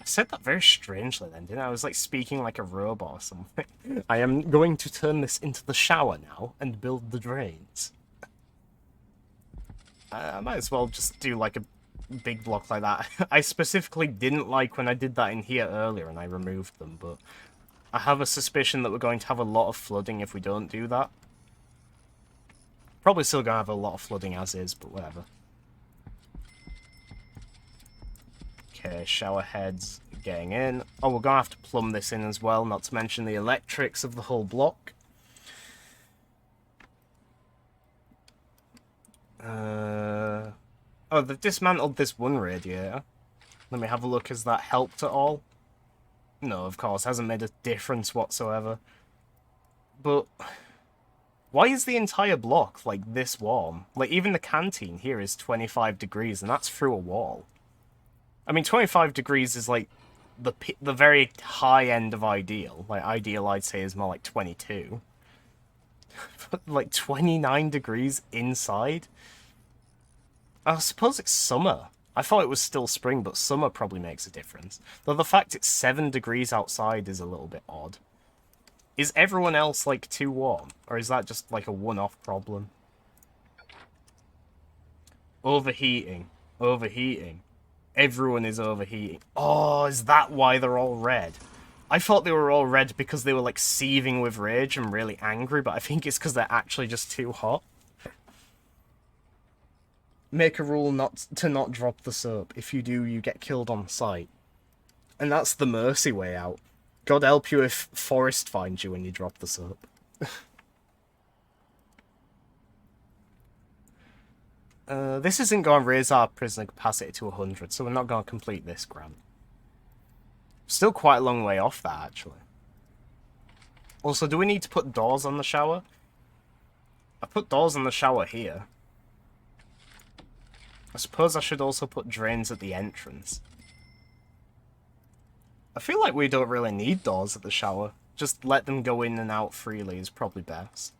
I said that very strangely then, didn't I? I was like speaking like a robot or something. I am going to turn this into the shower now and build the drains. I might as well just do like a big block like that. I specifically didn't like when I did that in here earlier and I removed them, but I have a suspicion that we're going to have a lot of flooding if we don't do that. Probably still going to have a lot of flooding as is, but whatever. Okay, shower heads getting in. Oh, we're going to have to plumb this in as well, not to mention the electrics of the whole block. Oh, they've dismantled this 1 radiator. Let me have a look. Has that helped at all? No, of course. Hasn't made a difference whatsoever. But why is the entire block, like, this warm? Like, even the canteen here is 25 degrees, and that's through a wall. I mean, 25 degrees is, like, the very high end of ideal. Like, ideal, I'd say, is more like 22. But, like, 29 degrees inside? I suppose it's summer. I thought it was still spring, but summer probably makes a difference. Though the fact it's 7 degrees outside is a little bit odd. Is everyone else, like, too warm? Or is that just, like, a one-off problem? Overheating. Overheating. Everyone is overheating. Oh, is that why they're all red? I thought they were all red because they were, like, seething with rage and really angry, but I think it's because they're actually just too hot. make a rule not drop the soap. If you do, you get killed on sight. And that's the mercy way out. God help you if Forest finds you when you drop the soap. This isn't going to raise our prisoner capacity to 100, so we're not going to complete this grant. Still quite a long way off that, actually. Also, do we need to put doors on the shower? I put doors on the shower here. I suppose I should also put drains at the entrance. I feel like we don't really need doors at the shower. Just let them go in and out freely is probably best.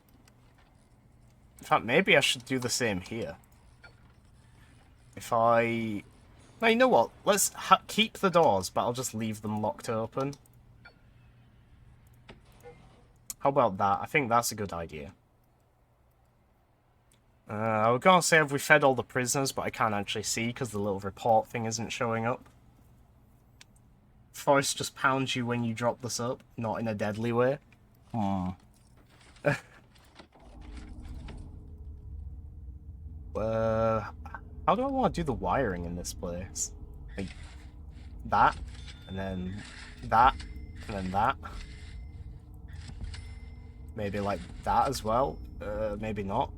In fact, maybe I should do the same here. If I... No, you know what? Let's keep the doors, but I'll just leave them locked open. How about that? I think that's a good idea. I was gonna say have we fed all the prisoners, but I can't actually see because the little report thing isn't showing up. Forest just pounds you when you drop the soap, not in a deadly way. How do I want to do the wiring in this place? Like, that, and then that, and then that. Maybe like that as well. Maybe not.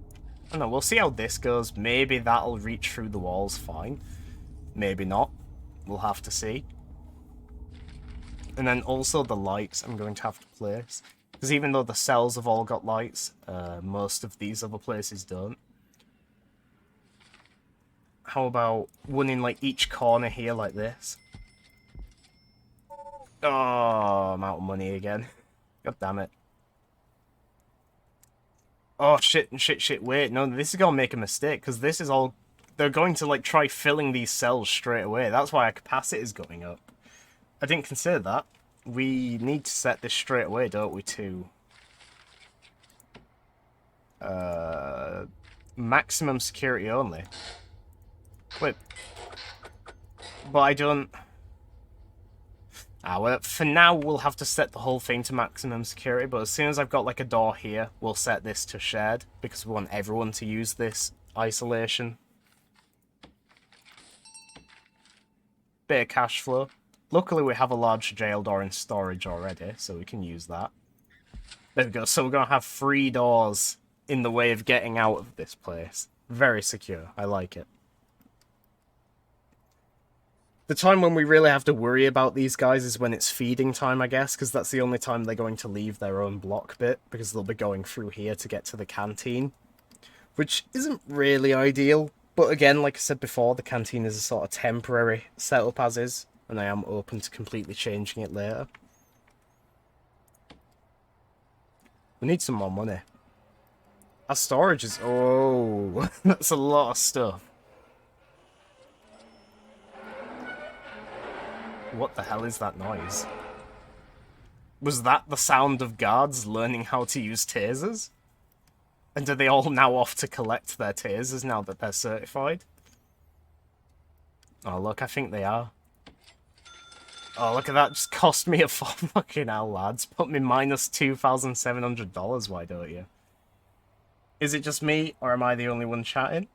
I don't know, we'll see how this goes. Maybe that'll reach through the walls fine. Maybe not. We'll have to see. And then also the lights I'm going to have to place. Because even though the cells have all got lights, most of these other places don't. How about one in like each corner here like this? Oh, I'm out of money again. God damn it. Oh, shit, wait. No, this is gonna make a mistake, because this is all... They're going to, like, try filling these cells straight away. That's why our capacity is going up. I didn't consider that. We need to set this straight away, don't we, to... maximum security only. Wait. But I don't... well, for now, we'll have to set the whole thing to maximum security, but as soon as I've got, like, a door here, we'll set this to shared, because we want everyone to use this isolation. Bit of cash flow. Luckily, we have a large jail door in storage already, so we can use that. There we go, so we're going to have 3 doors in the way of getting out of this place. Very secure, I like it. The time when we really have to worry about these guys is when it's feeding time, I guess, because that's the only time they're going to leave their own block bit, because they'll be going through here to get to the canteen. Which isn't really ideal, but again, like I said before, the canteen is a sort of temporary setup as is, and I am open to completely changing it later. We need some more money. Our storage is... Oh, that's a lot of stuff. What the hell is that noise? Was that the sound of guards learning how to use tasers? And are they all now off to collect their tasers now that they're certified? Oh, look, I think they are. Oh, look at that. Just cost me a fucking hell, lads. Put me minus $2,700, why don't you? Is it just me, or am I the only one chatting?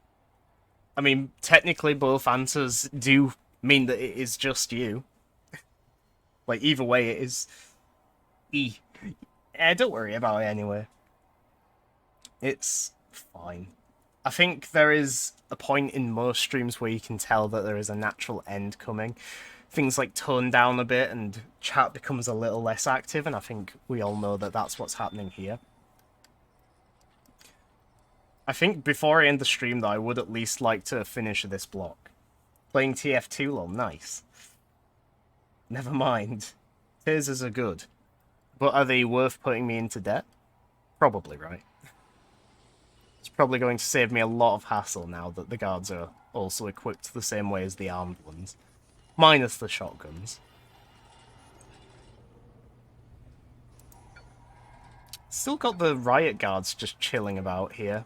I mean, technically both answers do mean that it is just you. Like, either way, it is... don't worry about it anyway. It's fine. I think there is a point in most streams where you can tell that there is a natural end coming. Things like tone down a bit and chat becomes a little less active, and I think we all know that that's what's happening here. I think before I end the stream, though, I would at least like to finish this block. Playing TF2, lol, nice. Never mind. Tasers are good. But are they worth putting me into debt? Probably, right? It's probably going to save me a lot of hassle now that the guards are also equipped the same way as the armed ones. Minus the shotguns. Still got the riot guards just chilling about here.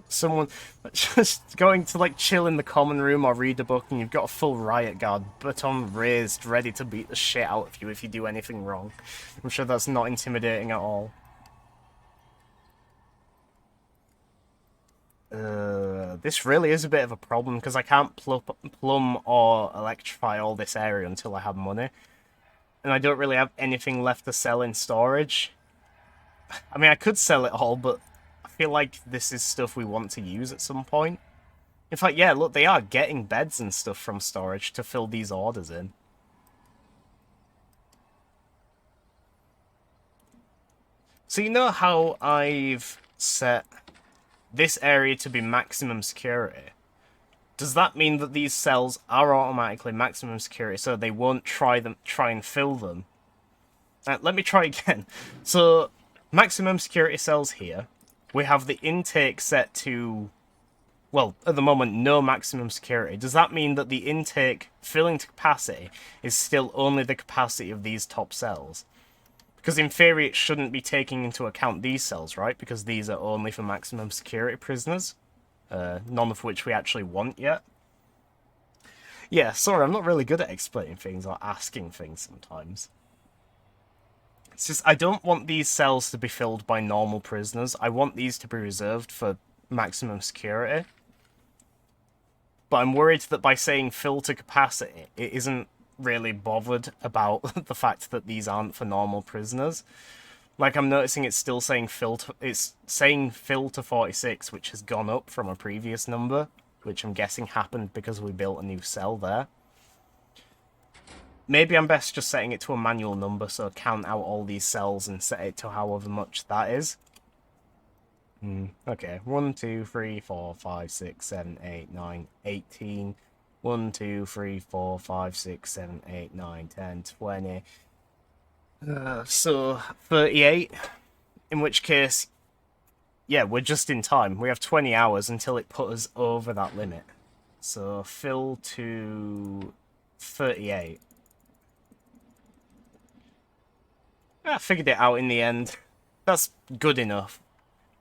Someone just going to, like, chill in the common room or read a book, and you've got a full riot guard, baton raised, ready to beat the shit out of you if you do anything wrong. I'm sure that's not intimidating at all. This really is a bit of a problem because I can't plumb or electrify all this area until I have money. And I don't really have anything left to sell in storage. I mean, I could sell it all, but I feel like this is stuff we want to use at some point. In fact, yeah, look, they are getting beds and stuff from storage to fill these orders in. So you know how I've set this area to be maximum security? Does that mean that these cells are automatically maximum security so they won't try and fill them? Let me try again. So, maximum security cells here. We have the intake set to, well, at the moment, no maximum security. Does that mean that the intake filling to capacity is still only the capacity of these top cells? Because in theory, it shouldn't be taking into account these cells, right? Because these are only for maximum security prisoners. None of which we actually want yet. Yeah, sorry, I'm not really good at explaining things or asking things sometimes. It's just, I don't want these cells to be filled by normal prisoners. I want these to be reserved for maximum security. But I'm worried that by saying fill to capacity, it isn't really bothered about the fact that these aren't for normal prisoners. Like, I'm noticing it's still saying fill to 46, which has gone up from a previous number, which I'm guessing happened because we built a new cell there. Maybe I'm best just setting it to a manual number, so count out all these cells and set it to however much that is. Okay, 1, 2, 3, 4, 5, 6, 7, 8, 9, 18. 1, 2, 3, 4, 5, 6, 7, 8, 9, 10, 20. So 38. In which case, yeah, we're just in time. We have 20 hours until it put us over that limit. So fill to 38. I figured it out in the end. That's good enough.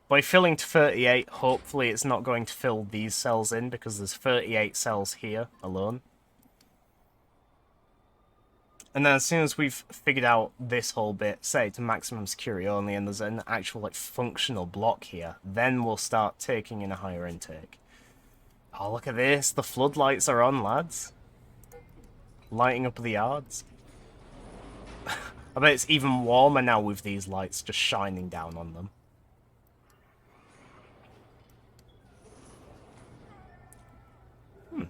By filling to 38, hopefully it's not going to fill these cells in, because there's 38 cells here alone. And then as soon as we've figured out this whole bit, say to maximum security only, and there's an actual like functional block here, then we'll start taking in a higher intake. Oh, look at this. The floodlights are on, lads. Lighting up the yards. I bet it's even warmer now with these lights just shining down on them.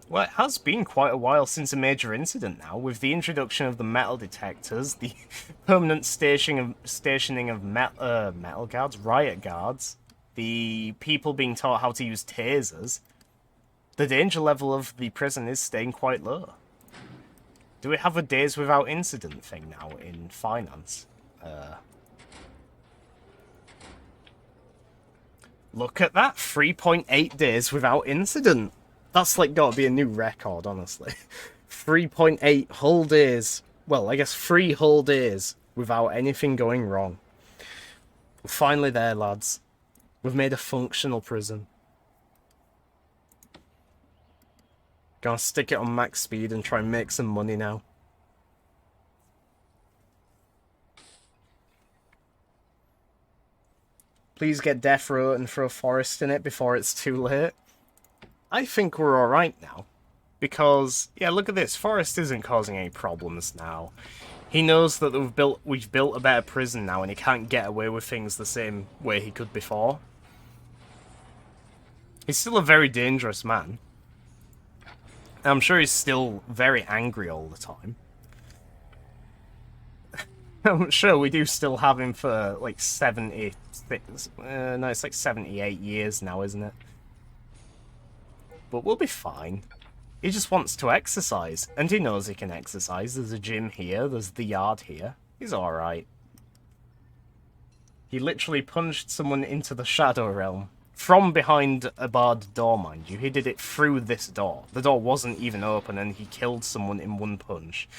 Well, it has been quite a while since a major incident now, with the introduction of the metal detectors, the permanent stationing of metal guards, riot guards, the people being taught how to use tasers. The danger level of the prison is staying quite low. Do we have a days without incident thing now in finance? Look at that, 3.8 days without incident. That's like gotta be a new record, honestly. 3.8 whole days. Well, I guess 3 whole days without anything going wrong. We're finally there, lads. We've made a functional prison. Gonna stick it on max speed and try and make some money now. Please get Death Row and throw Forest in it before it's too late. I think we're alright now. Because, yeah, look at this. Forest isn't causing any problems now. He knows that we've built a better prison now, and he can't get away with things the same way he could before. He's still a very dangerous man. I'm sure he's still very angry all the time. I'm sure we do still have him for, like, 76... no, it's like 78 years now, isn't it? But we'll be fine. He just wants to exercise, and he knows he can exercise. There's a gym here, there's the yard here. He's alright. He literally punched someone into the Shadow Realm. From behind a barred door, mind you. He did it through this door. The door wasn't even open, and he killed someone in one punch.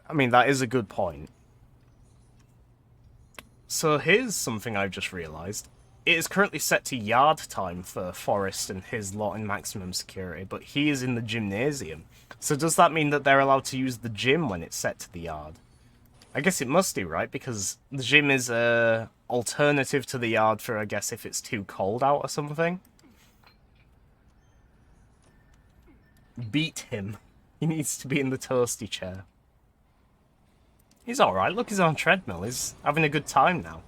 I mean, that is a good point. So here's something I've just realised. It is currently set to yard time for Forrest and his lot in maximum security, but he is in the gymnasium. So does that mean that they're allowed to use the gym when it's set to the yard? I guess it must do, right? Because the gym is a alternative to the yard for, I guess, if it's too cold out or something. Beat him. He needs to be in the toasty chair. He's alright, look, he's on treadmill. He's having a good time now.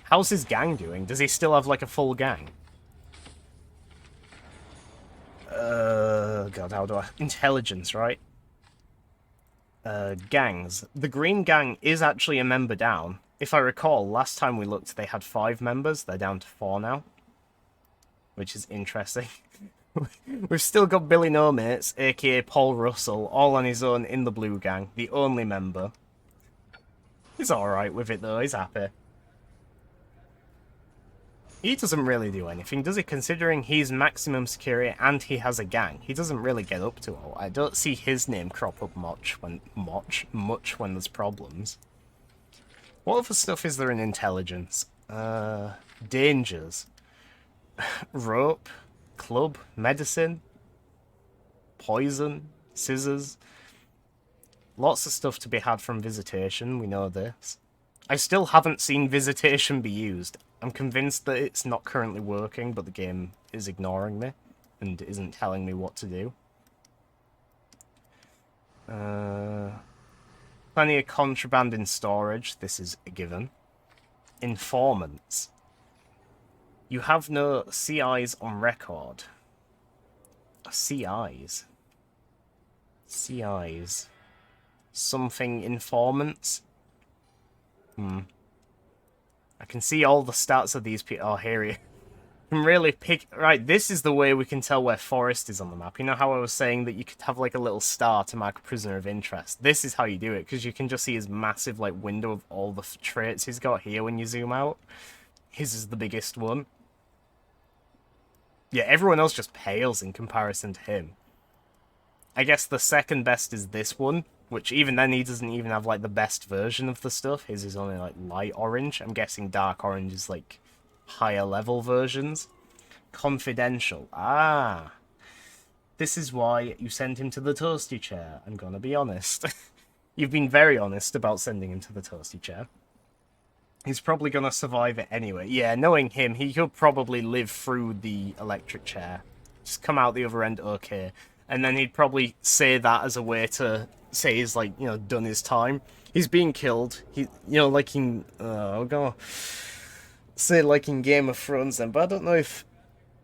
How's his gang doing? Does he still have, like, a full gang? God, how do I... Intelligence, right? Gangs. The green gang is actually a member down. If I recall, last time we looked, they had 5 members. They're down to 4 now. Which is interesting. We've still got Billy No Mates, aka Paul Russell, all on his own in the blue gang. The only member. He's alright with it, though. He's happy. He doesn't really do anything, does he? Considering he's maximum security and he has a gang, he doesn't really get up to it. I don't see his name crop up much when there's problems. What other stuff is there in intelligence? Dangers. Rope, club, medicine, poison, scissors. Lots of stuff to be had from visitation, we know this. I still haven't seen visitation be used. I'm convinced that it's not currently working, but the game is ignoring me and isn't telling me what to do. Plenty of contraband in storage, this is a given. Informants. You have no CIs on record. CIs? CIs. Something informants? I can see all the stats of these people. Oh, here you can really pick... Right, this is the way we can tell where Forest is on the map. You know how I was saying that you could have, like, a little star to mark a prisoner of interest? This is how you do it, because you can just see his massive, like, window of all the traits he's got here when you zoom out. His is the biggest one. Yeah, everyone else just pales in comparison to him. I guess the second best is this one, which even then he doesn't even have, like, the best version of the stuff. His is only, like, light orange. I'm guessing dark orange is, like, higher level versions. Confidential. Ah. This is why you sent him to the toasty chair, I'm gonna be honest. You've been very honest about sending him to the toasty chair. He's probably gonna survive it anyway. Yeah, knowing him, he could probably live through the electric chair. Just come out the other end okay. And then he'd probably say that as a way to say he's, like, you know, done his time. He's being killed. He, you know, like in... I'll go... say like in Game of Thrones then, but I don't know if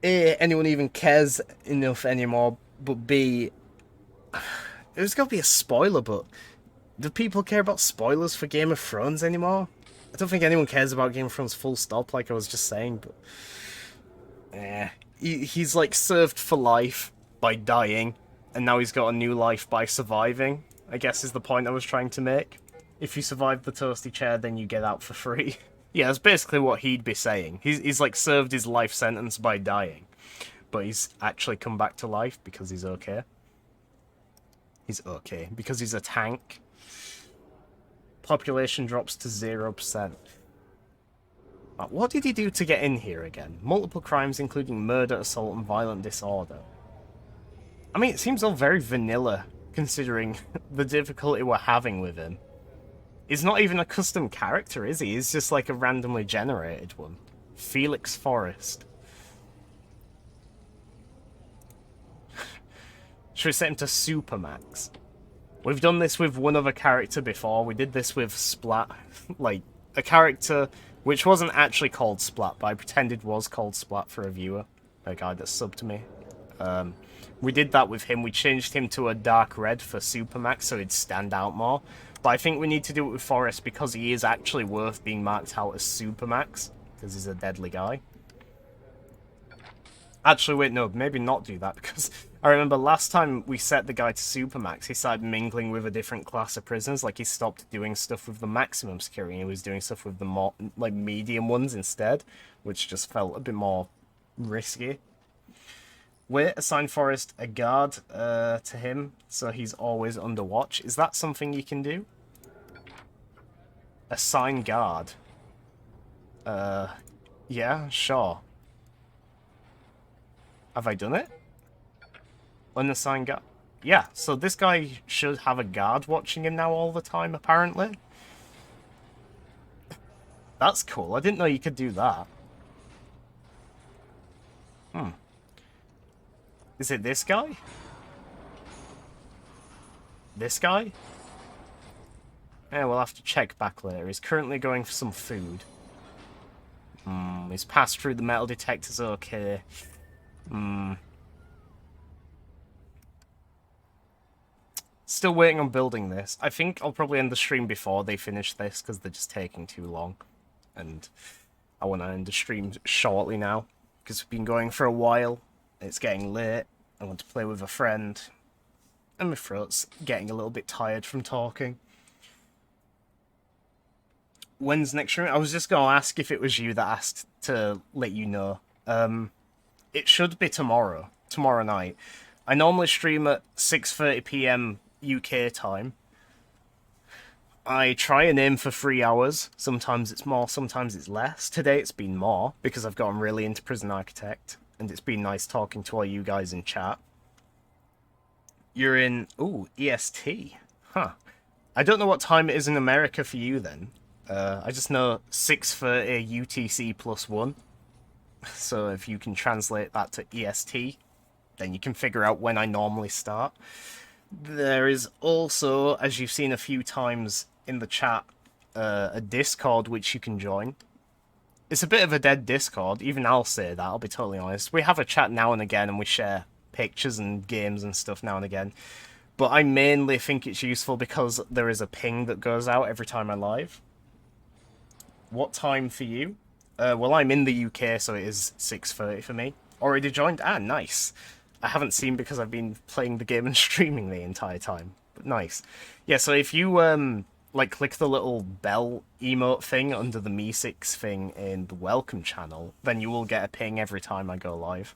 A, anyone even cares enough anymore, but B... There's gotta be a spoiler, but... Do people care about spoilers for Game of Thrones anymore? I don't think anyone cares about Game of Thrones full stop, like I was just saying, but... He's, like, served for life by dying, and now he's got a new life by surviving, I guess is the point I was trying to make. If you survive the toasty chair, then you get out for free. Yeah, that's basically what he'd be saying. He's like, served his life sentence by dying, but he's actually come back to life because he's okay. He's okay, because he's a tank. Population drops to 0%. What did he do to get in here again? Multiple crimes, including murder, assault, and violent disorder. I mean, it seems all very vanilla, considering the difficulty we're having with him. He's not even a custom character, is he? He's just like a randomly generated one. Felix Forrest. Should we set him to Supermax? We've done this with one other character before. We did this with Splat. Like, a character which wasn't actually called Splat, but I pretended was called Splat for a viewer. A guy that subbed to me. We did that with him. We changed him to a dark red for Supermax so he'd stand out more. But I think we need to do it with Forrest because he is actually worth being marked out as Supermax. Because he's a deadly guy. Actually, wait, no, maybe not do that because I remember last time we set the guy to Supermax, he started mingling with a different class of prisoners. Like, he stopped doing stuff with the maximum security and he was doing stuff with the more, like, medium ones instead, which just felt a bit more risky. Wait, assign Forrest a guard to him, so he's always under watch. Is that something you can do? Assign guard. Yeah, sure. Have I done it? Unassign guard. Yeah, so this guy should have a guard watching him now all the time, apparently. That's cool. I didn't know you could do that. Is it this guy? This guy? Yeah, we'll have to check back later. He's currently going for some food. He's passed through the metal detectors okay. Still waiting on building this. I think I'll probably end the stream before they finish this, because they're just taking too long. And I want to end the stream shortly now, because we've been going for a while. It's getting late. I want to play with a friend. And my throat's getting a little bit tired from talking. When's next stream? I was just going to ask if it was you that asked to let you know. It should be tomorrow. Tomorrow night. I normally stream at 6:30 PM UK time. I try and aim for 3 hours. Sometimes it's more, sometimes it's less. Today it's been more, because I've gotten really into Prison Architect. And it's been nice talking to all you guys in chat. You're in... Ooh, EST. Huh. I don't know what time it is in America for you then. I just know 6:30 UTC +1. So if you can translate that to EST, then you can figure out when I normally start. There is also, as you've seen a few times in the chat, a Discord which you can join. It's a bit of a dead Discord, even I'll say that, I'll be totally honest. We have a chat now and again and we share pictures and games and stuff now and again. But I mainly think it's useful because there is a ping that goes out every time I live. What time for you? Well, I'm in the UK, so it is 6:30 for me. Already joined? Ah, nice. I haven't seen because I've been playing the game and streaming the entire time. But nice. Yeah, so if you, like, click the little bell emote thing under the Me6 thing in the welcome channel, then you will get a ping every time I go live.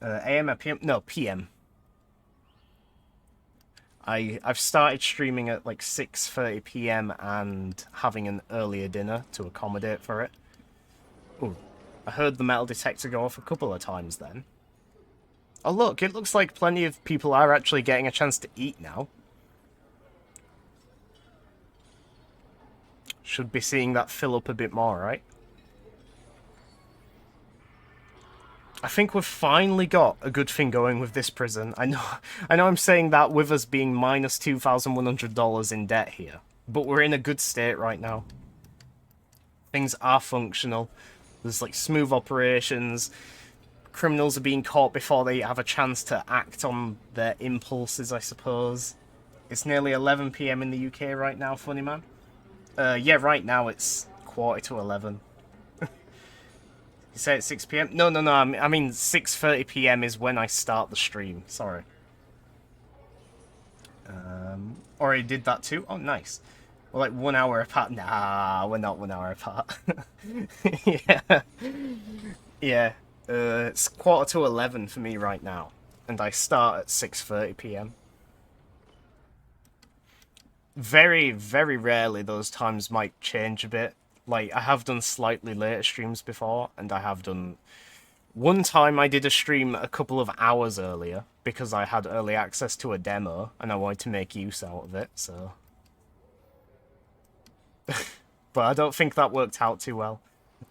AM or PM? No, PM. I've started streaming at like 6:30 PM and having an earlier dinner to accommodate for it. Ooh, I heard the metal detector go off a couple of times then. Oh look, it looks like plenty of people are actually getting a chance to eat now. Should be seeing that fill up a bit more, right? I think we've finally got a good thing going with this prison. I know I'm saying that with us being minus $2,100 in debt here, but we're in a good state right now. Things are functional. There's like smooth operations. Criminals are being caught before they have a chance to act on their impulses, I suppose. It's nearly 11 PM in the UK right now, funny man. Yeah, right now it's 11:15. You say it's 6 PM? No, I mean 6:30 PM is when I start the stream. Sorry. Already did that too? Oh, nice. We're like 1 hour apart. Nah, we're not 1 hour apart. Yeah. Yeah. It's 11:15 for me right now. And I start at 6:30 PM. Very, very rarely those times might change a bit. Like, I have done slightly later streams before, and I have done... One time I did a stream a couple of hours earlier, because I had early access to a demo, and I wanted to make use out of it, so... But I don't think that worked out too well.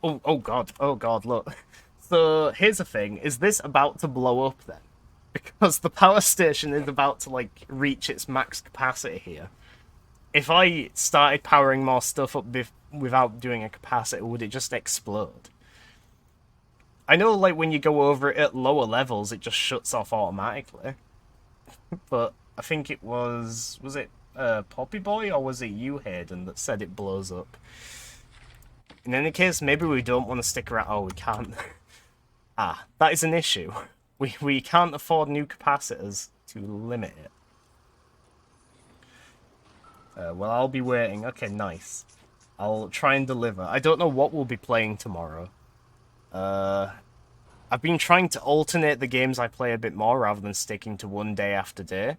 Oh god, look. So, here's the thing, is this about to blow up then? Because the power station is about to, like, reach its max capacity here. If I started powering more stuff up without doing a capacitor, would it just explode? I know, like, when you go over it at lower levels, it just shuts off automatically. But I think it was it Poppy Boy, or was it you, Hayden, that said it blows up? In any case, maybe we don't want to stick around. Oh, we can't. Ah, that is an issue. We can't afford new capacitors to limit it. Well, I'll be waiting. Okay, nice. I'll try and deliver. I don't know what we'll be playing tomorrow. I've been trying to alternate the games I play a bit more rather than sticking to one day after day.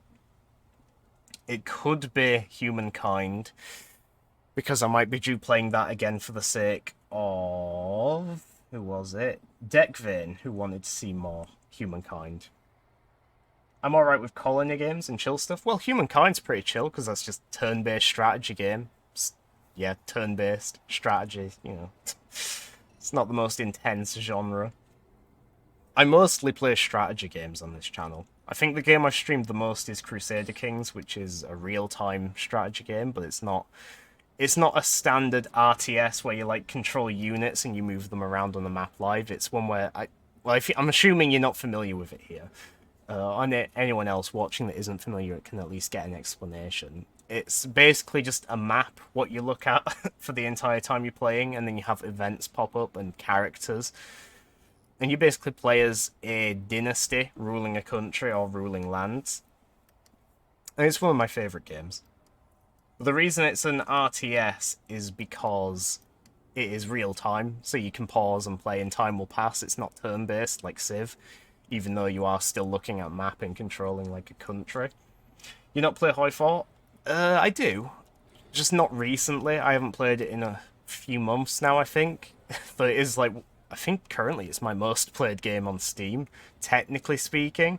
It could be Humankind, because I might be due playing that again for the sake of... Who was it? Deckvane, who wanted to see more Humankind. I'm alright with colony games and chill stuff. Well, Humankind's pretty chill, because that's just turn-based strategy game. Yeah, turn-based strategy, you know. It's not the most intense genre. I mostly play strategy games on this channel. I think the game I streamed the most is Crusader Kings, which is a real-time strategy game, but it's not a standard RTS where you like control units and you move them around on the map live. It's one where I'm assuming you're not familiar with it here. Anyone else watching that isn't familiar can at least get an explanation. It's basically just a map, what you look at for the entire time you're playing, and then you have events pop up and characters. And you basically play as a dynasty ruling a country or ruling lands. And it's one of my favourite games. The reason it's an RTS is because it is real time, so you can pause and play and time will pass. It's not turn-based like Civ, even though you are still looking at a map and controlling like a country. You not play Hoi 4? I do. Just not recently. I haven't played it in a few months now, I think. But it is like, I think currently it's my most played game on Steam, technically speaking.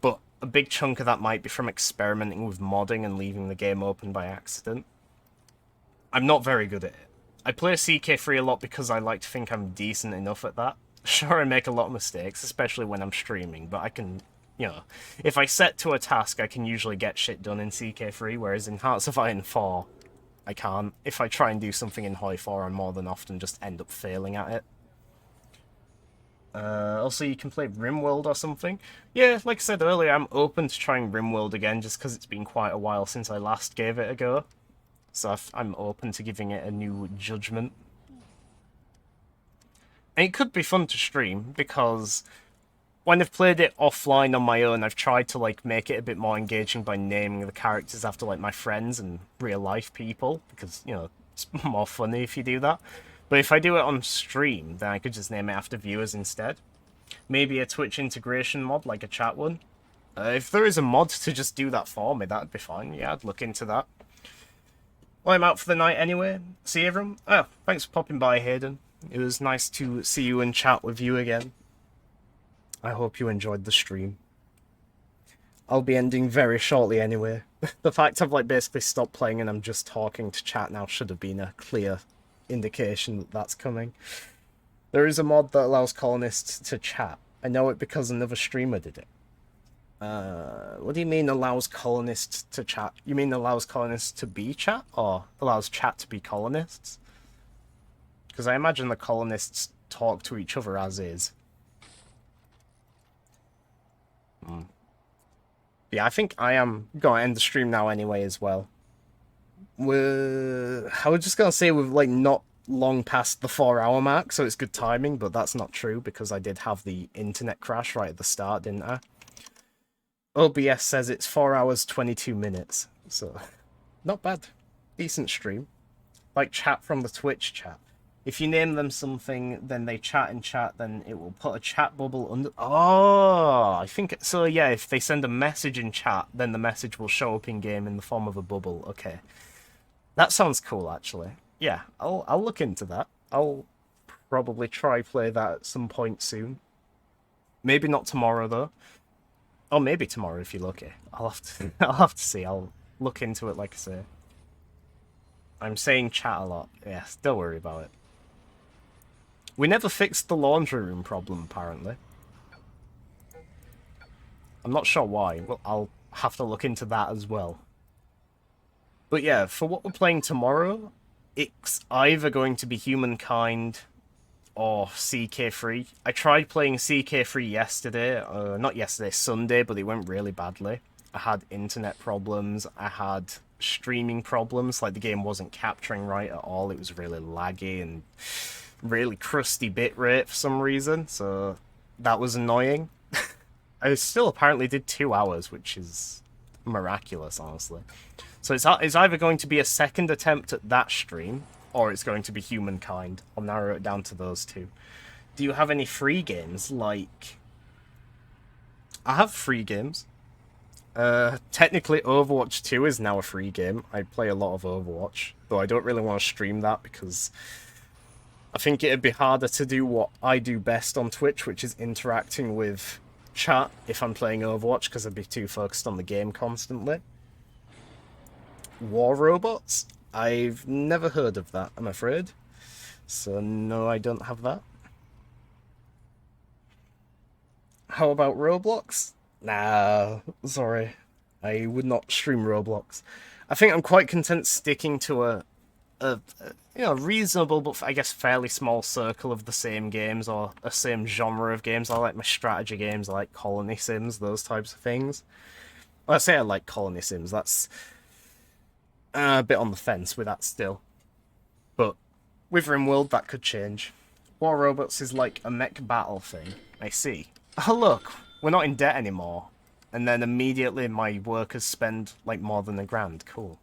But a big chunk of that might be from experimenting with modding and leaving the game open by accident. I'm not very good at it. I play CK3 a lot because I like to think I'm decent enough at that. Sure, I make a lot of mistakes, especially when I'm streaming, but I can, you know, if I set to a task, I can usually get shit done in CK3, whereas in Hearts of Iron 4, I can't. If I try and do something in Hoi 4, I more than often just end up failing at it. Also, you can play RimWorld or something. Yeah, like I said earlier, I'm open to trying RimWorld again, just because it's been quite a while since I last gave it a go. So I'm open to giving it a new judgment. And it could be fun to stream, because when I've played it offline on my own, I've tried to like make it a bit more engaging by naming the characters after like my friends and real-life people, because, you know, it's more funny if you do that. But if I do it on stream, then I could just name it after viewers instead. Maybe a Twitch integration mod, like a chat one. If there is a mod to just do that for me, that'd be fine. Yeah, I'd look into that. Well, I'm out for the night anyway. See you, everyone. Oh, thanks for popping by, Hayden. It was nice to see you and chat with you again. I hope you enjoyed the stream. I'll be ending very shortly anyway. The fact I've like basically stopped playing and I'm just talking to chat now should have been a clear indication that that's coming. There is a mod that allows colonists to chat. I know it because another streamer did it. What do you mean allows colonists to chat? You mean allows colonists to be chat, or allows chat to be colonists? Because I imagine the colonists talk to each other as is. Yeah, I think I am going to end the stream now anyway as well. I was just going to say we've like not long past the 4-hour mark, so it's good timing, but that's not true because I did have the internet crash right at the start, didn't I? OBS says it's 4 hours 22 minutes, so not bad. Decent stream. Like chat from the Twitch chat. If you name them something, then they chat in chat, then it will put a chat bubble under... Oh, I think... So, yeah, if they send a message in chat, then the message will show up in-game in the form of a bubble. Okay. That sounds cool, actually. Yeah, I'll look into that. I'll probably try play that at some point soon. Maybe not tomorrow, though. Or maybe tomorrow, if you're lucky. I'll have to see. I'll look into it, like I say. I'm saying chat a lot. Yes, don't worry about it. We never fixed the laundry room problem, apparently. I'm not sure why. Well, I'll have to look into that as well. But yeah, for what we're playing tomorrow, it's either going to be Humankind or CK3. I tried playing CK3 yesterday. Not yesterday, Sunday, but it went really badly. I had internet problems. I had streaming problems. Like, the game wasn't capturing right at all. It was really laggy and really crusty bitrate for some reason, so that was annoying. I still apparently did 2 hours, which is miraculous, honestly. So it's either going to be a second attempt at that stream, or it's going to be Humankind. I'll narrow it down to those two. Do you have any free games? Like, I have free games. Technically Overwatch 2 is now a free game. I play a lot of Overwatch, though I don't really want to stream that because I think it'd be harder to do what I do best on Twitch, which is interacting with chat if I'm playing Overwatch, because I'd be too focused on the game constantly. War Robots? I've never heard of that, I'm afraid. So no, I don't have that. How about Roblox? Nah, sorry. I would not stream Roblox. I think I'm quite content sticking to a reasonable but I guess fairly small circle of the same games or a same genre of games. I like my strategy games, I like colony sims, those types of things. Well, I say I like colony sims. That's a bit on the fence with that still. But with RimWorld, that could change. War Robots is like a mech battle thing. I see. Oh look, we're not in debt anymore. And then immediately my workers spend like more than £1,000. Cool.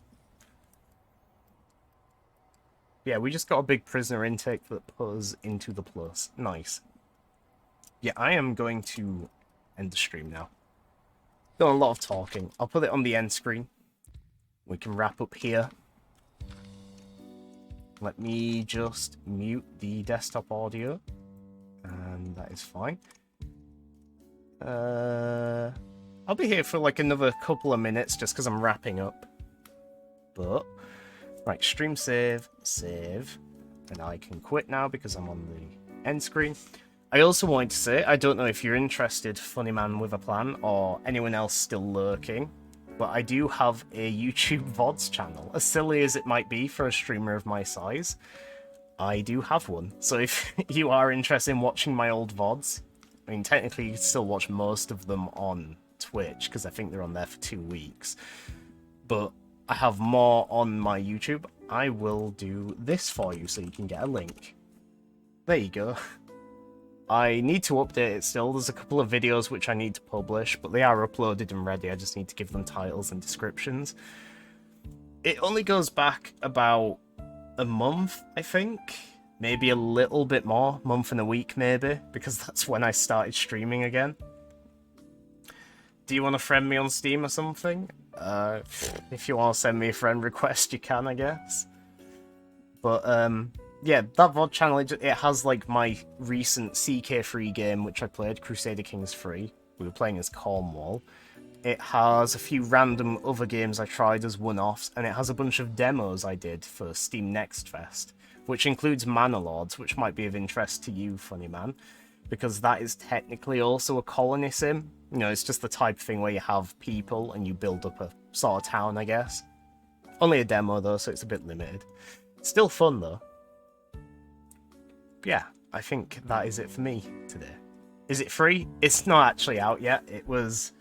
Yeah, we just got a big prisoner intake that put us into the plus. Nice. Yeah, I am going to end the stream now. Done a lot of talking. I'll put it on the end screen. We can wrap up here. Let me just mute the desktop audio. And that is fine. I'll be here for like another couple of minutes just because I'm wrapping up. But, right, stream save, and I can quit now because I'm on the end screen. I also wanted to say, I don't know if you're interested, Funny Man with a Plan, or anyone else still lurking, but I do have a YouTube VODs channel. As silly as it might be for a streamer of my size, I do have one. So if you are interested in watching my old VODs, I mean, technically you can still watch most of them on Twitch, because I think they're on there for 2 weeks. But I have more on my YouTube. I will do this for you so you can get a link. There you go. I need to update it still. There's a couple of videos which I need to publish, but they are uploaded and ready. I just need to give them titles and descriptions. It only goes back about a month, I think. Maybe a little bit more. Month and a week, maybe. Because that's when I started streaming again. Do you want to friend me on Steam or something? If you want to send me a friend request, you can, I guess. But, yeah, that VOD channel, it has, like, my recent CK3 game, which I played, Crusader Kings 3. We were playing as Cornwall. It has a few random other games I tried as one-offs, and it has a bunch of demos I did for Steam Next Fest, which includes Manor Lords, which might be of interest to you, Funny Man, because that is technically also a colony sim. You know, it's just the type of thing where you have people and you build up a sort of town, I guess. Only a demo, though, so it's a bit limited. Still fun, though. But yeah, I think that is it for me today. Is it free? It's not actually out yet. It was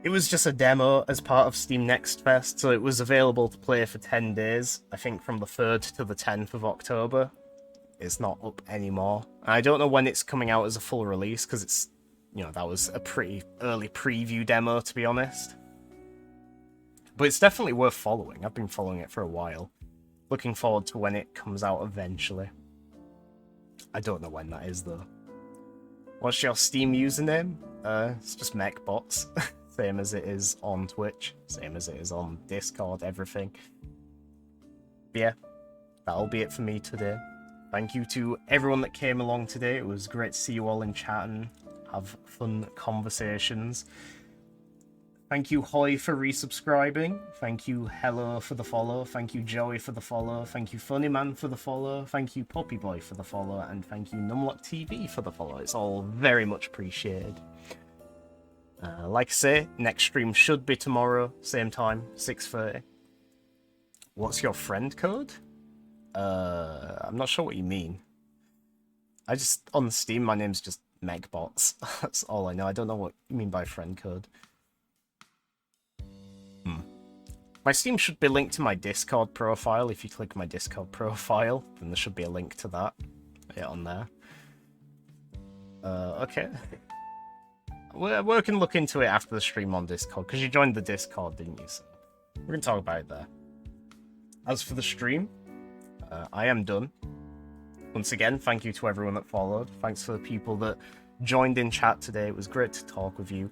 just a demo as part of Steam Next Fest, so it was available to play for 10 days, I think from the 3rd to the 10th of October. It's not up anymore. I don't know when it's coming out as a full release, because it's, you know, that was a pretty early preview demo, to be honest. But it's definitely worth following. I've been following it for a while. Looking forward to when it comes out eventually. I don't know when that is, though. What's your Steam username? It's just MechBots. Same as it is on Twitch. Same as it is on Discord, everything. But yeah, that'll be it for me today. Thank you to everyone that came along today. It was great to see you all in chat and have fun conversations. Thank you, Hoy, for resubscribing. Thank you, Hello, for the follow. Thank you, Joey, for the follow. Thank you, Funnyman, for the follow. Thank you, Poppyboy, for the follow. And thank you, Numlock TV, for the follow. It's all very much appreciated. Like I say, next stream should be tomorrow, same time, 6:30. What's your friend code? I'm not sure what you mean. On Steam, my name's just MechBots. That's all I know. I don't know what you mean by friend code. My Steam should be linked to my Discord profile. If you click my Discord profile, then there should be a link to that. Yeah, on there. Okay. We can look into it after the stream on Discord, because you joined the Discord, didn't you? So we're going to talk about it there. As for the stream, I am done. Once again, thank you to everyone that followed. Thanks for the people that joined in chat today. It was great to talk with you.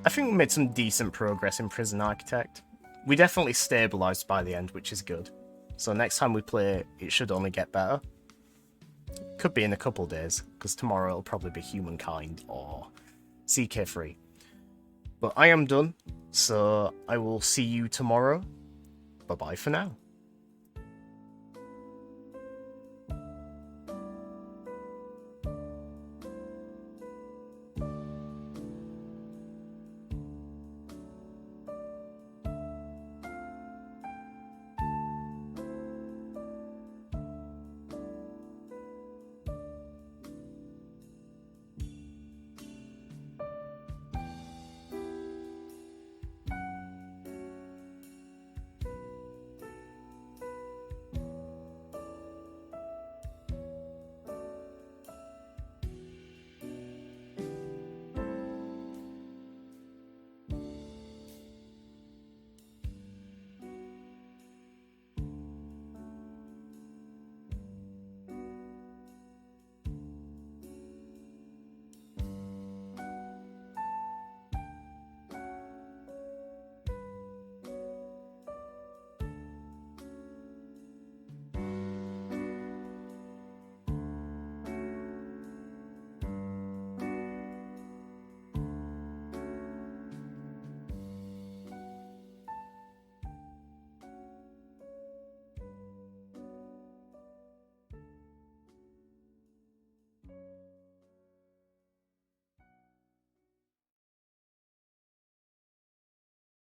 I think we made some decent progress in Prison Architect. We definitely stabilised by the end, which is good. So next time we play, it should only get better. Could be in a couple days, because tomorrow it'll probably be Humankind or CK3. But I am done, so I will see you tomorrow. Bye-bye for now.